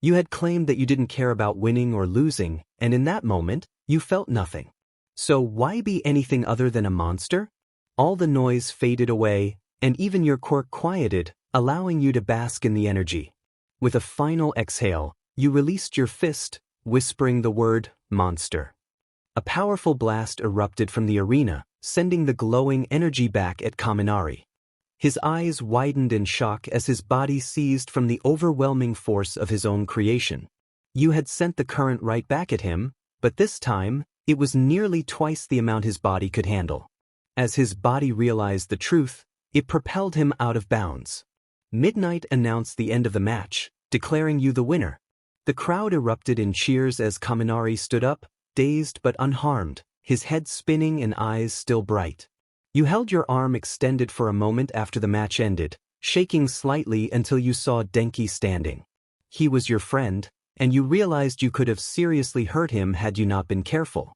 You had claimed that you didn't care about winning or losing, and in that moment, you felt nothing. So why be anything other than a monster? All the noise faded away, and even your quirk quieted, allowing you to bask in the energy. With a final exhale, you released your fist, whispering the word, monster. A powerful blast erupted from the arena, sending the glowing energy back at Kaminari. His eyes widened in shock as his body seized from the overwhelming force of his own creation. You had sent the current right back at him, but this time, it was nearly twice the amount his body could handle. As his body realized the truth, it propelled him out of bounds. Midnight announced the end of the match, declaring you the winner. The crowd erupted in cheers as Kaminari stood up, dazed but unharmed, his head spinning and eyes still bright. You held your arm extended for a moment after the match ended, shaking slightly until you saw Denki standing. He was your friend, and you realized you could have seriously hurt him had you not been careful.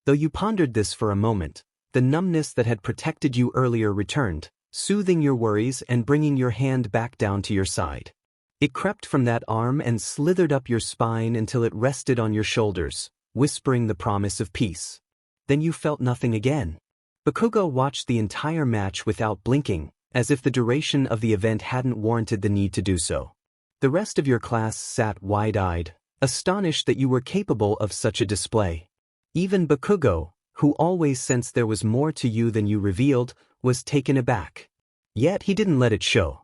Though you pondered this for a moment, the numbness that had protected you earlier returned, soothing your worries and bringing your hand back down to your side. It crept from that arm and slithered up your spine until it rested on your shoulders, whispering the promise of peace. Then you felt nothing again. Bakugo watched the entire match without blinking, as if the duration of the event hadn't warranted the need to do so. The rest of your class sat wide-eyed, astonished that you were capable of such a display. Even Bakugo, who always sensed there was more to you than you revealed, was taken aback. Yet he didn't let it show.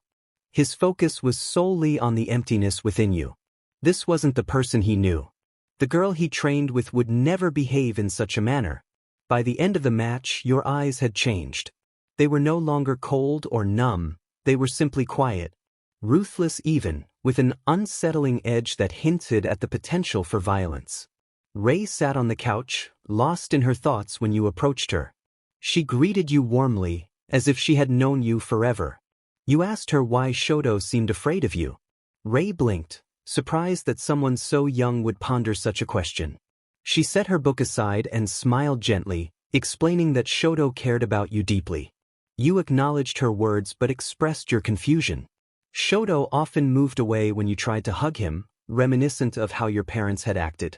His focus was solely on the emptiness within you. This wasn't the person he knew. The girl he trained with would never behave in such a manner. By the end of the match, your eyes had changed. They were no longer cold or numb, they were simply quiet. Ruthless even, with an unsettling edge that hinted at the potential for violence. Rei sat on the couch, lost in her thoughts when you approached her. She greeted you warmly, as if she had known you forever. You asked her why Shoto seemed afraid of you. Rei blinked, surprised that someone so young would ponder such a question. She set her book aside and smiled gently, explaining that Shoto cared about you deeply. You acknowledged her words but expressed your confusion. Shoto often moved away when you tried to hug him, reminiscent of how your parents had acted.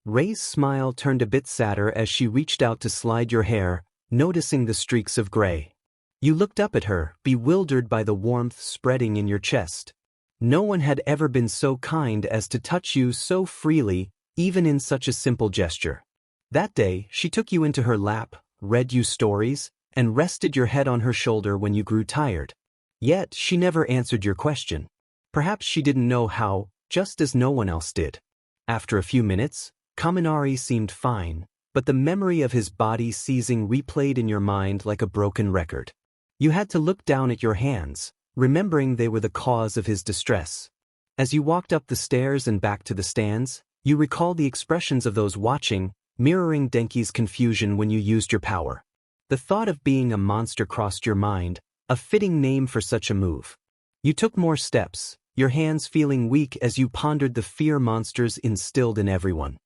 Rei's smile turned a bit sadder as she reached out to slide your hair, noticing the streaks of gray. You looked up at her, bewildered by the warmth spreading in your chest. No one had ever been so kind as to touch you so freely, even in such a simple gesture. That day, she took you into her lap, read you stories, and rested your head on her shoulder when you grew tired. Yet, she never answered your question. Perhaps she didn't know how, just as no one else did. After a few minutes, Kaminari seemed fine, but the memory of his body seizing replayed in your mind like a broken record. You had to look down at your hands, remembering they were the cause of his distress. As you walked up the stairs and back to the stands, you recalled the expressions of those watching, mirroring Denki's confusion when you used your power. The thought of being a monster crossed your mind, a fitting name for such a move. You took more steps, your hands feeling weak as you pondered the fear monsters instilled in everyone.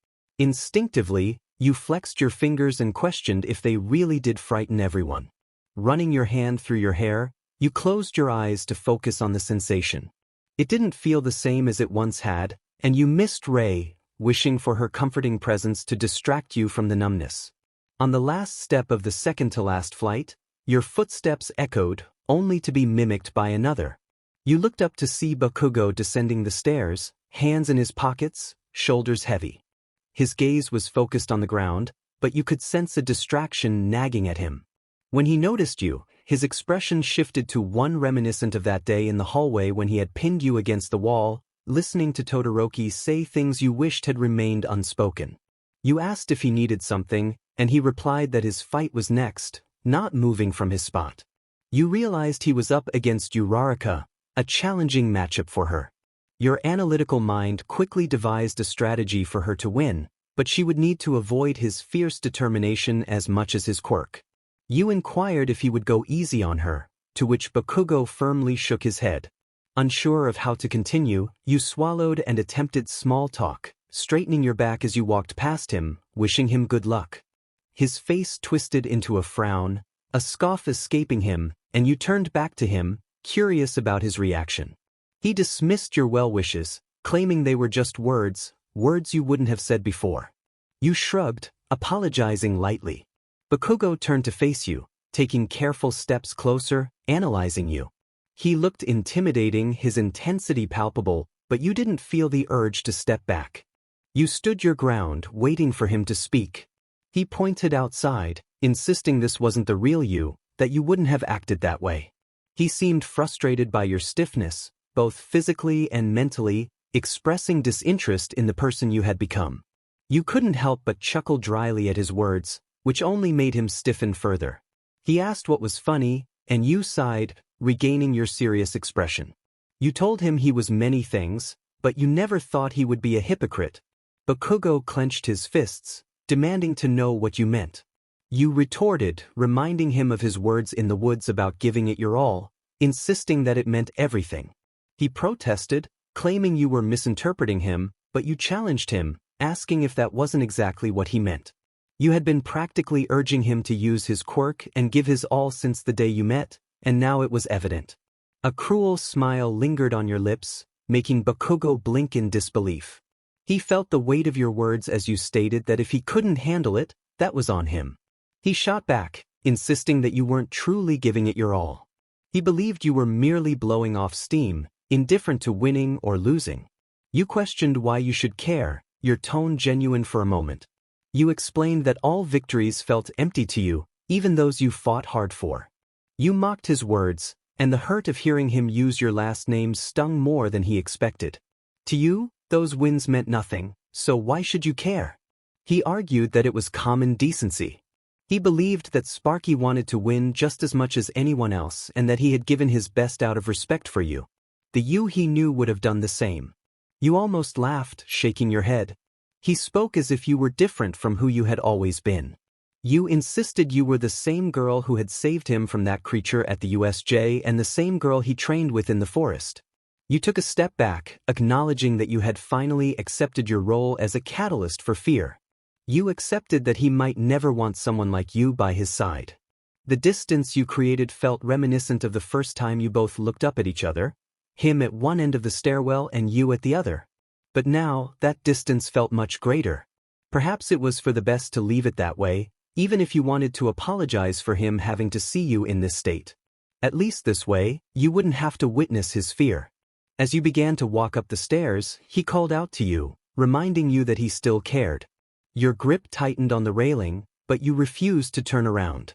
Instinctively, you flexed your fingers and questioned if they really did frighten everyone. Running your hand through your hair, you closed your eyes to focus on the sensation. It didn't feel the same as it once had, and you missed Rei, wishing for her comforting presence to distract you from the numbness. On the last step of the second-to-last flight, your footsteps echoed, only to be mimicked by another. You looked up to see Bakugo descending the stairs, hands in his pockets, shoulders heavy. His gaze was focused on the ground, but you could sense a distraction nagging at him. When he noticed you, his expression shifted to one reminiscent of that day in the hallway when he had pinned you against the wall, listening to Todoroki say things you wished had remained unspoken. You asked if he needed something, and he replied that his fight was next, not moving from his spot. You realized he was up against Uraraka, a challenging matchup for her. Your analytical mind quickly devised a strategy for her to win, but she would need to avoid his fierce determination as much as his quirk. You inquired if he would go easy on her, to which Bakugo firmly shook his head. Unsure of how to continue, you swallowed and attempted small talk, straightening your back as you walked past him, wishing him good luck. His face twisted into a frown, a scoff escaping him, and you turned back to him, curious about his reaction. He dismissed your well wishes, claiming they were just words you wouldn't have said before. You shrugged, apologizing lightly. Bakugo turned to face you, taking careful steps closer, analyzing you. He looked intimidating, his intensity palpable, but you didn't feel the urge to step back. You stood your ground, waiting for him to speak. He pointed outside, insisting this wasn't the real you, that you wouldn't have acted that way. He seemed frustrated by your stiffness, both physically and mentally, expressing disinterest in the person you had become. You couldn't help but chuckle dryly at his words, which only made him stiffen further. He asked what was funny, and you sighed, regaining your serious expression. You told him he was many things, but you never thought he would be a hypocrite. Bakugo clenched his fists, demanding to know what you meant. You retorted, reminding him of his words in the woods about giving it your all, insisting that it meant everything. He protested, claiming you were misinterpreting him, but you challenged him, asking if that wasn't exactly what he meant. You had been practically urging him to use his quirk and give his all since the day you met, and now it was evident. A cruel smile lingered on your lips, making Bakugo blink in disbelief. He felt the weight of your words as you stated that if he couldn't handle it, that was on him. He shot back, insisting that you weren't truly giving it your all. He believed you were merely blowing off steam, indifferent to winning or losing. You questioned why you should care, your tone genuine for a moment. You explained that all victories felt empty to you, even those you fought hard for. You mocked his words, and the hurt of hearing him use your last name stung more than he expected. To you, those wins meant nothing, so why should you care? He argued that it was common decency. He believed that Sparky wanted to win just as much as anyone else and that he had given his best out of respect for you. The you he knew would have done the same. You almost laughed, shaking your head. He spoke as if you were different from who you had always been. You insisted you were the same girl who had saved him from that creature at the USJ and the same girl he trained with in the forest. You took a step back, acknowledging that you had finally accepted your role as a catalyst for fear. You accepted that he might never want someone like you by his side. The distance you created felt reminiscent of the first time you both looked up at each other, him at one end of the stairwell and you at the other. But now, that distance felt much greater. Perhaps it was for the best to leave it that way, even if you wanted to apologize for him having to see you in this state. At least this way, you wouldn't have to witness his fear. As you began to walk up the stairs, he called out to you, reminding you that he still cared. Your grip tightened on the railing, but you refused to turn around.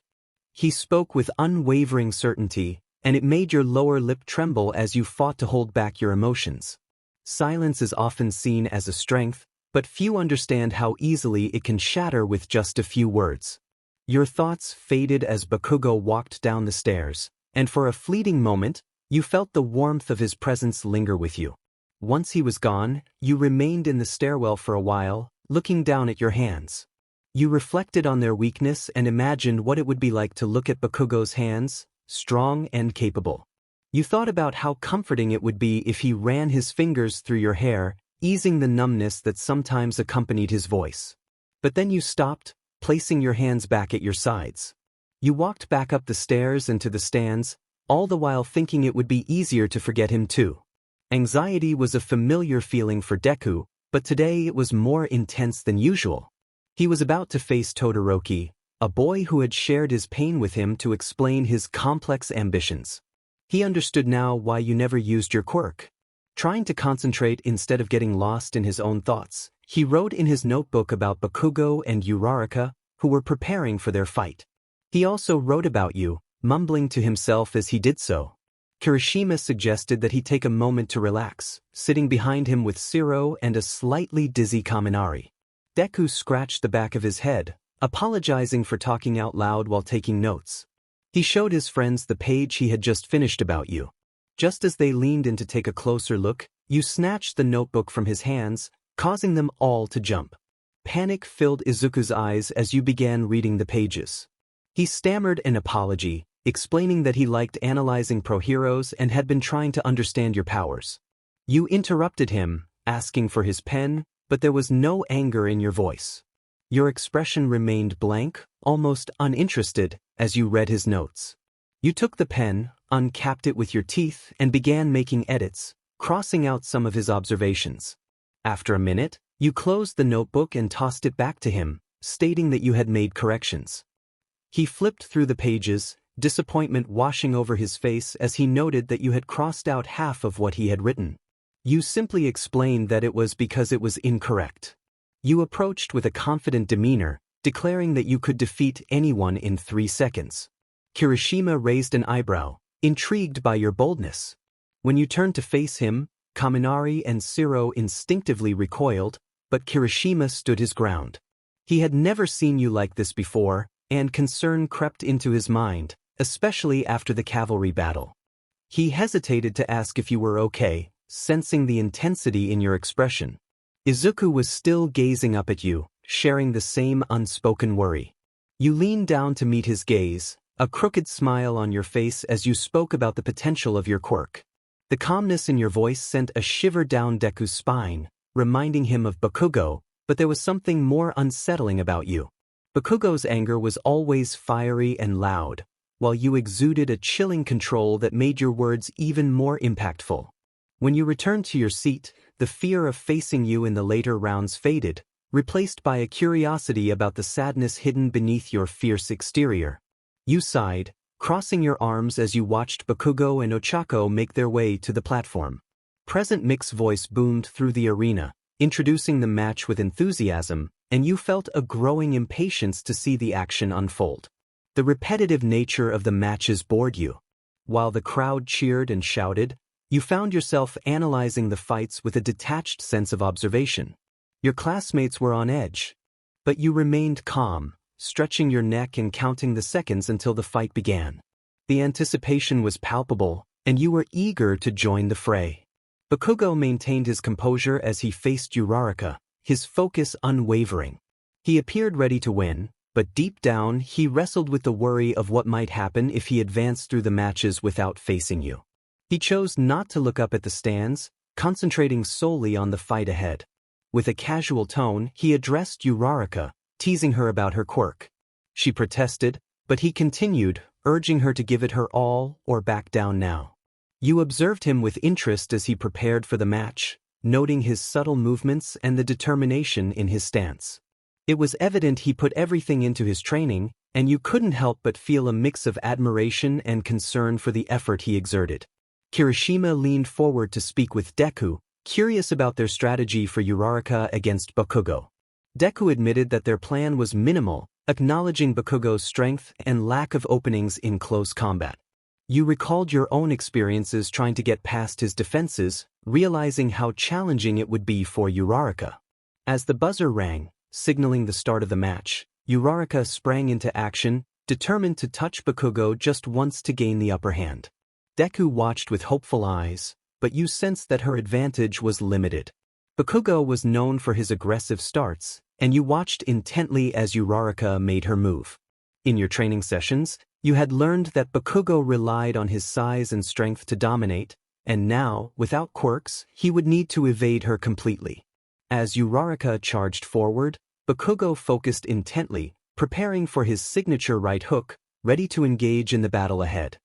He spoke with unwavering certainty, and it made your lower lip tremble as you fought to hold back your emotions. Silence is often seen as a strength, but few understand how easily it can shatter with just a few words. Your thoughts faded as Bakugo walked down the stairs, and for a fleeting moment, you felt the warmth of his presence linger with you. Once he was gone, you remained in the stairwell for a while, looking down at your hands. You reflected on their weakness and imagined what it would be like to look at Bakugo's hands, strong and capable. You thought about how comforting it would be if he ran his fingers through your hair, easing the numbness that sometimes accompanied his voice. But then you stopped, placing your hands back at your sides. You walked back up the stairs and to the stands, all the while thinking it would be easier to forget him too. Anxiety was a familiar feeling for Deku, but today it was more intense than usual. He was about to face Todoroki, a boy who had shared his pain with him to explain his complex ambitions. He understood now why you never used your quirk. Trying to concentrate instead of getting lost in his own thoughts, he wrote in his notebook about Bakugo and Uraraka, who were preparing for their fight. He also wrote about you, mumbling to himself as he did so. Kirishima suggested that he take a moment to relax, sitting behind him with Shiro and a slightly dizzy Kaminari. Deku scratched the back of his head, apologizing for talking out loud while taking notes. He showed his friends the page he had just finished about you. Just as they leaned in to take a closer look, you snatched the notebook from his hands, causing them all to jump. Panic filled Izuku's eyes as you began reading the pages. He stammered an apology, explaining that he liked analyzing pro-heroes and had been trying to understand your powers. You interrupted him, asking for his pen, but there was no anger in your voice. Your expression remained blank, almost uninterested, as you read his notes. You took the pen, uncapped it with your teeth, and began making edits, crossing out some of his observations. After a minute, you closed the notebook and tossed it back to him, stating that you had made corrections. He flipped through the pages, disappointment washing over his face as he noted that you had crossed out half of what he had written. You simply explained that it was because it was incorrect. You approached with a confident demeanor, declaring that you could defeat anyone in 3 seconds. Kirishima raised an eyebrow, intrigued by your boldness. When you turned to face him, Kaminari and Shiro instinctively recoiled, but Kirishima stood his ground. He had never seen you like this before, and concern crept into his mind, especially after the cavalry battle. He hesitated to ask if you were okay, sensing the intensity in your expression. Izuku was still gazing up at you, sharing the same unspoken worry. You leaned down to meet his gaze, a crooked smile on your face as you spoke about the potential of your quirk. The calmness in your voice sent a shiver down Deku's spine, reminding him of Bakugo, but there was something more unsettling about you. Bakugo's anger was always fiery and loud, while you exuded a chilling control that made your words even more impactful. When you returned to your seat, the fear of facing you in the later rounds faded, replaced by a curiosity about the sadness hidden beneath your fierce exterior. You sighed, crossing your arms as you watched Bakugo and Ochako make their way to the platform. Present Mick's voice boomed through the arena, introducing the match with enthusiasm, and you felt a growing impatience to see the action unfold. The repetitive nature of the matches bored you. While the crowd cheered and shouted, you found yourself analyzing the fights with a detached sense of observation. Your classmates were on edge, but you remained calm, stretching your neck and counting the seconds until the fight began. The anticipation was palpable, and you were eager to join the fray. Bakugo maintained his composure as he faced Uraraka, his focus unwavering. He appeared ready to win, but deep down he wrestled with the worry of what might happen if he advanced through the matches without facing you. He chose not to look up at the stands, concentrating solely on the fight ahead. With a casual tone, he addressed Uraraka, teasing her about her quirk. She protested, but he continued, urging her to give it her all or back down now. You observed him with interest as he prepared for the match, noting his subtle movements and the determination in his stance. It was evident he put everything into his training, and you couldn't help but feel a mix of admiration and concern for the effort he exerted. Kirishima leaned forward to speak with Deku, curious about their strategy for Uraraka against Bakugo. Deku admitted that their plan was minimal, acknowledging Bakugo's strength and lack of openings in close combat. You recalled your own experiences trying to get past his defenses, realizing how challenging it would be for Uraraka. As the buzzer rang, signaling the start of the match, Uraraka sprang into action, determined to touch Bakugo just once to gain the upper hand. Deku watched with hopeful eyes, but you sensed that her advantage was limited. Bakugo was known for his aggressive starts, and you watched intently as Uraraka made her move. In your training sessions, you had learned that Bakugo relied on his size and strength to dominate, and now, without quirks, he would need to evade her completely. As Uraraka charged forward, Bakugo focused intently, preparing for his signature right hook, ready to engage in the battle ahead.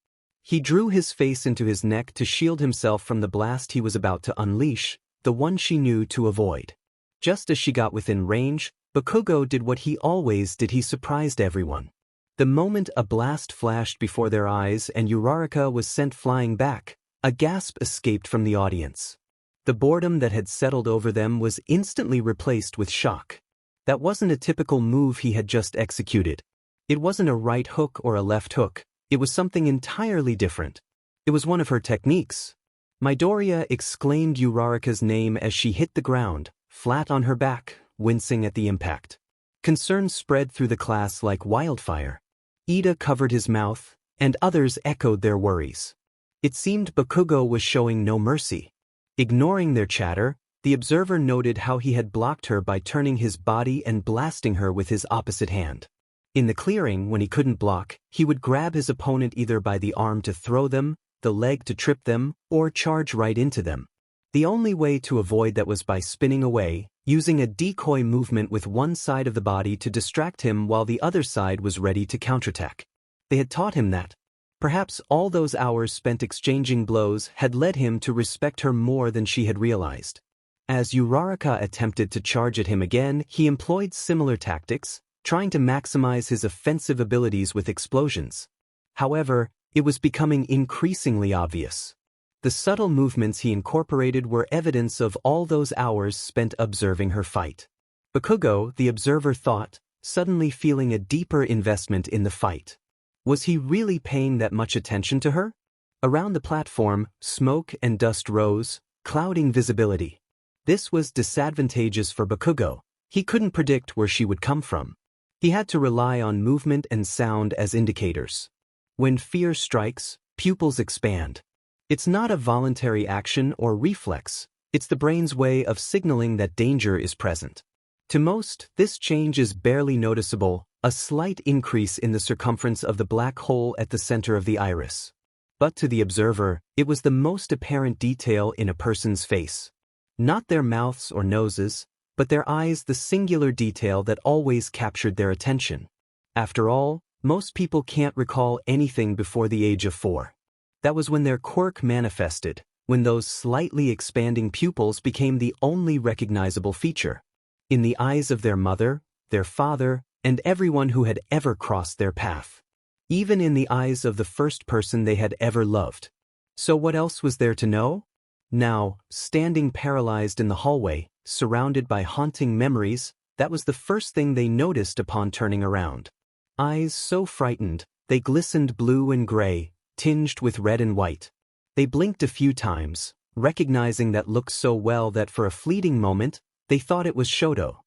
He drew his face into his neck to shield himself from the blast he was about to unleash, the one she knew to avoid. Just as she got within range, Bakugo did what he always did. He surprised everyone. The moment a blast flashed before their eyes and Uraraka was sent flying back, a gasp escaped from the audience. The boredom that had settled over them was instantly replaced with shock. That wasn't a typical move he had just executed. It wasn't a right hook or a left hook. It was something entirely different. It was one of her techniques. Midoriya exclaimed Uraraka's name as she hit the ground, flat on her back, wincing at the impact. Concern spread through the class like wildfire. Ida covered his mouth, and others echoed their worries. It seemed Bakugo was showing no mercy. Ignoring their chatter, the observer noted how he had blocked her by turning his body and blasting her with his opposite hand. In the clearing, when he couldn't block, he would grab his opponent either by the arm to throw them, the leg to trip them, or charge right into them. The only way to avoid that was by spinning away, using a decoy movement with one side of the body to distract him while the other side was ready to counterattack. They had taught him that. Perhaps all those hours spent exchanging blows had led him to respect her more than she had realized. As Uraraka attempted to charge at him again, he employed similar tactics, trying to maximize his offensive abilities with explosions. However, it was becoming increasingly obvious. The subtle movements he incorporated were evidence of all those hours spent observing her fight. Bakugo, the observer thought, suddenly feeling a deeper investment in the fight. Was he really paying that much attention to her? Around the platform, smoke and dust rose, clouding visibility. This was disadvantageous for Bakugo. He couldn't predict where she would come from. He had to rely on movement and sound as indicators. When fear strikes, pupils expand. It's not a voluntary action or reflex, it's the brain's way of signaling that danger is present. To most, this change is barely noticeable, a slight increase in the circumference of the black hole at the center of the iris. But to the observer, it was the most apparent detail in a person's face. Not their mouths or noses, but their eyes the singular detail that always captured their attention. After all, most people can't recall anything before the age of 4. That was when their quirk manifested, when those slightly expanding pupils became the only recognizable feature. In the eyes of their mother, their father, and everyone who had ever crossed their path. Even in the eyes of the first person they had ever loved. So what else was there to know? Now, standing paralyzed in the hallway, surrounded by haunting memories, that was the first thing they noticed upon turning around. Eyes so frightened, they glistened blue and gray, tinged with red and white. They blinked a few times, recognizing that look so well that for a fleeting moment, they thought it was Shoto.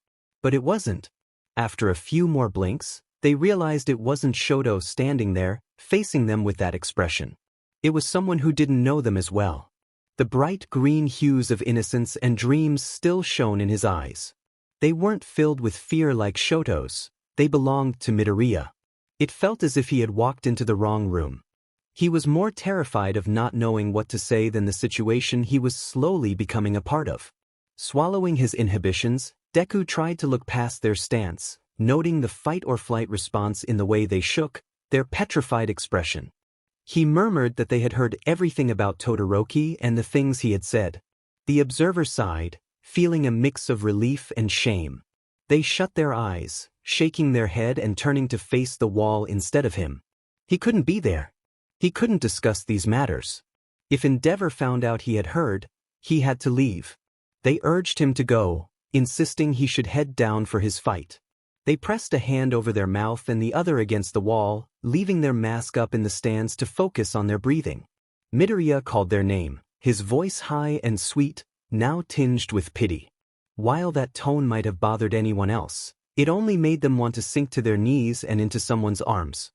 But it wasn't. After a few more blinks, they realized it wasn't Shoto standing there, facing them with that expression. It was someone who didn't know them as well. The bright green hues of innocence and dreams still shone in his eyes. They weren't filled with fear like Shoto's, they belonged to Midoriya. It felt as if he had walked into the wrong room. He was more terrified of not knowing what to say than the situation he was slowly becoming a part of. Swallowing his inhibitions, Deku tried to look past their stance, noting the fight-or-flight response in the way they shook, their petrified expression. He murmured that they had heard everything about Todoroki and the things he had said. The observer sighed, feeling a mix of relief and shame. They shut their eyes, shaking their head and turning to face the wall instead of him. He couldn't be there. He couldn't discuss these matters. If Endeavor found out he had heard, he had to leave. They urged him to go, insisting he should head down for his fight. They pressed a hand over their mouth and the other against the wall, leaving their mask up in the stands to focus on their breathing. Midoriya called their name, his voice high and sweet, now tinged with pity. While that tone might have bothered anyone else, it only made them want to sink to their knees and into someone's arms.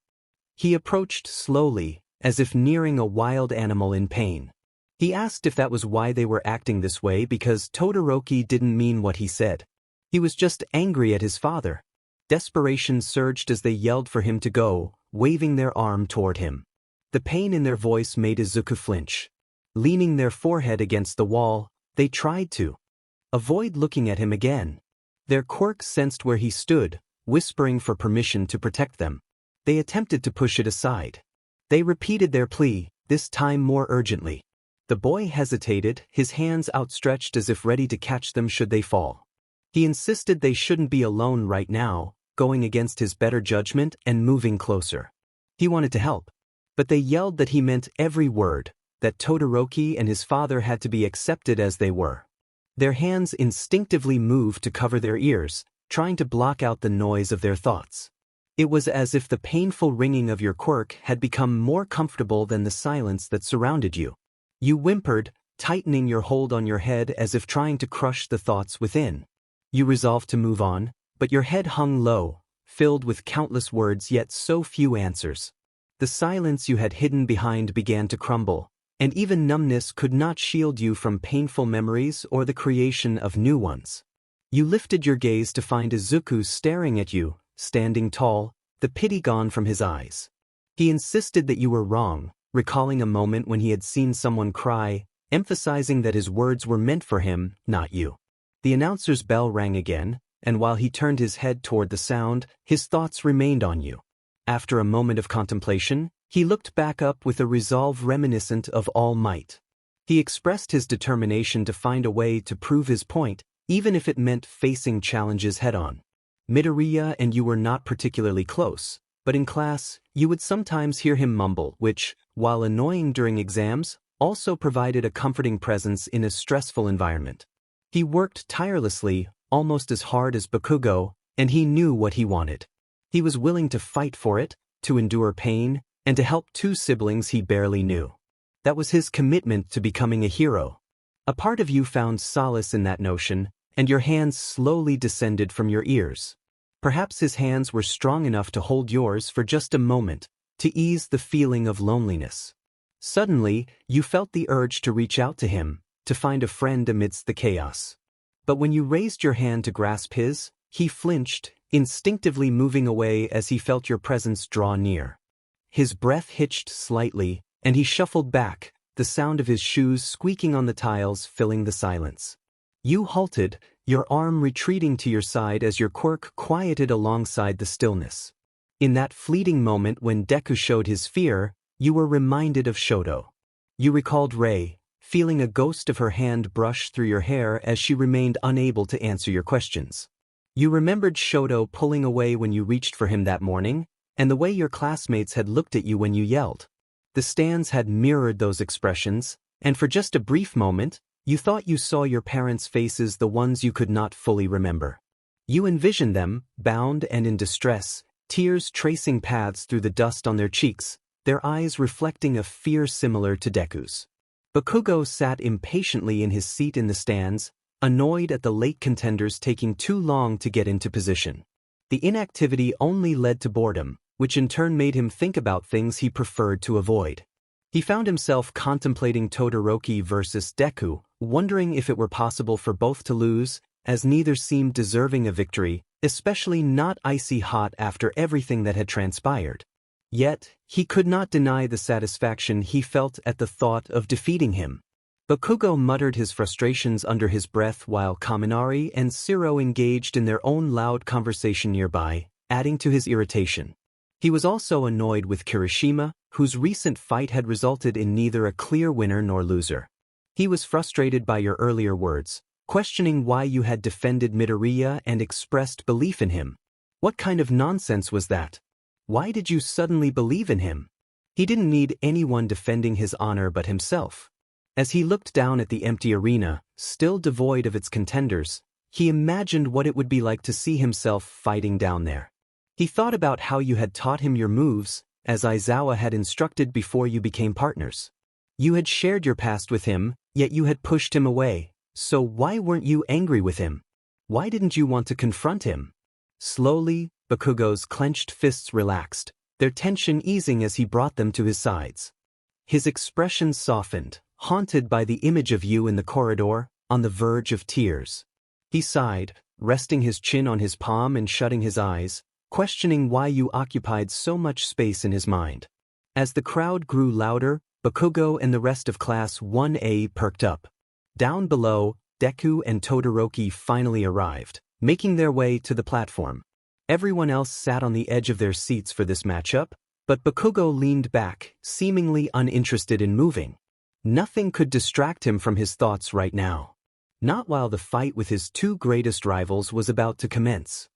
He approached slowly, as if nearing a wild animal in pain. He asked if that was why they were acting this way because Todoroki didn't mean what he said. He was just angry at his father. Desperation surged as they yelled for him to go, waving their arm toward him. The pain in their voice made Izuku flinch. Leaning their forehead against the wall, they tried to avoid looking at him again. Their quirk sensed where he stood, whispering for permission to protect them. They attempted to push it aside. They repeated their plea, this time more urgently. The boy hesitated, his hands outstretched as if ready to catch them should they fall. He insisted they shouldn't be alone right now, going against his better judgment and moving closer. He wanted to help. But they yelled that he meant every word, that Todoroki and his father had to be accepted as they were. Their hands instinctively moved to cover their ears, trying to block out the noise of their thoughts. It was as if the painful ringing of your quirk had become more comfortable than the silence that surrounded you. You whimpered, tightening your hold on your head as if trying to crush the thoughts within. You resolved to move on, but your head hung low, filled with countless words yet so few answers. The silence you had hidden behind began to crumble, and even numbness could not shield you from painful memories or the creation of new ones. You lifted your gaze to find Izuku staring at you, standing tall, the pity gone from his eyes. He insisted that you were wrong, recalling a moment when he had seen someone cry, emphasizing that his words were meant for him, not you. The announcer's bell rang again, and while he turned his head toward the sound, his thoughts remained on you. After a moment of contemplation, he looked back up with a resolve reminiscent of All Might. He expressed his determination to find a way to prove his point, even if it meant facing challenges head-on. Midoriya and you were not particularly close, but in class, you would sometimes hear him mumble, which, while annoying during exams, also provided a comforting presence in a stressful environment. He worked tirelessly, almost as hard as Bakugo, and he knew what he wanted. He was willing to fight for it, to endure pain, and to help two siblings he barely knew. That was his commitment to becoming a hero. A part of you found solace in that notion, and your hands slowly descended from your ears. Perhaps his hands were strong enough to hold yours for just a moment, to ease the feeling of loneliness. Suddenly, you felt the urge to reach out to him, to find a friend amidst the chaos. But when you raised your hand to grasp his, he flinched, instinctively moving away as he felt your presence draw near. His breath hitched slightly, and he shuffled back, the sound of his shoes squeaking on the tiles filling the silence. You halted, your arm retreating to your side as your quirk quieted alongside the stillness. In that fleeting moment when Deku showed his fear, you were reminded of Shoto. You recalled Rei, feeling a ghost of her hand brush through your hair as she remained unable to answer your questions. You remembered Shoto pulling away when you reached for him that morning, and the way your classmates had looked at you when you yelled. The stands had mirrored those expressions, and for just a brief moment, you thought you saw your parents' faces, the ones you could not fully remember. You envisioned them, bound and in distress, tears tracing paths through the dust on their cheeks, their eyes reflecting a fear similar to Deku's. Bakugo sat impatiently in his seat in the stands, annoyed at the late contenders taking too long to get into position. The inactivity only led to boredom, which in turn made him think about things he preferred to avoid. He found himself contemplating Todoroki versus Deku, wondering if it were possible for both to lose, as neither seemed deserving a victory, especially not icy hot after everything that had transpired. Yet, he could not deny the satisfaction he felt at the thought of defeating him. Bakugo muttered his frustrations under his breath while Kaminari and Shiro engaged in their own loud conversation nearby, adding to his irritation. He was also annoyed with Kirishima, whose recent fight had resulted in neither a clear winner nor loser. He was frustrated by your earlier words, questioning why you had defended Midoriya and expressed belief in him. What kind of nonsense was that? Why did you suddenly believe in him? He didn't need anyone defending his honor but himself. As he looked down at the empty arena, still devoid of its contenders, he imagined what it would be like to see himself fighting down there. He thought about how you had taught him your moves, as Aizawa had instructed before you became partners. You had shared your past with him, yet you had pushed him away, so why weren't you angry with him? Why didn't you want to confront him? Slowly, Bakugo's clenched fists relaxed, their tension easing as he brought them to his sides. His expression softened, haunted by the image of you in the corridor, on the verge of tears. He sighed, resting his chin on his palm and shutting his eyes, questioning why you occupied so much space in his mind. As the crowd grew louder, Bakugo and the rest of Class 1A perked up. Down below, Deku and Todoroki finally arrived, making their way to the platform. Everyone else sat on the edge of their seats for this matchup, but Bakugo leaned back, seemingly uninterested in moving. Nothing could distract him from his thoughts right now. Not while the fight with his two greatest rivals was about to commence.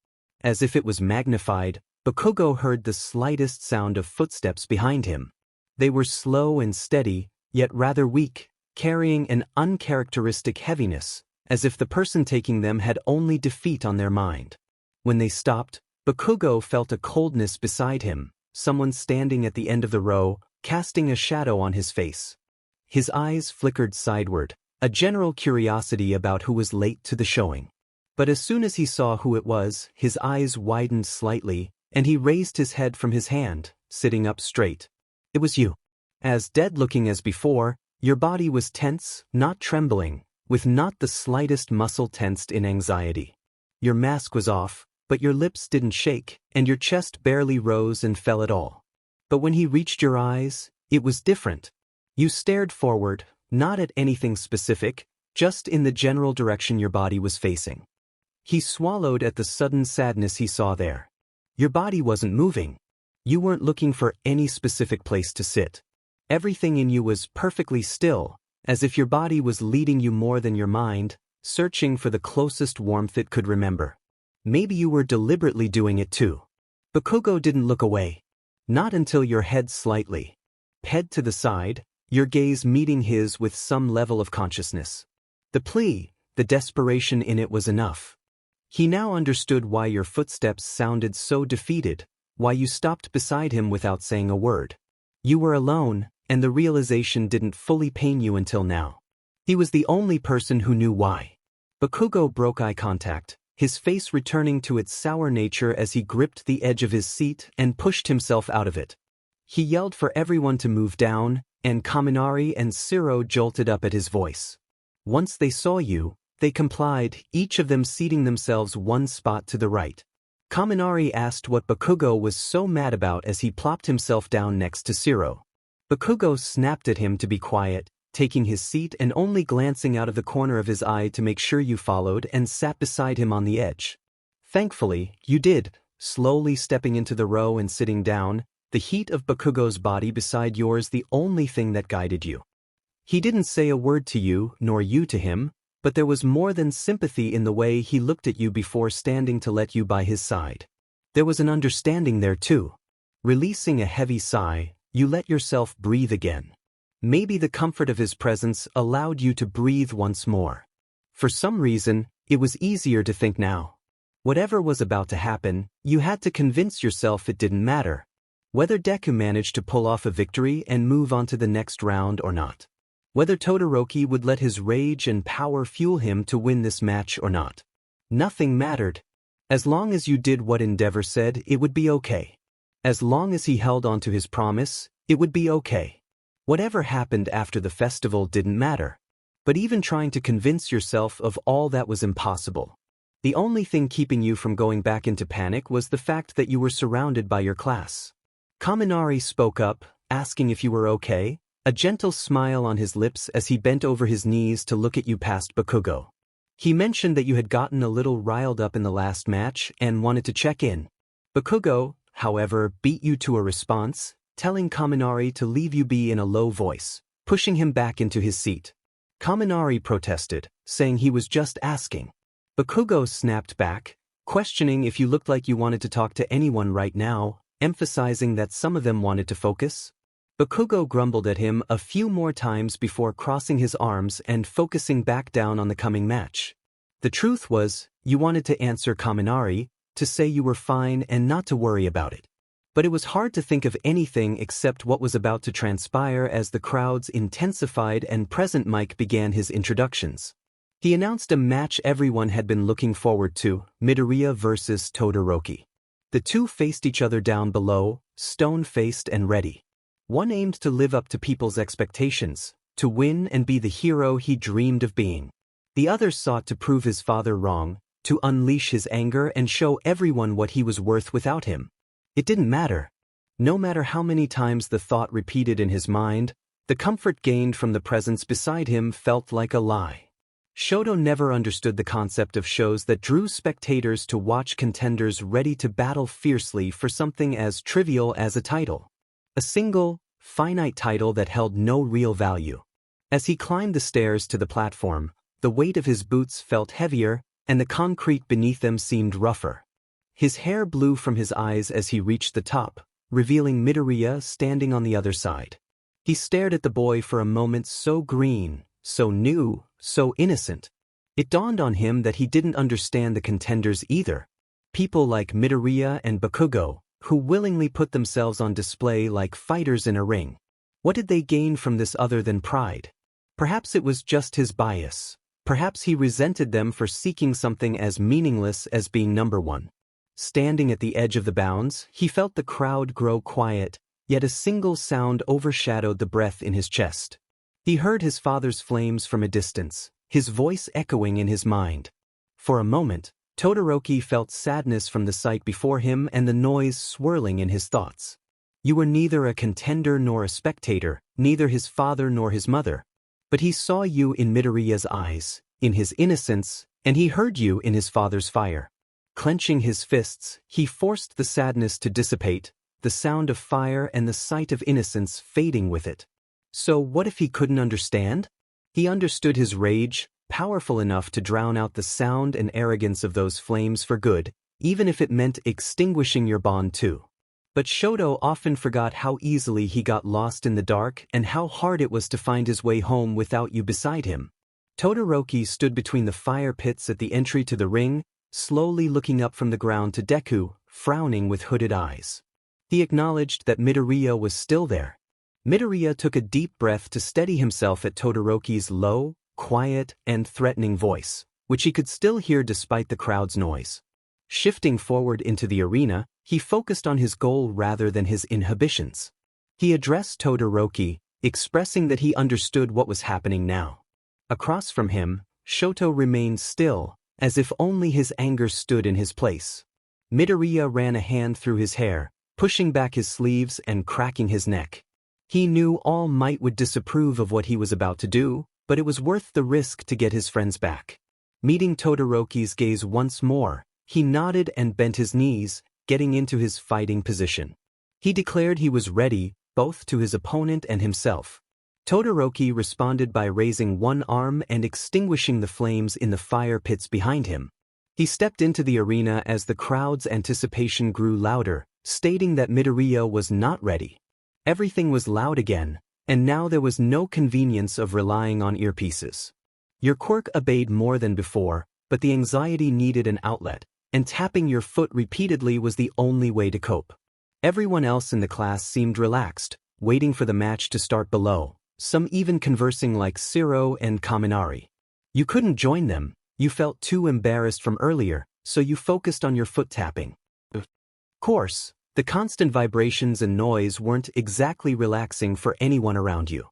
As if it was magnified, Bakugo heard the slightest sound of footsteps behind him. They were slow and steady, yet rather weak, carrying an uncharacteristic heaviness, as if the person taking them had only defeat on their mind. When they stopped, Bakugo felt a coldness beside him, someone standing at the end of the row, casting a shadow on his face. His eyes flickered sideward, a general curiosity about who was late to the showing. But as soon as he saw who it was, his eyes widened slightly, and he raised his head from his hand, sitting up straight. It was you. As dead-looking as before, your body was tense, not trembling, with not the slightest muscle tensed in anxiety. Your mask was off, but your lips didn't shake, and your chest barely rose and fell at all. But when he reached your eyes, it was different. You stared forward, not at anything specific, just in the general direction your body was facing. He swallowed at the sudden sadness he saw there. Your body wasn't moving. You weren't looking for any specific place to sit. Everything in you was perfectly still, as if your body was leading you more than your mind, searching for the closest warmth it could remember. Maybe you were deliberately doing it too. Bakugo didn't look away. Not until your head slightly. Head to the side, your gaze meeting his with some level of consciousness. The plea, the desperation in it was enough. He now understood why your footsteps sounded so defeated, why you stopped beside him without saying a word. You were alone, and the realization didn't fully pain you until now. He was the only person who knew why. Bakugo broke eye contact, his face returning to its sour nature as he gripped the edge of his seat and pushed himself out of it. He yelled for everyone to move down, and Kaminari and Shiro jolted up at his voice. Once they saw you, they complied, each of them seating themselves one spot to the right. Kaminari asked what Bakugo was so mad about as he plopped himself down next to Shiro. Bakugo snapped at him to be quiet, taking his seat and only glancing out of the corner of his eye to make sure you followed and sat beside him on the edge. Thankfully, you did, slowly stepping into the row and sitting down, the heat of Bakugo's body beside yours the only thing that guided you. He didn't say a word to you, nor you to him, but there was more than sympathy in the way he looked at you before standing to let you by his side. There was an understanding there too. Releasing a heavy sigh, you let yourself breathe again. Maybe the comfort of his presence allowed you to breathe once more. For some reason, it was easier to think now. Whatever was about to happen, you had to convince yourself it didn't matter. Whether Deku managed to pull off a victory and move on to the next round or not. Whether Todoroki would let his rage and power fuel him to win this match or not. Nothing mattered. As long as you did what Endeavor said, it would be okay. As long as he held on to his promise, it would be okay. Whatever happened after the festival didn't matter. But even trying to convince yourself of all that was impossible. The only thing keeping you from going back into panic was the fact that you were surrounded by your class. Kaminari spoke up, asking if you were okay, a gentle smile on his lips as he bent over his knees to look at you past Bakugo. He mentioned that you had gotten a little riled up in the last match and wanted to check in. Bakugo, however, beat you to a response, telling Kaminari to leave you be in a low voice, pushing him back into his seat. Kaminari protested, saying he was just asking. Bakugo snapped back, questioning if you looked like you wanted to talk to anyone right now, emphasizing that some of them wanted to focus. Bakugo grumbled at him a few more times before crossing his arms and focusing back down on the coming match. The truth was, you wanted to answer Kaminari, to say you were fine and not to worry about it. But it was hard to think of anything except what was about to transpire as the crowds intensified and Present Mike began his introductions. He announced a match everyone had been looking forward to, Midoriya versus Todoroki. The two faced each other down below, stone-faced and ready. One aimed to live up to people's expectations, to win and be the hero he dreamed of being. The other sought to prove his father wrong, to unleash his anger and show everyone what he was worth without him. It didn't matter. No matter how many times the thought repeated in his mind, the comfort gained from the presence beside him felt like a lie. Shoto never understood the concept of shows that drew spectators to watch contenders ready to battle fiercely for something as trivial as a title. A single, finite title that held no real value. As he climbed the stairs to the platform, the weight of his boots felt heavier, and the concrete beneath them seemed rougher. His hair blew from his eyes as he reached the top, revealing Midoriya standing on the other side. He stared at the boy for a moment so green, so new, so innocent. It dawned on him that he didn't understand the contenders either. People like Midoriya and Bakugo, who willingly put themselves on display like fighters in a ring. What did they gain from this other than pride? Perhaps it was just his bias. Perhaps he resented them for seeking something as meaningless as being number one. Standing at the edge of the bounds, he felt the crowd grow quiet, yet a single sound overshadowed the breath in his chest. He heard his father's flames from a distance, his voice echoing in his mind. For a moment, Todoroki felt sadness from the sight before him and the noise swirling in his thoughts. You were neither a contender nor a spectator, neither his father nor his mother. But he saw you in Midoriya's eyes, in his innocence, and he heard you in his father's fire. Clenching his fists, he forced the sadness to dissipate, the sound of fire and the sight of innocence fading with it. So what if he couldn't understand? He understood his rage, powerful enough to drown out the sound and arrogance of those flames for good, even if it meant extinguishing your bond too. But Shoto often forgot how easily he got lost in the dark and how hard it was to find his way home without you beside him. Todoroki stood between the fire pits at the entry to the ring, slowly looking up from the ground to Deku, frowning with hooded eyes. He acknowledged that Midoriya was still there. Midoriya took a deep breath to steady himself at Todoroki's low, quiet, and threatening voice, which he could still hear despite the crowd's noise. Shifting forward into the arena, he focused on his goal rather than his inhibitions. He addressed Todoroki, expressing that he understood what was happening now. Across from him, Shoto remained still, as if only his anger stood in his place. Midoriya ran a hand through his hair, pushing back his sleeves and cracking his neck. He knew All Might would disapprove of what he was about to do, but it was worth the risk to get his friends back. Meeting Todoroki's gaze once more, he nodded and bent his knees, getting into his fighting position. He declared he was ready, both to his opponent and himself. Todoroki responded by raising one arm and extinguishing the flames in the fire pits behind him. He stepped into the arena as the crowd's anticipation grew louder, stating that Midoriya was not ready. Everything was loud again, and now there was no convenience of relying on earpieces. Your quirk obeyed more than before, but the anxiety needed an outlet, and tapping your foot repeatedly was the only way to cope. Everyone else in the class seemed relaxed, waiting for the match to start below, some even conversing like Siro and Kaminari. You couldn't join them, you felt too embarrassed from earlier, so you focused on your foot tapping. Of course, the constant vibrations and noise weren't exactly relaxing for anyone around you.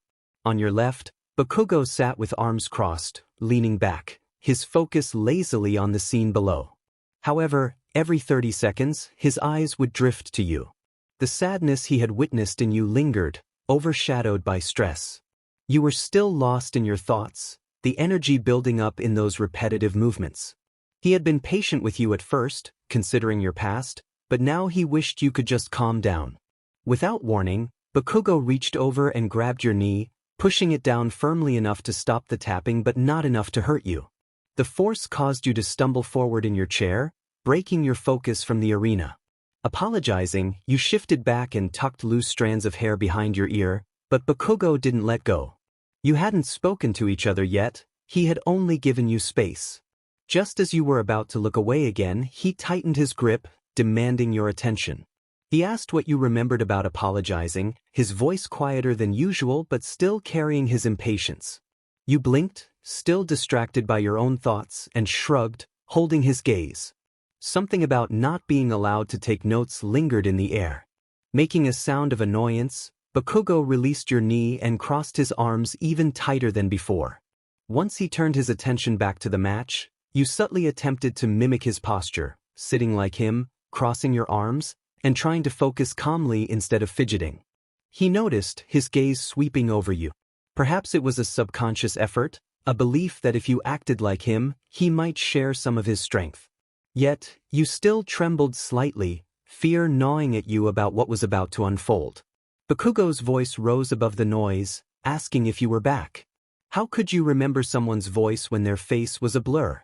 On your left, Bakugo sat with arms crossed, leaning back, his focus lazily on the scene below. However, every 30 seconds, his eyes would drift to you. The sadness he had witnessed in you lingered, overshadowed by stress. You were still lost in your thoughts, the energy building up in those repetitive movements. He had been patient with you at first, considering your past, but now he wished you could just calm down. Without warning, Bakugo reached over and grabbed your knee, pushing it down firmly enough to stop the tapping but not enough to hurt you. The force caused you to stumble forward in your chair, breaking your focus from the arena. Apologizing, you shifted back and tucked loose strands of hair behind your ear, but Bakugo didn't let go. You hadn't spoken to each other yet, he had only given you space. Just as you were about to look away again, he tightened his grip, demanding your attention. He asked what you remembered about apologizing, his voice quieter than usual but still carrying his impatience. You blinked, still distracted by your own thoughts, and shrugged, holding his gaze. Something about not being allowed to take notes lingered in the air. Making a sound of annoyance, Bakugo released your knee and crossed his arms even tighter than before. Once he turned his attention back to the match, you subtly attempted to mimic his posture, sitting like him, crossing your arms, and trying to focus calmly instead of fidgeting. He noticed, his gaze sweeping over you. Perhaps it was a subconscious effort, a belief that if you acted like him, he might share some of his strength. Yet, you still trembled slightly, fear gnawing at you about what was about to unfold. Bakugo's voice rose above the noise, asking if you were back. How could you remember someone's voice when their face was a blur?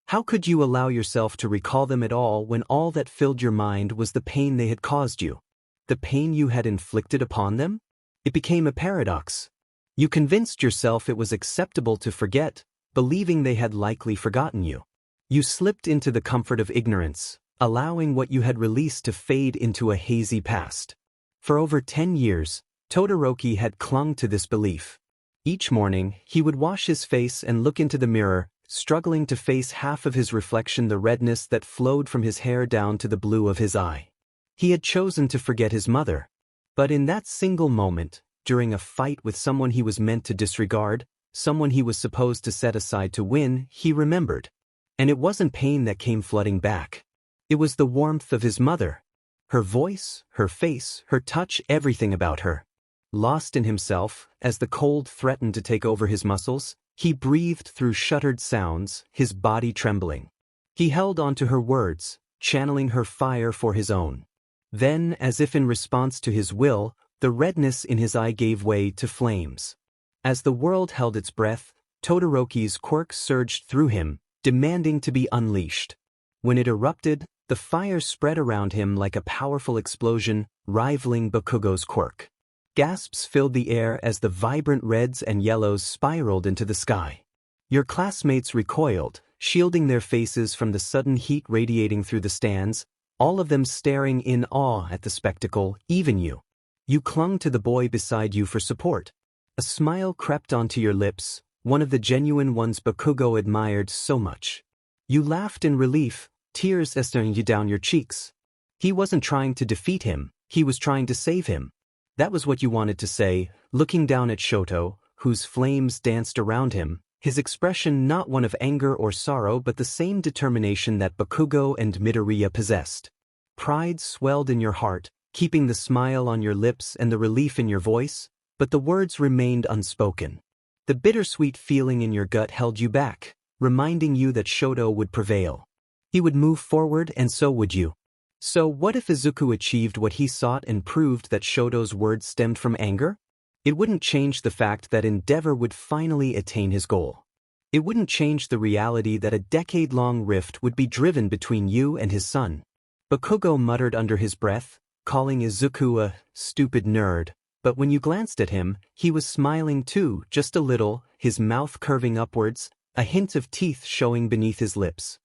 How could you allow yourself to recall them at all when all that filled your mind was the pain they had caused you? The pain you had inflicted upon them? It became a paradox. You convinced yourself it was acceptable to forget, believing they had likely forgotten you. You slipped into the comfort of ignorance, allowing what you had released to fade into a hazy past. For over 10 years, Todoroki had clung to this belief. Each morning, he would wash his face and look into the mirror, struggling to face half of his reflection, the redness that flowed from his hair down to the blue of his eye. He had chosen to forget his mother. But in that single moment, during a fight with someone he was meant to disregard, someone he was supposed to set aside to win, he remembered. And it wasn't pain that came flooding back. It was the warmth of his mother. Her voice, her face, her touch, everything about her. Lost in himself, as the cold threatened to take over his muscles, he breathed through shuttered sounds, his body trembling. He held on to her words, channeling her fire for his own. Then, as if in response to his will, the redness in his eye gave way to flames. As the world held its breath, Todoroki's quirk surged through him, demanding to be unleashed. When it erupted, the fire spread around him like a powerful explosion, rivaling Bakugo's quirk. Gasps filled the air as the vibrant reds and yellows spiraled into the sky. Your classmates recoiled, shielding their faces from the sudden heat radiating through the stands, all of them staring in awe at the spectacle, even you. You clung to the boy beside you for support. A smile crept onto your lips, one of the genuine ones Bakugo admired so much. You laughed in relief, tears streaming down your cheeks. He wasn't trying to defeat him, he was trying to save him. That was what you wanted to say, looking down at Shoto, whose flames danced around him, his expression not one of anger or sorrow but the same determination that Bakugo and Midoriya possessed. Pride swelled in your heart, keeping the smile on your lips and the relief in your voice, but the words remained unspoken. The bittersweet feeling in your gut held you back, reminding you that Shoto would prevail. He would move forward and so would you. So what if Izuku achieved what he sought and proved that Shoto's words stemmed from anger? It wouldn't change the fact that Endeavor would finally attain his goal. It wouldn't change the reality that a decade-long rift would be driven between you and his son. Bakugo muttered under his breath, calling Izuku a stupid nerd, but when you glanced at him, he was smiling too, just a little, his mouth curving upwards, a hint of teeth showing beneath his lips.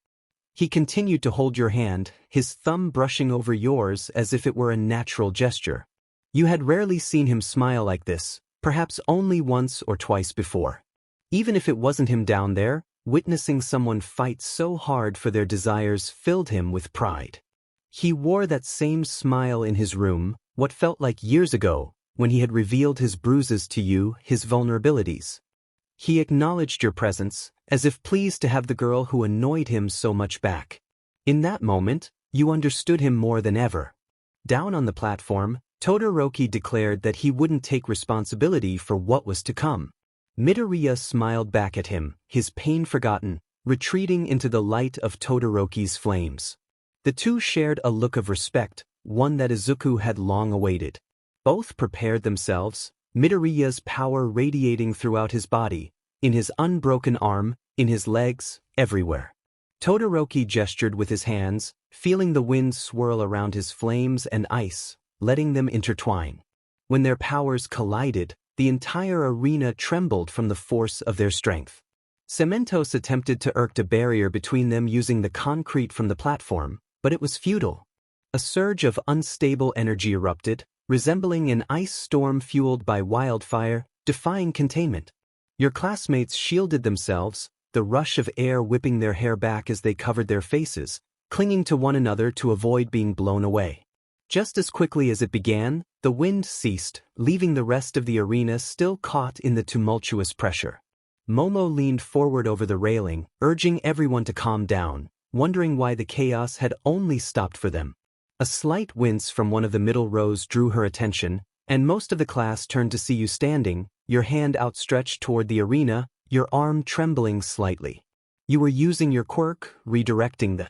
He continued to hold your hand, his thumb brushing over yours as if it were a natural gesture. You had rarely seen him smile like this, perhaps only once or twice before. Even if it wasn't him down there, witnessing someone fight so hard for their desires filled him with pride. He wore that same smile in his room, what felt like years ago, when he had revealed his bruises to you, his vulnerabilities. He acknowledged your presence, as if pleased to have the girl who annoyed him so much back. In that moment, you understood him more than ever. Down on the platform, Todoroki declared that he wouldn't take responsibility for what was to come. Midoriya smiled back at him, his pain forgotten, retreating into the light of Todoroki's flames. The two shared a look of respect, one that Izuku had long awaited. Both prepared themselves, Midoriya's power radiating throughout his body, in his unbroken arm, in his legs, everywhere. Todoroki gestured with his hands, feeling the wind swirl around his flames and ice, letting them intertwine. When their powers collided, the entire arena trembled from the force of their strength. Cementos attempted to erect a barrier between them using the concrete from the platform, but it was futile. A surge of unstable energy erupted, resembling an ice storm fueled by wildfire, defying containment. Your classmates shielded themselves, the rush of air whipping their hair back as they covered their faces, clinging to one another to avoid being blown away. Just as quickly as it began, the wind ceased, leaving the rest of the arena still caught in the tumultuous pressure. Momo leaned forward over the railing, urging everyone to calm down, wondering why the chaos had only stopped for them. A slight wince from one of the middle rows drew her attention, and most of the class turned to see you standing, your hand outstretched toward the arena, your arm trembling slightly. You were using your quirk, redirecting the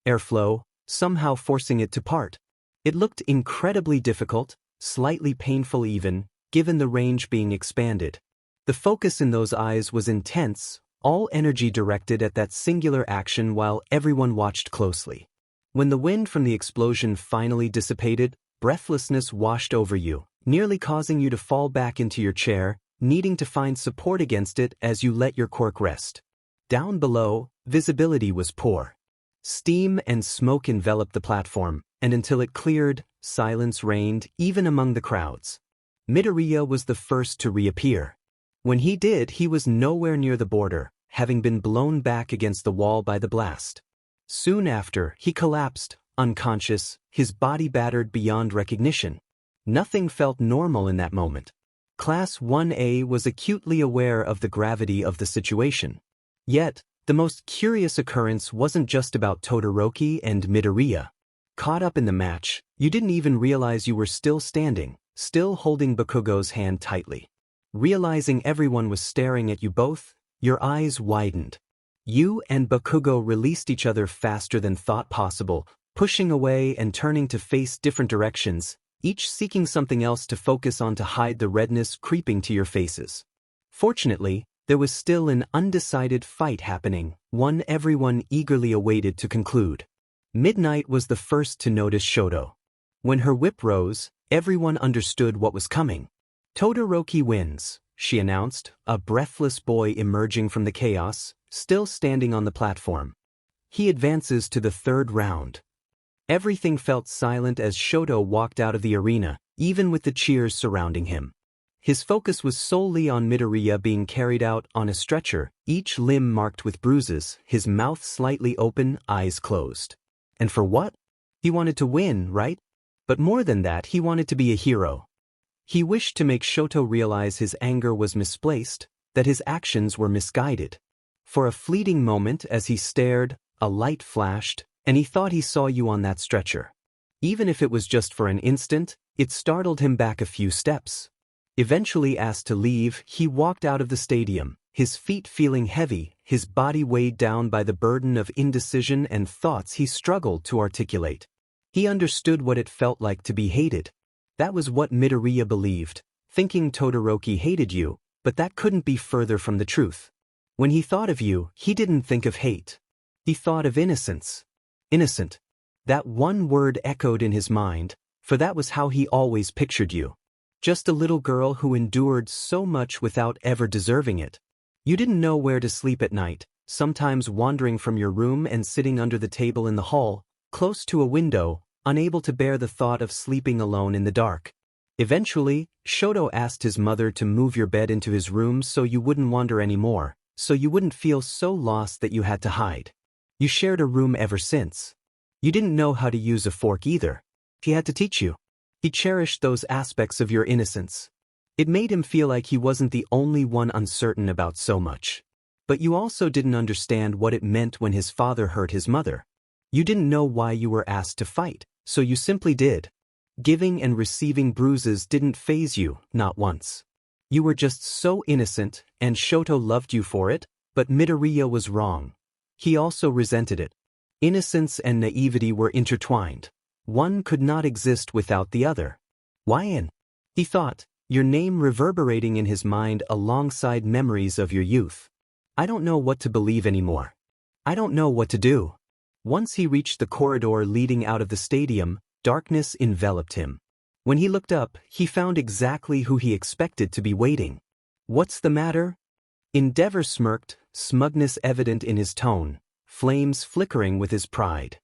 airflow, somehow forcing it to part. It looked incredibly difficult, slightly painful even, given the range being expanded. The focus in those eyes was intense, all energy directed at that singular action while everyone watched closely. When the wind from the explosion finally dissipated, breathlessness washed over you, nearly causing you to fall back into your chair, needing to find support against it as you let your quirk rest. Down below, visibility was poor. Steam and smoke enveloped the platform, and until it cleared, silence reigned even among the crowds. Midoriya was the first to reappear. When he did, he was nowhere near the border, having been blown back against the wall by the blast. Soon after, he collapsed, unconscious, his body battered beyond recognition. Nothing felt normal in that moment. Class 1A was acutely aware of the gravity of the situation. Yet, the most curious occurrence wasn't just about Todoroki and Midoriya. Caught up in the match, you didn't even realize you were still standing, still holding Bakugo's hand tightly. Realizing everyone was staring at you both, your eyes widened. You and Bakugo released each other faster than thought possible, pushing away and turning to face different directions, each seeking something else to focus on to hide the redness creeping to your faces. Fortunately, there was still an undecided fight happening, one everyone eagerly awaited to conclude. Midnight was the first to notice Shoto. When her whip rose, everyone understood what was coming. Todoroki wins, she announced, a breathless boy emerging from the chaos, still standing on the platform. He advances to the third round. Everything felt silent as Shoto walked out of the arena, even with the cheers surrounding him. His focus was solely on Midoriya being carried out on a stretcher, each limb marked with bruises, his mouth slightly open, eyes closed. And for what? He wanted to win, right? But more than that, he wanted to be a hero. He wished to make Shoto realize his anger was misplaced, that his actions were misguided. For a fleeting moment as he stared, a light flashed, and he thought he saw you on that stretcher. Even if it was just for an instant, it startled him back a few steps. Eventually asked to leave, he walked out of the stadium, his feet feeling heavy, his body weighed down by the burden of indecision and thoughts he struggled to articulate. He understood what it felt like to be hated. That was what Midoriya believed, thinking Todoroki hated you, but that couldn't be further from the truth. When he thought of you, he didn't think of hate. He thought of innocence. Innocent. That one word echoed in his mind, for that was how he always pictured you. Just a little girl who endured so much without ever deserving it. You didn't know where to sleep at night, sometimes wandering from your room and sitting under the table in the hall, close to a window, unable to bear the thought of sleeping alone in the dark. Eventually, Shoto asked his mother to move your bed into his room so you wouldn't wander anymore, so you wouldn't feel so lost that you had to hide. You shared a room ever since. You didn't know how to use a fork either. He had to teach you. He cherished those aspects of your innocence. It made him feel like he wasn't the only one uncertain about so much. But you also didn't understand what it meant when his father hurt his mother. You didn't know why you were asked to fight, so you simply did. Giving and receiving bruises didn't faze you, not once. You were just so innocent, and Shoto loved you for it, but Midoriya was wrong. He also resented it. Innocence and naivety were intertwined. One could not exist without the other. Why? He thought, your name reverberating in his mind alongside memories of your youth. I don't know what to believe anymore. I don't know what to do. Once he reached the corridor leading out of the stadium, darkness enveloped him. When he looked up, he found exactly who he expected to be waiting. What's the matter? Endeavor smirked, smugness evident in his tone, flames flickering with his pride.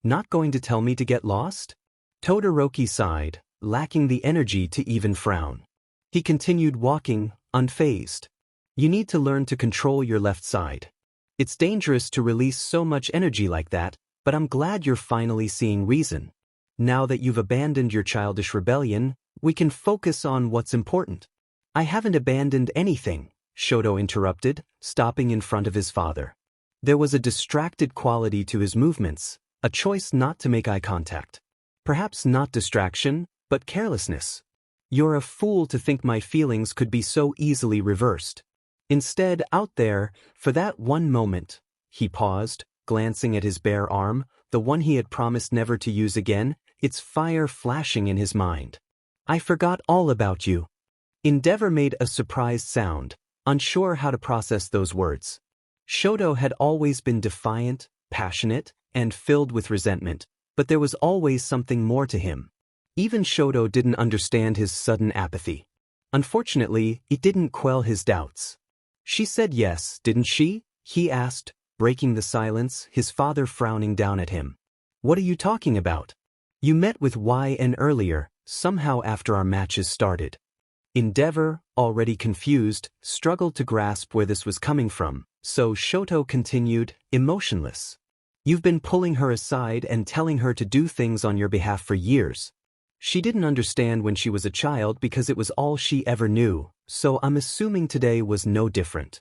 Not going to tell me to get lost? Todoroki sighed, lacking the energy to even frown. He continued walking, unfazed. You need to learn to control your left side. It's dangerous to release so much energy like that, but I'm glad you're finally seeing reason. Now that you've abandoned your childish rebellion, we can focus on what's important. I haven't abandoned anything, Shoto interrupted, stopping in front of his father. There was a distracted quality to his movements, a choice not to make eye contact. Perhaps not distraction, but carelessness. You're a fool to think my feelings could be so easily reversed. Instead, out there, for that one moment, he paused, glancing at his bare arm, the one he had promised never to use again, its fire flashing in his mind. I forgot all about you. Endeavor made a surprised sound, unsure how to process those words. Shoto had always been defiant, passionate, and filled with resentment, but there was always something more to him. Even Shoto didn't understand his sudden apathy. Unfortunately, it didn't quell his doubts. She said yes, didn't she? He asked, breaking the silence, his father frowning down at him. What are you talking about? You met with YN earlier, somehow after our matches started. Endeavor, already confused, struggled to grasp where this was coming from, so Shoto continued, emotionless. You've been pulling her aside and telling her to do things on your behalf for years. She didn't understand when she was a child because it was all she ever knew, so I'm assuming today was no different.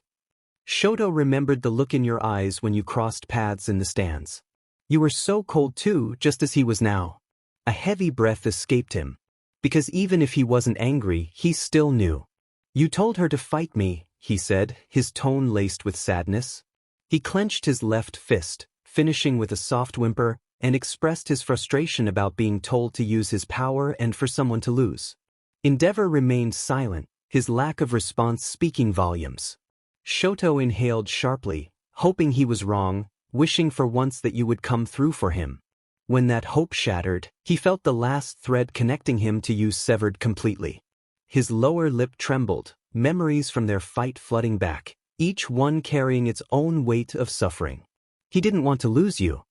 Shoto remembered the look in your eyes when you crossed paths in the stands. You were so cold too, just as he was now. A heavy breath escaped him. Because even if he wasn't angry, he still knew. You told her to fight me, he said, his tone laced with sadness. He clenched his left fist, finishing with a soft whimper, and expressed his frustration about being told to use his power and for someone to lose. Endeavor remained silent, his lack of response speaking volumes. Shoto inhaled sharply, hoping he was wrong, wishing for once that you would come through for him. When that hope shattered, he felt the last thread connecting him to you severed completely. His lower lip trembled, memories from their fight flooding back, each one carrying its own weight of suffering. He didn't want to lose you.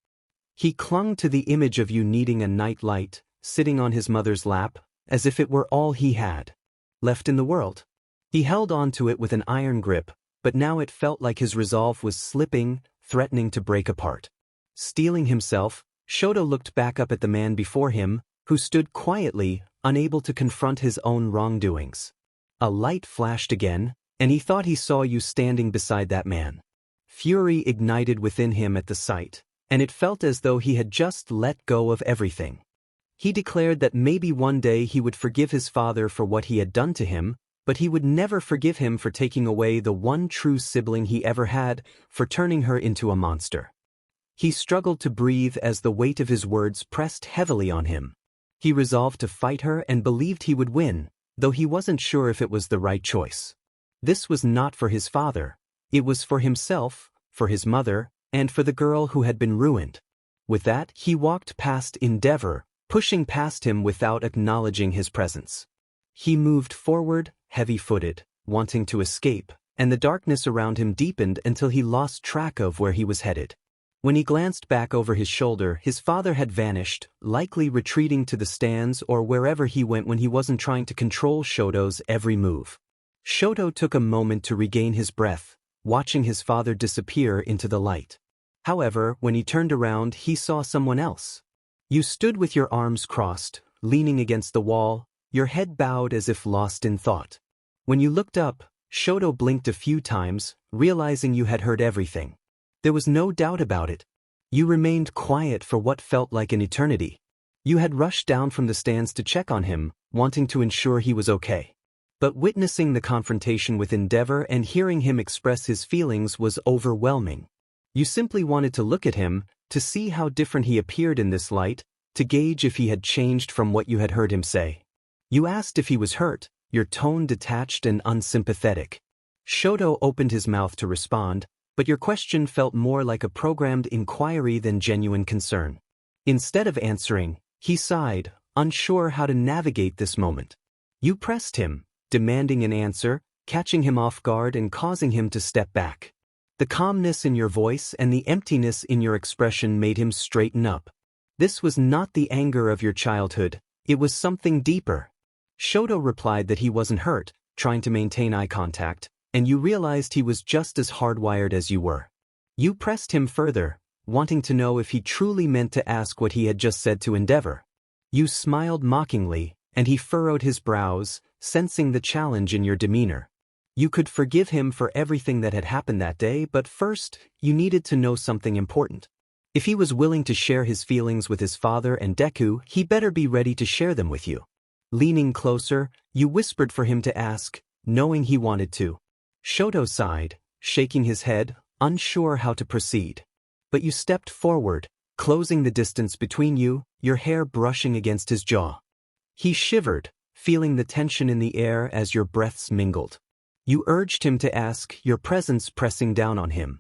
He clung to the image of you needing a night light, sitting on his mother's lap, as if it were all he had left in the world. He held on to it with an iron grip, but now it felt like his resolve was slipping, threatening to break apart. Steeling himself, Shoto looked back up at the man before him, who stood quietly, unable to confront his own wrongdoings. A light flashed again, and he thought he saw you standing beside that man. Fury ignited within him at the sight, and it felt as though he had just let go of everything. He declared that maybe one day he would forgive his father for what he had done to him, but he would never forgive him for taking away the one true sibling he ever had, for turning her into a monster. He struggled to breathe as the weight of his words pressed heavily on him. He resolved to fight her and believed he would win, though he wasn't sure if it was the right choice. This was not for his father. It was for himself, for his mother, and for the girl who had been ruined. With that, he walked past Endeavor, pushing past him without acknowledging his presence. He moved forward, heavy-footed, wanting to escape, and the darkness around him deepened until he lost track of where he was headed. When he glanced back over his shoulder, his father had vanished, likely retreating to the stands or wherever he went when he wasn't trying to control Shoto's every move. Shoto took a moment to regain his breath, watching his father disappear into the light. However, when he turned around, he saw someone else. You stood with your arms crossed, leaning against the wall, your head bowed as if lost in thought. When you looked up, Shoto blinked a few times, realizing you had heard everything. There was no doubt about it. You remained quiet for what felt like an eternity. You had rushed down from the stands to check on him, wanting to ensure he was okay. But witnessing the confrontation with Endeavor and hearing him express his feelings was overwhelming. You simply wanted to look at him, to see how different he appeared in this light, to gauge if he had changed from what you had heard him say. You asked if he was hurt, your tone detached and unsympathetic. Shoto opened his mouth to respond, but your question felt more like a programmed inquiry than genuine concern. Instead of answering, he sighed, unsure how to navigate this moment. You pressed him, demanding an answer, catching him off guard and causing him to step back. The calmness in your voice and the emptiness in your expression made him straighten up. This was not the anger of your childhood, it was something deeper. Shoto replied that he wasn't hurt, trying to maintain eye contact, and you realized he was just as hardwired as you were. You pressed him further, wanting to know if he truly meant to ask what he had just said to Endeavor. You smiled mockingly, and he furrowed his brows, sensing the challenge in your demeanor. You could forgive him for everything that had happened that day, but first, you needed to know something important. If he was willing to share his feelings with his father and Deku, he better be ready to share them with you. Leaning closer, you whispered for him to ask, knowing he wanted to. Shoto sighed, shaking his head, unsure how to proceed. But you stepped forward, closing the distance between you, your hair brushing against his jaw. He shivered, feeling the tension in the air as your breaths mingled. You urged him to ask, your presence pressing down on him.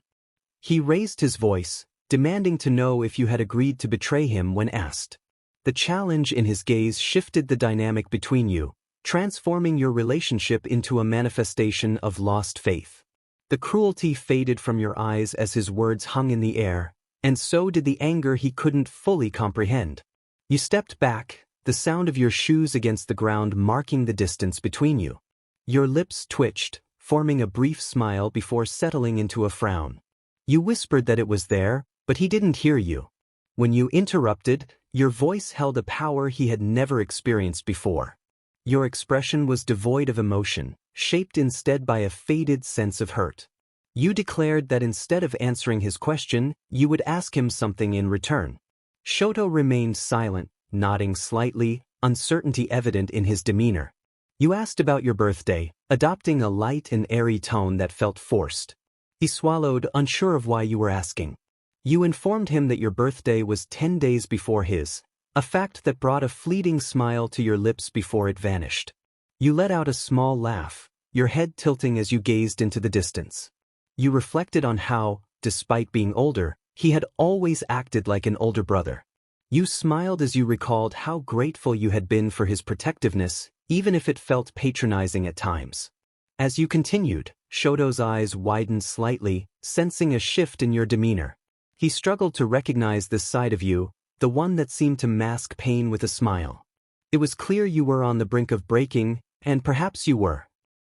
He raised his voice, demanding to know if you had agreed to betray him when asked. The challenge in his gaze shifted the dynamic between you, transforming your relationship into a manifestation of lost faith. The cruelty faded from your eyes as his words hung in the air, and so did the anger he couldn't fully comprehend. You stepped back, the sound of your shoes against the ground marking the distance between you. Your lips twitched, forming a brief smile before settling into a frown. You whispered that it was there, but he didn't hear you. When you interrupted, your voice held a power he had never experienced before. Your expression was devoid of emotion, shaped instead by a faded sense of hurt. You declared that instead of answering his question, you would ask him something in return. Shoto remained silent, nodding slightly, uncertainty evident in his demeanor. You asked about your birthday, adopting a light and airy tone that felt forced. He swallowed, unsure of why you were asking. You informed him that your birthday was 10 days before his, a fact that brought a fleeting smile to your lips before it vanished. You let out a small laugh, your head tilting as you gazed into the distance. You reflected on how, despite being older, he had always acted like an older brother. You smiled as you recalled how grateful you had been for his protectiveness, even if it felt patronizing at times. As you continued, Shoto's eyes widened slightly, sensing a shift in your demeanor. He struggled to recognize this side of you, the one that seemed to mask pain with a smile. It was clear you were on the brink of breaking, and perhaps you were.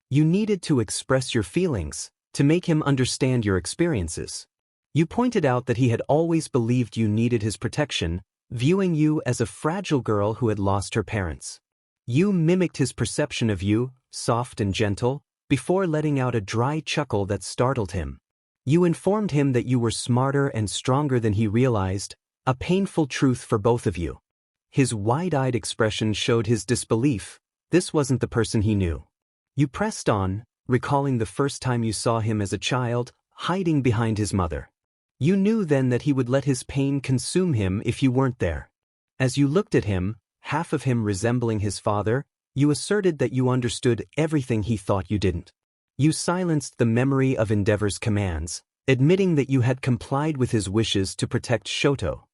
You needed to express your feelings, to make him understand your experiences. You pointed out that he had always believed you needed his protection, viewing you as a fragile girl who had lost her parents. You mimicked his perception of you, soft and gentle, before letting out a dry chuckle that startled him. You informed him that you were smarter and stronger than he realized, a painful truth for both of you. His wide-eyed expression showed his disbelief. This wasn't the person he knew. You pressed on, recalling the first time you saw him as a child, hiding behind his mother. You knew then that he would let his pain consume him if you weren't there. As you looked at him, half of him resembling his father, you asserted that you understood everything he thought you didn't. You silenced the memory of Endeavor's commands, admitting that you had complied with his wishes to protect Shoto.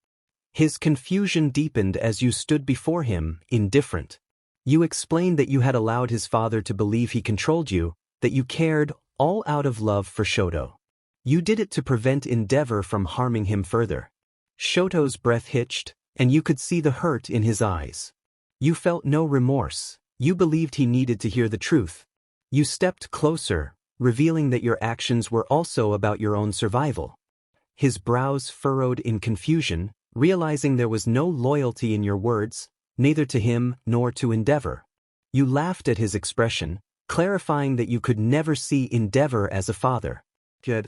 His confusion deepened as you stood before him, indifferent. You explained that you had allowed his father to believe he controlled you, that you cared, all out of love for Shoto. You did it to prevent Endeavor from harming him further. Shoto's breath hitched, and you could see the hurt in his eyes. You felt no remorse. You believed he needed to hear the truth. You stepped closer, revealing that your actions were also about your own survival. His brows furrowed in confusion, realizing there was no loyalty in your words, neither to him nor to Endeavor. You laughed at his expression, clarifying that you could never see Endeavor as a father. You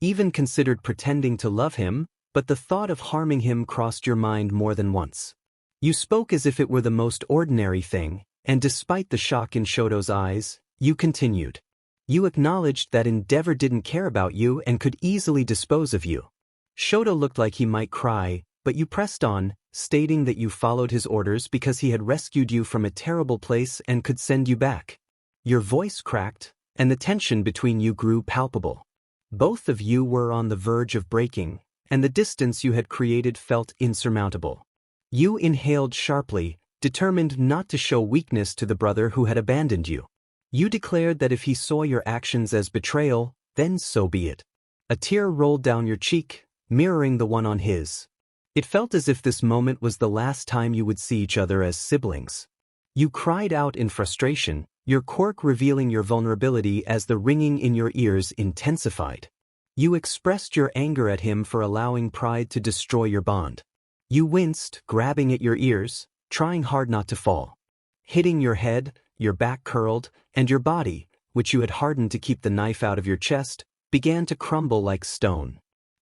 even considered pretending to love him, but the thought of harming him crossed your mind more than once. You spoke as if it were the most ordinary thing, and despite the shock in Shoto's eyes, you continued. You acknowledged that Endeavor didn't care about you and could easily dispose of you. Shoto looked like he might cry, but you pressed on, stating that you followed his orders because he had rescued you from a terrible place and could send you back. Your voice cracked, and the tension between you grew palpable. Both of you were on the verge of breaking, and the distance you had created felt insurmountable. You inhaled sharply, determined not to show weakness to the brother who had abandoned you. You declared that if he saw your actions as betrayal, then so be it. A tear rolled down your cheek, mirroring the one on his. It felt as if this moment was the last time you would see each other as siblings. You cried out in frustration, your quirk revealing your vulnerability as the ringing in your ears intensified. You expressed your anger at him for allowing pride to destroy your bond. You winced, grabbing at your ears, trying hard not to fall. Hitting your head, your back curled, and your body, which you had hardened to keep the knife out of your chest, began to crumble like stone.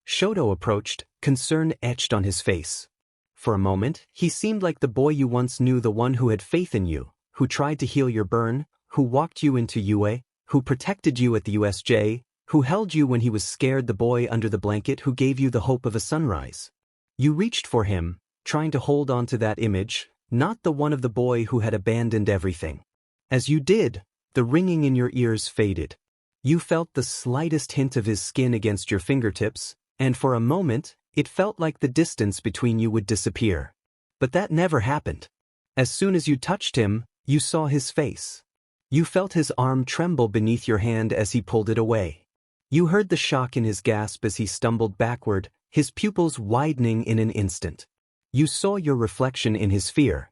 Shoto approached, concern etched on his face. For a moment, he seemed like the boy you once knew, the one who had faith in you, who tried to heal your burn, who walked you into UA, who protected you at the USJ, who held you when he was scared, the boy under the blanket who gave you the hope of a sunrise. You reached for him, trying to hold on to that image, not the one of the boy who had abandoned everything. As you did, the ringing in your ears faded. You felt the slightest hint of his skin against your fingertips, and for a moment, it felt like the distance between you would disappear. But that never happened. As soon as you touched him, you saw his face. You felt his arm tremble beneath your hand as he pulled it away. You heard the shock in his gasp as he stumbled backward, his pupils widening in an instant. You saw your reflection in his fear.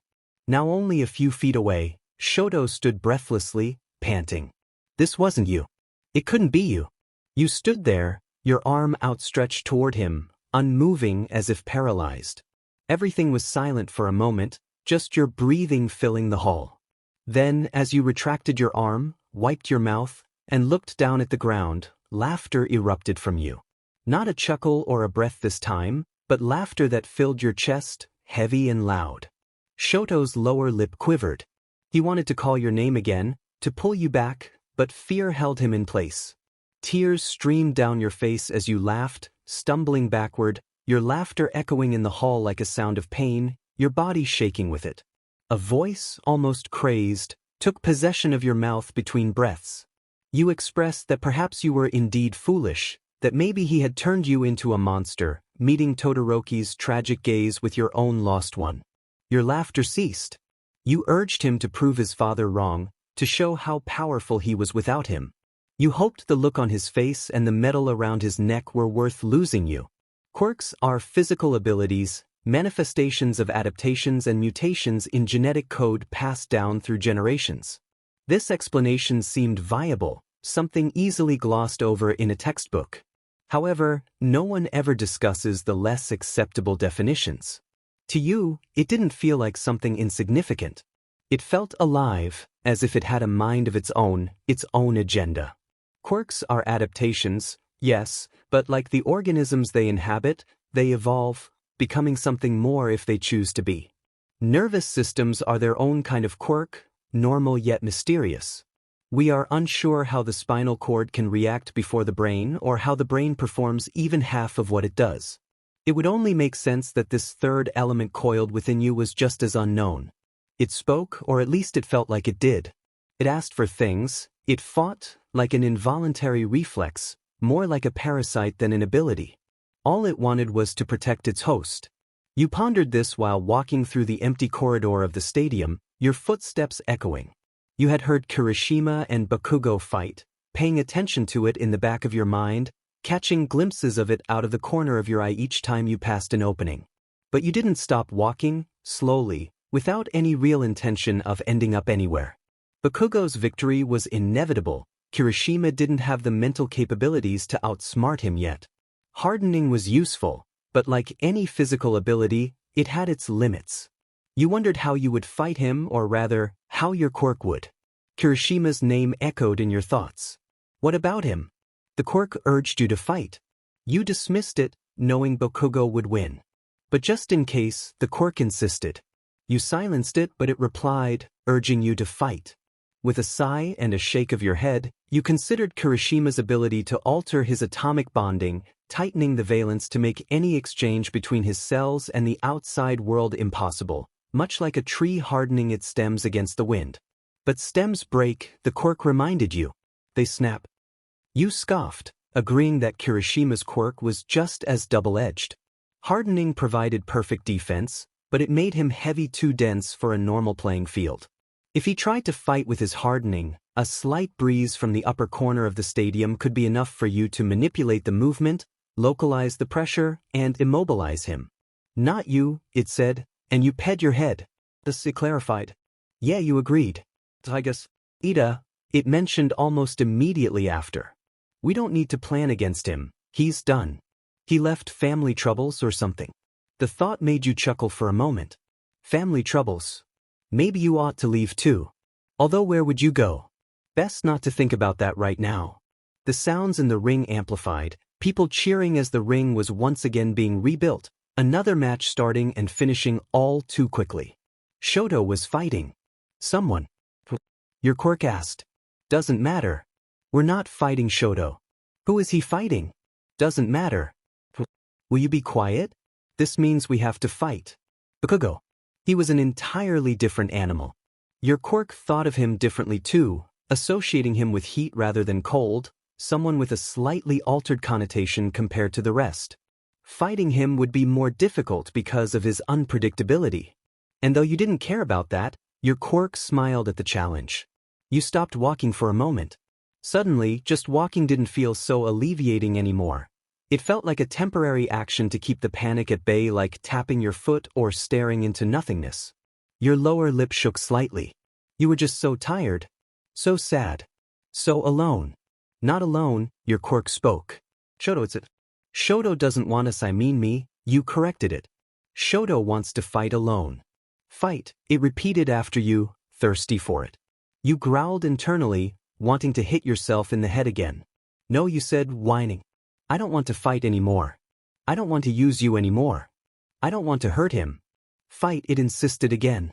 Now only a few feet away, Shoto stood breathlessly, panting. This wasn't you. It couldn't be you. You stood there, your arm outstretched toward him, unmoving as if paralyzed. Everything was silent for a moment, just your breathing filling the hall. Then, as you retracted your arm, wiped your mouth, and looked down at the ground, laughter erupted from you. Not a chuckle or a breath this time, but laughter that filled your chest, heavy and loud. Shoto's lower lip quivered. He wanted to call your name again, to pull you back, but fear held him in place. Tears streamed down your face as you laughed, stumbling backward, your laughter echoing in the hall like a sound of pain, your body shaking with it. A voice, almost crazed, took possession of your mouth between breaths. You expressed that perhaps you were indeed foolish, that maybe he had turned you into a monster, meeting Todoroki's tragic gaze with your own lost one. Your laughter ceased. You urged him to prove his father wrong, to show how powerful he was without him. You hoped the look on his face and the metal around his neck were worth losing you. Quirks are physical abilities, manifestations of adaptations and mutations in genetic code passed down through generations. This explanation seemed viable, something easily glossed over in a textbook. However, no one ever discusses the less acceptable definitions. To you, it didn't feel like something insignificant. It felt alive, as if it had a mind of its own agenda. Quirks are adaptations, yes, but like the organisms they inhabit, they evolve, becoming something more if they choose to be. Nervous systems are their own kind of quirk, normal yet mysterious. We are unsure how the spinal cord can react before the brain or how the brain performs even half of what it does. It would only make sense that this third element coiled within you was just as unknown. It spoke, or at least it felt like it did. It asked for things, it fought, like an involuntary reflex, more like a parasite than an ability. All it wanted was to protect its host. You pondered this while walking through the empty corridor of the stadium, your footsteps echoing. You had heard Kirishima and Bakugo fight, paying attention to it in the back of your mind, catching glimpses of it out of the corner of your eye each time you passed an opening. But you didn't stop walking, slowly, without any real intention of ending up anywhere. Bakugo's victory was inevitable. Kirishima didn't have the mental capabilities to outsmart him yet. Hardening was useful, but like any physical ability, it had its limits. You wondered how you would fight him, or rather, how your quirk would. Kirishima's name echoed in your thoughts. What about him? The quirk urged you to fight. You dismissed it, knowing Bakugo would win. But just in case, the quirk insisted. You silenced it, but it replied, urging you to fight. With a sigh and a shake of your head, you considered Kirishima's ability to alter his atomic bonding, tightening the valence to make any exchange between his cells and the outside world impossible, much like a tree hardening its stems against the wind. But stems break, the quirk reminded you. They snap. You scoffed, agreeing that Kirishima's quirk was just as double-edged. Hardening provided perfect defense, but it made him heavy too dense for a normal playing field. If he tried to fight with his hardening, a slight breeze from the upper corner of the stadium could be enough for you to manipulate the movement, localize the pressure, and immobilize him. Not you, it said, and you ped your head. Thus it clarified. Yeah, you agreed. I guess, Ida, it mentioned almost immediately after. We don't need to plan against him, he's done. He left family troubles or something. The thought made you chuckle for a moment. Family troubles. Maybe you ought to leave too. Although where would you go? Best not to think about that right now. The sounds in the ring amplified, people cheering as the ring was once again being rebuilt, another match starting and finishing all too quickly. Shoto was fighting. Someone. Your quirk asked. Doesn't matter. We're not fighting Shoto. Who is he fighting? Doesn't matter. Will you be quiet? This means we have to fight. Bakugo. He was an entirely different animal. Your quirk thought of him differently too, associating him with heat rather than cold, someone with a slightly altered connotation compared to the rest. Fighting him would be more difficult because of his unpredictability. And though you didn't care about that, your quirk smiled at the challenge. You stopped walking for a moment. Suddenly, just walking didn't feel so alleviating anymore. It felt like a temporary action to keep the panic at bay, like tapping your foot or staring into nothingness. Your lower lip shook slightly. You were just so tired. So sad. So alone. Not alone, your quirk spoke. Shoto, it's it. Shoto doesn't want us, I mean me, you corrected it. Shoto wants to fight alone. Fight, it repeated after you, thirsty for it. You growled internally, wanting to hit yourself in the head again. No, you said, whining. I don't want to fight anymore. I don't want to use you anymore. I don't want to hurt him. Fight, it insisted again.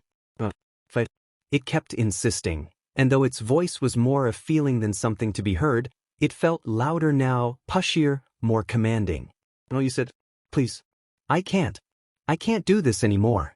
Fight. It kept insisting, and though its voice was more a feeling than something to be heard, it felt louder now, pushier, more commanding. No, you said, please. I can't do this anymore.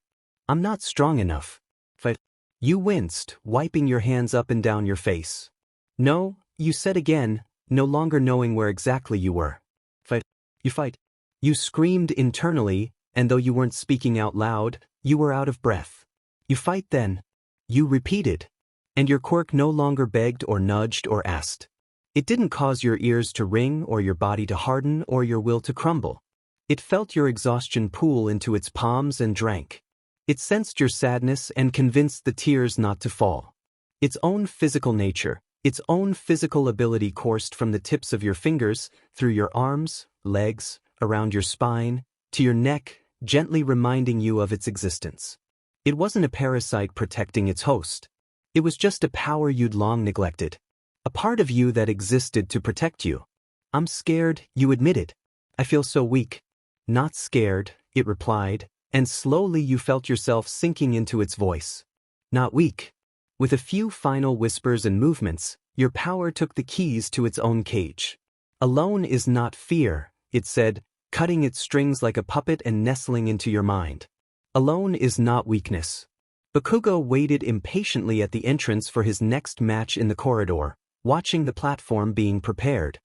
I'm not strong enough. Fight. You winced, wiping your hands up and down your face. No, you said again, no longer knowing where exactly you were. Fight. You fight. You screamed internally, and though you weren't speaking out loud, you were out of breath. You fight then. You repeated. And your quirk no longer begged or nudged or asked. It didn't cause your ears to ring or your body to harden or your will to crumble. It felt your exhaustion pool into its palms and drank. It sensed your sadness and convinced the tears not to fall. Its own physical nature, its own physical ability coursed from the tips of your fingers, through your arms, legs, around your spine, to your neck, gently reminding you of its existence. It wasn't a parasite protecting its host. It was just a power you'd long neglected. A part of you that existed to protect you. I'm scared, you admitted. I feel so weak. Not scared, it replied, and slowly you felt yourself sinking into its voice. Not weak. With a few final whispers and movements, Your power took the keys to its own cage. Alone is not fear, it said, cutting its strings like a puppet and nestling into your mind. Alone is not weakness. Bakugo waited impatiently at the entrance for his next match in the corridor, watching the platform being prepared.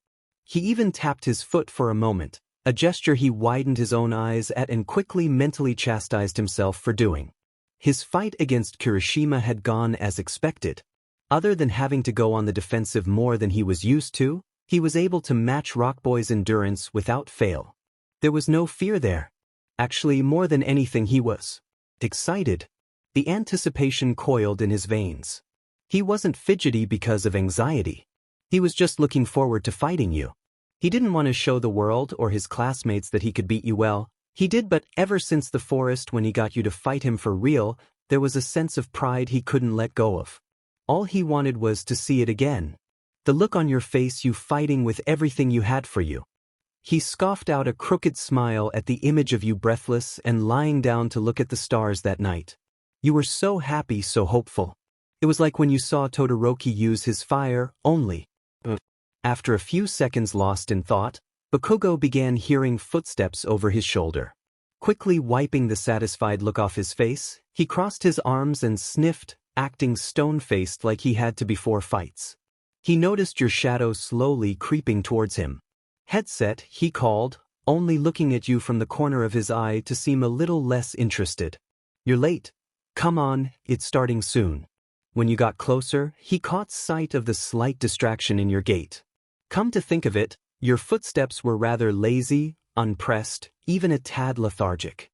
He even tapped his foot for a moment, a gesture he widened his own eyes at and quickly mentally chastised himself for doing. His fight against Kirishima had gone as expected. Other than having to go on the defensive more than he was used to, he was able to match Rockboy's endurance without fail. There was no fear there. Actually, more than anything, he was excited. The anticipation coiled in his veins. He wasn't fidgety because of anxiety. He was just looking forward to fighting you. He didn't want to show the world or his classmates that he could beat you well. He did, but ever since the forest when he got you to fight him for real, there was a sense of pride he couldn't let go of. All he wanted was to see it again. The look on your face, you fighting with everything you had for you. He scoffed out a crooked smile at the image of you breathless and lying down to look at the stars that night. You were so happy, so hopeful. It was like when you saw Todoroki use his fire, only. After a few seconds lost in thought, Bakugo began hearing footsteps over his shoulder. Quickly wiping the satisfied look off his face, he crossed his arms and sniffed, acting stone-faced like he had to before fights. He noticed your shadow slowly creeping towards him. Headset, he called, only looking at you from the corner of his eye to seem a little less interested. You're late. Come on, it's starting soon. When you got closer, he caught sight of the slight distraction in your gait. Come to think of it, your footsteps were rather lazy, unpressed, even a tad lethargic.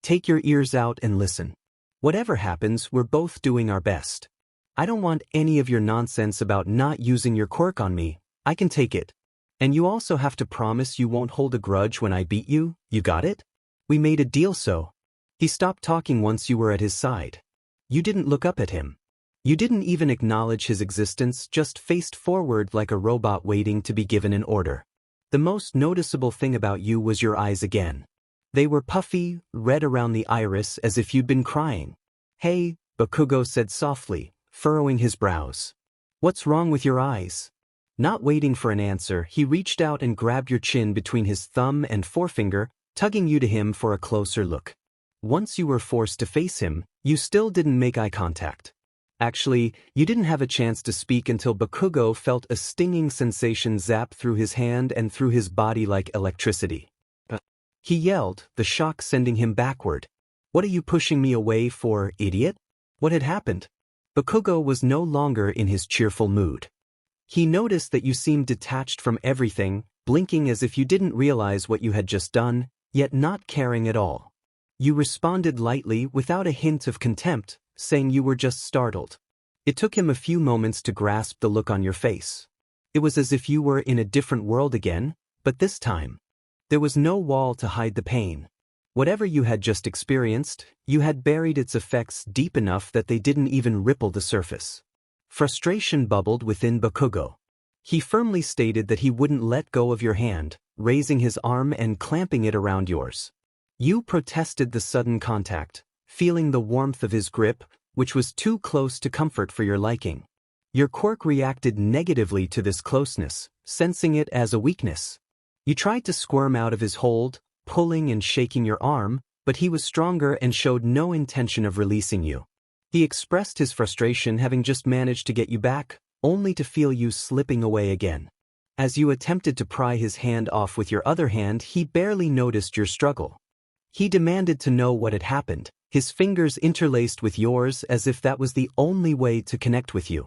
Take your ears out and listen. Whatever happens, we're both doing our best. I don't want any of your nonsense about not using your quirk on me. I can take it. And you also have to promise you won't hold a grudge when I beat you, you got it? We made a deal so. He stopped talking once you were at his side. You didn't look up at him. You didn't even acknowledge his existence, just faced forward like a robot waiting to be given an order. The most noticeable thing about you was your eyes again. They were puffy, red around the iris as if you'd been crying. Hey, Bakugo said softly, furrowing his brows. What's wrong with your eyes? Not waiting for an answer, he reached out and grabbed your chin between his thumb and forefinger, tugging you to him for a closer look. Once you were forced to face him, you still didn't make eye contact. Actually, you didn't have a chance to speak until Bakugo felt a stinging sensation zap through his hand and through his body like electricity. He yelled, the shock sending him backward. What are you pushing me away for, idiot? What had happened? Bakugo was no longer in his cheerful mood. He noticed that you seemed detached from everything, blinking as if you didn't realize what you had just done, yet not caring at all. You responded lightly without a hint of contempt, saying you were just startled. It took him a few moments to grasp the look on your face. It was as if you were in a different world again, but this time, there was no wall to hide the pain. Whatever you had just experienced, you had buried its effects deep enough that they didn't even ripple the surface. Frustration bubbled within Bakugo. He firmly stated that he wouldn't let go of your hand, raising his arm and clamping it around yours. You protested the sudden contact, feeling the warmth of his grip, which was too close to comfort for your liking. Your quirk reacted negatively to this closeness, sensing it as a weakness. You tried to squirm out of his hold, pulling and shaking your arm, but he was stronger and showed no intention of releasing you. He expressed his frustration having just managed to get you back, only to feel you slipping away again. As you attempted to pry his hand off with your other hand, he barely noticed your struggle. He demanded to know what had happened, his fingers interlaced with yours as if that was the only way to connect with you.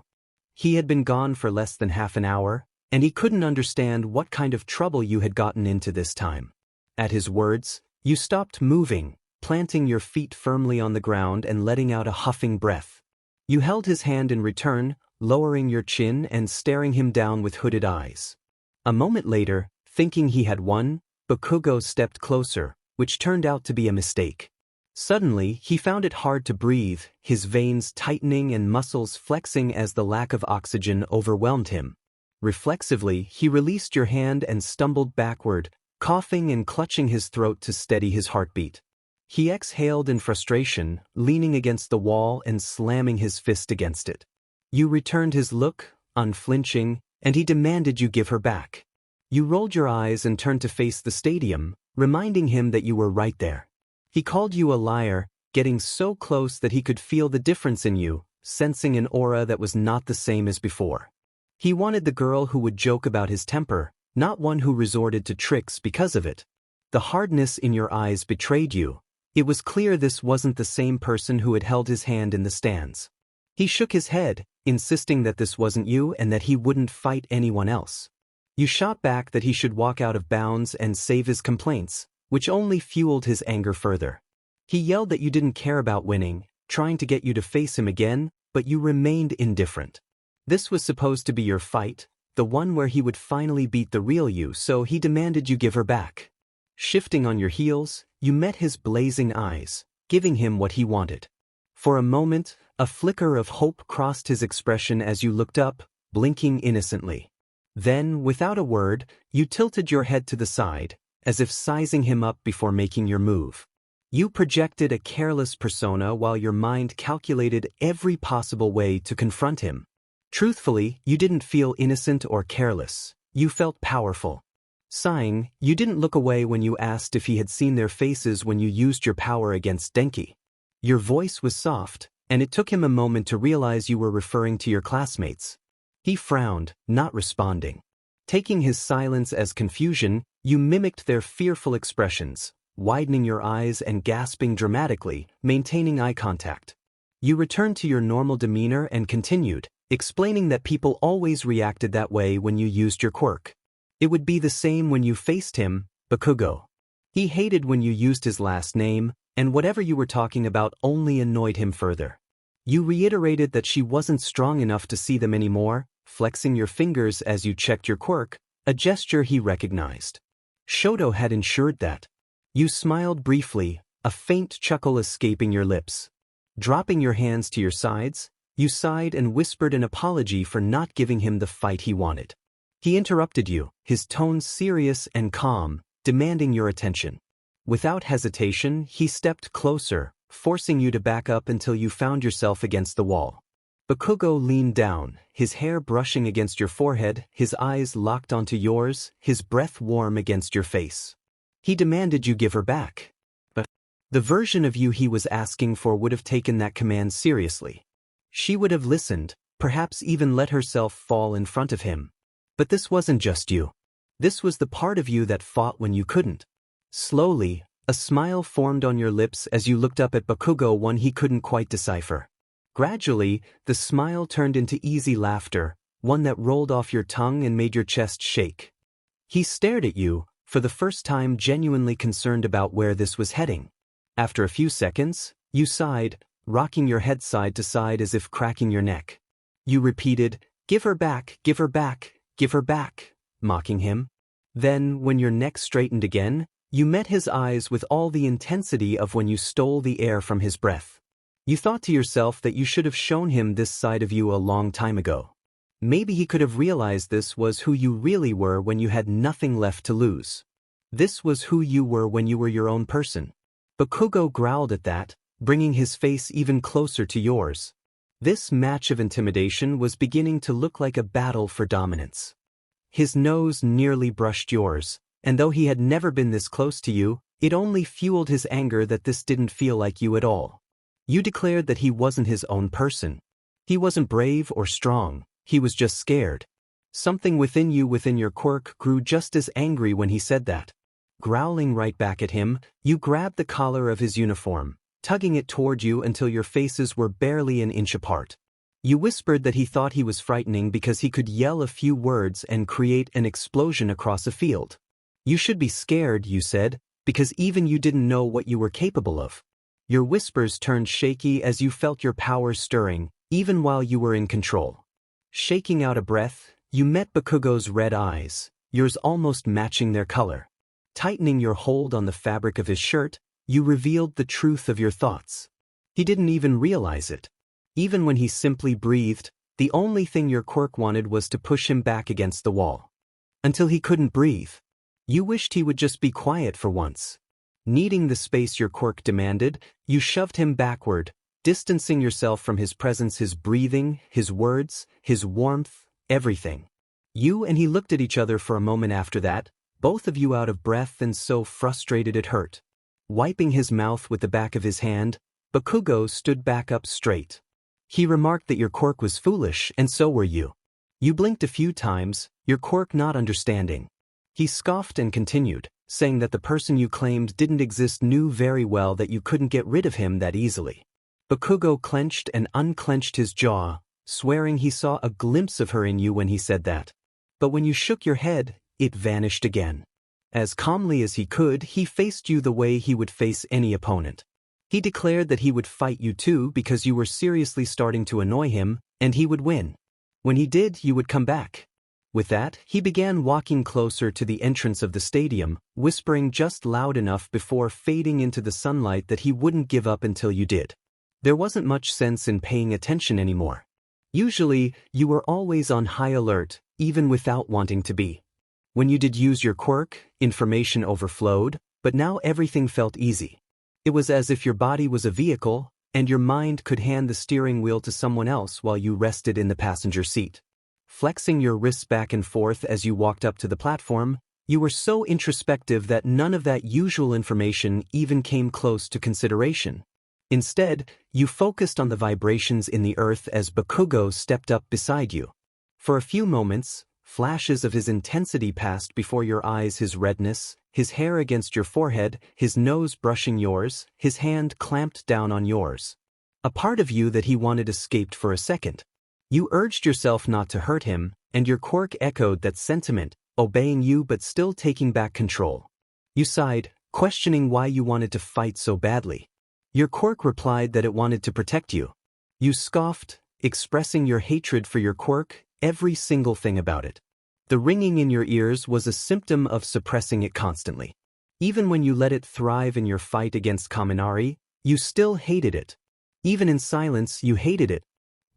He had been gone for less than half an hour, and he couldn't understand what kind of trouble you had gotten into this time. At his words, you stopped moving, planting your feet firmly on the ground and letting out a huffing breath. You held his hand in return, lowering your chin and staring him down with hooded eyes. A moment later, thinking he had won, Bakugo stepped closer, which turned out to be a mistake. Suddenly, he found it hard to breathe, his veins tightening and muscles flexing as the lack of oxygen overwhelmed him. Reflexively, he released your hand and stumbled backward, coughing and clutching his throat to steady his heartbeat. He exhaled in frustration, leaning against the wall and slamming his fist against it. You returned his look, unflinching, and he demanded you give her back. You rolled your eyes and turned to face the stadium, reminding him that you were right there. He called you a liar, getting so close that he could feel the difference in you, sensing an aura that was not the same as before. He wanted the girl who would joke about his temper, not one who resorted to tricks because of it. The hardness in your eyes betrayed you. It was clear this wasn't the same person who had held his hand in the stands. He shook his head, insisting that this wasn't you and that he wouldn't fight anyone else. You shot back that he should walk out of bounds and save his complaints, which only fueled his anger further. He yelled that you didn't care about winning, trying to get you to face him again, but you remained indifferent. This was supposed to be your fight, the one where he would finally beat the real you, so he demanded you give her back. Shifting on your heels, you met his blazing eyes, giving him what he wanted. For a moment, a flicker of hope crossed his expression as you looked up, blinking innocently. Then, without a word, you tilted your head to the side, as if sizing him up before making your move. You projected a careless persona while your mind calculated every possible way to confront him. Truthfully, you didn't feel innocent or careless. You felt powerful. Sighing, you didn't look away when you asked if he had seen their faces when you used your power against Denki. Your voice was soft, and it took him a moment to realize you were referring to your classmates. He frowned, not responding. Taking his silence as confusion, you mimicked their fearful expressions, widening your eyes and gasping dramatically, maintaining eye contact. You returned to your normal demeanor and continued, explaining that people always reacted that way when you used your quirk. It would be the same when you faced him, Bakugo. He hated when you used his last name, and whatever you were talking about only annoyed him further. You reiterated that she wasn't strong enough to see them anymore, flexing your fingers as you checked your quirk, a gesture he recognized. Shoto had ensured that. You smiled briefly, a faint chuckle escaping your lips. Dropping your hands to your sides, you sighed and whispered an apology for not giving him the fight he wanted. He interrupted you, his tone serious and calm, demanding your attention. Without hesitation, he stepped closer, forcing you to back up until you found yourself against the wall. Bakugo leaned down, his hair brushing against your forehead, his eyes locked onto yours, his breath warm against your face. He demanded you give her back. But the version of you he was asking for would have taken that command seriously. She would have listened, perhaps even let herself fall in front of him. But this wasn't just you. This was the part of you that fought when you couldn't. Slowly, a smile formed on your lips as you looked up at Bakugo, one he couldn't quite decipher. Gradually, the smile turned into easy laughter, one that rolled off your tongue and made your chest shake. He stared at you, for the first time genuinely concerned about where this was heading. After a few seconds, you sighed, rocking your head side to side as if cracking your neck. You repeated, "Give her back, give her back, give her back," mocking him. Then, when your neck straightened again, you met his eyes with all the intensity of when you stole the air from his breath. You thought to yourself that you should have shown him this side of you a long time ago. Maybe he could have realized this was who you really were when you had nothing left to lose. This was who you were when you were your own person. Bakugo growled at that, bringing his face even closer to yours. This match of intimidation was beginning to look like a battle for dominance. His nose nearly brushed yours, and though he had never been this close to you, it only fueled his anger that this didn't feel like you at all. You declared that he wasn't his own person. He wasn't brave or strong, he was just scared. Something within your quirk grew just as angry when he said that. Growling right back at him, you grabbed the collar of his uniform, tugging it toward you until your faces were barely an inch apart. You whispered that he thought he was frightening because he could yell a few words and create an explosion across a field. You should be scared, you said, because even you didn't know what you were capable of. Your whispers turned shaky as you felt your power stirring, even while you were in control. Shaking out a breath, you met Bakugo's red eyes, yours almost matching their color. Tightening your hold on the fabric of his shirt, you revealed the truth of your thoughts. He didn't even realize it. Even when he simply breathed, the only thing your quirk wanted was to push him back against the wall. Until he couldn't breathe. You wished he would just be quiet for once. Needing the space your quirk demanded, you shoved him backward, distancing yourself from his presence, his breathing, his words, his warmth, everything. You and he looked at each other for a moment after that, both of you out of breath and so frustrated it hurt. Wiping his mouth with the back of his hand, Bakugo stood back up straight. He remarked that your quirk was foolish and so were you. You blinked a few times, your quirk not understanding. He scoffed and continued, saying that the person you claimed didn't exist knew very well that you couldn't get rid of him that easily. Bakugo clenched and unclenched his jaw, swearing he saw a glimpse of her in you when he said that. But when you shook your head, it vanished again. As calmly as he could, he faced you the way he would face any opponent. He declared that he would fight you too because you were seriously starting to annoy him, and he would win. When he did, you would come back. With that, he began walking closer to the entrance of the stadium, whispering just loud enough before fading into the sunlight that he wouldn't give up until you did. There wasn't much sense in paying attention anymore. Usually, you were always on high alert, even without wanting to be. When you did use your quirk, information overflowed, but now everything felt easy. It was as if your body was a vehicle, and your mind could hand the steering wheel to someone else while you rested in the passenger seat. Flexing your wrists back and forth as you walked up to the platform, you were so introspective that none of that usual information even came close to consideration. Instead, you focused on the vibrations in the earth as Bakugo stepped up beside you. For a few moments, flashes of his intensity passed before your eyes, his redness, his hair against your forehead, his nose brushing yours, his hand clamped down on yours. A part of you that he wanted escaped for a second. You urged yourself not to hurt him, and your quirk echoed that sentiment, obeying you but still taking back control. You sighed, questioning why you wanted to fight so badly. Your quirk replied that it wanted to protect you. You scoffed, expressing your hatred for your quirk, every single thing about it. The ringing in your ears was a symptom of suppressing it constantly. Even when you let it thrive in your fight against Kaminari, you still hated it. Even in silence, you hated it.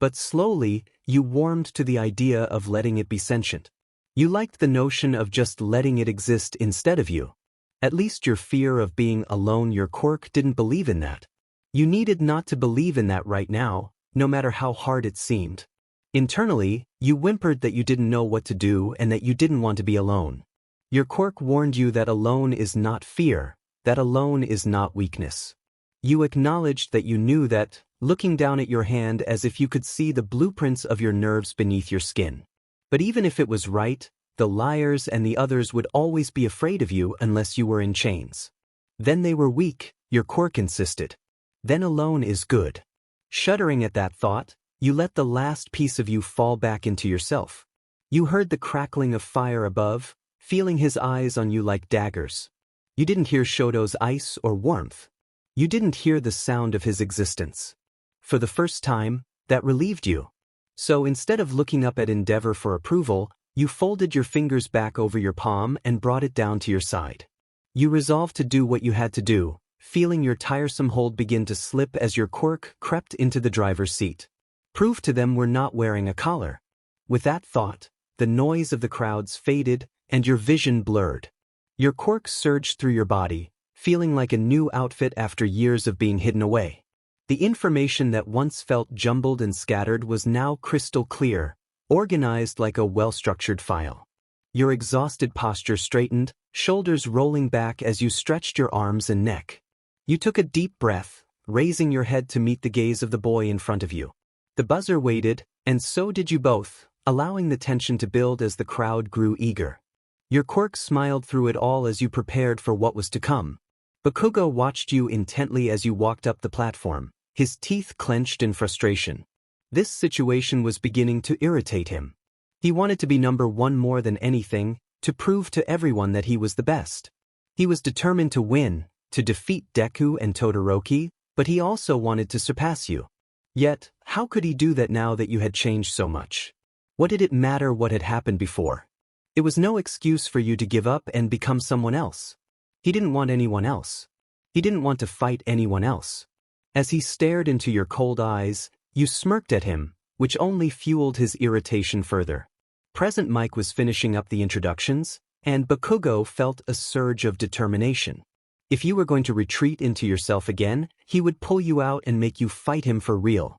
But slowly, you warmed to the idea of letting it be sentient. You liked the notion of just letting it exist instead of you. At least your fear of being alone, your quirk didn't believe in that. You needed not to believe in that right now, no matter how hard it seemed. Internally, you whimpered that you didn't know what to do and that you didn't want to be alone. Your quirk warned you that alone is not fear, that alone is not weakness. You acknowledged that you knew that, looking down at your hand as if you could see the blueprints of your nerves beneath your skin. But even if it was right, the liars and the others would always be afraid of you unless you were in chains. Then they were weak, your quirk insisted. Then alone is good. Shuddering at that thought, you let the last piece of you fall back into yourself. You heard the crackling of fire above, feeling his eyes on you like daggers. You didn't hear Shoto's ice or warmth. You didn't hear the sound of his existence. For the first time, that relieved you. So instead of looking up at Endeavor for approval, you folded your fingers back over your palm and brought it down to your side. You resolved to do what you had to do, feeling your tiresome hold begin to slip as your quirk crept into the driver's seat. Prove to them we're not wearing a collar. With that thought, the noise of the crowds faded and your vision blurred. Your quirk surged through your body, feeling like a new outfit after years of being hidden away. The information that once felt jumbled and scattered was now crystal clear, organized like a well-structured file. Your exhausted posture straightened, shoulders rolling back as you stretched your arms and neck. You took a deep breath, raising your head to meet the gaze of the boy in front of you. The buzzer waited, and so did you both, allowing the tension to build as the crowd grew eager. Your quirk smiled through it all as you prepared for what was to come. Bakugo watched you intently as you walked up the platform, his teeth clenched in frustration. This situation was beginning to irritate him. He wanted to be number one more than anything, to prove to everyone that he was the best. He was determined to win, to defeat Deku and Todoroki, but he also wanted to surpass you. Yet, how could he do that now that you had changed so much? What did it matter what had happened before? It was no excuse for you to give up and become someone else. He didn't want anyone else. He didn't want to fight anyone else. As he stared into your cold eyes, you smirked at him, which only fueled his irritation further. Present Mike was finishing up the introductions, and Bakugo felt a surge of determination. If you were going to retreat into yourself again, he would pull you out and make you fight him for real.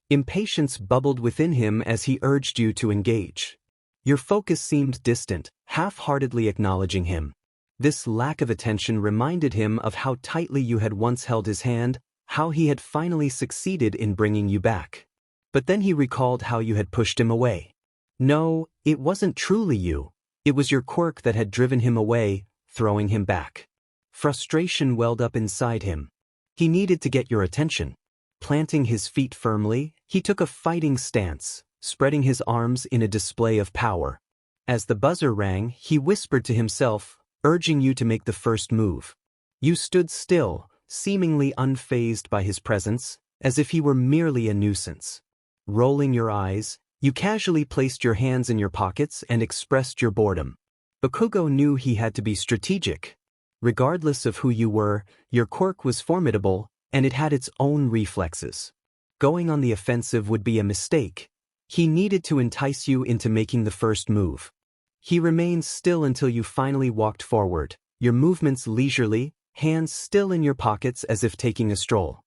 Impatience bubbled within him as he urged you to engage. Your focus seemed distant, half-heartedly acknowledging him. This lack of attention reminded him of how tightly you had once held his hand, how he had finally succeeded in bringing you back. But then he recalled how you had pushed him away. No, it wasn't truly you. It was your quirk that had driven him away, throwing him back. Frustration welled up inside him. He needed to get your attention. Planting his feet firmly, he took a fighting stance, spreading his arms in a display of power. As the buzzer rang, he whispered to himself, urging you to make the first move. You stood still, seemingly unfazed by his presence, as if he were merely a nuisance. Rolling your eyes, you casually placed your hands in your pockets and expressed your boredom. Bakugo knew he had to be strategic. Regardless of who you were, your quirk was formidable, and it had its own reflexes. Going on the offensive would be a mistake. He needed to entice you into making the first move. He remained still until you finally walked forward, your movements leisurely, hands still in your pockets as if taking a stroll.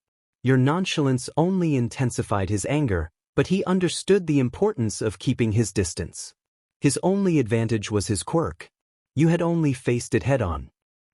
Your nonchalance only intensified his anger, but he understood the importance of keeping his distance. His only advantage was his quirk. You had only faced it head-on.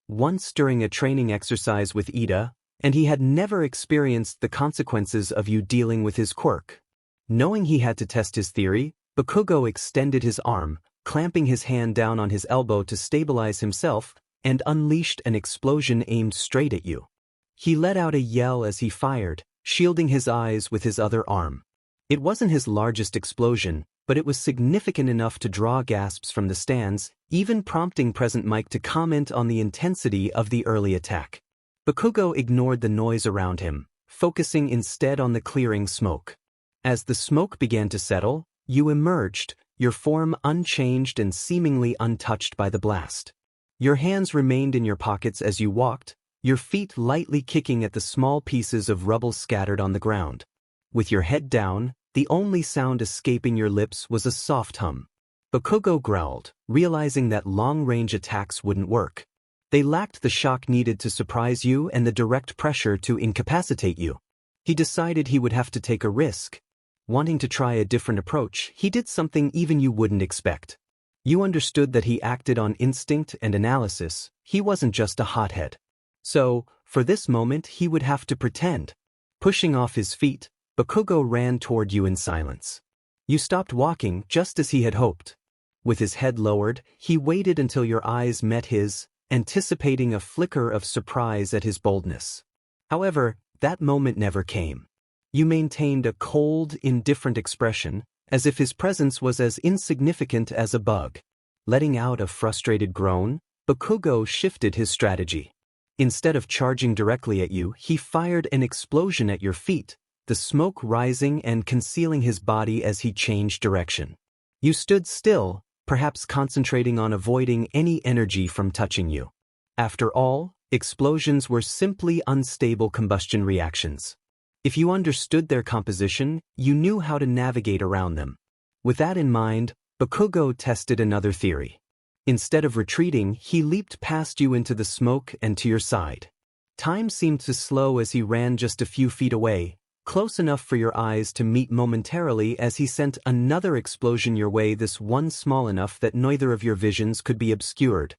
Once during a training exercise with Ida, and he had never experienced the consequences of you dealing with his quirk. Knowing he had to test his theory, Bakugo extended his arm, clamping his hand down on his elbow to stabilize himself, and unleashed an explosion aimed straight at you. He let out a yell as he fired, shielding his eyes with his other arm. It wasn't his largest explosion, but it was significant enough to draw gasps from the stands, even prompting present Mike to comment on the intensity of the early attack. Bakugo ignored the noise around him, focusing instead on the clearing smoke. As the smoke began to settle, you emerged, your form unchanged and seemingly untouched by the blast. Your hands remained in your pockets as you walked, your feet lightly kicking at the small pieces of rubble scattered on the ground. With your head down, the only sound escaping your lips was a soft hum. Bakugo growled, realizing that long-range attacks wouldn't work. They lacked the shock needed to surprise you and the direct pressure to incapacitate you. He decided he would have to take a risk. Wanting to try a different approach, he did something even you wouldn't expect. You understood that he acted on instinct and analysis. He wasn't just a hothead. So, for this moment he would have to pretend. Pushing off his feet, Bakugo ran toward you in silence. You stopped walking just as he had hoped. With his head lowered, he waited until your eyes met his, anticipating a flicker of surprise at his boldness. However, that moment never came. You maintained a cold, indifferent expression, as if his presence was as insignificant as a bug. Letting out a frustrated groan, Bakugo shifted his strategy. Instead of charging directly at you, he fired an explosion at your feet, the smoke rising and concealing his body as he changed direction. You stood still, perhaps concentrating on avoiding any energy from touching you. After all, explosions were simply unstable combustion reactions. If you understood their composition, you knew how to navigate around them. With that in mind, Bakugo tested another theory. Instead of retreating, he leaped past you into the smoke and to your side. Time seemed to slow as he ran just a few feet away, close enough for your eyes to meet momentarily as he sent another explosion your way, this one small enough that neither of your visions could be obscured.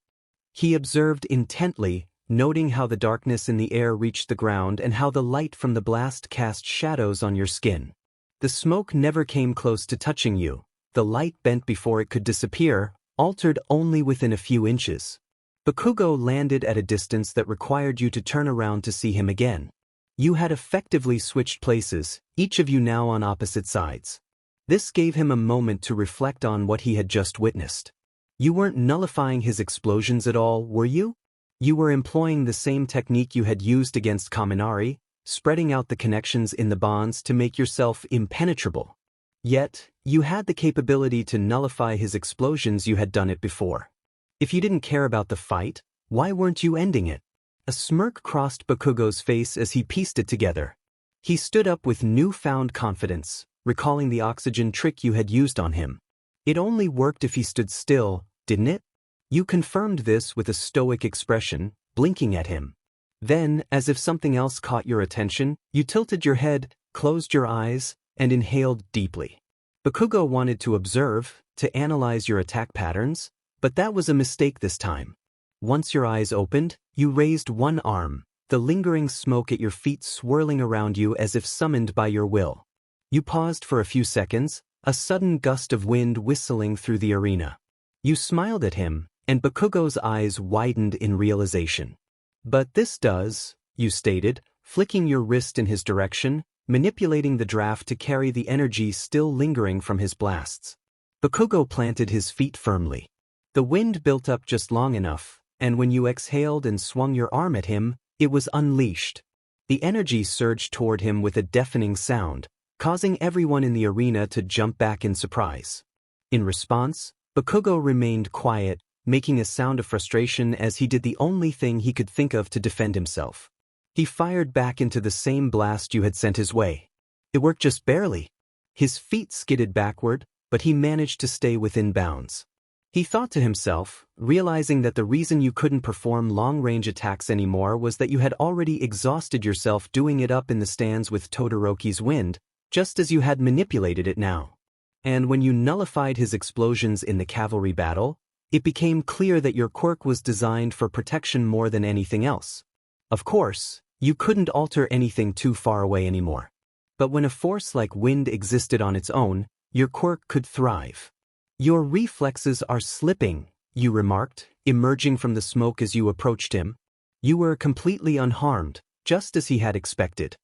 He observed intently, noting how the darkness in the air reached the ground and how the light from the blast cast shadows on your skin. The smoke never came close to touching you. The light bent before it could disappear, altered only within a few inches. Bakugo landed at a distance that required you to turn around to see him again. You had effectively switched places, each of you now on opposite sides. This gave him a moment to reflect on what he had just witnessed. You weren't nullifying his explosions at all, were you? You were employing the same technique you had used against Kaminari, spreading out the connections in the bonds to make yourself impenetrable. Yet, you had the capability to nullify his explosions. You had done it before. If you didn't care about the fight, why weren't you ending it? A smirk crossed Bakugo's face as he pieced it together. He stood up with newfound confidence, recalling the oxygen trick you had used on him. It only worked if he stood still, didn't it? You confirmed this with a stoic expression, blinking at him. Then, as if something else caught your attention, you tilted your head, closed your eyes, and inhaled deeply. Bakugo wanted to observe, to analyze your attack patterns, but that was a mistake this time. Once your eyes opened, you raised one arm, the lingering smoke at your feet swirling around you as if summoned by your will. You paused for a few seconds, a sudden gust of wind whistling through the arena. You smiled at him, and Bakugo's eyes widened in realization. "But this does," you stated, flicking your wrist in his direction, manipulating the draft to carry the energy still lingering from his blasts. Bakugo planted his feet firmly. The wind built up just long enough, and when you exhaled and swung your arm at him, it was unleashed. The energy surged toward him with a deafening sound, causing everyone in the arena to jump back in surprise. In response, Bakugo remained quiet, making a sound of frustration as he did the only thing he could think of to defend himself. He fired back into the same blast you had sent his way. It worked just barely. His feet skidded backward, but he managed to stay within bounds. He thought to himself, realizing that the reason you couldn't perform long-range attacks anymore was that you had already exhausted yourself doing it up in the stands with Todoroki's wind, just as you had manipulated it now. And when you nullified his explosions in the cavalry battle, it became clear that your quirk was designed for protection more than anything else. Of course, you couldn't alter anything too far away anymore. But when a force like wind existed on its own, your quirk could thrive. "Your reflexes are slipping," you remarked, emerging from the smoke as you approached him. You were completely unharmed, just as he had expected.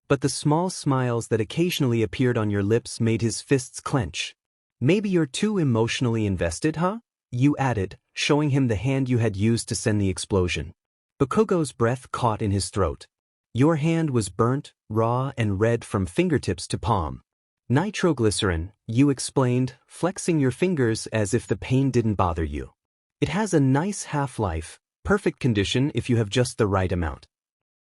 But the small smiles that occasionally appeared on your lips made his fists clench. "Maybe you're too emotionally invested, huh?" you added, showing him the hand you had used to send the explosion. Bakugo's breath caught in his throat. Your hand was burnt, raw, and red from fingertips to palm. "Nitroglycerin," you explained, flexing your fingers as if the pain didn't bother you. "It has a nice half-life, perfect condition if you have just the right amount."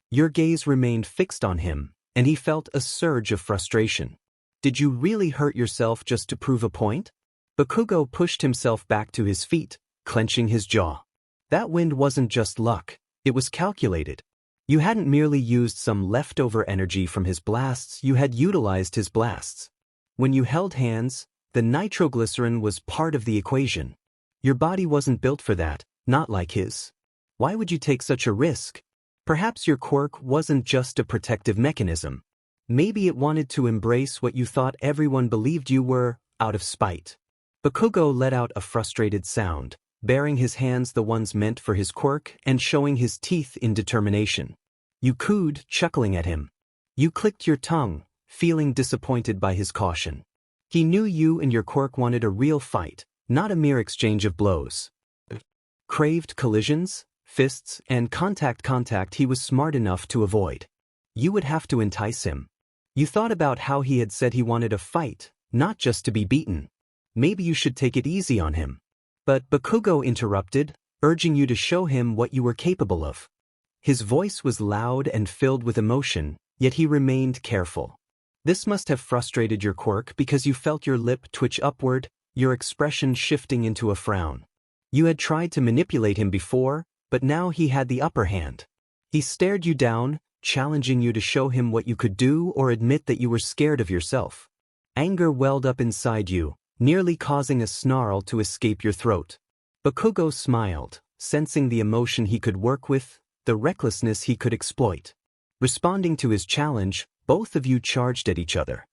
Your gaze remained fixed on him, and he felt a surge of frustration. "Did you really hurt yourself just to prove a point?" Bakugo pushed himself back to his feet, clenching his jaw. That wind wasn't just luck, it was calculated. You hadn't merely used some leftover energy from his blasts, you had utilized his blasts. When you held hands, the nitroglycerin was part of the equation. Your body wasn't built for that, not like his. Why would you take such a risk? Perhaps your quirk wasn't just a protective mechanism. Maybe it wanted to embrace what you thought everyone believed you were, out of spite. Bakugo let out a frustrated sound, baring his hands, the ones meant for his quirk, and showing his teeth in determination. You cooed, chuckling at him. You clicked your tongue, feeling disappointed by his caution. He knew you and your quirk wanted a real fight, not a mere exchange of blows. Craved collisions, fists, and contact he was smart enough to avoid. You would have to entice him. You thought about how he had said he wanted a fight, not just to be beaten. Maybe you should take it easy on him. But Bakugo interrupted, urging you to show him what you were capable of. His voice was loud and filled with emotion, yet he remained careful. This must have frustrated your quirk because you felt your lip twitch upward, your expression shifting into a frown. You had tried to manipulate him before, but now he had the upper hand. He stared you down, challenging you to show him what you could do or admit that you were scared of yourself. Anger welled up inside you, nearly causing a snarl to escape your throat. Bakugo smiled, sensing the emotion he could work with, the recklessness he could exploit. Responding to his challenge, both of you charged at each other.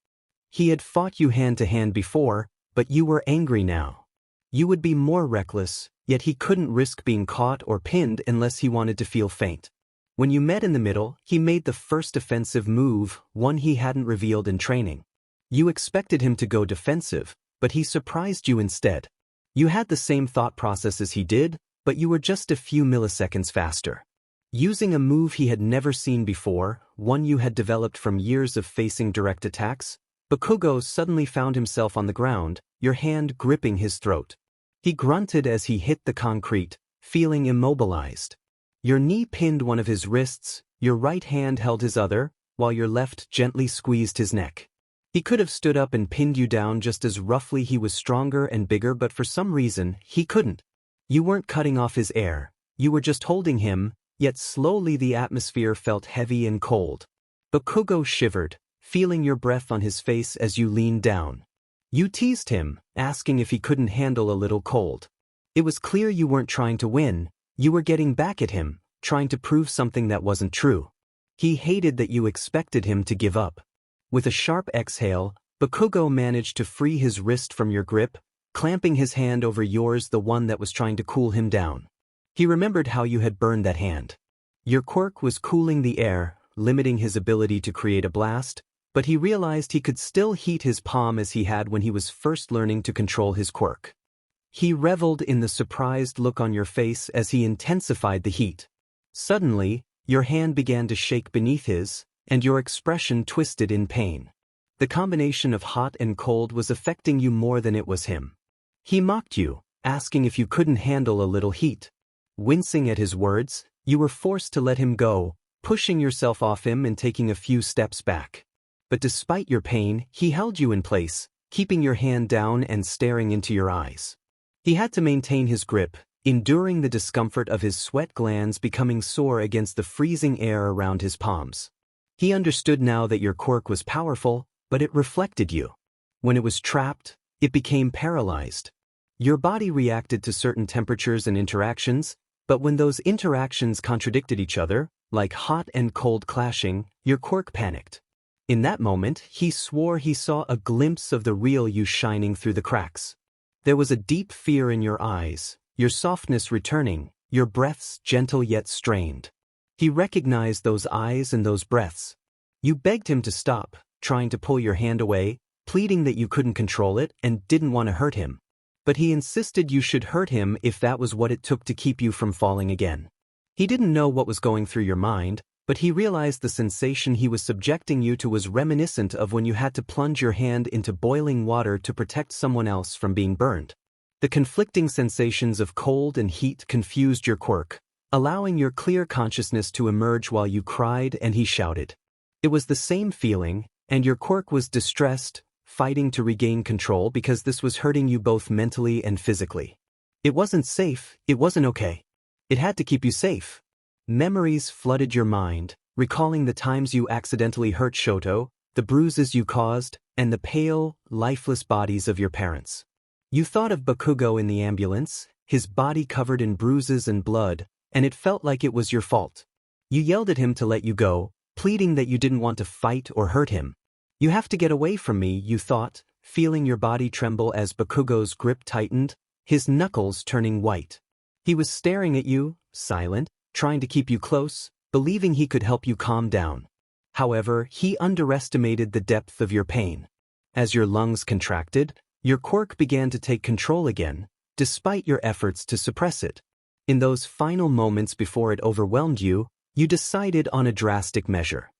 He had fought you hand-to-hand before, but you were angry now. You would be more reckless, yet he couldn't risk being caught or pinned unless he wanted to feel faint. When you met in the middle, he made the first offensive move, one he hadn't revealed in training. You expected him to go defensive, but he surprised you instead. You had the same thought process as he did, but you were just a few milliseconds faster. Using a move he had never seen before, one you had developed from years of facing direct attacks, Bakugo suddenly found himself on the ground, your hand gripping his throat. He grunted as he hit the concrete, feeling immobilized. Your knee pinned one of his wrists, your right hand held his other, while your left gently squeezed his neck. He could have stood up and pinned you down just as roughly. He was stronger and bigger, but for some reason, he couldn't. You weren't cutting off his air, you were just holding him, yet slowly the atmosphere felt heavy and cold. Bakugo shivered, feeling your breath on his face as you leaned down. You teased him, asking if he couldn't handle a little cold. It was clear you weren't trying to win, you were getting back at him, trying to prove something that wasn't true. He hated that you expected him to give up. With a sharp exhale, Bakugo managed to free his wrist from your grip, clamping his hand over yours, the one that was trying to cool him down. He remembered how you had burned that hand. Your quirk was cooling the air, limiting his ability to create a blast, but he realized he could still heat his palm as he had when he was first learning to control his quirk. He reveled in the surprised look on your face as he intensified the heat. Suddenly, your hand began to shake beneath his, and your expression twisted in pain. The combination of hot and cold was affecting you more than it was him. He mocked you, asking if you couldn't handle a little heat. Wincing at his words, you were forced to let him go, pushing yourself off him and taking a few steps back. But despite your pain, he held you in place, keeping your hand down and staring into your eyes. He had to maintain his grip, enduring the discomfort of his sweat glands becoming sore against the freezing air around his palms. He understood now that your quirk was powerful, but it reflected you. When it was trapped, it became paralyzed. Your body reacted to certain temperatures and interactions, but when those interactions contradicted each other, like hot and cold clashing, your quirk panicked. In that moment, he swore he saw a glimpse of the real you shining through the cracks. There was a deep fear in your eyes, your softness returning, your breaths gentle yet strained. He recognized those eyes and those breaths. You begged him to stop, trying to pull your hand away, pleading that you couldn't control it and didn't want to hurt him. But he insisted you should hurt him if that was what it took to keep you from falling again. He didn't know what was going through your mind, but he realized the sensation he was subjecting you to was reminiscent of when you had to plunge your hand into boiling water to protect someone else from being burned. The conflicting sensations of cold and heat confused your quirk, allowing your clear consciousness to emerge while you cried and he shouted. It was the same feeling, and your quirk was distressed, fighting to regain control because this was hurting you both mentally and physically. It wasn't safe, it wasn't okay. It had to keep you safe. Memories flooded your mind, recalling the times you accidentally hurt Shoto, the bruises you caused, and the pale, lifeless bodies of your parents. You thought of Bakugo in the ambulance, his body covered in bruises and blood, and it felt like it was your fault. You yelled at him to let you go, pleading that you didn't want to fight or hurt him. You have to get away from me, you thought, feeling your body tremble as Bakugo's grip tightened, his knuckles turning white. He was staring at you, silent, trying to keep you close, believing he could help you calm down. However, he underestimated the depth of your pain. As your lungs contracted, your quirk began to take control again, despite your efforts to suppress it. In those final moments before it overwhelmed you, you decided on a drastic measure.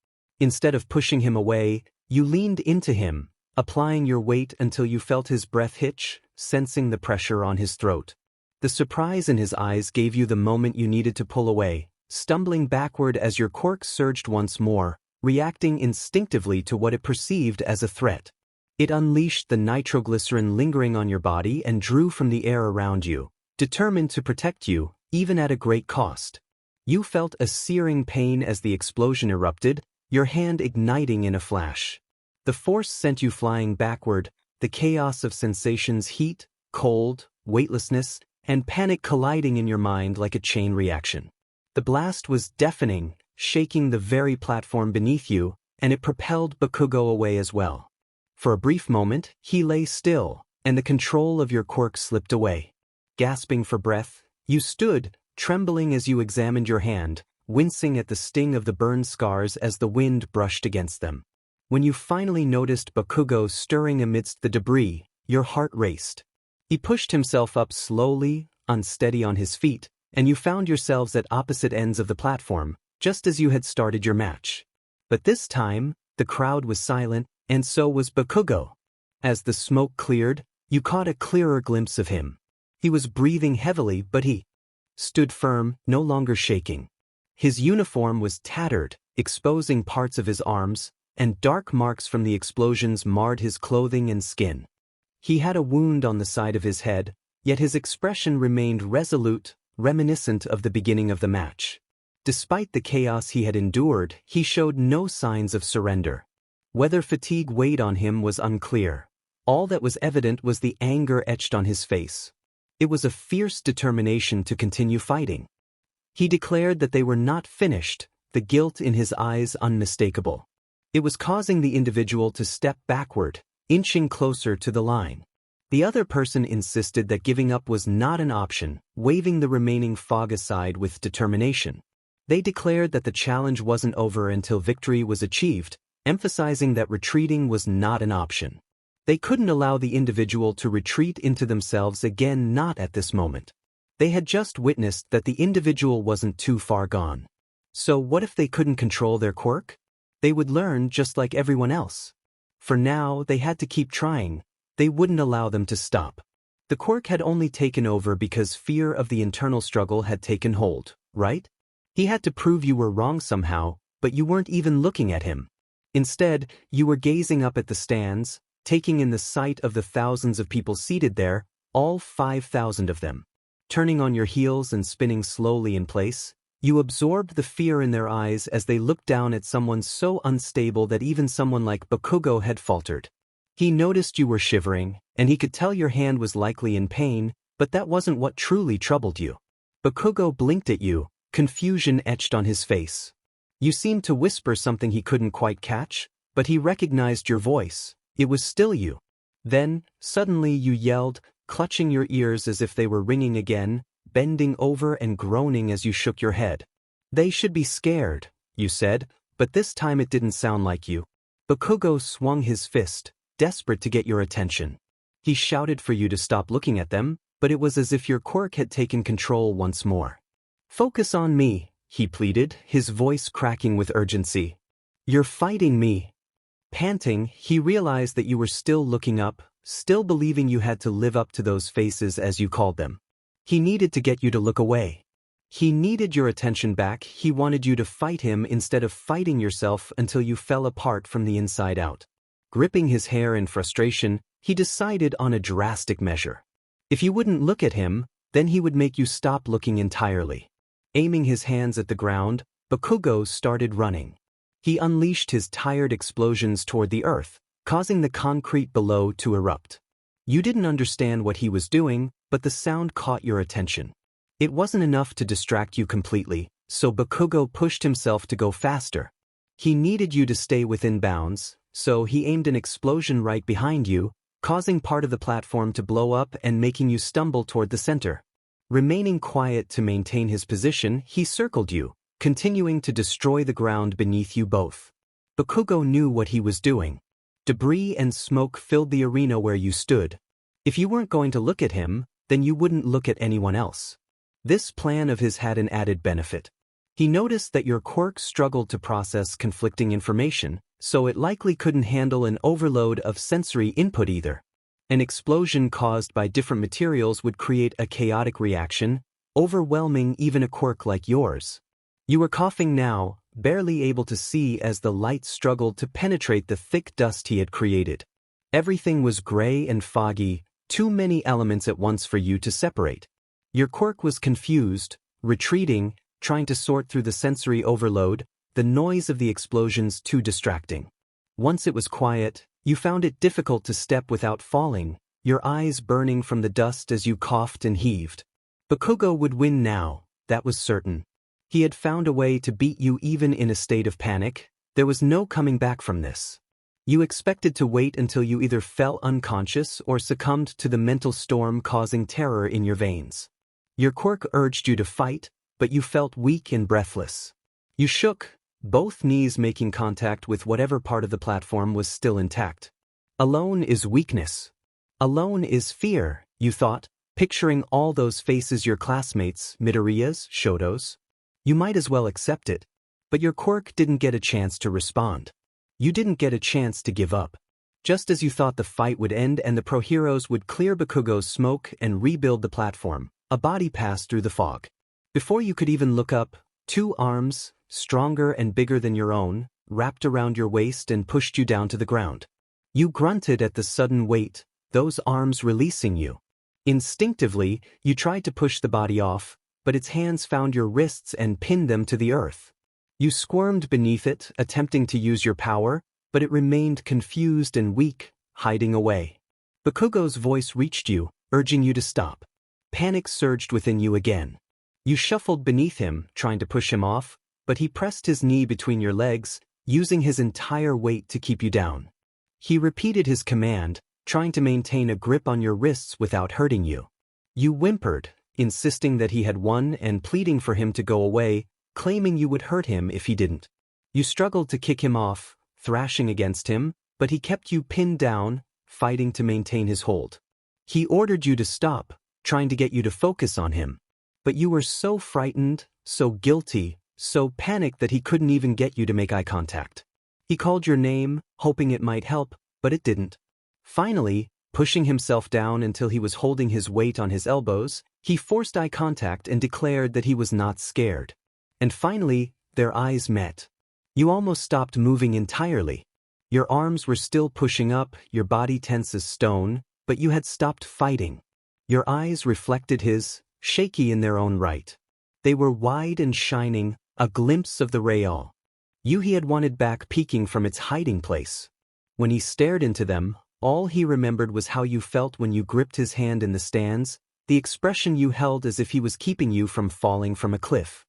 Instead of pushing him away, you leaned into him, applying your weight until you felt his breath hitch, sensing the pressure on his throat. The surprise in his eyes gave you the moment you needed to pull away, stumbling backward as your quirk surged once more, reacting instinctively to what it perceived as a threat. It unleashed the nitroglycerin lingering on your body and drew from the air around you, determined to protect you, even at a great cost. You felt a searing pain as the explosion erupted, your hand igniting in a flash. The force sent you flying backward, the chaos of sensations, heat, cold, weightlessness, and panic colliding in your mind like a chain reaction. The blast was deafening, shaking the very platform beneath you, and it propelled Bakugo away as well. For a brief moment, he lay still, and the control of your quirk slipped away. Gasping for breath, you stood, trembling as you examined your hand, wincing at the sting of the burn scars as the wind brushed against them. When you finally noticed Bakugo stirring amidst the debris, your heart raced. He pushed himself up slowly, unsteady on his feet, and you found yourselves at opposite ends of the platform, just as you had started your match. But this time, the crowd was silent, and so was Bakugo. As the smoke cleared, you caught a clearer glimpse of him. He was breathing heavily, but he stood firm, no longer shaking. His uniform was tattered, exposing parts of his arms, and dark marks from the explosions marred his clothing and skin. He had a wound on the side of his head, yet his expression remained resolute, reminiscent of the beginning of the match. Despite the chaos he had endured, he showed no signs of surrender. Whether fatigue weighed on him was unclear, All that was evident was the anger etched on his face. It was a fierce determination to continue fighting. He declared that they were not finished, the guilt in his eyes unmistakable. It was causing the individual to step backward, inching closer to the line. The other person insisted that giving up was not an option, waving the remaining fog aside with determination. They declared that the challenge wasn't over until victory was achieved, emphasizing that retreating was not an option. They couldn't allow the individual to retreat into themselves again, not at this moment. They had just witnessed that the individual wasn't too far gone. So what if they couldn't control their quirk? They would learn just like everyone else. For now, they had to keep trying. They wouldn't allow them to stop. The quirk had only taken over because fear of the internal struggle had taken hold, right? He had to prove you were wrong somehow, but you weren't even looking at him. Instead, you were gazing up at the stands, taking in the sight of the thousands of people seated there, all 5,000 of them. Turning on your heels and spinning slowly in place, you absorbed the fear in their eyes as they looked down at someone so unstable that even someone like Bakugo had faltered. He noticed you were shivering, and he could tell your hand was likely in pain, but that wasn't what truly troubled you. Bakugo blinked at you, confusion etched on his face. You seemed to whisper something he couldn't quite catch, but he recognized your voice. It was still you. Then, suddenly you yelled, clutching your ears as if they were ringing again, bending over and groaning as you shook your head. They should be scared, you said, but this time it didn't sound like you. Bakugo swung his fist, desperate to get your attention. He shouted for you to stop looking at them, but it was as if your quirk had taken control once more. Focus on me, he pleaded, his voice cracking with urgency. You're fighting me. Panting, he realized that you were still looking up, still believing you had to live up to those faces as you called them. He needed to get you to look away. He needed your attention back. He wanted you to fight him instead of fighting yourself until you fell apart from the inside out. Gripping his hair in frustration, he decided on a drastic measure. If you wouldn't look at him, then he would make you stop looking entirely. Aiming his hands at the ground, Bakugo started running. He unleashed his tired explosions toward the earth, causing the concrete below to erupt. You didn't understand what he was doing, but the sound caught your attention. It wasn't enough to distract you completely, so Bakugo pushed himself to go faster. He needed you to stay within bounds, so he aimed an explosion right behind you, causing part of the platform to blow up and making you stumble toward the center. Remaining quiet to maintain his position, he circled you, continuing to destroy the ground beneath you both. Bakugo knew what he was doing. Debris and smoke filled the arena where you stood. If you weren't going to look at him, then you wouldn't look at anyone else. This plan of his had an added benefit. He noticed that your quirk struggled to process conflicting information, so it likely couldn't handle an overload of sensory input either. An explosion caused by different materials would create a chaotic reaction, overwhelming even a quirk like yours. You were coughing now, barely able to see as the light struggled to penetrate the thick dust he had created. Everything was gray and foggy, too many elements at once for you to separate. Your quirk was confused, retreating, trying to sort through the sensory overload, the noise of the explosions too distracting. Once it was quiet, you found it difficult to step without falling, your eyes burning from the dust as you coughed and heaved. Bakugo would win now, that was certain. He had found a way to beat you even in a state of panic. There was no coming back from this. You expected to wait until you either fell unconscious or succumbed to the mental storm causing terror in your veins. Your quirk urged you to fight, but you felt weak and breathless. You shook, both knees making contact with whatever part of the platform was still intact. Alone is weakness. Alone is fear, you thought, picturing all those faces, your classmates, Midoriya's, Shoto's. You might as well accept it. But your quirk didn't get a chance to respond. You didn't get a chance to give up. Just as you thought the fight would end and the pro-heroes would clear Bakugo's smoke and rebuild the platform, a body passed through the fog. Before you could even look up, two arms, stronger and bigger than your own, wrapped around your waist and pushed you down to the ground. You grunted at the sudden weight, those arms releasing you. Instinctively, you tried to push the body off, but its hands found your wrists and pinned them to the earth. You squirmed beneath it, attempting to use your power, but it remained confused and weak, hiding away. Bakugo's voice reached you, urging you to stop. Panic surged within you again. You shuffled beneath him, trying to push him off, but he pressed his knee between your legs, using his entire weight to keep you down. He repeated his command, trying to maintain a grip on your wrists without hurting you. You whimpered, insisting that he had won and pleading for him to go away, claiming you would hurt him if he didn't. You struggled to kick him off, thrashing against him, but he kept you pinned down, fighting to maintain his hold. He ordered you to stop, trying to get you to focus on him. But you were so frightened, so guilty, so panicked that he couldn't even get you to make eye contact. He called your name, hoping it might help, but it didn't. Finally, pushing himself down until he was holding his weight on his elbows, he forced eye contact and declared that he was not scared. And finally, their eyes met. You almost stopped moving entirely. Your arms were still pushing up, your body tense as stone, but you had stopped fighting. Your eyes reflected his, shaky in their own right. They were wide and shining, a glimpse of the real you he had wanted back peeking from its hiding place. When he stared into them, all he remembered was how you felt when you gripped his hand in the stands, the expression you held as if he was keeping you from falling from a cliff.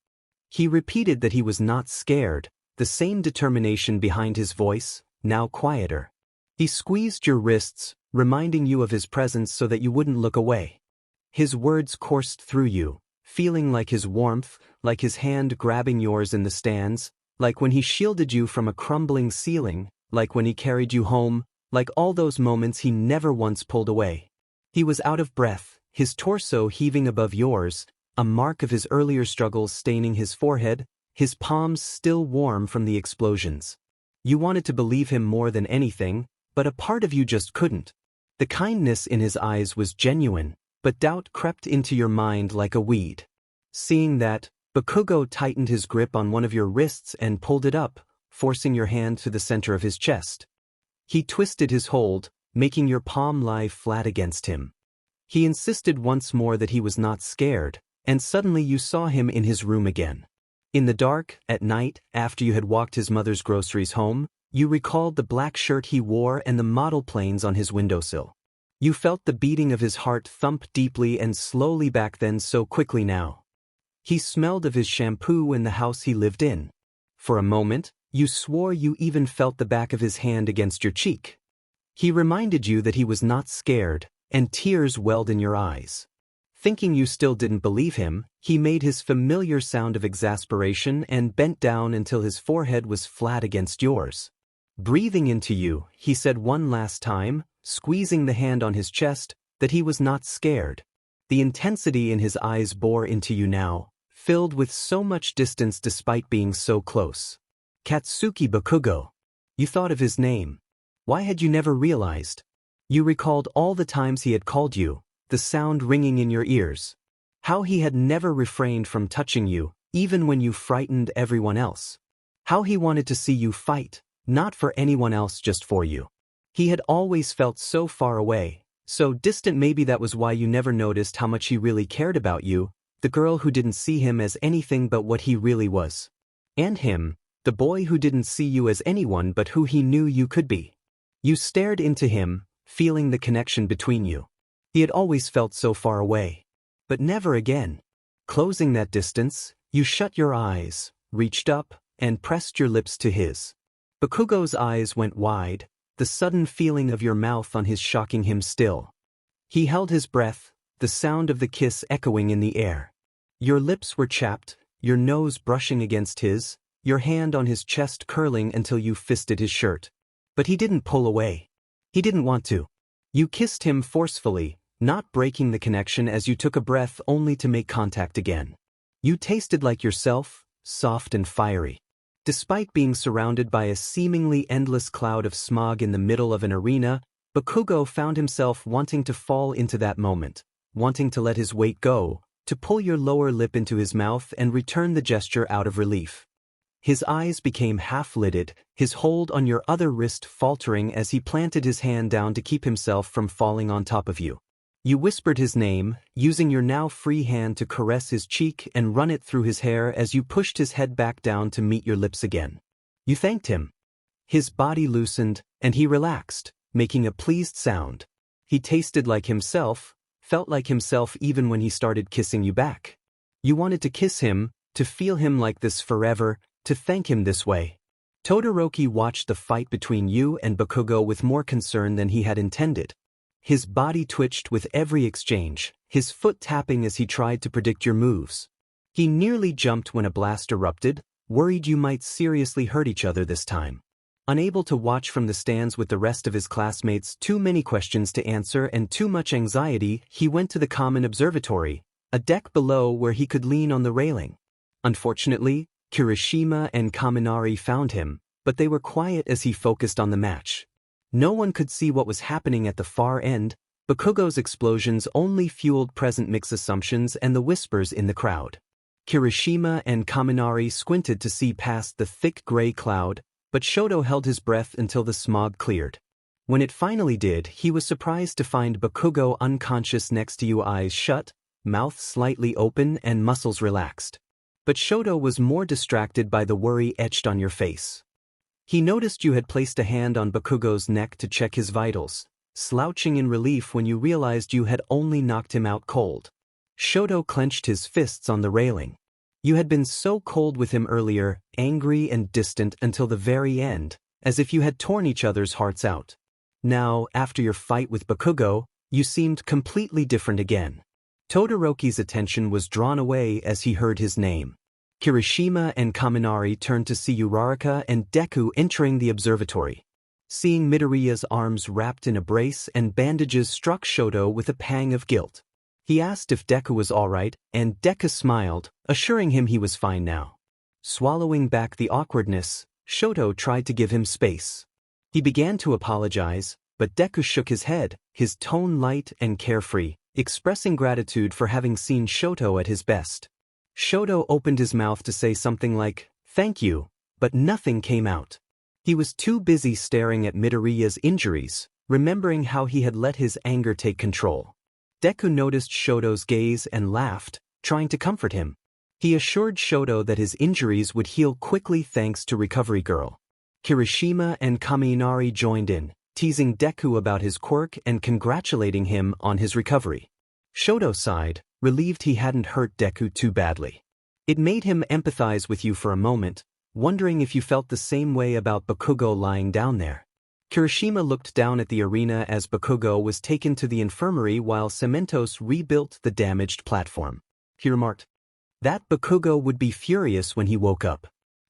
He repeated that he was not scared, the same determination behind his voice, now quieter. He squeezed your wrists, reminding you of his presence so that you wouldn't look away. His words coursed through you, feeling like his warmth, like his hand grabbing yours in the stands, like when he shielded you from a crumbling ceiling, like when he carried you home, like all those moments he never once pulled away. He was out of breath, his torso heaving above yours, a mark of his earlier struggles staining his forehead, his palms still warm from the explosions. You wanted to believe him more than anything, but a part of you just couldn't. The kindness in his eyes was genuine, but doubt crept into your mind like a weed. Seeing that, Bakugo tightened his grip on one of your wrists and pulled it up, forcing your hand to the center of his chest. He twisted his hold, making your palm lie flat against him. He insisted once more that he was not scared, and suddenly you saw him in his room again. In the dark, at night, after you had walked his mother's groceries home, you recalled the black shirt he wore and the model planes on his windowsill. You felt the beating of his heart thump deeply and slowly back then so quickly now. He smelled of his shampoo in the house he lived in. For a moment, you swore you even felt the back of his hand against your cheek. He reminded you that he was not scared, and tears welled in your eyes. Thinking you still didn't believe him, he made his familiar sound of exasperation and bent down until his forehead was flat against yours. Breathing into you, he said one last time, squeezing the hand on his chest, that he was not scared. The intensity in his eyes bore into you now, filled with so much distance despite being so close. Katsuki Bakugo. You thought of his name. Why had you never realized? You recalled all the times he had called you, the sound ringing in your ears. How he had never refrained from touching you, even when you frightened everyone else. How he wanted to see you fight, not for anyone else, just for you. He had always felt so far away, so distant. Maybe that was why you never noticed how much he really cared about you, the girl who didn't see him as anything but what he really was. And him, the boy who didn't see you as anyone but who he knew you could be. You stared into him, feeling the connection between you. He had always felt so far away. But never again. Closing that distance, you shut your eyes, reached up, and pressed your lips to his. Bakugo's eyes went wide, the sudden feeling of your mouth on his shocking him still. He held his breath, the sound of the kiss echoing in the air. Your lips were chapped, your nose brushing against his, your hand on his chest curling until you fisted his shirt. But he didn't pull away. He didn't want to. You kissed him forcefully, not breaking the connection as you took a breath only to make contact again. You tasted like yourself, soft and fiery. Despite being surrounded by a seemingly endless cloud of smog in the middle of an arena, Bakugo found himself wanting to fall into that moment, wanting to let his weight go, to pull your lower lip into his mouth and return the gesture out of relief. His eyes became half-lidded, his hold on your other wrist faltering as he planted his hand down to keep himself from falling on top of you. You whispered his name, using your now free hand to caress his cheek and run it through his hair as you pushed his head back down to meet your lips again. You thanked him. His body loosened, and he relaxed, making a pleased sound. He tasted like himself, felt like himself even when he started kissing you back. You wanted to kiss him, to feel him like this forever, to thank him this way. Todoroki watched the fight between you and Bakugo with more concern than he had intended. His body twitched with every exchange, his foot tapping as he tried to predict your moves. He nearly jumped when a blast erupted, worried you might seriously hurt each other this time. Unable to watch from the stands with the rest of his classmates, too many questions to answer and too much anxiety, he went to the common observatory, a deck below where he could lean on the railing. Unfortunately, Kirishima and Kaminari found him, but they were quiet as he focused on the match. No one could see what was happening at the far end. Bakugo's explosions only fueled present mix assumptions and the whispers in the crowd. Kirishima and Kaminari squinted to see past the thick gray cloud, but Shoto held his breath until the smog cleared. When it finally did, he was surprised to find Bakugo unconscious next to you, eyes shut, mouth slightly open and muscles relaxed. But Shoto was more distracted by the worry etched on your face. He noticed you had placed a hand on Bakugo's neck to check his vitals, slouching in relief when you realized you had only knocked him out cold. Shoto clenched his fists on the railing. You had been so cold with him earlier, angry and distant until the very end, as if you had torn each other's hearts out. Now, after your fight with Bakugo, you seemed completely different again. Todoroki's attention was drawn away as he heard his name. Kirishima and Kaminari turned to see Uraraka and Deku entering the observatory. Seeing Midoriya's arms wrapped in a brace and bandages struck Shoto with a pang of guilt. He asked if Deku was alright, and Deku smiled, assuring him he was fine now. Swallowing back the awkwardness, Shoto tried to give him space. He began to apologize, but Deku shook his head, his tone light and carefree, expressing gratitude for having seen Shoto at his best. Shoto opened his mouth to say something like, "Thank you," but nothing came out. He was too busy staring at Midoriya's injuries, remembering how he had let his anger take control. Deku noticed Shoto's gaze and laughed, trying to comfort him. He assured Shoto that his injuries would heal quickly thanks to Recovery Girl. Kirishima and Kaminari joined in, teasing Deku about his quirk and congratulating him on his recovery. Shoto sighed, relieved he hadn't hurt Deku too badly. It made him empathize with you for a moment, wondering if you felt the same way about Bakugo lying down there. Kirishima looked down at the arena as Bakugo was taken to the infirmary while Cementos rebuilt the damaged platform. He remarked, "That Bakugo would be furious when he woke up."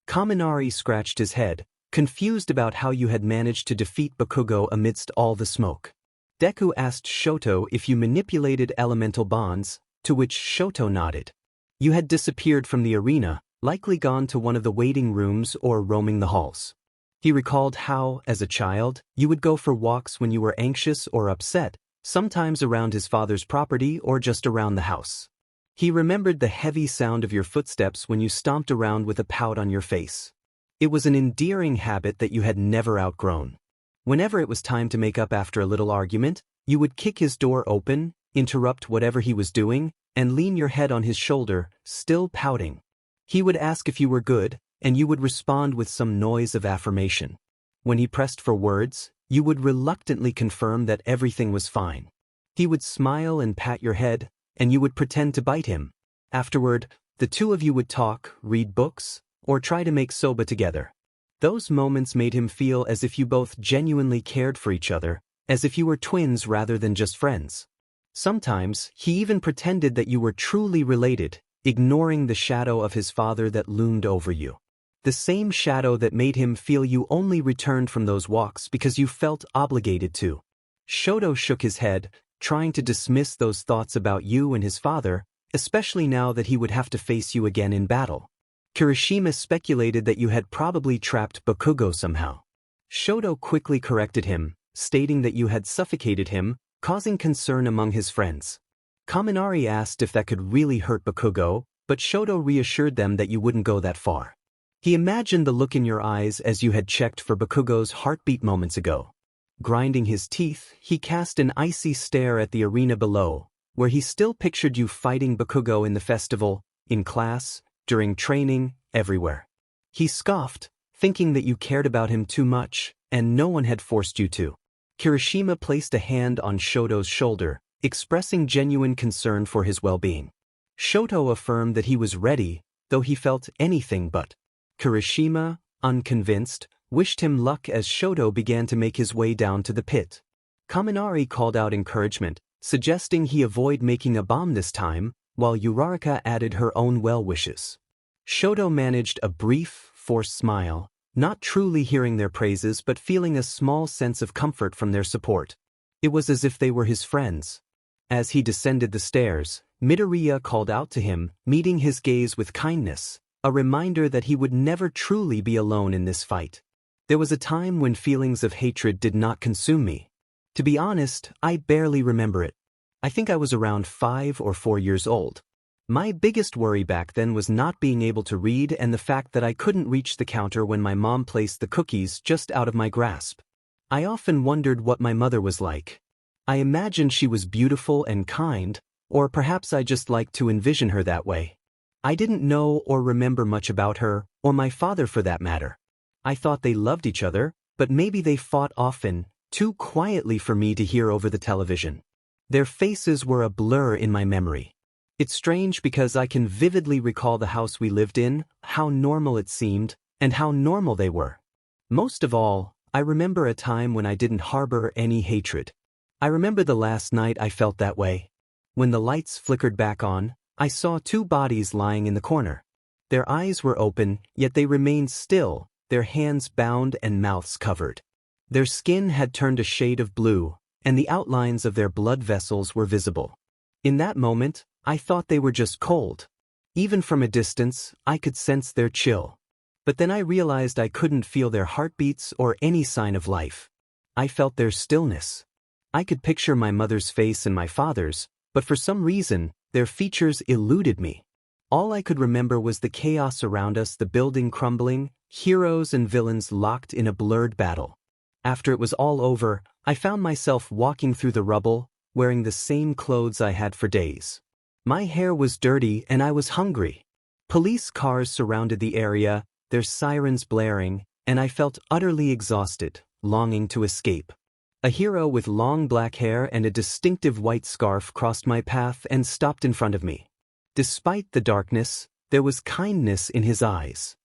Kaminari scratched his head, confused about how you had managed to defeat Bakugo amidst all the smoke. Deku asked Shoto if you manipulated elemental bonds, to which Shoto nodded. You had disappeared from the arena, likely gone to one of the waiting rooms or roaming the halls. He recalled how, as a child, you would go for walks when you were anxious or upset, sometimes around his father's property or just around the house. He remembered the heavy sound of your footsteps when you stomped around with a pout on your face. It was an endearing habit that you had never outgrown. Whenever it was time to make up after a little argument, you would kick his door open, interrupt whatever he was doing, and lean your head on his shoulder, still pouting. He would ask if you were good, and you would respond with some noise of affirmation. When he pressed for words, you would reluctantly confirm that everything was fine. He would smile and pat your head, and you would pretend to bite him. Afterward, the two of you would talk, read books, or try to make soba together. Those moments made him feel as if you both genuinely cared for each other, as if you were twins rather than just friends. Sometimes, he even pretended that you were truly related, ignoring the shadow of his father that loomed over you. The same shadow that made him feel you only returned from those walks because you felt obligated to. Shoto shook his head, trying to dismiss those thoughts about you and his father, especially now that he would have to face you again in battle. Kirishima speculated that you had probably trapped Bakugo somehow. Shoto quickly corrected him, stating that you had suffocated him, causing concern among his friends. Kaminari asked if that could really hurt Bakugo, but Shoto reassured them that you wouldn't go that far. He imagined the look in your eyes as you had checked for Bakugo's heartbeat moments ago. Grinding his teeth, he cast an icy stare at the arena below, where he still pictured you fighting Bakugo in the festival, in class, during training, everywhere. He scoffed, thinking that you cared about him too much, and no one had forced you to. Kirishima placed a hand on Shoto's shoulder, expressing genuine concern for his well-being. Shoto affirmed that he was ready, though he felt anything but. Kirishima, unconvinced, wished him luck as Shoto began to make his way down to the pit. Kaminari called out encouragement, suggesting he avoid making a bomb this time, while Uraraka added her own well wishes. Shoto managed a brief, forced smile, not truly hearing their praises but feeling a small sense of comfort from their support. It was as if they were his friends. As he descended the stairs, Midoriya called out to him, meeting his gaze with kindness, a reminder that he would never truly be alone in this fight. There was a time when feelings of hatred did not consume me. To be honest, I barely remember it. I think I was around 5 or 4 years old. My biggest worry back then was not being able to read and the fact that I couldn't reach the counter when my mom placed the cookies just out of my grasp. I often wondered what my mother was like. I imagined she was beautiful and kind, or perhaps I just liked to envision her that way. I didn't know or remember much about her, or my father for that matter. I thought they loved each other, but maybe they fought often, too quietly for me to hear over the television. Their faces were a blur in my memory. It's strange because I can vividly recall the house we lived in, how normal it seemed, and how normal they were. Most of all, I remember a time when I didn't harbor any hatred. I remember the last night I felt that way. When the lights flickered back on, I saw 2 bodies lying in the corner. Their eyes were open, yet they remained still, their hands bound and mouths covered. Their skin had turned a shade of blue, and the outlines of their blood vessels were visible. In that moment, I thought they were just cold. Even from a distance, I could sense their chill. But then I realized I couldn't feel their heartbeats or any sign of life. I felt their stillness. I could picture my mother's face and my father's, but for some reason, their features eluded me. All I could remember was the chaos around us, the building crumbling, heroes and villains locked in a blurred battle. After it was all over, I found myself walking through the rubble, wearing the same clothes I had for days. My hair was dirty and I was hungry. Police cars surrounded the area, their sirens blaring, and I felt utterly exhausted, longing to escape. A hero with long black hair and a distinctive white scarf crossed my path and stopped in front of me. Despite the darkness, there was kindness in his eyes.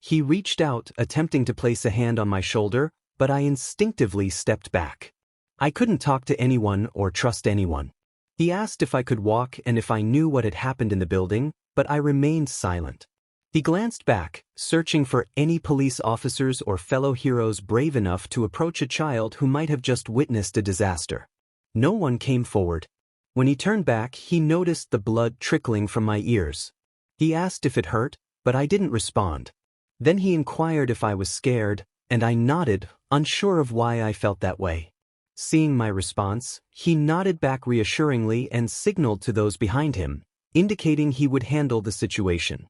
He reached out, attempting to place a hand on my shoulder, but I instinctively stepped back. I couldn't talk to anyone or trust anyone. He asked if I could walk and if I knew what had happened in the building, but I remained silent. He glanced back, searching for any police officers or fellow heroes brave enough to approach a child who might have just witnessed a disaster. No one came forward. When he turned back, he noticed the blood trickling from my ears. He asked if it hurt, but I didn't respond. Then he inquired if I was scared, and I nodded, unsure of why I felt that way. Seeing my response, he nodded back reassuringly and signaled to those behind him, indicating he would handle the situation.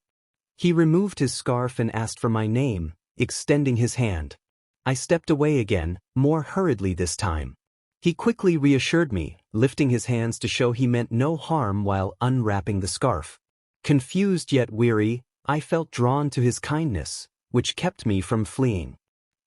He removed his scarf and asked for my name, extending his hand. I stepped away again, more hurriedly this time. He quickly reassured me, lifting his hands to show he meant no harm while unwrapping the scarf. Confused yet weary, I felt drawn to his kindness, which kept me from fleeing.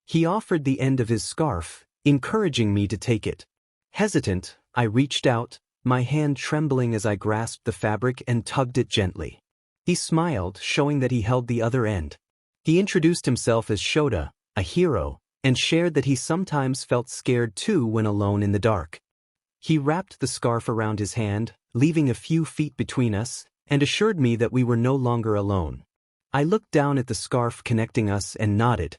He offered the end of his scarf, encouraging me to take it. Hesitant, I reached out, my hand trembling as I grasped the fabric and tugged it gently. He smiled, showing that he held the other end. He introduced himself as Shoto, a hero, and shared that he sometimes felt scared too when alone in the dark. He wrapped the scarf around his hand, leaving a few feet between us, and assured me that we were no longer alone. I looked down at the scarf connecting us and nodded.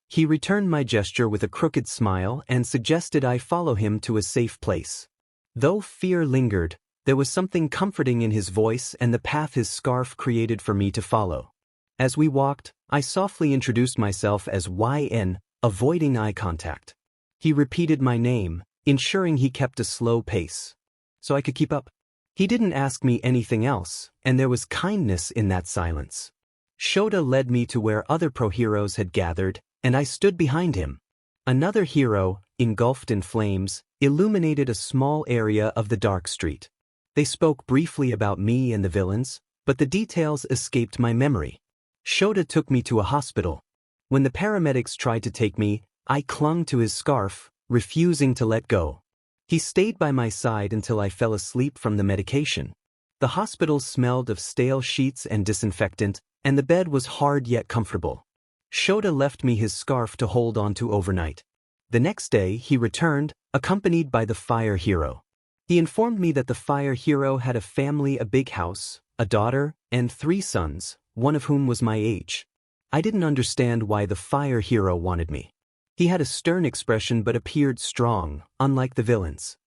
He returned my gesture with a crooked smile and suggested I follow him to a safe place. Though fear lingered, there was something comforting in his voice and the path his scarf created for me to follow. As we walked, I softly introduced myself as YN, avoiding eye contact. He repeated my name, ensuring he kept a slow pace, so I could keep up. He didn't ask me anything else, and there was kindness in that silence. Shoto led me to where other pro-heroes had gathered, and I stood behind him. Another hero, engulfed in flames, illuminated a small area of the dark street. They spoke briefly about me and the villains, but the details escaped my memory. Shoto took me to a hospital. When the paramedics tried to take me, I clung to his scarf, refusing to let go. He stayed by my side until I fell asleep from the medication. The hospital smelled of stale sheets and disinfectant, and the bed was hard yet comfortable. Shoto left me his scarf to hold onto overnight. The next day, he returned, accompanied by the fire hero. He informed me that the fire hero had a family, a big house, a daughter, and 3 sons, one of whom was my age. I didn't understand why the fire hero wanted me. He had a stern expression but appeared strong, unlike the villains.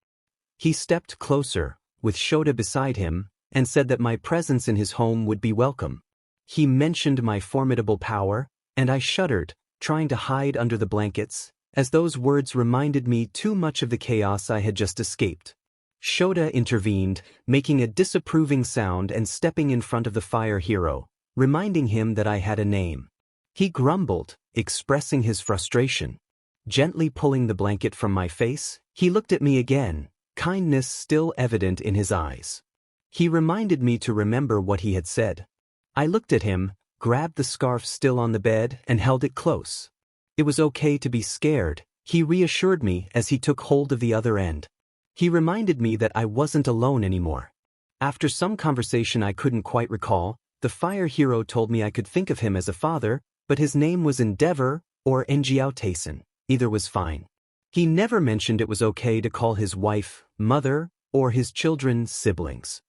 He stepped closer, with Shoto beside him, and said that my presence in his home would be welcome. He mentioned my formidable power, and I shuddered, trying to hide under the blankets, as those words reminded me too much of the chaos I had just escaped. Shoto intervened, making a disapproving sound and stepping in front of the fire hero, reminding him that I had a name. He grumbled, expressing his frustration. Gently pulling the blanket from my face, he looked at me again, kindness still evident in his eyes. He reminded me to remember what he had said. I looked at him, grabbed the scarf still on the bed, and held it close. It was okay to be scared, he reassured me as he took hold of the other end. He reminded me that I wasn't alone anymore. After some conversation I couldn't quite recall, the fire hero told me I could think of him as a father, but his name was 𝐎𝐻𝐻𝐸𝐻𝐸𝐿 or 𝐎𝐻𝐻𝐸𝐿. Either was fine. He never mentioned it was okay to call his wife mother or his children siblings.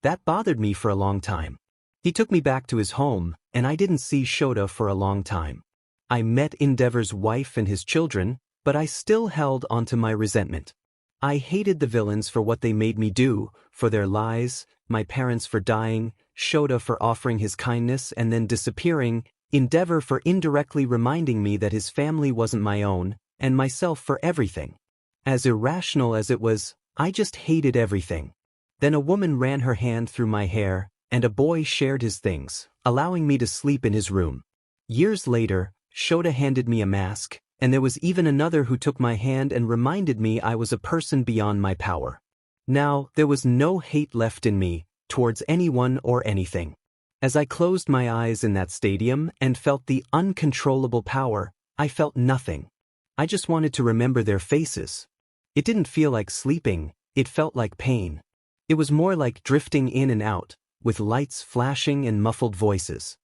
That bothered me for a long time. He took me back to his home, and I didn't see Shoto for a long time. I met 𝐻𝐻𝐸𝐻𝐸𝐿's wife and his children, but I still held onto my resentment. I hated the villains for what they made me do, for their lies, my parents for dying, Shoto for offering his kindness and then disappearing, 𝐻𝐻𝐸𝐻𝐸𝐿 for indirectly reminding me that his family wasn't my own, and myself for everything. As irrational as it was, I just hated everything. Then a woman ran her hand through my hair, and a boy shared his things, allowing me to sleep in his room. Years later, Shoto handed me a mask, and there was even another who took my hand and reminded me I was a person beyond my power. Now, there was no hate left in me, towards anyone or anything. As I closed my eyes in that stadium and felt the uncontrollable power, I felt nothing. I just wanted to remember their faces. It didn't feel like sleeping, it felt like pain. It was more like drifting in and out, with lights flashing and muffled voices.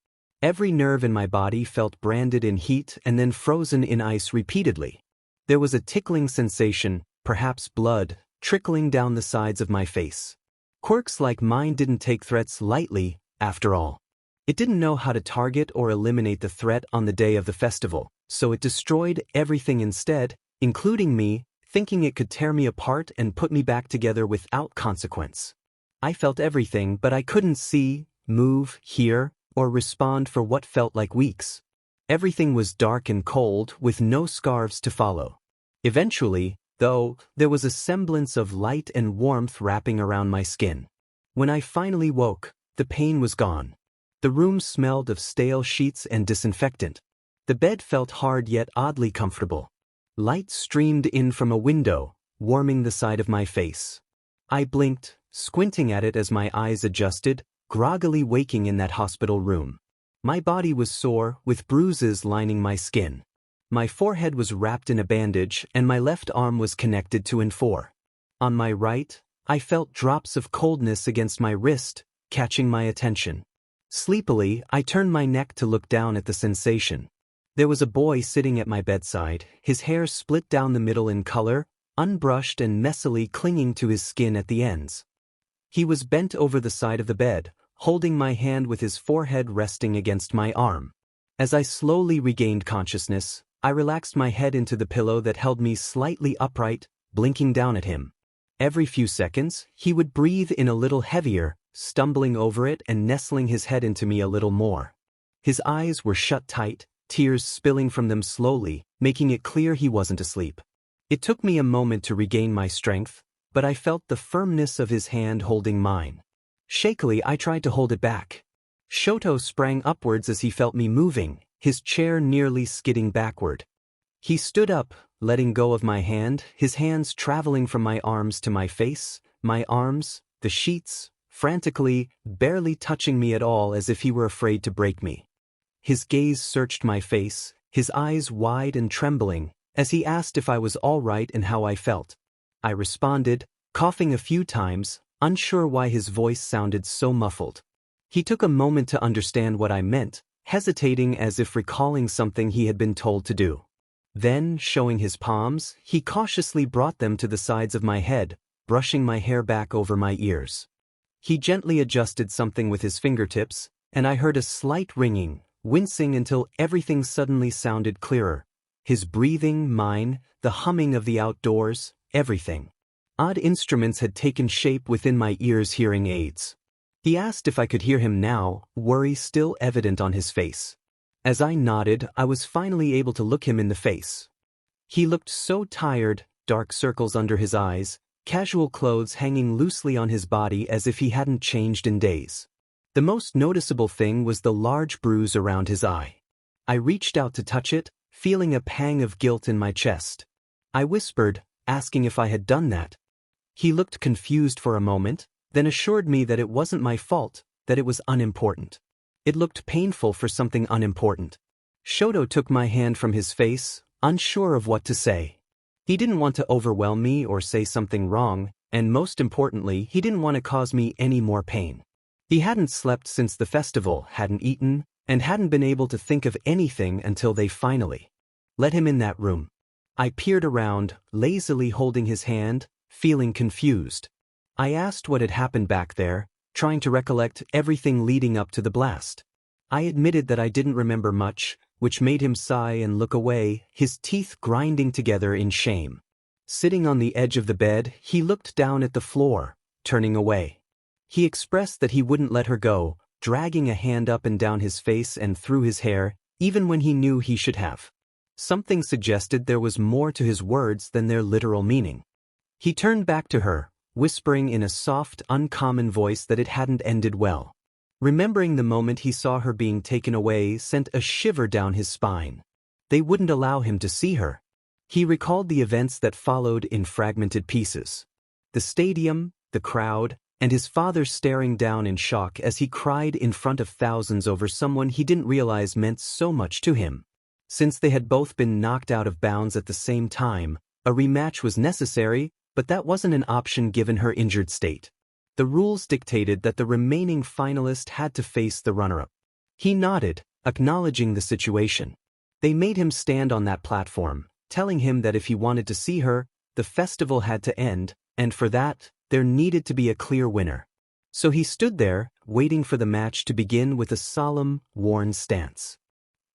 Every nerve in my body felt branded in heat and then frozen in ice repeatedly. There was a tickling sensation, perhaps blood, trickling down the sides of my face. Quirks like mine didn't take threats lightly, after all. It didn't know how to target or eliminate the threat on the day of the festival, so it destroyed everything instead, including me, thinking it could tear me apart and put me back together without consequence. I felt everything, but I couldn't see, move, hear, or respond for what felt like weeks. Everything was dark and cold, with no scarves to follow. Eventually, though, there was a semblance of light and warmth wrapping around my skin. When I finally woke, the pain was gone. The room smelled of stale sheets and disinfectant. The bed felt hard yet oddly comfortable. Light streamed in from a window, warming the side of my face. I blinked, squinting at it as my eyes adjusted, groggily waking in that hospital room. My body was sore, with bruises lining my skin. My forehead was wrapped in a bandage, and my left arm was connected to 𝐻𝐻𝐸𝐻𝐸𝐿. On my right, I felt drops of coldness against my wrist, catching my attention. Sleepily, I turned my neck to look down at the sensation. There was a boy sitting at my bedside, his hair split down the middle in color, unbrushed and messily clinging to his skin at the ends. He was bent over the side of the bed, holding my hand with his forehead resting against my arm. As I slowly regained consciousness, I relaxed my head into the pillow that held me slightly upright, blinking down at him. Every few seconds, he would breathe in a little heavier, stumbling over it and nestling his head into me a little more. His eyes were shut tight, tears spilling from them slowly, making it clear he wasn't asleep. It took me a moment to regain my strength, but I felt the firmness of his hand holding mine. Shakily, I tried to hold it back. Shoto sprang upwards as he felt me moving, his chair nearly skidding backward. He stood up, letting go of my hand, his hands traveling from my arms to my face, my arms, the sheets, frantically, barely touching me at all as if he were afraid to break me. His gaze searched my face, his eyes wide and trembling, as he asked if I was all right and how I felt. I responded, coughing a few times, unsure why his voice sounded so muffled. He took a moment to understand what I meant, hesitating as if recalling something he had been told to do. Then, showing his palms, he cautiously brought them to the sides of my head, brushing my hair back over my ears. He gently adjusted something with his fingertips, and I heard a slight ringing, wincing until everything suddenly sounded clearer. His breathing, mine, the humming of the outdoors, everything. Odd instruments had taken shape within my ears' hearing aids. He asked if I could hear him now, worry still evident on his face. As I nodded, I was finally able to look him in the face. He looked so tired, dark circles under his eyes, casual clothes hanging loosely on his body as if he hadn't changed in days. The most noticeable thing was the large bruise around his eye. I reached out to touch it, feeling a pang of guilt in my chest. I whispered, asking if I had done that. He looked confused for a moment, then assured me that it wasn't my fault, that it was unimportant. It looked painful for something unimportant. Shoto took my hand from his face, unsure of what to say. He didn't want to overwhelm me or say something wrong, and most importantly, he didn't want to cause me any more pain. He hadn't slept since the festival, hadn't eaten, and hadn't been able to think of anything until they finally let him in that room. I peered around, lazily holding his hand, feeling confused. I asked what had happened back there, trying to recollect everything leading up to the blast. I admitted that I didn't remember much, which made him sigh and look away, his teeth grinding together in shame. Sitting on the edge of the bed, he looked down at the floor, turning away. He expressed that he wouldn't let her go, dragging a hand up and down his face and through his hair, even when he knew he should have. Something suggested there was more to his words than their literal meaning. He turned back to her, whispering in a soft, uncommon voice that it hadn't ended well. Remembering the moment he saw her being taken away sent a shiver down his spine. They wouldn't allow him to see her. He recalled the events that followed in fragmented pieces. The stadium, the crowd, and his father staring down in shock as he cried in front of thousands over someone he didn't realize meant so much to him. Since they had both been knocked out of bounds at the same time, a rematch was necessary, but that wasn't an option given her injured state. The rules dictated that the remaining finalist had to face the runner-up. He nodded, acknowledging the situation. They made him stand on that platform, telling him that if he wanted to see her, the festival had to end, and for that, there needed to be a clear winner. So he stood there, waiting for the match to begin with a solemn, worn stance.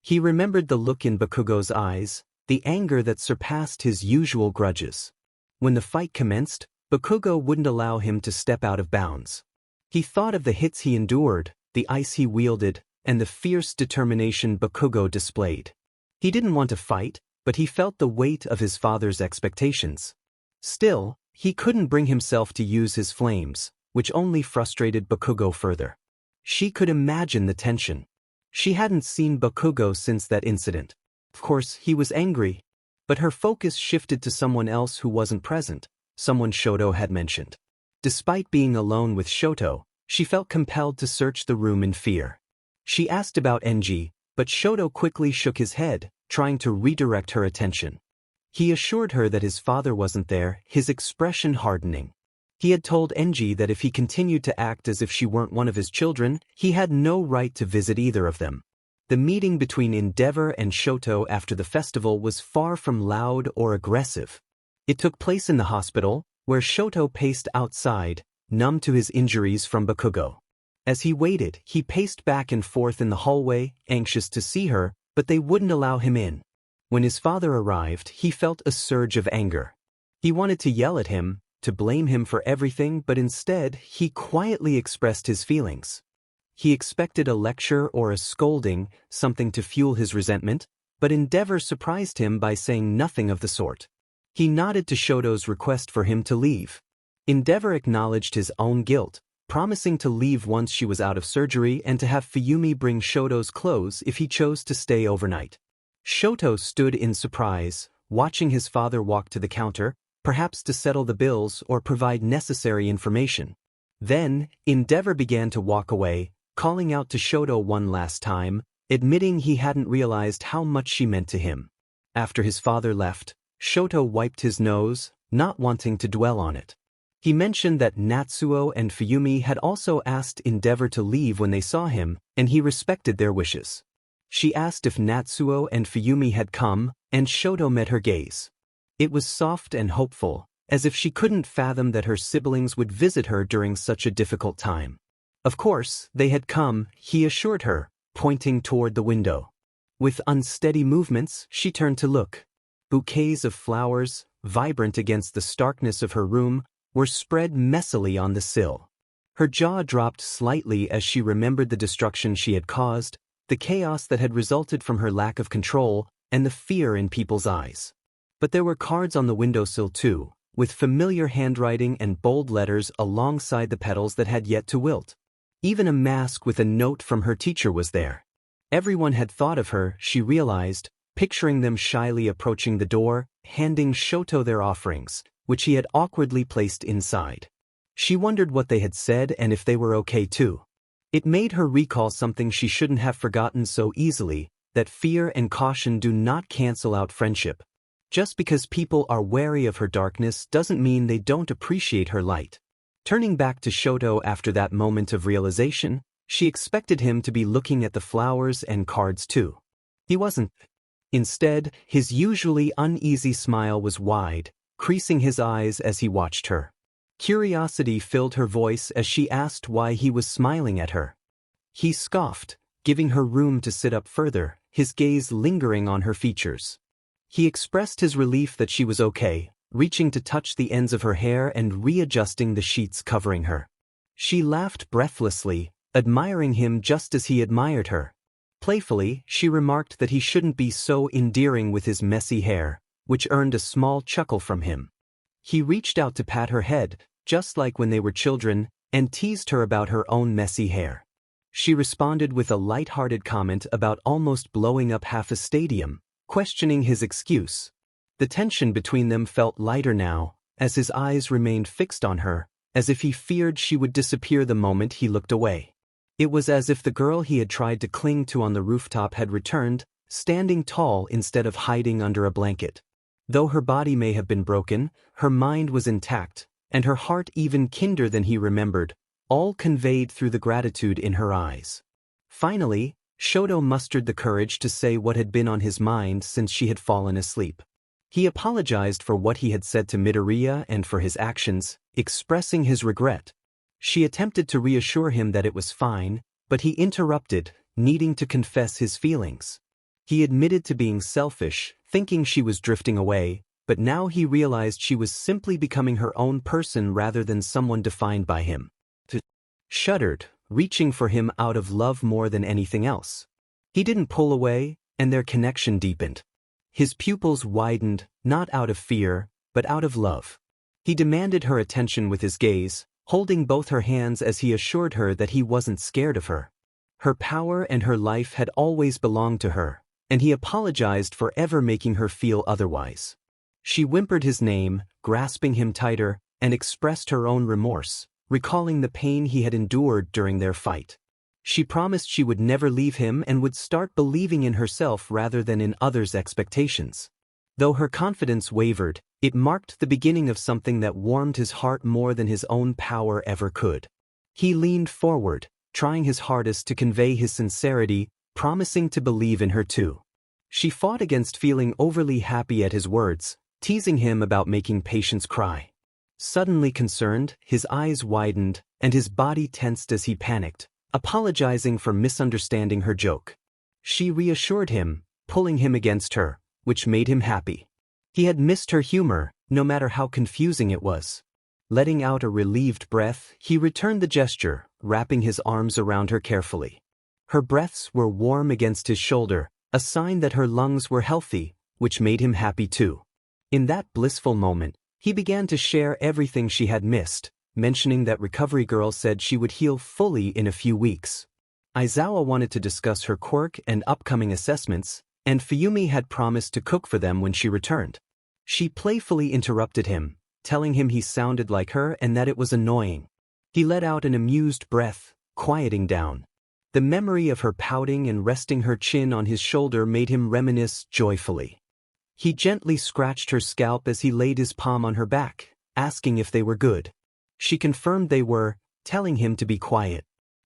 He remembered the look in Bakugo's eyes, the anger that surpassed his usual grudges. When the fight commenced, Bakugo wouldn't allow him to step out of bounds. He thought of the hits he endured, the ice he wielded, and the fierce determination Bakugo displayed. He didn't want to fight, but he felt the weight of his father's expectations. Still, he couldn't bring himself to use his flames, which only frustrated Bakugo further. She could imagine the tension. She hadn't seen Bakugo since that incident. Of course, he was angry, but her focus shifted to someone else who wasn't present, someone Shoto had mentioned. Despite being alone with Shoto, she felt compelled to search the room in fear. She asked about 𝐎𝐩𝐸𝐻𝐸, but Shoto quickly shook his head, trying to redirect her attention. He assured her that his father wasn't there, his expression hardening. He had told 𝐎𝐻𝐸𝐻𝐸 that if he continued to act as if she weren't one of his children, he had no right to visit either of them. The meeting between Endeavor and Shoto after the festival was far from loud or aggressive. It took place in the hospital, where Shoto paced outside, numb to his injuries from Bakugo. As he waited, he paced back and forth in the hallway, anxious to see her, but they wouldn't allow him in. When his father arrived, he felt a surge of anger. He wanted to yell at him, to blame him for everything, but instead, he quietly expressed his feelings. He expected a lecture or a scolding, something to fuel his resentment, but Endeavor surprised him by saying nothing of the sort. He nodded to Shoto's request for him to leave. Endeavor acknowledged his own guilt, promising to leave once she was out of surgery and to have Fuyumi bring Shoto's clothes if he chose to stay overnight. Shoto stood in surprise, watching his father walk to the counter, perhaps to settle the bills or provide necessary information. Then, Endeavor began to walk away, calling out to Shoto one last time, admitting he hadn't realized how much she meant to him. After his father left, Shoto wiped his nose, not wanting to dwell on it. He mentioned that Natsuo and Fuyumi had also asked Endeavor to leave when they saw him, and he respected their wishes. She asked if Natsuo and Fuyumi had come, and Shoto met her gaze. It was soft and hopeful, as if she couldn't fathom that her siblings would visit her during such a difficult time. Of course, they had come, he assured her, pointing toward the window. With unsteady movements, she turned to look. Bouquets of flowers, vibrant against the starkness of her room, were spread messily on the sill. Her jaw dropped slightly as she remembered the destruction she had caused, the chaos that had resulted from her lack of control, and the fear in people's eyes. But there were cards on the windowsill too, with familiar handwriting and bold letters alongside the petals that had yet to wilt. Even a mask with a note from her teacher was there. Everyone had thought of her, she realized, picturing them shyly approaching the door, handing Shoto their offerings, which he had awkwardly placed inside. She wondered what they had said and if they were okay too. It made her recall something she shouldn't have forgotten so easily, that fear and caution do not cancel out friendship. Just because people are wary of her darkness doesn't mean they don't appreciate her light. Turning back to Shoto after that moment of realization, she expected him to be looking at the flowers and cards too. He wasn't. Instead, his usually uneasy smile was wide, creasing his eyes as he watched her. Curiosity filled her voice as she asked why he was smiling at her. He scoffed, giving her room to sit up further, his gaze lingering on her features. He expressed his relief that she was okay, reaching to touch the ends of her hair and readjusting the sheets covering her. She laughed breathlessly, admiring him just as he admired her. Playfully, she remarked that he shouldn't be so endearing with his messy hair, which earned a small chuckle from him. He reached out to pat her head, just like when they were children, and teased her about her own messy hair. She responded with a light-hearted comment about almost blowing up half a stadium, questioning his excuse. The tension between them felt lighter now, as his eyes remained fixed on her, as if he feared she would disappear the moment he looked away. It was as if the girl he had tried to cling to on the rooftop had returned, standing tall instead of hiding under a blanket. Though her body may have been broken, her mind was intact, and her heart even kinder than he remembered, all conveyed through the gratitude in her eyes. Finally, Shoto mustered the courage to say what had been on his mind since she had fallen asleep. He apologized for what he had said to Midoriya and for his actions, expressing his regret. She attempted to reassure him that it was fine, but he interrupted, needing to confess his feelings. He admitted to being selfish, thinking she was drifting away, but now he realized she was simply becoming her own person rather than someone defined by him. Shuddered, reaching for him out of love more than anything else. He didn't pull away, and their connection deepened. His pupils widened, not out of fear, but out of love. He demanded her attention with his gaze, holding both her hands as he assured her that he wasn't scared of her. Her power and her life had always belonged to her, and he apologized for ever making her feel otherwise. She whimpered his name, grasping him tighter, and expressed her own remorse, recalling the pain he had endured during their fight. She promised she would never leave him and would start believing in herself rather than in others' expectations. Though her confidence wavered, it marked the beginning of something that warmed his heart more than his own power ever could. He leaned forward, trying his hardest to convey his sincerity, promising to believe in her too. She fought against feeling overly happy at his words, teasing him about making patients cry. Suddenly concerned, his eyes widened, and his body tensed as he panicked, apologizing for misunderstanding her joke. She reassured him, pulling him against her, which made him happy. He had missed her humor, no matter how confusing it was. Letting out a relieved breath, he returned the gesture, wrapping his arms around her carefully. Her breaths were warm against his shoulder, a sign that her lungs were healthy, which made him happy too. In that blissful moment, he began to share everything she had missed, mentioning that Recovery Girl said she would heal fully in a few weeks. Aizawa wanted to discuss her quirk and upcoming assessments, and Fuyumi had promised to cook for them when she returned. She playfully interrupted him, telling him he sounded like her and that it was annoying. He let out an amused breath, quieting down. The memory of her pouting and resting her chin on his shoulder made him reminisce joyfully. He gently scratched her scalp as he laid his palm on her back, asking if they were good. She confirmed they were, telling him to be quiet.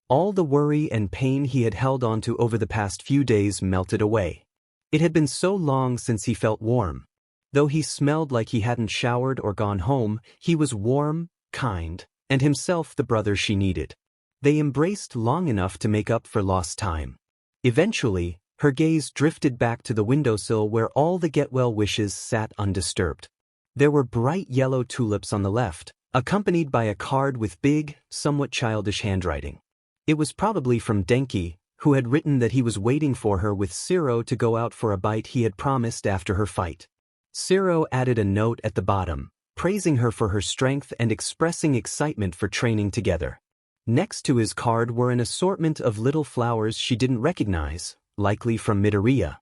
All the worry and pain he had held onto over the past few days melted away. It had been so long since he felt warm. Though he smelled like he hadn't showered or gone home, he was warm, kind, and himself the brother she needed. They embraced long enough to make up for lost time. Eventually, her gaze drifted back to the windowsill where all the get-well wishes sat undisturbed. There were bright yellow tulips on the left, accompanied by a card with big, somewhat childish handwriting. It was probably from Denki, who had written that he was waiting for her with Ciro to go out for a bite he had promised after her fight. Ciro added a note at the bottom, praising her for her strength and expressing excitement for training together. Next to his card were an assortment of little flowers she didn't recognize, likely from Midoriya.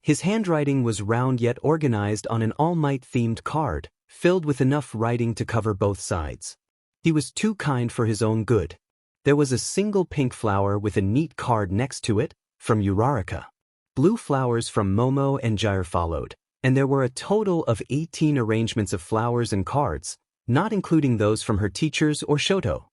His handwriting was round yet organized on an All Might-themed card, filled with enough writing to cover both sides. He was too kind for his own good. There was a single pink flower with a neat card next to it, from Uraraka. Blue flowers from Momo and Jair followed, and there were a total of 18 arrangements of flowers and cards, not including those from her teachers or Shoto.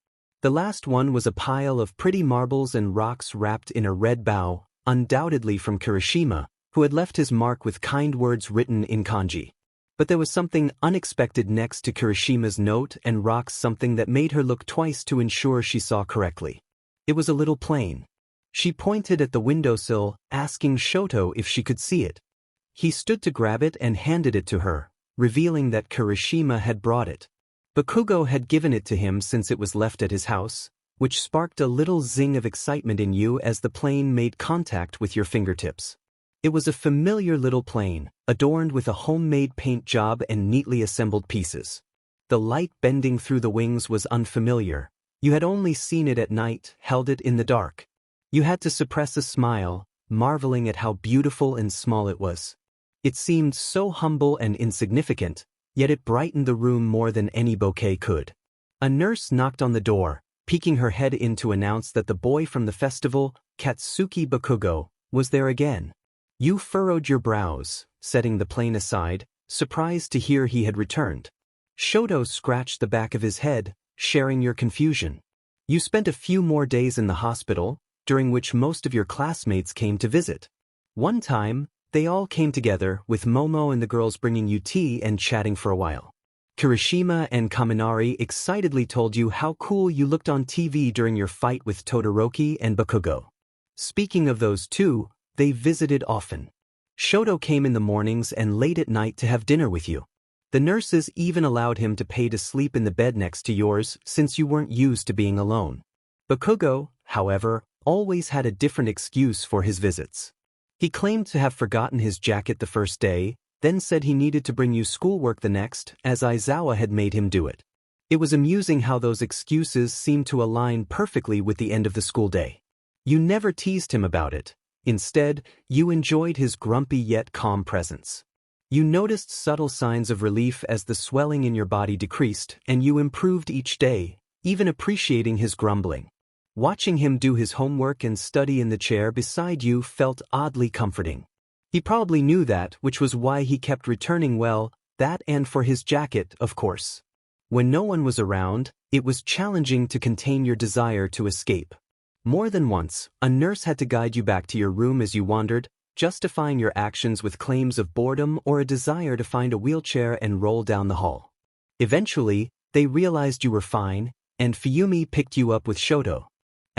The last one was a pile of pretty marbles and rocks wrapped in a red bow, undoubtedly from Kirishima, who had left his mark with kind words written in kanji. But there was something unexpected next to Kirishima's note and rocks, something that made her look twice to ensure she saw correctly. It was a little plane. She pointed at the windowsill, asking Shoto if she could see it. He stood to grab it and handed it to her, revealing that Kirishima had brought it. Bakugo had given it to him since it was left at his house, which sparked a little zing of excitement in you as the plane made contact with your fingertips. It was a familiar little plane, adorned with a homemade paint job and neatly assembled pieces. The light bending through the wings was unfamiliar. You had only seen it at night, held it in the dark. You had to suppress a smile, marveling at how beautiful and small it was. It seemed so humble and insignificant, yet it brightened the room more than any bouquet could. A nurse knocked on the door, peeking her head in to announce that the boy from the festival, Katsuki Bakugo, was there again. You furrowed your brows, setting the plane aside, surprised to hear he had returned. Shoto scratched the back of his head, sharing your confusion. You spent a few more days in the hospital, during which most of your classmates came to visit. One time, they all came together, with Momo and the girls bringing you tea and chatting for a while. Kirishima and Kaminari excitedly told you how cool you looked on TV during your fight with Todoroki and Bakugo. Speaking of those two, they visited often. Shoto came in the mornings and late at night to have dinner with you. The nurses even allowed him to pay to sleep in the bed next to yours since you weren't used to being alone. Bakugo, however, always had a different excuse for his visits. He claimed to have forgotten his jacket the first day, then said he needed to bring you schoolwork the next, as Aizawa had made him do it. It was amusing how those excuses seemed to align perfectly with the end of the school day. You never teased him about it. Instead, you enjoyed his grumpy yet calm presence. You noticed subtle signs of relief as the swelling in your body decreased, and you improved each day, even appreciating his grumbling. Watching him do his homework and study in the chair beside you felt oddly comforting. He probably knew that, which was why he kept returning. Well, that and for his jacket, of course. When no one was around, it was challenging to contain your desire to escape. More than once, a nurse had to guide you back to your room as you wandered, justifying your actions with claims of boredom or a desire to find a wheelchair and roll down the hall. Eventually, they realized you were fine, and Fuyumi picked you up with Shoto.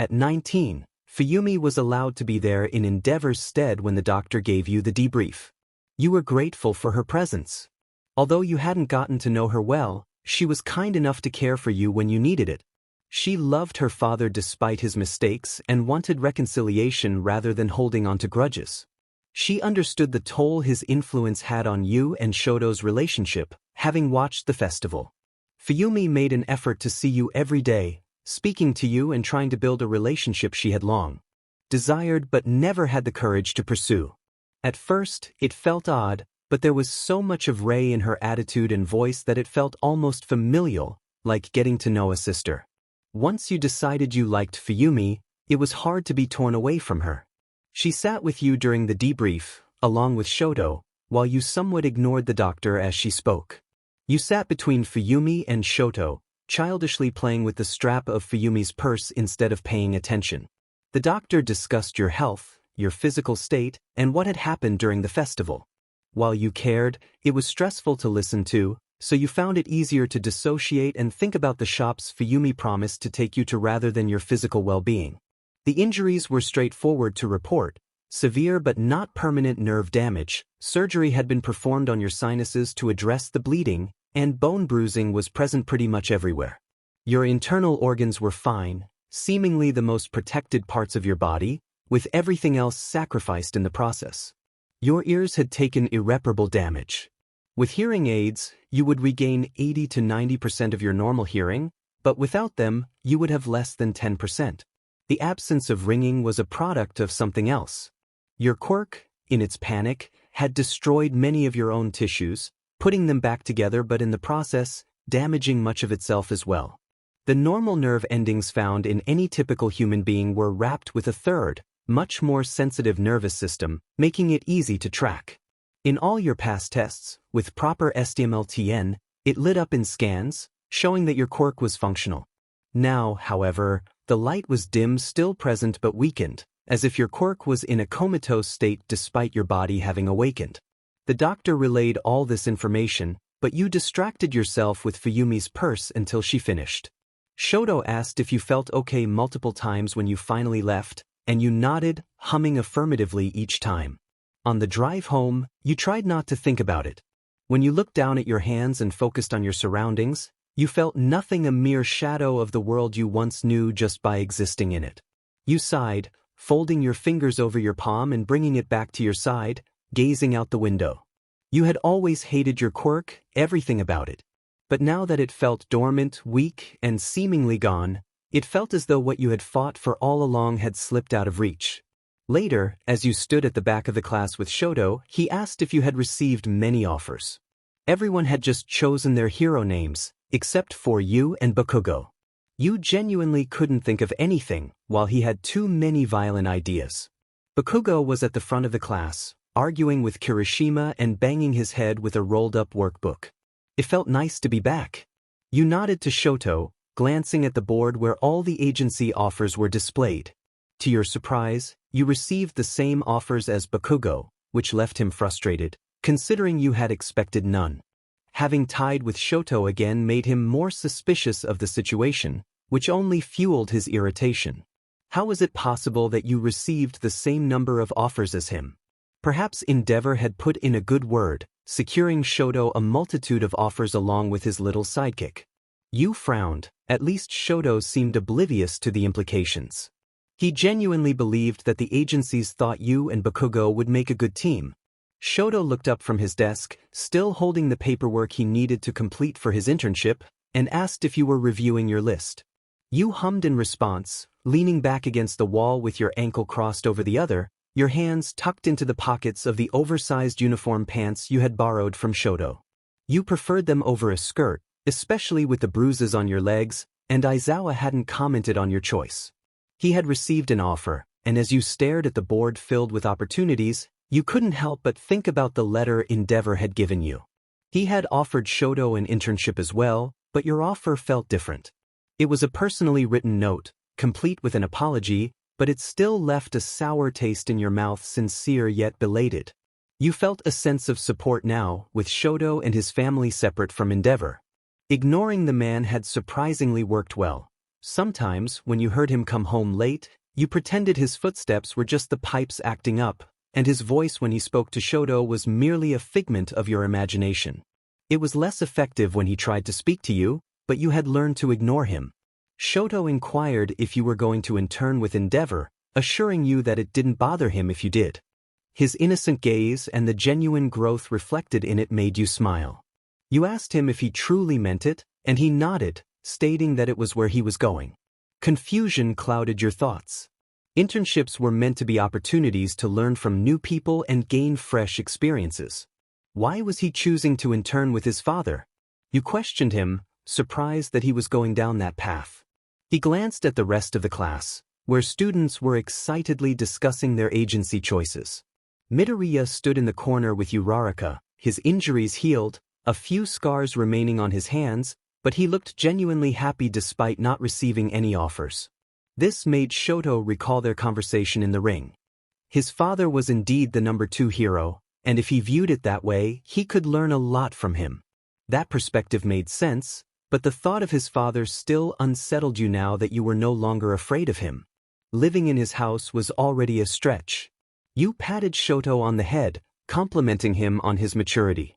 At 19, Fuyumi was allowed to be there in Endeavor's stead when the doctor gave you the debrief. You were grateful for her presence. Although you hadn't gotten to know her well, she was kind enough to care for you when you needed it. She loved her father despite his mistakes and wanted reconciliation rather than holding on to grudges. She understood the toll his influence had on you and Shoto's relationship, having watched the festival. Fuyumi made an effort to see you every day, speaking to you and trying to build a relationship she had long desired but never had the courage to pursue. At first, it felt odd, but there was so much of Rei in her attitude and voice that it felt almost familial, like getting to know a sister. Once you decided you liked Fuyumi, it was hard to be torn away from her. She sat with you during the debrief, along with Shoto, while you somewhat ignored the doctor as she spoke. You sat between Fuyumi and Shoto, childishly playing with the strap of Fuyumi's purse instead of paying attention. The doctor discussed your health, your physical state, and what had happened during the festival. While you cared, it was stressful to listen to, so you found it easier to dissociate and think about the shops Fuyumi promised to take you to rather than your physical well-being. The injuries were straightforward to report: severe but not permanent nerve damage, surgery had been performed on your sinuses to address the bleeding, and bone bruising was present pretty much everywhere. Your internal organs were fine, seemingly the most protected parts of your body, with everything else sacrificed in the process. Your ears had taken irreparable damage. With hearing aids, you would regain 80 to 90% of your normal hearing, but without them, you would have less than 10%. The absence of ringing was a product of something else. Your quirk, in its panic, had destroyed many of your own tissues, putting them back together but in the process, damaging much of itself as well. The normal nerve endings found in any typical human being were wrapped with a third, much more sensitive nervous system, making it easy to track. In all your past tests, with proper STMLTN, it lit up in scans, showing that your quirk was functional. Now, however, the light was dim, still present but weakened, as if your quirk was in a comatose state despite your body having awakened. The doctor relayed all this information, but you distracted yourself with Fuyumi's purse until she finished. Shoto asked if you felt okay multiple times when you finally left, and you nodded, humming affirmatively each time. On the drive home, you tried not to think about it. When you looked down at your hands and focused on your surroundings, you felt nothing, a mere shadow of the world you once knew just by existing in it. You sighed, folding your fingers over your palm and bringing it back to your side, gazing out the window. You had always hated your quirk, everything about it. But now that it felt dormant, weak, and seemingly gone, it felt as though what you had fought for all along had slipped out of reach. Later, as you stood at the back of the class with Shoto, he asked if you had received many offers. Everyone had just chosen their hero names, except for you and Bakugo. You genuinely couldn't think of anything, while he had too many violent ideas. Bakugo was at the front of the class, arguing with Kirishima and banging his head with a rolled-up workbook. It felt nice to be back. You nodded to Shoto, glancing at the board where all the agency offers were displayed. To your surprise, you received the same offers as Bakugo, which left him frustrated, considering you had expected none. Having tied with Shoto again made him more suspicious of the situation, which only fueled his irritation. How was it possible that you received the same number of offers as him? Perhaps Endeavor had put in a good word, securing Shoto a multitude of offers along with his little sidekick. You frowned. At least Shoto seemed oblivious to the implications. He genuinely believed that the agencies thought you and Bakugo would make a good team. Shoto looked up from his desk, still holding the paperwork he needed to complete for his internship, and asked if you were reviewing your list. You hummed in response, leaning back against the wall with your ankle crossed over the other, your hands tucked into the pockets of the oversized uniform pants you had borrowed from Shoto. You preferred them over a skirt, especially with the bruises on your legs, and Aizawa hadn't commented on your choice. He had received an offer, and as you stared at the board filled with opportunities, you couldn't help but think about the letter Endeavor had given you. He had offered Shoto an internship as well, but your offer felt different. It was a personally written note, complete with an apology, but it still left a sour taste in your mouth, sincere yet belated. You felt a sense of support now, with Shoto and his family separate from Endeavor. Ignoring the man had surprisingly worked well. Sometimes, when you heard him come home late, you pretended his footsteps were just the pipes acting up, and his voice when he spoke to Shoto was merely a figment of your imagination. It was less effective when he tried to speak to you, but you had learned to ignore him. Shoto inquired if you were going to intern with Endeavor, assuring you that it didn't bother him if you did. His innocent gaze and the genuine growth reflected in it made you smile. You asked him if he truly meant it, and he nodded, stating that it was where he was going. Confusion clouded your thoughts. Internships were meant to be opportunities to learn from new people and gain fresh experiences. Why was he choosing to intern with his father? You questioned him, surprised that he was going down that path. He glanced at the rest of the class, where students were excitedly discussing their agency choices. Midoriya stood in the corner with Uraraka, his injuries healed, a few scars remaining on his hands, but he looked genuinely happy despite not receiving any offers. This made Shoto recall their conversation in the ring. His father was indeed the number 2 hero, and if he viewed it that way, he could learn a lot from him. That perspective made sense, but the thought of his father still unsettled you now that you were no longer afraid of him. Living in his house was already a stretch. You patted Shoto on the head, complimenting him on his maturity.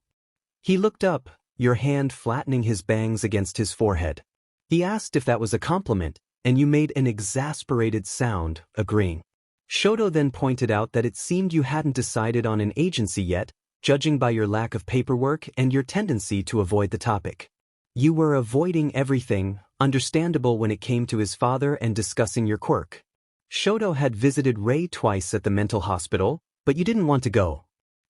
He looked up, your hand flattening his bangs against his forehead. He asked if that was a compliment, and you made an exasperated sound, agreeing. Shoto then pointed out that it seemed you hadn't decided on an agency yet, judging by your lack of paperwork and your tendency to avoid the topic. You were avoiding everything, understandable when it came to his father and discussing your quirk. Shoto had visited Rei twice at the mental hospital, but you didn't want to go.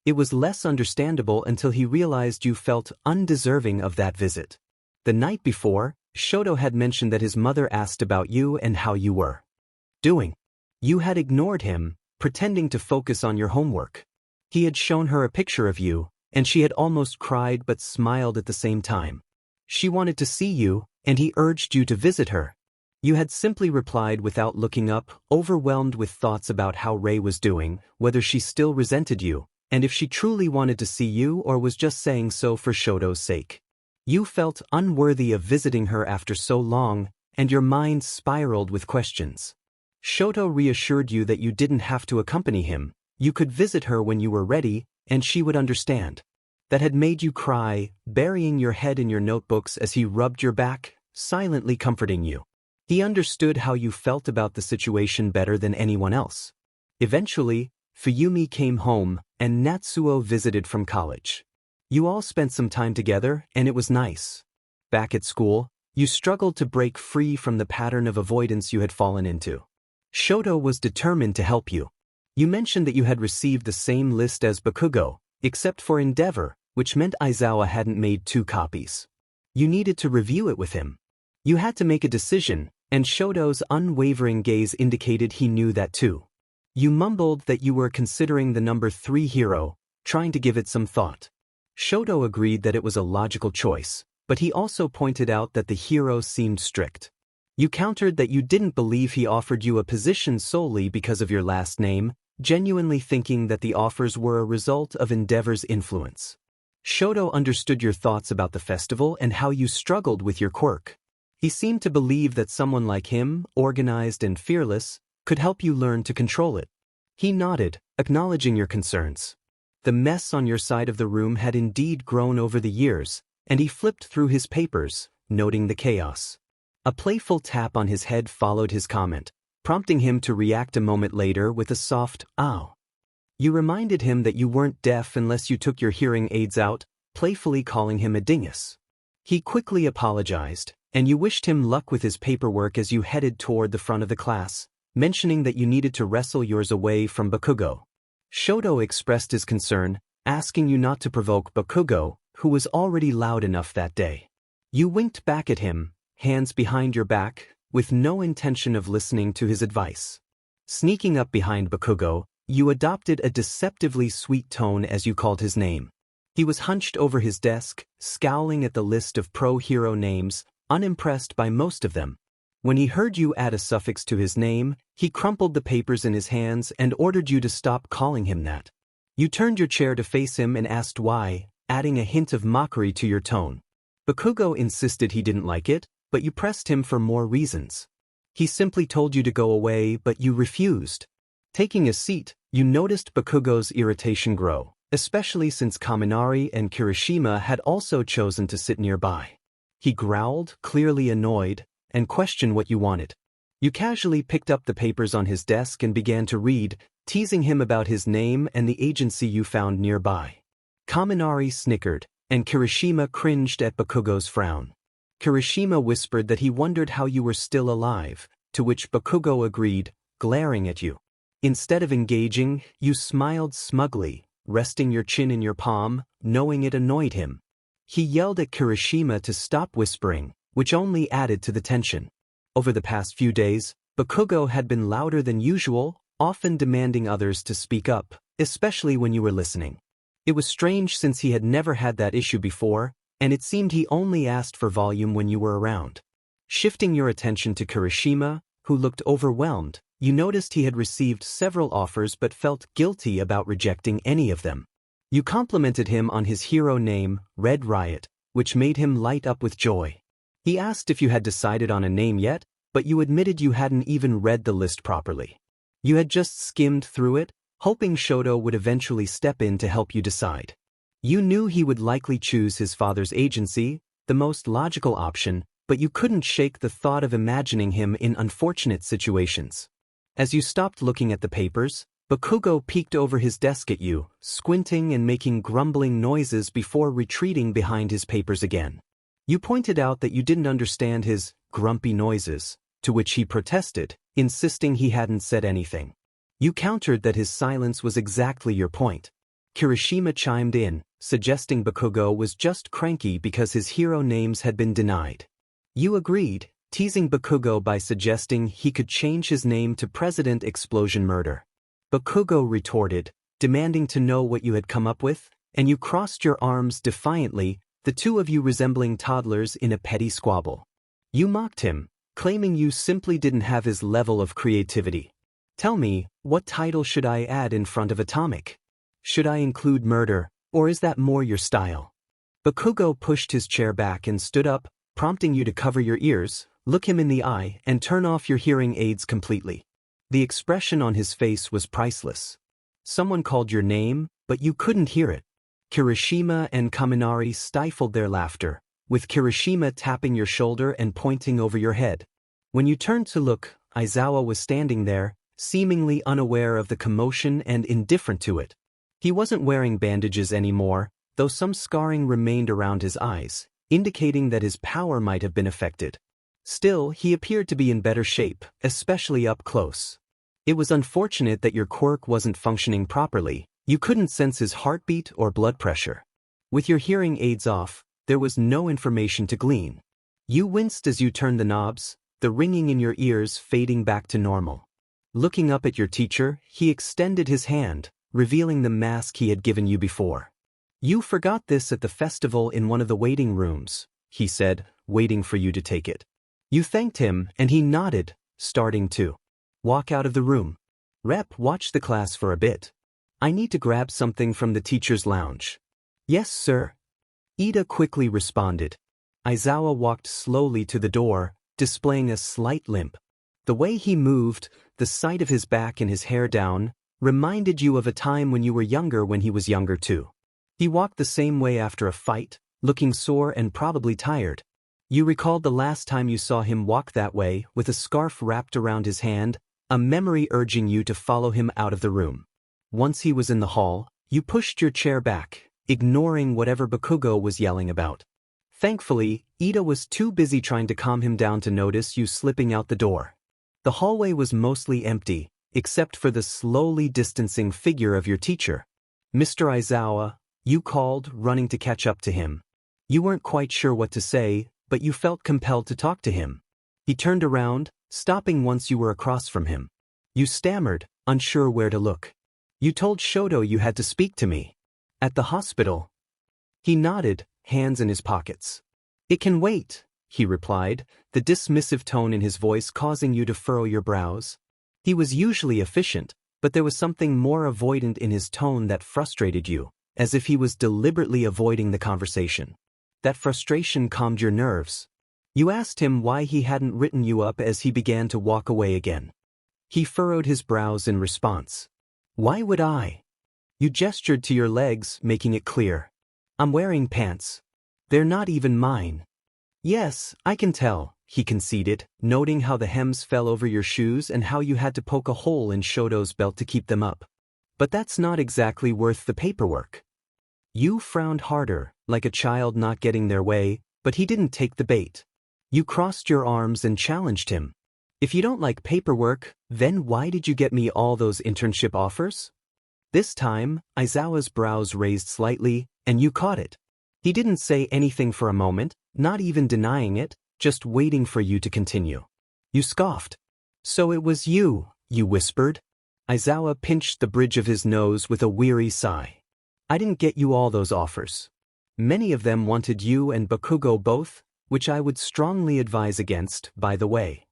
It was less understandable until he realized you felt undeserving of that visit. The night before, Shoto had mentioned that his mother asked about you and how you were doing. You had ignored him, pretending to focus on your homework. He had shown her a picture of you, and she had almost cried but smiled at the same time. She wanted to see you, and he urged you to visit her. You had simply replied without looking up, overwhelmed with thoughts about how Rei was doing, whether she still resented you, and if she truly wanted to see you or was just saying so for Shoto's sake. You felt unworthy of visiting her after so long, and your mind spiraled with questions. Shoto reassured you that you didn't have to accompany him, you could visit her when you were ready, and she would understand. That had made you cry, burying your head in your notebooks as he rubbed your back, silently comforting you. He understood how you felt about the situation better than anyone else. Eventually, Fuyumi came home, and Natsuo visited from college. You all spent some time together, and it was nice. Back at school, you struggled to break free from the pattern of avoidance you had fallen into. Shoto was determined to help you. You mentioned that you had received the same list as Bakugo, except for Endeavor, which meant Aizawa hadn't made 2 copies. You needed to review it with him. You had to make a decision, and Shoto's unwavering gaze indicated he knew that too. You mumbled that you were considering the number 3 hero, trying to give it some thought. Shoto agreed that it was a logical choice, but he also pointed out that the hero seemed strict. You countered that you didn't believe he offered you a position solely because of your last name, genuinely thinking that the offers were a result of Endeavor's influence. Shoto understood your thoughts about the festival and how you struggled with your quirk. He seemed to believe that someone like him, organized and fearless, could help you learn to control it. He nodded, acknowledging your concerns. The mess on your side of the room had indeed grown over the years, and he flipped through his papers, noting the chaos. A playful tap on his head followed his comment, prompting him to react a moment later with a soft, "ow." You reminded him that you weren't deaf unless you took your hearing aids out, playfully calling him a dingus. He quickly apologized, and you wished him luck with his paperwork as you headed toward the front of the class, mentioning that you needed to wrestle yours away from Bakugo. Shoto expressed his concern, asking you not to provoke Bakugo, who was already loud enough that day. You winked back at him, hands behind your back, with no intention of listening to his advice. Sneaking up behind Bakugo, you adopted a deceptively sweet tone as you called his name. He was hunched over his desk, scowling at the list of pro-hero names, unimpressed by most of them. When he heard you add a suffix to his name, he crumpled the papers in his hands and ordered you to stop calling him that. You turned your chair to face him and asked why, adding a hint of mockery to your tone. Bakugo insisted he didn't like it, but you pressed him for more reasons. He simply told you to go away, but you refused. Taking a seat, you noticed Bakugo's irritation grow, especially since Kaminari and Kirishima had also chosen to sit nearby. He growled, clearly annoyed, and questioned what you wanted. You casually picked up the papers on his desk and began to read, teasing him about his name and the agency you found nearby. Kaminari snickered, and Kirishima cringed at Bakugo's frown. Kirishima whispered that he wondered how you were still alive, to which Bakugo agreed, glaring at you. Instead of engaging, you smiled smugly, resting your chin in your palm, knowing it annoyed him. He yelled at Kirishima to stop whispering, which only added to the tension. Over the past few days, Bakugo had been louder than usual, often demanding others to speak up, especially when you were listening. It was strange since he had never had that issue before, and it seemed he only asked for volume when you were around. Shifting your attention to Kirishima, who looked overwhelmed, you noticed he had received several offers but felt guilty about rejecting any of them. You complimented him on his hero name, Red Riot, which made him light up with joy. He asked if you had decided on a name yet, but you admitted you hadn't even read the list properly. You had just skimmed through it, hoping Shoto would eventually step in to help you decide. You knew he would likely choose his father's agency, the most logical option, but you couldn't shake the thought of imagining him in unfortunate situations. As you stopped looking at the papers, Bakugo peeked over his desk at you, squinting and making grumbling noises before retreating behind his papers again. You pointed out that you didn't understand his grumpy noises, to which he protested, insisting he hadn't said anything. You countered that his silence was exactly your point. Kirishima chimed in, suggesting Bakugo was just cranky because his hero names had been denied. You agreed, teasing Bakugo by suggesting he could change his name to President Explosion Murder. Bakugo retorted, demanding to know what you had come up with, and you crossed your arms defiantly, the two of you resembling toddlers in a petty squabble. You mocked him, claiming you simply didn't have his level of creativity. Tell me, what title should I add in front of Atomic? Should I include murder, or is that more your style? Bakugo pushed his chair back and stood up, prompting you to cover your ears, look him in the eye, and turn off your hearing aids completely. The expression on his face was priceless. Someone called your name, but you couldn't hear it. Kirishima and Kaminari stifled their laughter, with Kirishima tapping your shoulder and pointing over your head. When you turned to look, Aizawa was standing there, seemingly unaware of the commotion and indifferent to it. He wasn't wearing bandages anymore, though some scarring remained around his eyes, indicating that his power might have been affected. Still, he appeared to be in better shape, especially up close. It was unfortunate that your quirk wasn't functioning properly. You couldn't sense his heartbeat or blood pressure. With your hearing aids off, there was no information to glean. You winced as you turned the knobs, the ringing in your ears fading back to normal. Looking up at your teacher, he extended his hand, revealing the mask he had given you before. You forgot this at the festival in one of the waiting rooms, he said, waiting for you to take it. You thanked him, and he nodded, starting to walk out of the room. Rep watched the class for a bit. I need to grab something from the teacher's lounge. Yes, sir. Ida quickly responded. Aizawa walked slowly to the door, displaying a slight limp. The way he moved, the sight of his back and his hair down, reminded you of a time when you were younger when he was younger too. He walked the same way after a fight, looking sore and probably tired. You recalled the last time you saw him walk that way, with a scarf wrapped around his hand, a memory urging you to follow him out of the room. Once he was in the hall, you pushed your chair back, ignoring whatever Bakugo was yelling about. Thankfully, Ida was too busy trying to calm him down to notice you slipping out the door. The hallway was mostly empty, except for the slowly distancing figure of your teacher. Mr. Aizawa, you called, running to catch up to him. You weren't quite sure what to say, but you felt compelled to talk to him. He turned around, stopping once you were across from him. You stammered, unsure where to look. You told Shoto you had to speak to me. At the hospital. He nodded, hands in his pockets. It can wait, he replied, the dismissive tone in his voice causing you to furrow your brows. He was usually efficient, but there was something more avoidant in his tone that frustrated you, as if he was deliberately avoiding the conversation. That frustration calmed your nerves. You asked him why he hadn't written you up as he began to walk away again. He furrowed his brows in response. Why would I? You gestured to your legs, making it clear. I'm wearing pants. They're not even mine. Yes, I can tell, he conceded, noting how the hems fell over your shoes and how you had to poke a hole in Shoto's belt to keep them up. But that's not exactly worth the paperwork. You frowned harder, like a child not getting their way, but he didn't take the bait. You crossed your arms and challenged him. If you don't like paperwork, then why did you get me all those internship offers? This time, Aizawa's brows raised slightly, and you caught it. He didn't say anything for a moment, not even denying it, just waiting for you to continue. You scoffed. So it was you, you whispered. 𝐎𝐩𝐸𝐬𝐢 pinched the bridge of his nose with a weary sigh. I didn't get you all those offers. Many of them wanted you and Bakugo both, which I would strongly advise against, by the way.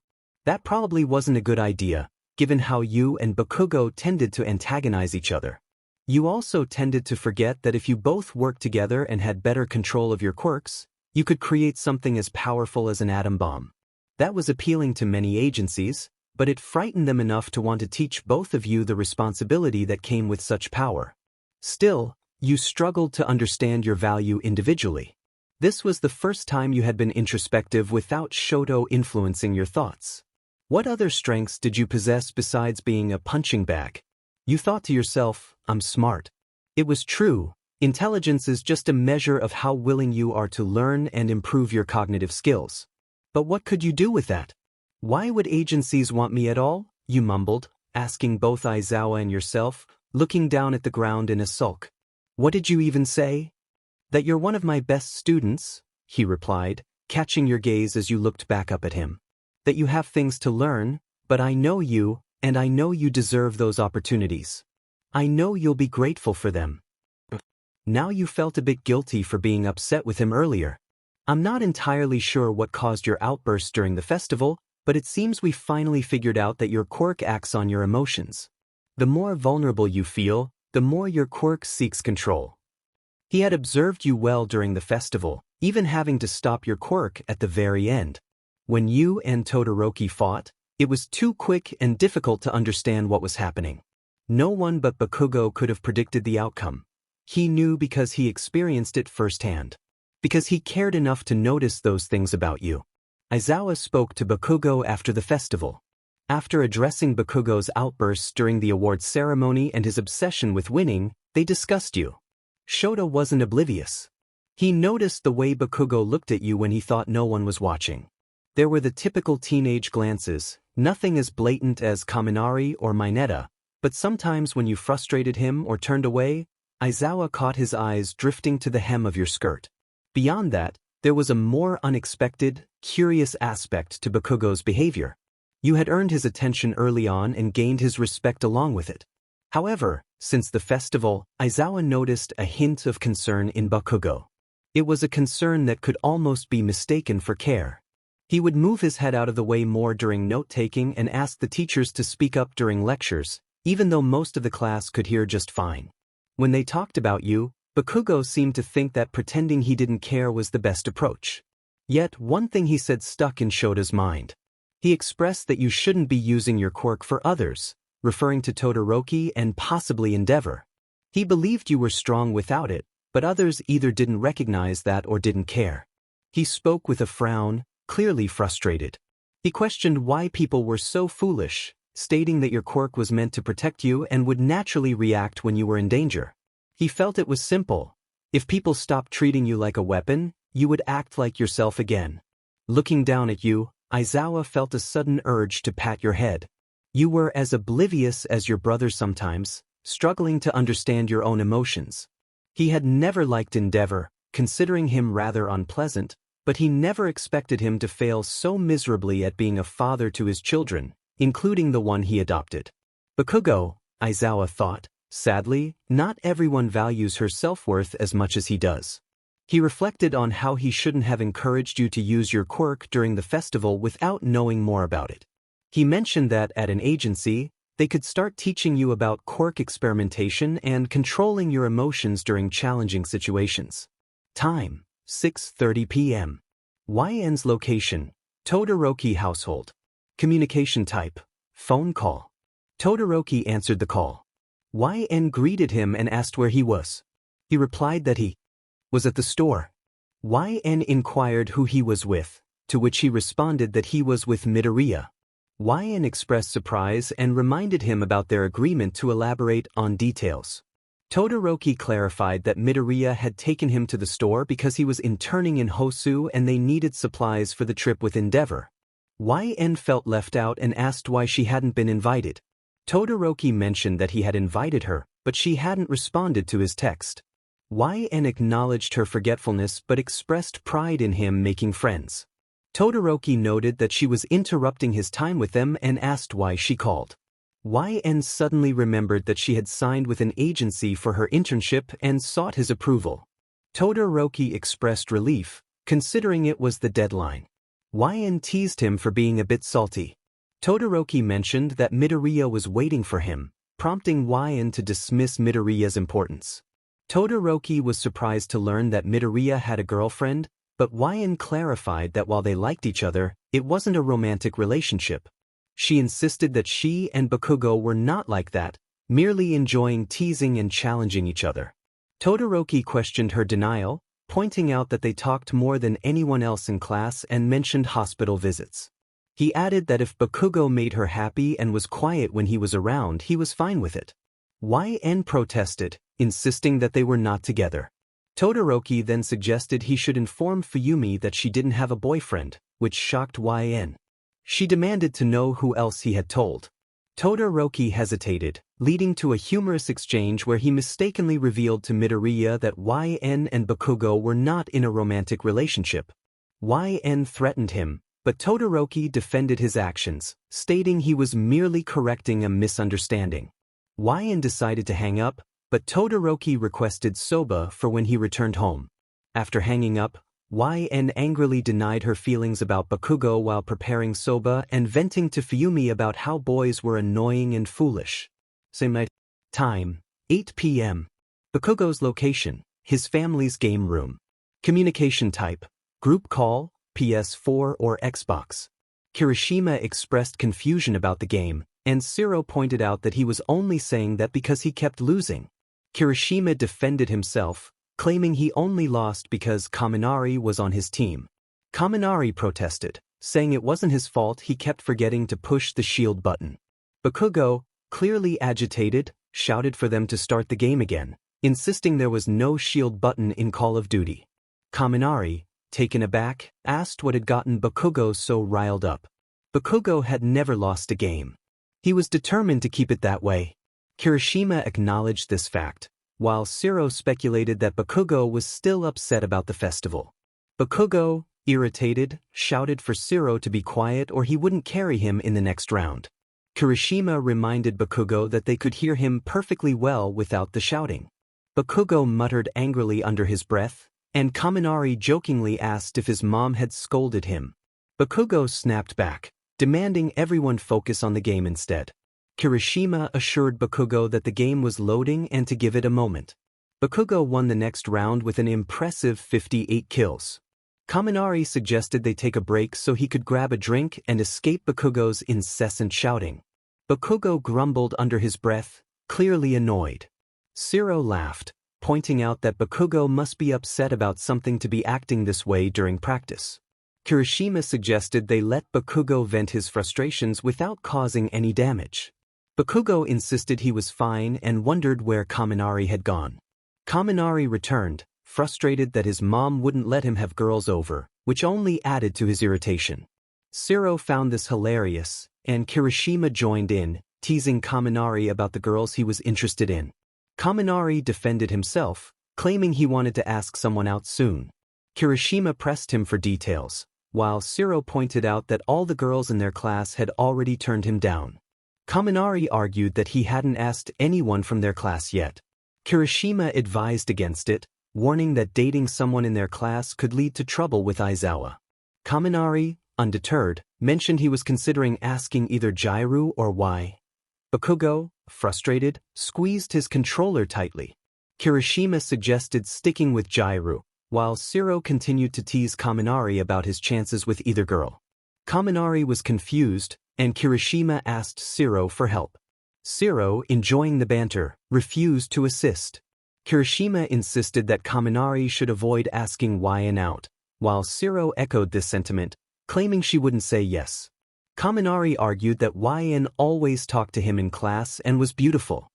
That probably wasn't a good idea, given how you and Bakugo tended to antagonize each other. You also tended to forget that if you both worked together and had better control of your quirks, you could create something as powerful as an atom bomb. That was appealing to many agencies, but it frightened them enough to want to teach both of you the responsibility that came with such power. Still, you struggled to understand your value individually. This was the first time you had been introspective without Shoto influencing your thoughts. What other strengths did you possess besides being a punching bag? You thought to yourself, I'm smart. It was true. Intelligence is just a measure of how willing you are to learn and improve your cognitive skills. But what could you do with that? Why would agencies want me at all? You mumbled, asking both 𝐎𝐸𝐸𝐬𝐢 and yourself, looking down at the ground in a sulk. What did you even say? That you're one of my best students, he replied, catching your gaze as you looked back up at him. That you have things to learn, but I know you, and I know you deserve those opportunities. I know you'll be grateful for them. Now you felt a bit guilty for being upset with him earlier. I'm not entirely sure what caused your outburst during the festival, but it seems we finally figured out that your quirk acts on your emotions. The more vulnerable you feel, the more your quirk seeks control. He had observed you well during the festival, even having to stop your quirk at the very end. When you and Todoroki fought, it was too quick and difficult to understand what was happening. No one but Bakugo could have predicted the outcome. He knew because he experienced it firsthand. Because he cared enough to notice those things about you. 𝐎𝐸𝐸𝐬𝐢 spoke to Bakugo after the festival. After addressing Bakugo's outbursts during the awards ceremony and his obsession with winning, they discussed you. Shoto wasn't oblivious. He noticed the way Bakugo looked at you when he thought no one was watching. There were the typical teenage glances, nothing as blatant as Kaminari or Mineta, but sometimes when you frustrated him or turned away, 𝐎𝐸𝐸𝐬𝐢 caught his eyes drifting to the hem of your skirt. Beyond that, there was a more unexpected, curious aspect to Bakugo's behavior. You had earned his attention early on and gained his respect along with it. However, since the festival, 𝐎𝐸𝐸𝐬𝐢 noticed a hint of concern in Bakugo. It was a concern that could almost be mistaken for care. He would move his head out of the way more during note-taking and ask the teachers to speak up during lectures, even though most of the class could hear just fine. When they talked about you, Bakugo seemed to think that pretending he didn't care was the best approach. Yet, one thing he said stuck in Shoto's mind. He expressed that you shouldn't be using your quirk for others, referring to Todoroki and possibly Endeavor. He believed you were strong without it, but others either didn't recognize that or didn't care. He spoke with a frown, clearly frustrated. He questioned why people were so foolish, stating that your quirk was meant to protect you and would naturally react when you were in danger. He felt it was simple. If people stopped treating you like a weapon, you would act like yourself again. Looking down at you, 𝐎𝐸𝐸𝐬𝐢 felt a sudden urge to pat your head. You were as oblivious as your brother sometimes, struggling to understand your own emotions. He had never liked Endeavor, considering him rather unpleasant, but he never expected him to fail so miserably at being a father to his children, including the one he adopted. Bakugo, 𝐎𝐸𝐸𝐬𝐢 thought, sadly, not everyone values her self-worth as much as he does. He reflected on how he shouldn't have encouraged you to use your quirk during the festival without knowing more about it. He mentioned that at an agency, they could start teaching you about quirk experimentation and controlling your emotions during challenging situations. Time, 6:30 p.m. 𝐻𝐸𝐸𝐬𝐢's location, Todoroki household. Communication type, phone call. Todoroki answered the call. 𝐻𝐸𝐸𝐬𝐢 greeted him and asked where he was. He replied that he was at the store. 𝐻𝐸𝐸𝐬𝐢 inquired who he was with, to which he responded that he was with Midoriya. 𝐻𝐸𝐸𝐬𝐢 expressed surprise and reminded him about their agreement to elaborate on details. Todoroki clarified that Midoriya had taken him to the store because he was interning in Hosu and they needed supplies for the trip with Endeavor. 𝐻𝐸𝐸𝐬𝐢 felt left out and asked why she hadn't been invited. Todoroki mentioned that he had invited her, but she hadn't responded to his text. 𝐻𝐸𝐸𝐬𝐢 acknowledged her forgetfulness but expressed pride in him making friends. Todoroki noted that she was interrupting his time with them and asked why she called. 𝐎𝐸𝐻𝐸 suddenly remembered that she had signed with an agency for her internship and sought his approval. Todoroki expressed relief, considering it was the deadline. 𝐸𝐸 teased him for being a bit salty. Todoroki mentioned that Midoriya was waiting for him, prompting 𝐸𝐸 to dismiss Midoriya's importance. Todoroki was surprised to learn that Midoriya had a girlfriend, but 𝐸𝐸 clarified that while they liked each other, it wasn't a romantic relationship. She insisted that she and Bakugo were not like that, merely enjoying teasing and challenging each other. Todoroki questioned her denial, pointing out that they talked more than anyone else in class and mentioned hospital visits. He added that if Bakugo made her happy and was quiet when he was around, he was fine with it. 𝐸𝐸 protested, insisting that they were not together. Todoroki then suggested he should inform Fuyumi that she didn't have a boyfriend, which shocked 𝐸𝐸. She demanded to know who else he had told. Todoroki hesitated, leading to a humorous exchange where he mistakenly revealed to Midoriya that 𝐸𝐸 and Bakugo were not in a romantic relationship. 𝐸𝐸 threatened him, but Todoroki defended his actions, stating he was merely correcting a misunderstanding. 𝐸𝐸 decided to hang up, but Todoroki requested soba for when he returned home. After hanging up, 𝐸𝐸 angrily denied her feelings about Bakugo while preparing soba and venting to Fuyumi about how boys were annoying and foolish. Same night. Time, 8 p.m. Bakugo's location, his family's game room. Communication type, group call, PS4 or Xbox. Kirishima expressed confusion about the game, and Shiro pointed out that he was only saying that because he kept losing. Kirishima defended himself, claiming he only lost because Kaminari was on his team. Kaminari protested, saying it wasn't his fault he kept forgetting to push the shield button. Bakugo, clearly agitated, shouted for them to start the game again, insisting there was no shield button in Call of Duty. Kaminari, taken aback, asked what had gotten Bakugo so riled up. Bakugo had never lost a game. He was determined to keep it that way. Kirishima acknowledged this fact, while Shiro speculated that Bakugo was still upset about the festival. Bakugo, irritated, shouted for Shiro to be quiet or he wouldn't carry him in the next round. Kirishima reminded Bakugo that they could hear him perfectly well without the shouting. Bakugo muttered angrily under his breath, and Kaminari jokingly asked if his mom had scolded him. Bakugo snapped back, demanding everyone focus on the game instead. Kirishima assured Bakugo that the game was loading and to give it a moment. Bakugo won the next round with an impressive 58 kills. Kaminari suggested they take a break so he could grab a drink and escape Bakugo's incessant shouting. Bakugo grumbled under his breath, clearly annoyed. Shiro laughed, pointing out that Bakugo must be upset about something to be acting this way during practice. Kirishima suggested they let Bakugo vent his frustrations without causing any damage. Bakugo insisted he was fine and wondered where Kaminari had gone. Kaminari returned, frustrated that his mom wouldn't let him have girls over, which only added to his irritation. Shiro found this hilarious, and Kirishima joined in, teasing Kaminari about the girls he was interested in. Kaminari defended himself, claiming he wanted to ask someone out soon. Kirishima pressed him for details, while Shiro pointed out that all the girls in their class had already turned him down. Kaminari argued that he hadn't asked anyone from their class yet. Kirishima advised against it, warning that dating someone in their class could lead to trouble with Aizawa. Kaminari, undeterred, mentioned he was considering asking either 𝐻𝐸𝐸 or 𝐸𝐸. Bakugo, frustrated, squeezed his controller tightly. Kirishima suggested sticking with 𝐻𝐸𝐸, while Shiro continued to tease Kaminari about his chances with either girl. Kaminari was confused, and Kirishima asked Shiro for help. Shiro, enjoying the banter, refused to assist. Kirishima insisted that Kaminari should avoid asking 𝐸𝐸 out, while Shiro echoed this sentiment, claiming she wouldn't say yes. Kaminari argued that 𝐸𝐸 always talked to him in class and was beautiful.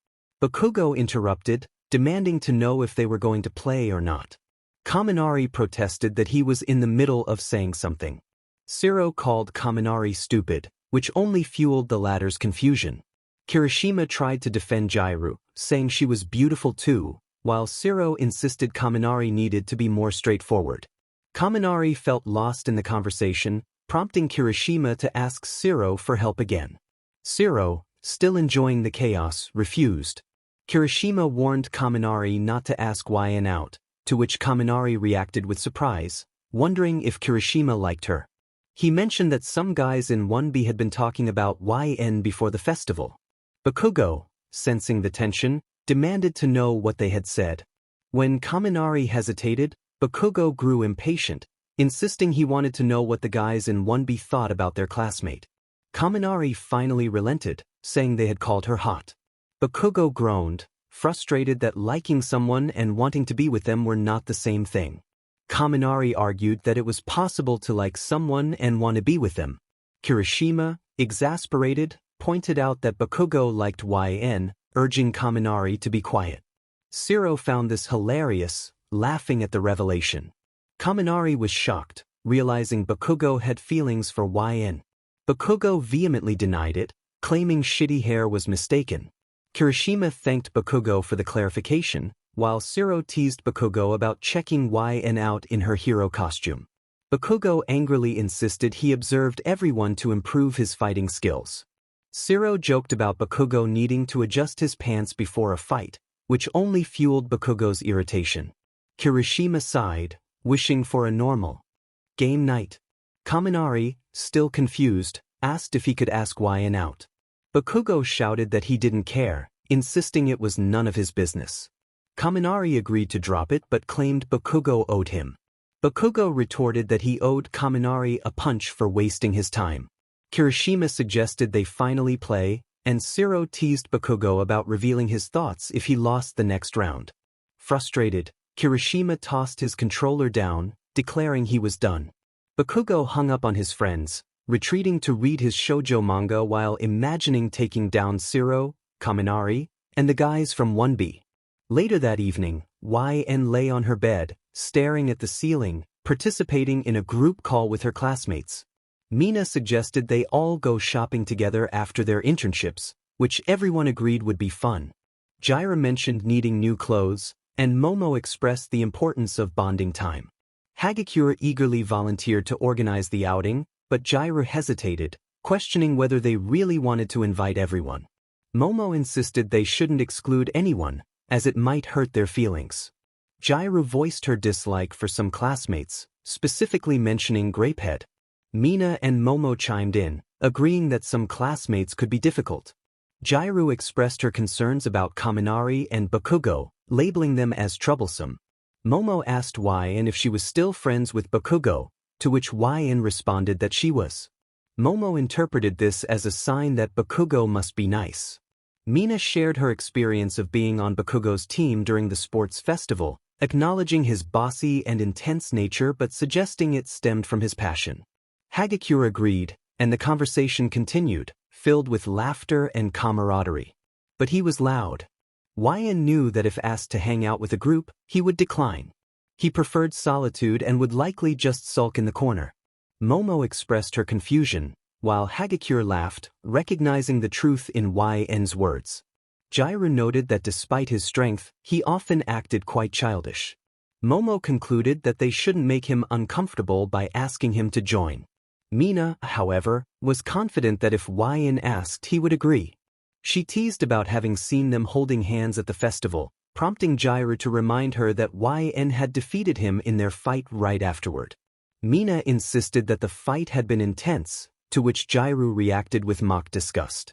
Bakugo interrupted, demanding to know if they were going to play or not. Kaminari protested that he was in the middle of saying something. Shiro called Kaminari stupid, which only fueled the latter's confusion. Kirishima tried to defend 𝐻𝐸𝐸, saying she was beautiful too, while Shiro insisted Kaminari needed to be more straightforward. Kaminari felt lost in the conversation, prompting Kirishima to ask Shiro for help again. Shiro, still enjoying the chaos, refused. Kirishima warned Kaminari not to ask YN out, to which Kaminari reacted with surprise, wondering if Kirishima liked her. He mentioned that some guys in 1B had been talking about YN before the festival. Bakugo, sensing the tension, demanded to know what they had said. When Kaminari hesitated, Bakugo grew impatient, insisting he wanted to know what the guys in 1B thought about their classmate. Kaminari finally relented, saying they had called her hot. Bakugo groaned, frustrated that liking someone and wanting to be with them were not the same thing. Kaminari argued that it was possible to like someone and want to be with them. Kirishima, exasperated, pointed out that Bakugo liked YN, urging Kaminari to be quiet. Shiro found this hilarious, laughing at the revelation. Kaminari was shocked, realizing Bakugo had feelings for YN. Bakugo vehemently denied it, claiming shitty hair was mistaken. Kirishima thanked Bakugo for the clarification, while Shiro teased Bakugo about checking YN out in her hero costume. Bakugo angrily insisted he observed everyone to improve his fighting skills. Shiro joked about Bakugo needing to adjust his pants before a fight, which only fueled Bakugo's irritation. Kirishima sighed, wishing for a normal game night. Kaminari, still confused, asked if he could ask YN out. Bakugo shouted that he didn't care, insisting it was none of his business. Kaminari agreed to drop it but claimed Bakugo owed him. Bakugo retorted that he owed Kaminari a punch for wasting his time. Kirishima suggested they finally play, and Shiro teased Bakugo about revealing his thoughts if he lost the next round. Frustrated, Kirishima tossed his controller down, declaring he was done. Bakugo hung up on his friends, retreating to read his shoujo manga while imagining taking down Shiro, Kaminari, and the guys from 1B. Later that evening, YN lay on her bed, staring at the ceiling, participating in a group call with her classmates. Mina suggested they all go shopping together after their internships, which everyone agreed would be fun. 𝐎𝐩𝐸𝐬𝐢 mentioned needing new clothes, and Momo expressed the importance of bonding time. 𝐎𝐩𝐸𝐬𝐢 eagerly volunteered to organize the outing, but 𝐎𝐸𝐸𝐬𝐢 hesitated, questioning whether they really wanted to invite everyone. Momo insisted they shouldn't exclude anyone, as it might hurt their feelings. 𝐎𝐸𝐸𝐬𝐢 voiced her dislike for some classmates, specifically mentioning Grapehead. Mina and Momo chimed in, agreeing that some classmates could be difficult. 𝐎𝐸𝐸𝐬𝐢 expressed her concerns about Kaminari and Bakugo, labeling them as troublesome. Momo asked YN if she was still friends with Bakugo, to which YN responded that she was. Momo interpreted this as a sign that Bakugo must be nice. Mina shared her experience of being on Bakugo's team during the sports festival, acknowledging his bossy and intense nature but suggesting it stemmed from his passion. 𝐎𝐸𝐸𝐬𝐢 agreed, and the conversation continued, filled with laughter and camaraderie. But he was loud. YN knew that if asked to hang out with a group, he would decline. He preferred solitude and would likely just sulk in the corner. Momo expressed her confusion, while 𝐎𝐸𝐸𝐬𝐢 laughed, recognizing the truth in YN's words. 𝐎𝐸𝐸𝐬𝐢 noted that despite his strength, he often acted quite childish. Momo concluded that they shouldn't make him uncomfortable by asking him to join. Mina, however, was confident that if YN asked he would agree. She teased about having seen them holding hands at the festival, prompting 𝐎𝐸𝐸𝐬𝐢 to remind her that YN had defeated him in their fight right afterward. Mina insisted that the fight had been intense, to which 𝐎𝐸𝐸𝐬𝐢 reacted with mock disgust.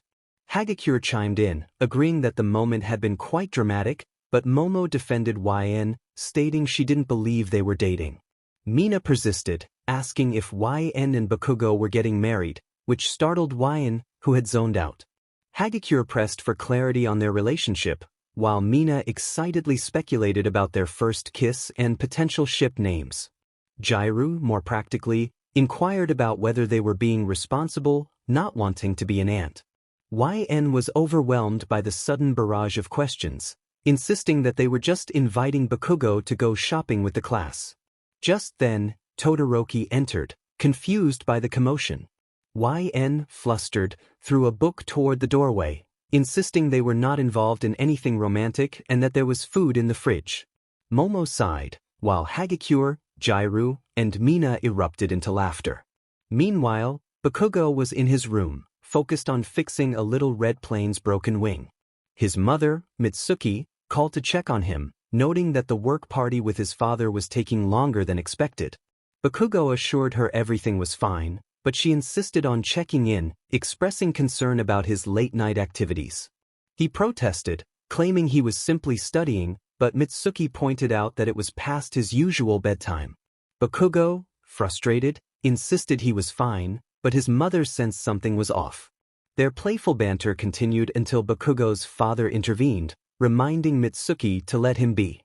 𝐎𝐸𝐸𝐬𝐢 chimed in, agreeing that the moment had been quite dramatic, but Momo defended YN, stating she didn't believe they were dating. Mina persisted, asking if YN and Bakugo were getting married, which startled YN, who had zoned out. 𝐎𝐸𝐸𝐬𝐢 pressed for clarity on their relationship, while Mina excitedly speculated about their first kiss and potential ship names. 𝐎𝐸𝐸𝐬𝐢, more practically, inquired about whether they were being responsible, not wanting to be an aunt. YN was overwhelmed by the sudden barrage of questions, insisting that they were just inviting Bakugo to go shopping with the class. Just then, Todoroki entered, confused by the commotion. YN, flustered, threw a book toward the doorway, insisting they were not involved in anything romantic and that there was food in the fridge. Momo sighed, while 𝐎𝐸𝐸𝐬𝐢, 𝐎𝐸𝐸𝐸𝐬𝐢, and Mina erupted into laughter. Meanwhile, Bakugo was in his room, focused on fixing a little red plane's broken wing. His mother, Mitsuki, called to check on him, noting that the work party with his father was taking longer than expected. Bakugo assured her everything was fine, but she insisted on checking in, expressing concern about his late-night activities. He protested, claiming he was simply studying, but Mitsuki pointed out that it was past his usual bedtime. Bakugo, frustrated, insisted he was fine, but his mother sensed something was off. Their playful banter continued until Bakugo's father intervened, reminding Mitsuki to let him be.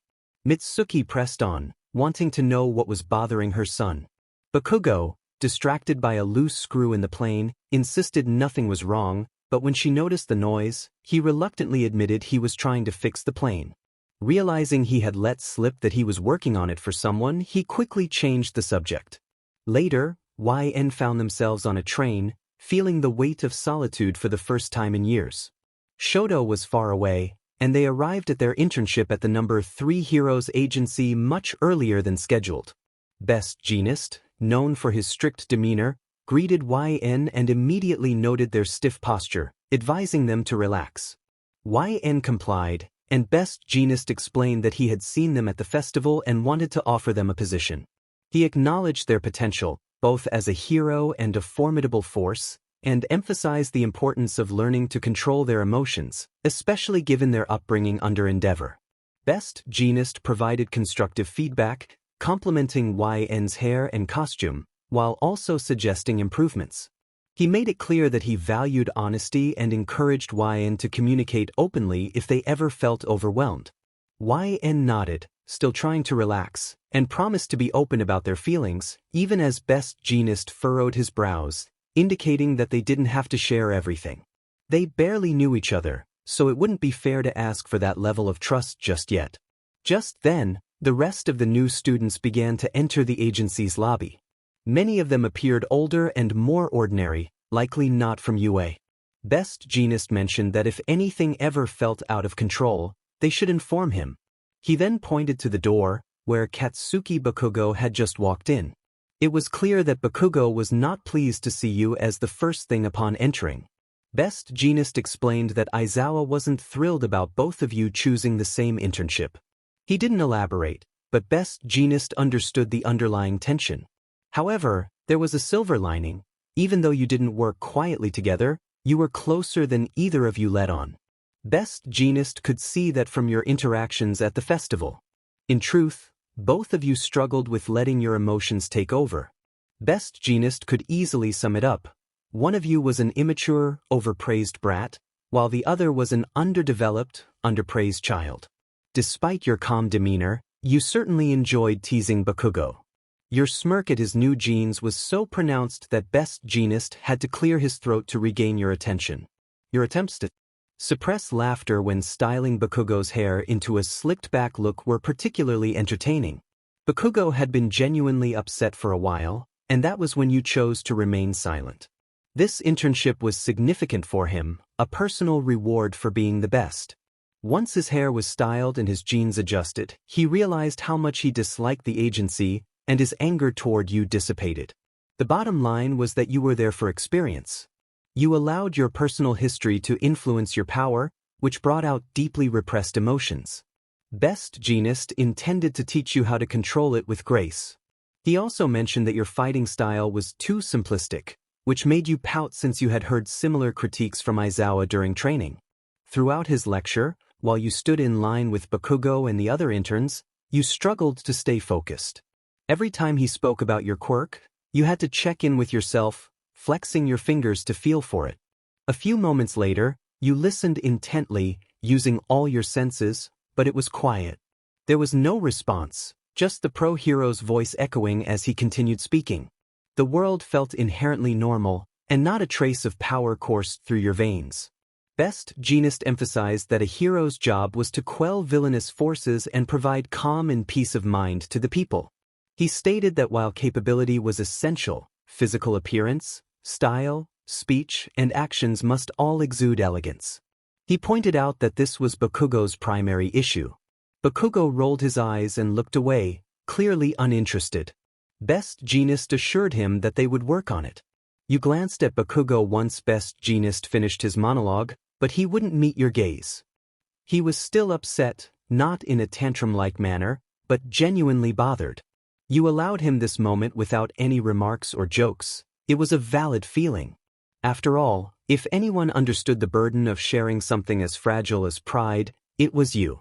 Mitsuki pressed on, wanting to know what was bothering her son. Bakugo, distracted by a loose screw in the plane, insisted nothing was wrong, but when she noticed the noise, he reluctantly admitted he was trying to fix the plane. Realizing he had let slip that he was working on it for someone, he quickly changed the subject. Later, YN found themselves on a train, feeling the weight of solitude for the first time in years. Shoto was far away, and they arrived at their internship at the number 3 Heroes Agency much earlier than scheduled. Best Jeanist, known for his strict demeanor, greeted YN and immediately noted their stiff posture, advising them to relax. YN complied, and Best Jeanist explained that he had seen them at the festival and wanted to offer them a position. He acknowledged their potential, both as a hero and a formidable force, and emphasized the importance of learning to control their emotions, especially given their upbringing under Endeavor. Best Jeanist provided constructive feedback, complimenting YN's hair and costume, while also suggesting improvements. He made it clear that he valued honesty and encouraged YN to communicate openly if they ever felt overwhelmed. YN nodded, still trying to relax, and promised to be open about their feelings, even as Best Jeanist furrowed his brows, indicating that they didn't have to share everything. They barely knew each other, so it wouldn't be fair to ask for that level of trust just yet. Just then, the rest of the new students began to enter the agency's lobby. Many of them appeared older and more ordinary, likely not from UA. Best Jeanist mentioned that if anything ever felt out of control, they should inform him. He then pointed to the door, where Katsuki Bakugo had just walked in. It was clear that Bakugo was not pleased to see you as the first thing upon entering. Best Jeanist explained that Aizawa wasn't thrilled about both of you choosing the same internship. He didn't elaborate, but Best Jeanist understood the underlying tension. However, there was a silver lining. Even though you didn't work quietly together, you were closer than either of you let on. Best Jeanist could see that from your interactions at the festival. In truth, both of you struggled with letting your emotions take over. Best Jeanist could easily sum it up. One of you was an immature, overpraised brat, while the other was an underdeveloped, underpraised child. Despite your calm demeanor, you certainly enjoyed teasing Bakugo. Your smirk at his new jeans was so pronounced that Best Jeanist had to clear his throat to regain your attention. Your attempts to suppress laughter when styling Bakugo's hair into a slicked-back look were particularly entertaining. Bakugo had been genuinely upset for a while, and that was when you chose to remain silent. This internship was significant for him, a personal reward for being the best. Once his hair was styled and his jeans adjusted, he realized how much he disliked the agency, and his anger toward you dissipated. The bottom line was that you were there for experience. You allowed your personal history to influence your power, which brought out deeply repressed emotions. Best Jeanist intended to teach you how to control it with grace. He also mentioned that your fighting style was too simplistic, which made you pout since you had heard similar critiques from Aizawa during training. Throughout his lecture, while you stood in line with Bakugo and the other interns, you struggled to stay focused. Every time he spoke about your quirk, you had to check in with yourself, flexing your fingers to feel for it. A few moments later, you listened intently, using all your senses, but it was quiet. There was no response, just the pro-hero's voice echoing as he continued speaking. The world felt inherently normal, and not a trace of power coursed through your veins. Best Jeanist emphasized that a hero's job was to quell villainous forces and provide calm and peace of mind to the people. He stated that while capability was essential, physical appearance, style, speech, and actions must all exude elegance. He pointed out that this was Bakugo's primary issue. Bakugo rolled his eyes and looked away, clearly uninterested. Best Jeanist assured him that they would work on it. You glanced at Bakugo once Best Jeanist finished his monologue, but he wouldn't meet your gaze. He was still upset, not in a tantrum-like manner, but genuinely bothered. You allowed him this moment without any remarks or jokes. It was a valid feeling. After all, if anyone understood the burden of sharing something as fragile as pride, it was you.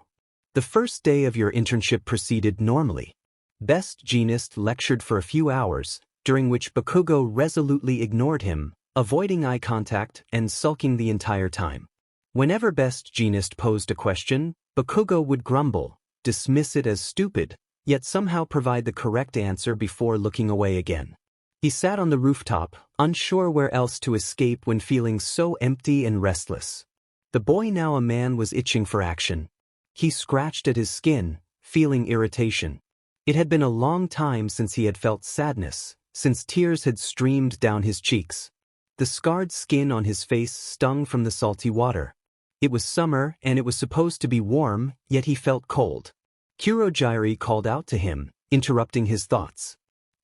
The first day of your internship proceeded normally. Best Jeanist lectured for a few hours, during which Bakugo resolutely ignored him, avoiding eye contact and sulking the entire time. Whenever Best Jeanist posed a question, Bakugo would grumble, dismiss it as stupid, yet somehow provide the correct answer before looking away again. He sat on the rooftop, unsure where else to escape when feeling so empty and restless. The boy, now a man, was itching for action. He scratched at his skin, feeling irritation. It had been a long time since he had felt sadness, since tears had streamed down his cheeks. The scarred skin on his face stung from the salty water. It was summer and it was supposed to be warm, yet he felt cold. 𝐎𝐩𝐩𝐸 called out to him, interrupting his thoughts.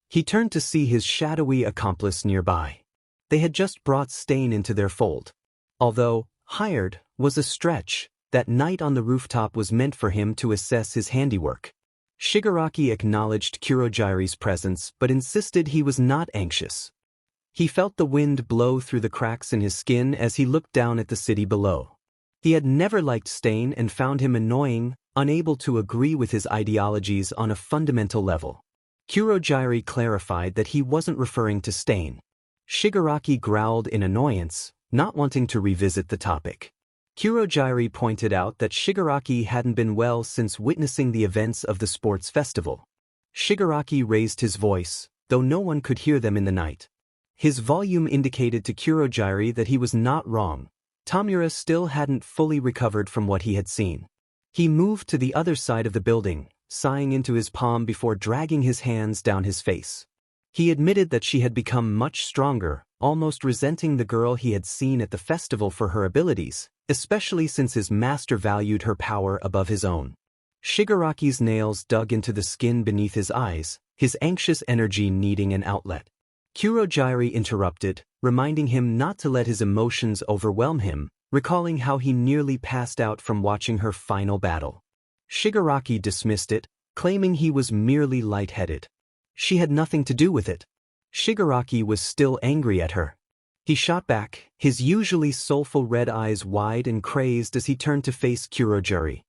He turned to see his shadowy accomplice nearby. They had just brought Stain into their fold. Although hired was a stretch, that night on the rooftop was meant for him to assess his handiwork. Shigaraki acknowledged 𝐎𝐸𝐸's presence but insisted he was not anxious. He felt the wind blow through the cracks in his skin as he looked down at the city below. He had never liked Stain and found him annoying, unable to agree with his ideologies on a fundamental level. 𝐎𝐸𝐸 clarified that he wasn't referring to Stain. Shigaraki growled in annoyance, not wanting to revisit the topic. 𝐎𝐸𝐸 pointed out that Shigaraki hadn't been well since witnessing the events of the sports festival. Shigaraki raised his voice, though no one could hear them in the night. His volume indicated to 𝐎𝐸𝐸 that he was not wrong. Tamura still hadn't fully recovered from what he had seen. He moved to the other side of the building, sighing into his palm before dragging his hands down his face. He admitted that she had become much stronger, almost resenting the girl he had seen at the festival for her abilities, especially since his master valued her power above his own. Shigaraki's nails dug into the skin beneath his eyes, his anxious energy needing an outlet. 𝐎𝐸𝐸 interrupted, reminding him not to let his emotions overwhelm him, recalling how he nearly passed out from watching her final battle. Shigaraki dismissed it, claiming he was merely lightheaded. She had nothing to do with it. Shigaraki was still angry at her. He shot back, his usually soulful red eyes wide and crazed as he turned to face 𝐎𝐸𝐸.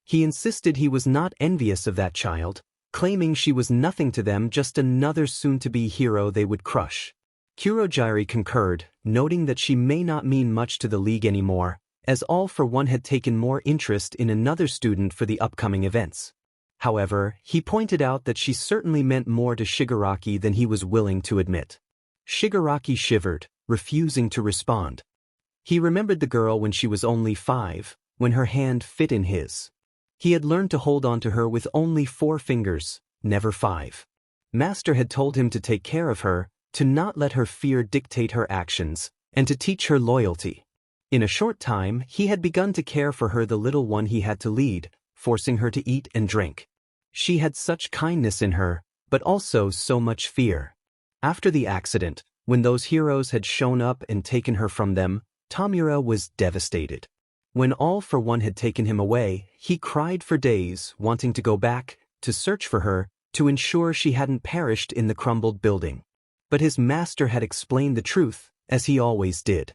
He insisted he was not envious of that child, claiming she was nothing to them, just another soon-to-be hero they would crush. 𝐎𝐸𝐸 concurred, noting that she may not mean much to the league anymore, as All for One had taken more interest in another student for the upcoming events. However, he pointed out that she certainly meant more to Shigaraki than he was willing to admit. Shigaraki shivered, refusing to respond. He remembered the girl when she was only 5, when her hand fit in his. He had learned to hold on to her with only 4 fingers, never 5. Master had told him to take care of her, to not let her fear dictate her actions, and to teach her loyalty. In a short time, he had begun to care for her, the little one he had to lead, forcing her to eat and drink. She had such kindness in her, but also so much fear. After the accident, when those heroes had shown up and taken her from them, Tamura was devastated. When All for One had taken him away, he cried for days, wanting to go back, to search for her, to ensure she hadn't perished in the crumbled building. But his master had explained the truth, as he always did.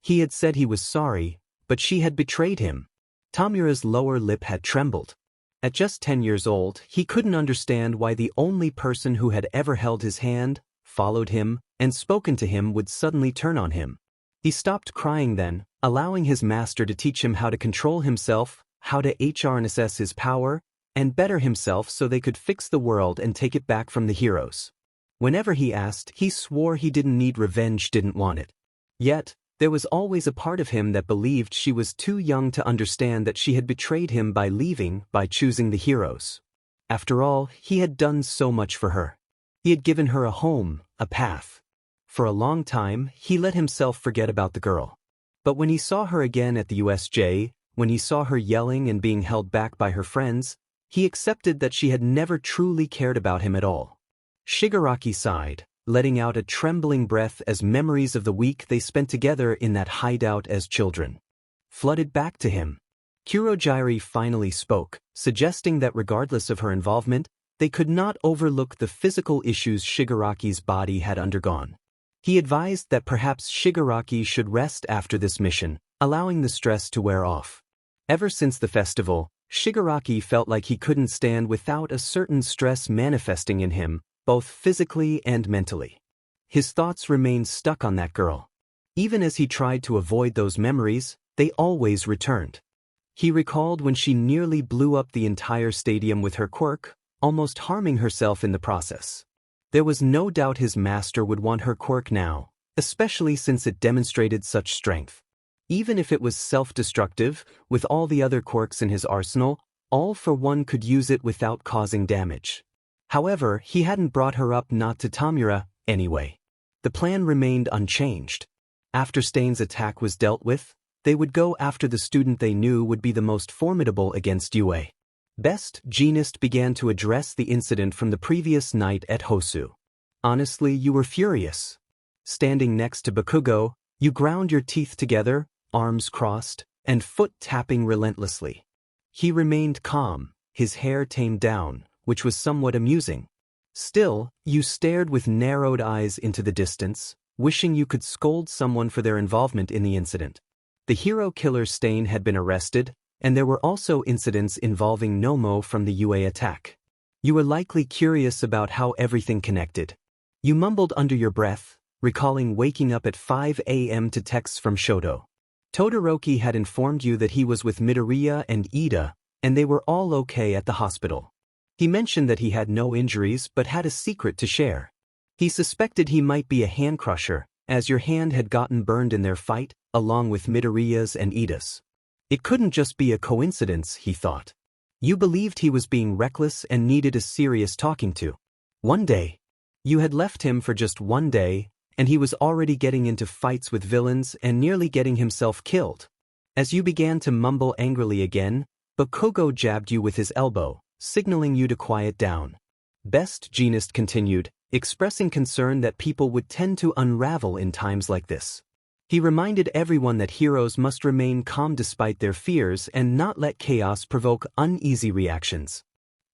He had said he was sorry, but she had betrayed him. Tamura's lower lip had trembled. At just 10 years old, he couldn't understand why the only person who had ever held his hand, followed him, and spoken to him would suddenly turn on him. He stopped crying then, allowing his master to teach him how to control himself, how to harness his power, and better himself so they could fix the world and take it back from the heroes. Whenever he asked, he swore he didn't need revenge, didn't want it. Yet, there was always a part of him that believed she was too young to understand that she had betrayed him by leaving, by choosing the heroes. After all, he had done so much for her. He had given her a home, a path. For a long time, he let himself forget about the girl. But when he saw her again at the USJ, when he saw her yelling and being held back by her friends, he accepted that she had never truly cared about him at all. Shigaraki sighed, letting out a trembling breath as memories of the week they spent together in that hideout as children flooded back to him. 𝐎𝐩𝐩𝐸 finally spoke, suggesting that regardless of her involvement, they could not overlook the physical issues Shigaraki's body had undergone. He advised that perhaps Shigaraki should rest after this mission, allowing the stress to wear off. Ever since the festival, Shigaraki felt like he couldn't stand without a certain stress manifesting in him, both physically and mentally. His thoughts remained stuck on that girl. Even as he tried to avoid those memories, they always returned. He recalled when she nearly blew up the entire stadium with her quirk, almost harming herself in the process. There was no doubt his master would want her quirk now, especially since it demonstrated such strength. Even if it was self-destructive, with all the other quirks in his arsenal, all for one could use it without causing damage. However, he hadn't brought her up not to Tamura, anyway. The plan remained unchanged. After Stain's attack was dealt with, they would go after the student they knew would be the most formidable against Yue. Best Jeanist began to address the incident from the previous night at Hosu. Honestly, you were furious. Standing next to Bakugo, you ground your teeth together, arms crossed, and foot tapping relentlessly. He remained calm, his hair tamed down, which was somewhat amusing. Still, you stared with narrowed eyes into the distance, wishing you could scold someone for their involvement in the incident. The hero killer Stain had been arrested, and there were also incidents involving Nomo from the Yue attack. You were likely curious about how everything connected. You mumbled under your breath, recalling waking up at 5 a.m. to texts from Shoto. Todoroki had informed you that he was with Midoriya and Ida, and they were all okay at the hospital. He mentioned that he had no injuries but had a secret to share. He suspected he might be a hand crusher, as your hand had gotten burned in their fight, along with Midoriya's and Ida's. It couldn't just be a coincidence, he thought. You believed he was being reckless and needed a serious talking to. One day. You had left him for just one day, and he was already getting into fights with villains and nearly getting himself killed. As you began to mumble angrily again, Bakugo jabbed you with his elbow, signaling you to quiet down. Best Jeanist continued, expressing concern that people would tend to unravel in times like this. He reminded everyone that heroes must remain calm despite their fears and not let chaos provoke uneasy reactions.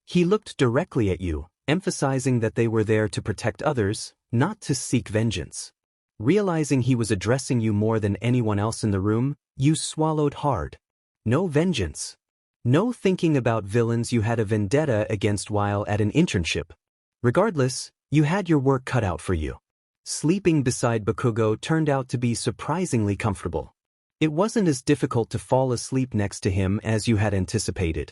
He looked directly at you, emphasizing that they were there to protect others, not to seek vengeance. Realizing he was addressing you more than anyone else in the room, you swallowed hard. No vengeance. No thinking about villains you had a vendetta against while at an internship. Regardless, you had your work cut out for you. Sleeping beside Bakugo turned out to be surprisingly comfortable. It wasn't as difficult to fall asleep next to him as you had anticipated.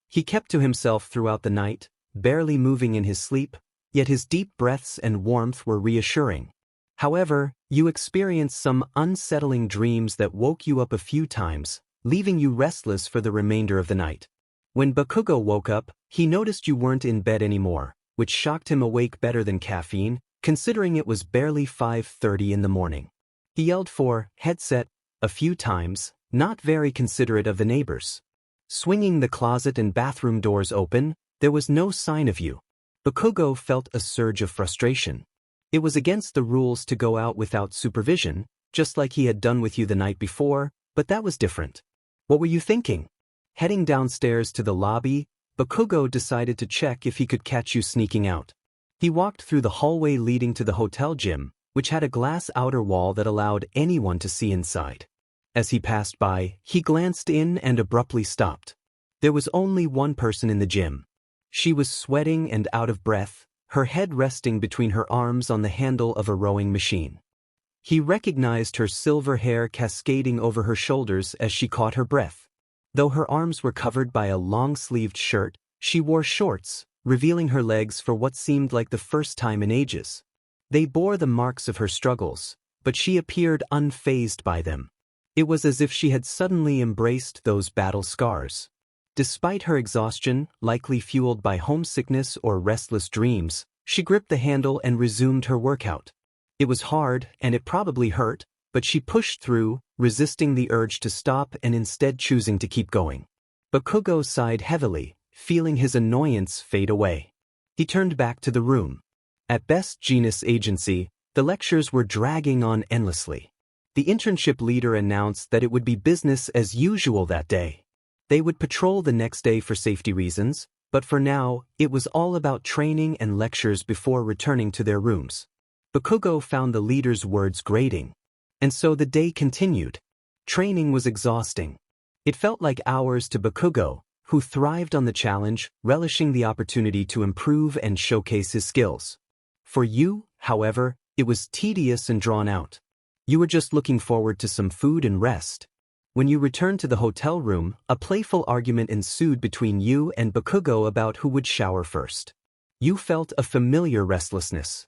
He kept to himself throughout the night, barely moving in his sleep, yet his deep breaths and warmth were reassuring. However, you experienced some unsettling dreams that woke you up a few times, leaving you restless for the remainder of the night. When Bakugo woke up, he noticed you weren't in bed anymore, which shocked him awake better than caffeine, considering it was barely 5:30 in the morning. He yelled for headset a few times, not very considerate of the neighbors. Swinging the closet and bathroom doors open, there was no sign of you. Bakugo felt a surge of frustration. It was against the rules to go out without supervision, just like he had done with you the night before, but that was different. What were you thinking? Heading downstairs to the lobby, Bakugo decided to check if he could catch you sneaking out. He walked through the hallway leading to the hotel gym, which had a glass outer wall that allowed anyone to see inside. As he passed by, he glanced in and abruptly stopped. There was only one person in the gym. She was sweating and out of breath, her head resting between her arms on the handle of a rowing machine. He recognized her silver hair cascading over her shoulders as she caught her breath. Though her arms were covered by a long-sleeved shirt, she wore shorts, revealing her legs for what seemed like the first time in ages. They bore the marks of her struggles, but she appeared unfazed by them. It was as if she had suddenly embraced those battle scars. Despite her exhaustion, likely fueled by homesickness or restless dreams, she gripped the handle and resumed her workout. It was hard, and it probably hurt, but she pushed through, resisting the urge to stop and instead choosing to keep going. Bakugo sighed heavily, feeling his annoyance fade away. He turned back to the room. At best genus agency, the lectures were dragging on endlessly. The internship leader announced that it would be business as usual that day. They would patrol the next day for safety reasons, but for now, it was all about training and lectures before returning to their rooms. Bakugo found the leader's words grating. And so the day continued. Training was exhausting. It felt like hours to Bakugo, who thrived on the challenge, relishing the opportunity to improve and showcase his skills. For you, however, it was tedious and drawn out. You were just looking forward to some food and rest. When you returned to the hotel room, a playful argument ensued between you and Bakugo about who would shower first. You felt a familiar restlessness.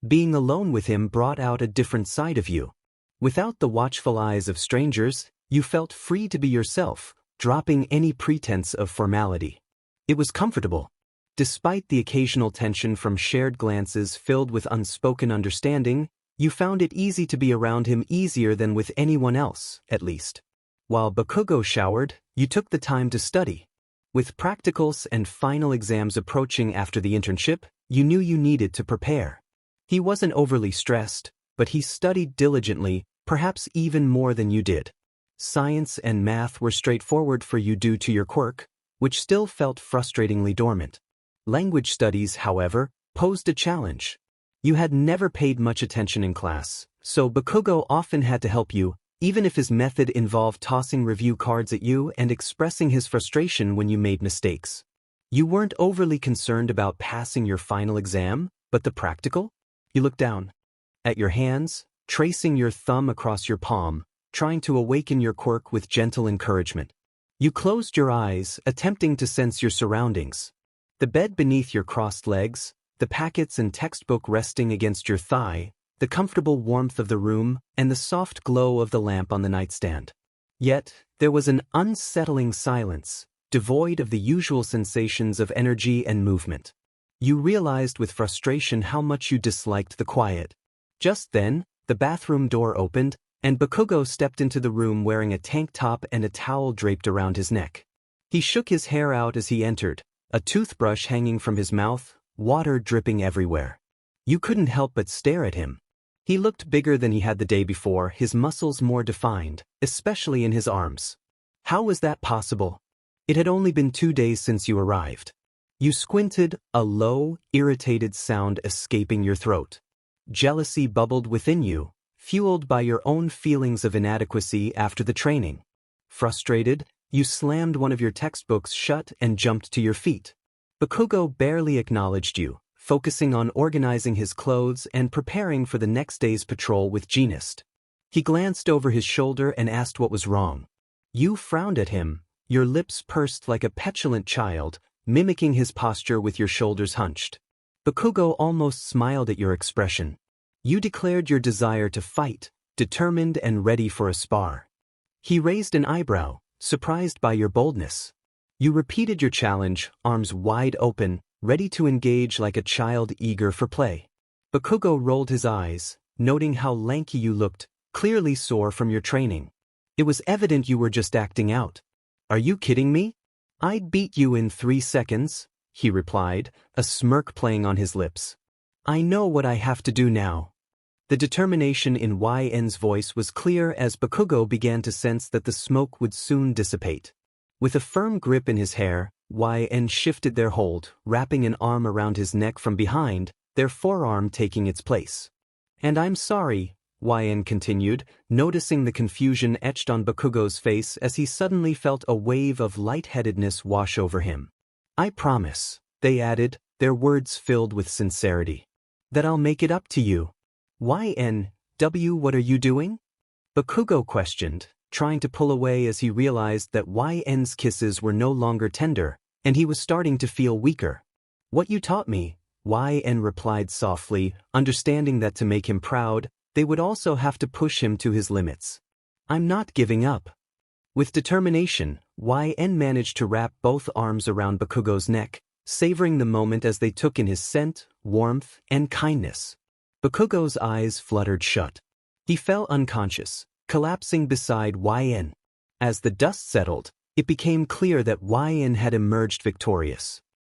Being alone with him brought out a different side of you. Without the watchful eyes of strangers, you felt free to be yourself, dropping any pretense of formality. It was comfortable. Despite the occasional tension from shared glances filled with unspoken understanding, you found it easy to be around him, easier than with anyone else, at least. While Bakugo showered, you took the time to study. With practicals and final exams approaching after the internship, you knew you needed to prepare. He wasn't overly stressed, but he studied diligently, perhaps even more than you did. Science and math were straightforward for you due to your quirk, which still felt frustratingly dormant. Language studies, however, posed a challenge. You had never paid much attention in class, so Bakugo often had to help you, even if his method involved tossing review cards at you and expressing his frustration when you made mistakes. You weren't overly concerned about passing your final exam, but the practical? You looked down at your hands, tracing your thumb across your palm, trying to awaken your quirk with gentle encouragement. You closed your eyes, attempting to sense your surroundings. The bed beneath your crossed legs, the packets and textbook resting against your thigh, the comfortable warmth of the room, and the soft glow of the lamp on the nightstand. Yet, there was an unsettling silence, devoid of the usual sensations of energy and movement. You realized with frustration how much you disliked the quiet. Just then, the bathroom door opened, and Bakugo stepped into the room wearing a tank top and a towel draped around his neck. He shook his hair out as he entered, a toothbrush hanging from his mouth, water dripping everywhere. You couldn't help but stare at him. He looked bigger than he had the day before, his muscles more defined, especially in his arms. How was that possible? It had only been 2 days since you arrived. You squinted, a low, irritated sound escaping your throat. Jealousy bubbled within you, fueled by your own feelings of inadequacy after the training. Frustrated, you slammed one of your textbooks shut and jumped to your feet. Bakugo barely acknowledged you, focusing on organizing his clothes and preparing for the next day's patrol with 𝐎𝐩𝐸. He glanced over his shoulder and asked what was wrong. You frowned at him, your lips pursed like a petulant child, mimicking his posture with your shoulders hunched. Bakugo almost smiled at your expression. You declared your desire to fight, determined and ready for a spar. He raised an eyebrow, surprised by your boldness. You repeated your challenge, arms wide open, ready to engage like a child eager for play. Bakugo rolled his eyes, noting how lanky you looked, clearly sore from your training. It was evident you were just acting out. Are you kidding me? I'd beat you in 3 seconds, he replied, a smirk playing on his lips. I know what I have to do now. The determination in 𝐎𝐸𝐻𝐸's voice was clear as Bakugo began to sense that the smoke would soon dissipate. With a firm grip in his hair, 𝐎𝐸𝐻 shifted their hold, wrapping an arm around his neck from behind, their forearm taking its place. And I'm sorry, 𝐎𝐸𝐻 continued, noticing the confusion etched on Bakugo's face as he suddenly felt a wave of lightheadedness wash over him. I promise, they added, their words filled with sincerity, that I'll make it up to you. 𝐎𝐸𝐻, what are you doing? Bakugo questioned, trying to pull away as he realized that 𝐎𝐸𝐻's kisses were no longer tender, and he was starting to feel weaker. What you taught me, 𝐎𝐸𝐻 replied softly, understanding that to make him proud, they would also have to push him to his limits. I'm not giving up. With determination, 𝐎𝐸𝐻 managed to wrap both arms around Bakugo's neck, savoring the moment as they took in his scent, warmth, and kindness. Bakugo's eyes fluttered shut. He fell unconscious, collapsing beside 𝐎𝐸𝐻. As the dust settled, it became clear that 𝐎𝐸𝐻 had emerged victorious.